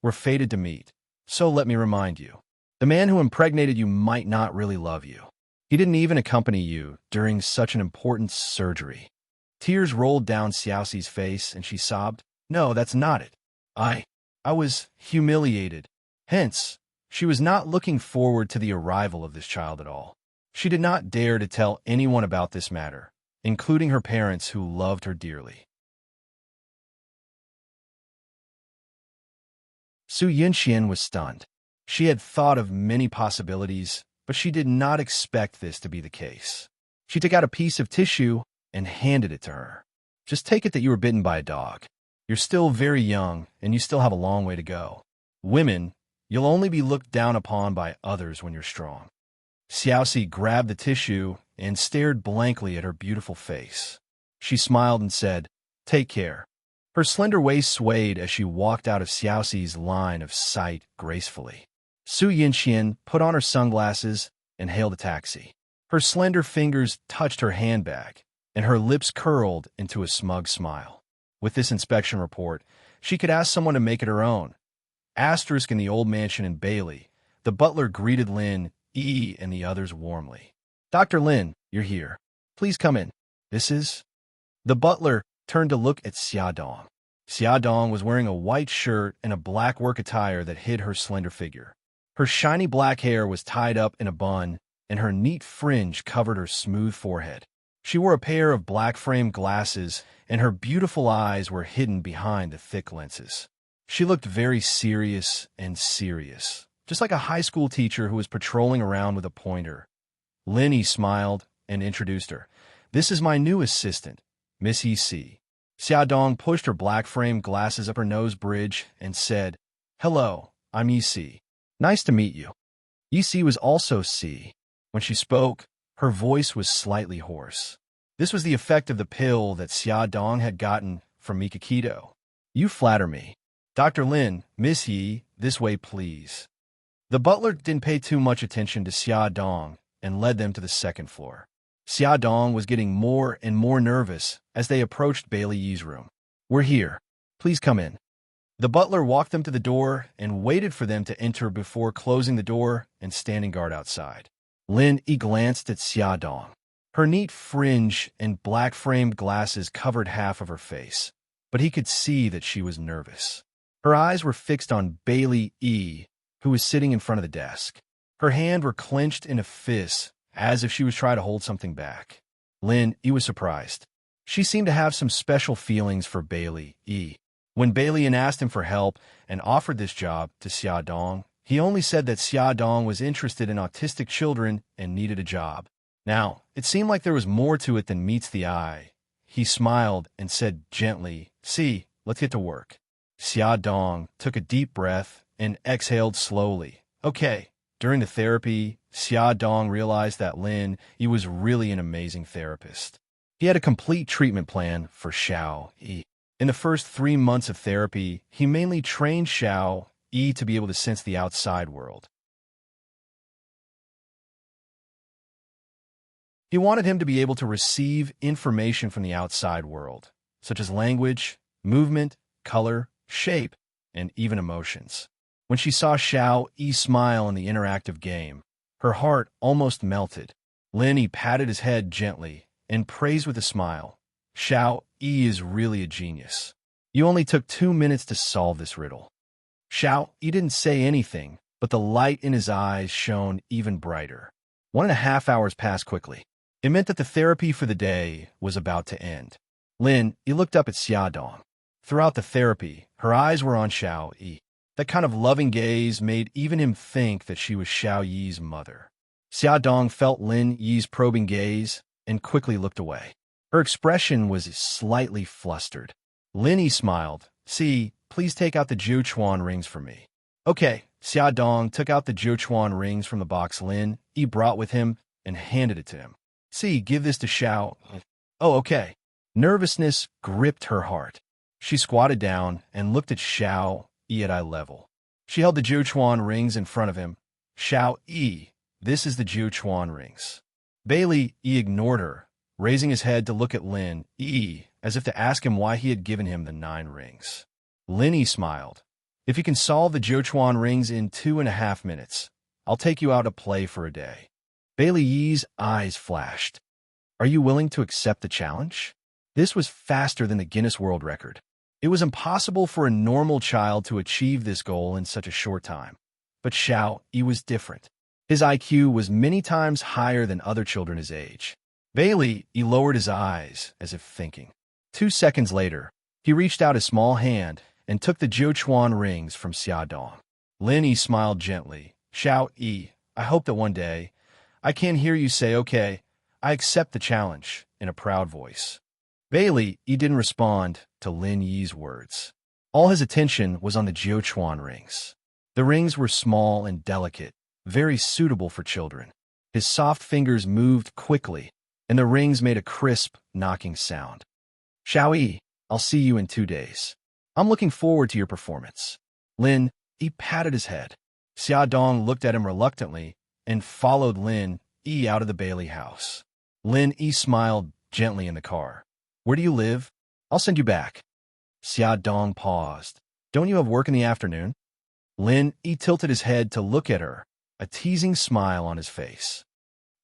Speaker 1: we're fated to meet, so let me remind you. The man who impregnated you might not really love you. He didn't even accompany you during such an important surgery. Tears rolled down Xiaoxi's face and she sobbed, No, that's not it. I was humiliated. Hence, she was not looking forward to the arrival of this child at all. She did not dare to tell anyone about this matter, including her parents who loved her dearly. Su Yinxian was stunned. She had thought of many possibilities, but she did not expect this to be the case. She took out a piece of tissue and handed it to her. Just take it that you were bitten by a dog. You're still very young, and you still have a long way to go. Women, you'll only be looked down upon by others when you're strong. Xiaoxi grabbed the tissue and stared blankly at her beautiful face. She smiled and said, Take care. Her slender waist swayed as she walked out of Xiaoxi's line of sight gracefully. Su Yinxian put on her sunglasses and hailed a taxi. Her slender fingers touched her handbag, and her lips curled into a smug smile. With this inspection report, she could ask someone to make it her own. Asterisk in the old mansion in Bailey, the butler greeted Lin, Yi, and the others warmly. Dr. Lin, you're here. Please come in. This is... The butler turned to look at Xia Dong. Xia Dong was wearing a white shirt and a black work attire that hid her slender figure. Her shiny black hair was tied up in a bun, and her neat fringe covered her smooth forehead. She wore a pair of black-framed glasses, and her beautiful eyes were hidden behind the thick lenses. She looked very serious, just like a high school teacher who was patrolling around with a pointer. Linny smiled and introduced her. This is my new assistant, Miss E.C. Xia Dong pushed her black-framed glasses up her nose bridge and said, Hello, I'm E.C. Nice to meet you. E.C. was also C. When she spoke, her voice was slightly hoarse. This was the effect of the pill that Xia Dong had gotten from Mikakito. You flatter me. Dr. Lin, Miss Yi, this way please. The butler didn't pay too much attention to Xia Dong and led them to the second floor. Xia Dong was getting more and more nervous as they approached Bailey Yi's room. We're here. Please come in. The butler walked them to the door and waited for them to enter before closing the door and standing guard outside. Lin Yi glanced at Xia Dong. Her neat fringe and black-framed glasses covered half of her face, but he could see that she was nervous. Her eyes were fixed on Bailey Yi, who was sitting in front of the desk. Her hands were clenched in a fist, as if she was trying to hold something back. Lin Yi was surprised. She seemed to have some special feelings for Bailey Yi. When Bailey asked him for help and offered this job to Xia Dong, he only said that Xia Dong was interested in autistic children and needed a job. Now, it seemed like there was more to it than meets the eye. He smiled and said gently, See, let's get to work. Xia Dong took a deep breath and exhaled slowly. Okay. During the therapy, Xia Dong realized that Lin Yi was really an amazing therapist. He had a complete treatment plan for Xiao Yi. In the first 3 months of therapy, he mainly trained Xiao Yi to be able to sense the outside world. He wanted him to be able to receive information from the outside world, such as language, movement, color, shape, and even emotions. When she saw Xiao Yi smile in the interactive game, her heart almost melted. Lin Yi patted his head gently and praised with a smile. Xiao Yi is really a genius. You only took 2 minutes to solve this riddle. Xiao Yi didn't say anything, but the light in his eyes shone even brighter. 1.5 hours passed quickly. It meant that the therapy for the day was about to end. Lin, he looked up at Xiaodong. Throughout the therapy, her eyes were on Xiao Yi. That kind of loving gaze made even him think that she was Xiao Yi's mother. Xiaodong felt Lin Yi's probing gaze and quickly looked away. Her expression was slightly flustered. Lin Yi smiled. "See, please take out the Jiuquan rings for me." "Okay." Xiaodong took out the Jiuquan rings from the box Lin Yi brought with him and handed it to him. "See, give this to Xiao." "Oh, okay." Nervousness gripped her heart. She squatted down and looked at Xiao Yi at eye level. She held the Jiuquan rings in front of him. "Xiao Yi, this is the Jiuquan rings." Bailey Yi ignored her, raising his head to look at Lin Yi as if to ask him why he had given him the 9 rings. Lin Yi smiled. "If you can solve the Jiuquan rings in 2.5 minutes, I'll take you out to play for a day." Bailey Yi's eyes flashed. "Are you willing to accept the challenge?" This was faster than the Guinness World Record. It was impossible for a normal child to achieve this goal in such a short time. But Xiao Yi was different. His IQ was many times higher than other children his age. Bailey Yi lowered his eyes as if thinking. 2 seconds later, he reached out his small hand and took the Jiuquan rings from Xiaodong. Lin Yi smiled gently. "Xiao Yi, I hope that one day I can hear you say, 'Okay, I accept the challenge,'" in a proud voice. Bailey Yi didn't respond to Lin Yi's words. All his attention was on the Jiuquan rings. The rings were small and delicate, very suitable for children. His soft fingers moved quickly, and the rings made a crisp, knocking sound. "Xiao Yi, I'll see you in 2 days. I'm looking forward to your performance." Lin Yi patted his head. Xiaodong looked at him reluctantly and followed Lin Yi out of the Bailey house. Lin Yi smiled gently in the car. "Where do you live? I'll send you back." Xiaodong paused. "Don't you have work in the afternoon?" Lin Yi tilted his head to look at her, a teasing smile on his face.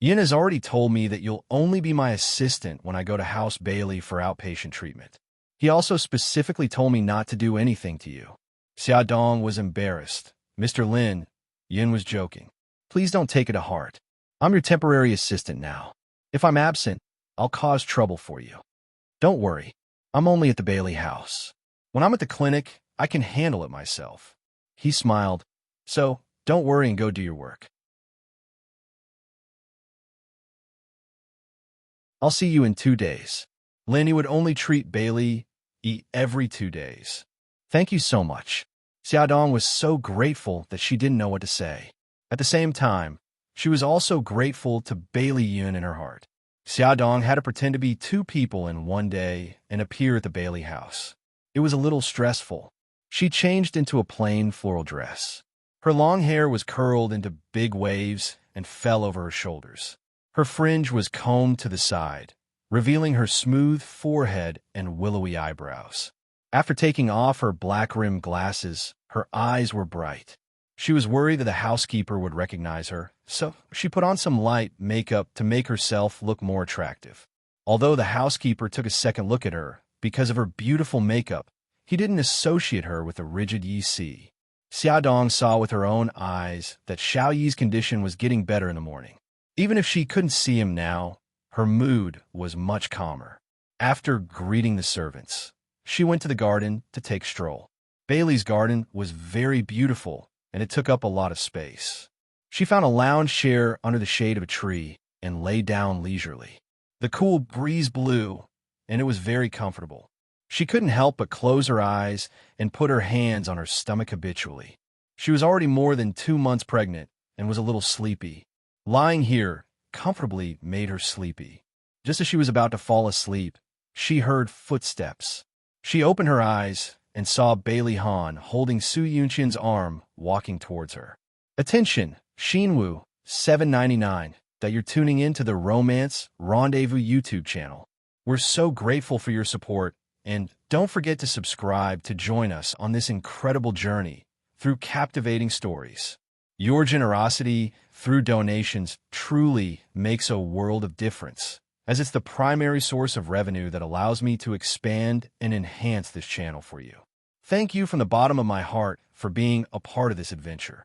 Speaker 1: "Yin has already told me that you'll only be my assistant when I go to House Bailey for outpatient treatment. He also specifically told me not to do anything to you." Xiaodong was embarrassed. "Mr. Lin," Yin was joking. "Please don't take it to heart. I'm your temporary assistant now. If I'm absent, I'll cause trouble for you. Don't worry, I'm only at the Bailey house. When I'm at the clinic, I can handle it myself." He smiled. "So, don't worry and go do your work. I'll see you in 2 days." Lin Yi would only treat Bailey Yi every 2 days. "Thank you so much." Xiaodong was so grateful that she didn't know what to say. At the same time, she was also grateful to Bailey Yun in her heart. Xiaodong had to pretend to be 2 people in 1 day and appear at the Bailey house. It was a little stressful. She changed into a plain floral dress. Her long hair was curled into big waves and fell over her shoulders. Her fringe was combed to the side, revealing her smooth forehead and willowy eyebrows. After taking off her black-rimmed glasses, her eyes were bright. She was worried that the housekeeper would recognize her, so she put on some light makeup to make herself look more attractive. Although the housekeeper took a second look at her, because of her beautiful makeup, he didn't associate her with the rigid Yi Si. Xiaodong saw with her own eyes that Xiao Yi's condition was getting better in the morning. Even if she couldn't see him now, her mood was much calmer. After greeting the servants, she went to the garden to take a stroll. Bailey's garden was very beautiful, and it took up a lot of space. She found a lounge chair under the shade of a tree and lay down leisurely. The cool breeze blew, and it was very comfortable. She couldn't help but close her eyes and put her hands on her stomach habitually. She was already more than 2 months pregnant and was a little sleepy. Lying here comfortably made her sleepy. Just as she was about to fall asleep, she heard footsteps. She opened her eyes and saw Bailey Han holding Su Yunqian's arm walking towards her. Attention, Xinwu, 799, that you're tuning in to the Romance Rendezvous YouTube channel. We're so grateful for your support, and don't forget to subscribe to join us on this incredible journey through captivating stories. Your generosity through donations truly makes a world of difference, as it's the primary source of revenue that allows me to expand and enhance this channel for you. Thank you from the bottom of my heart for being a part of this adventure.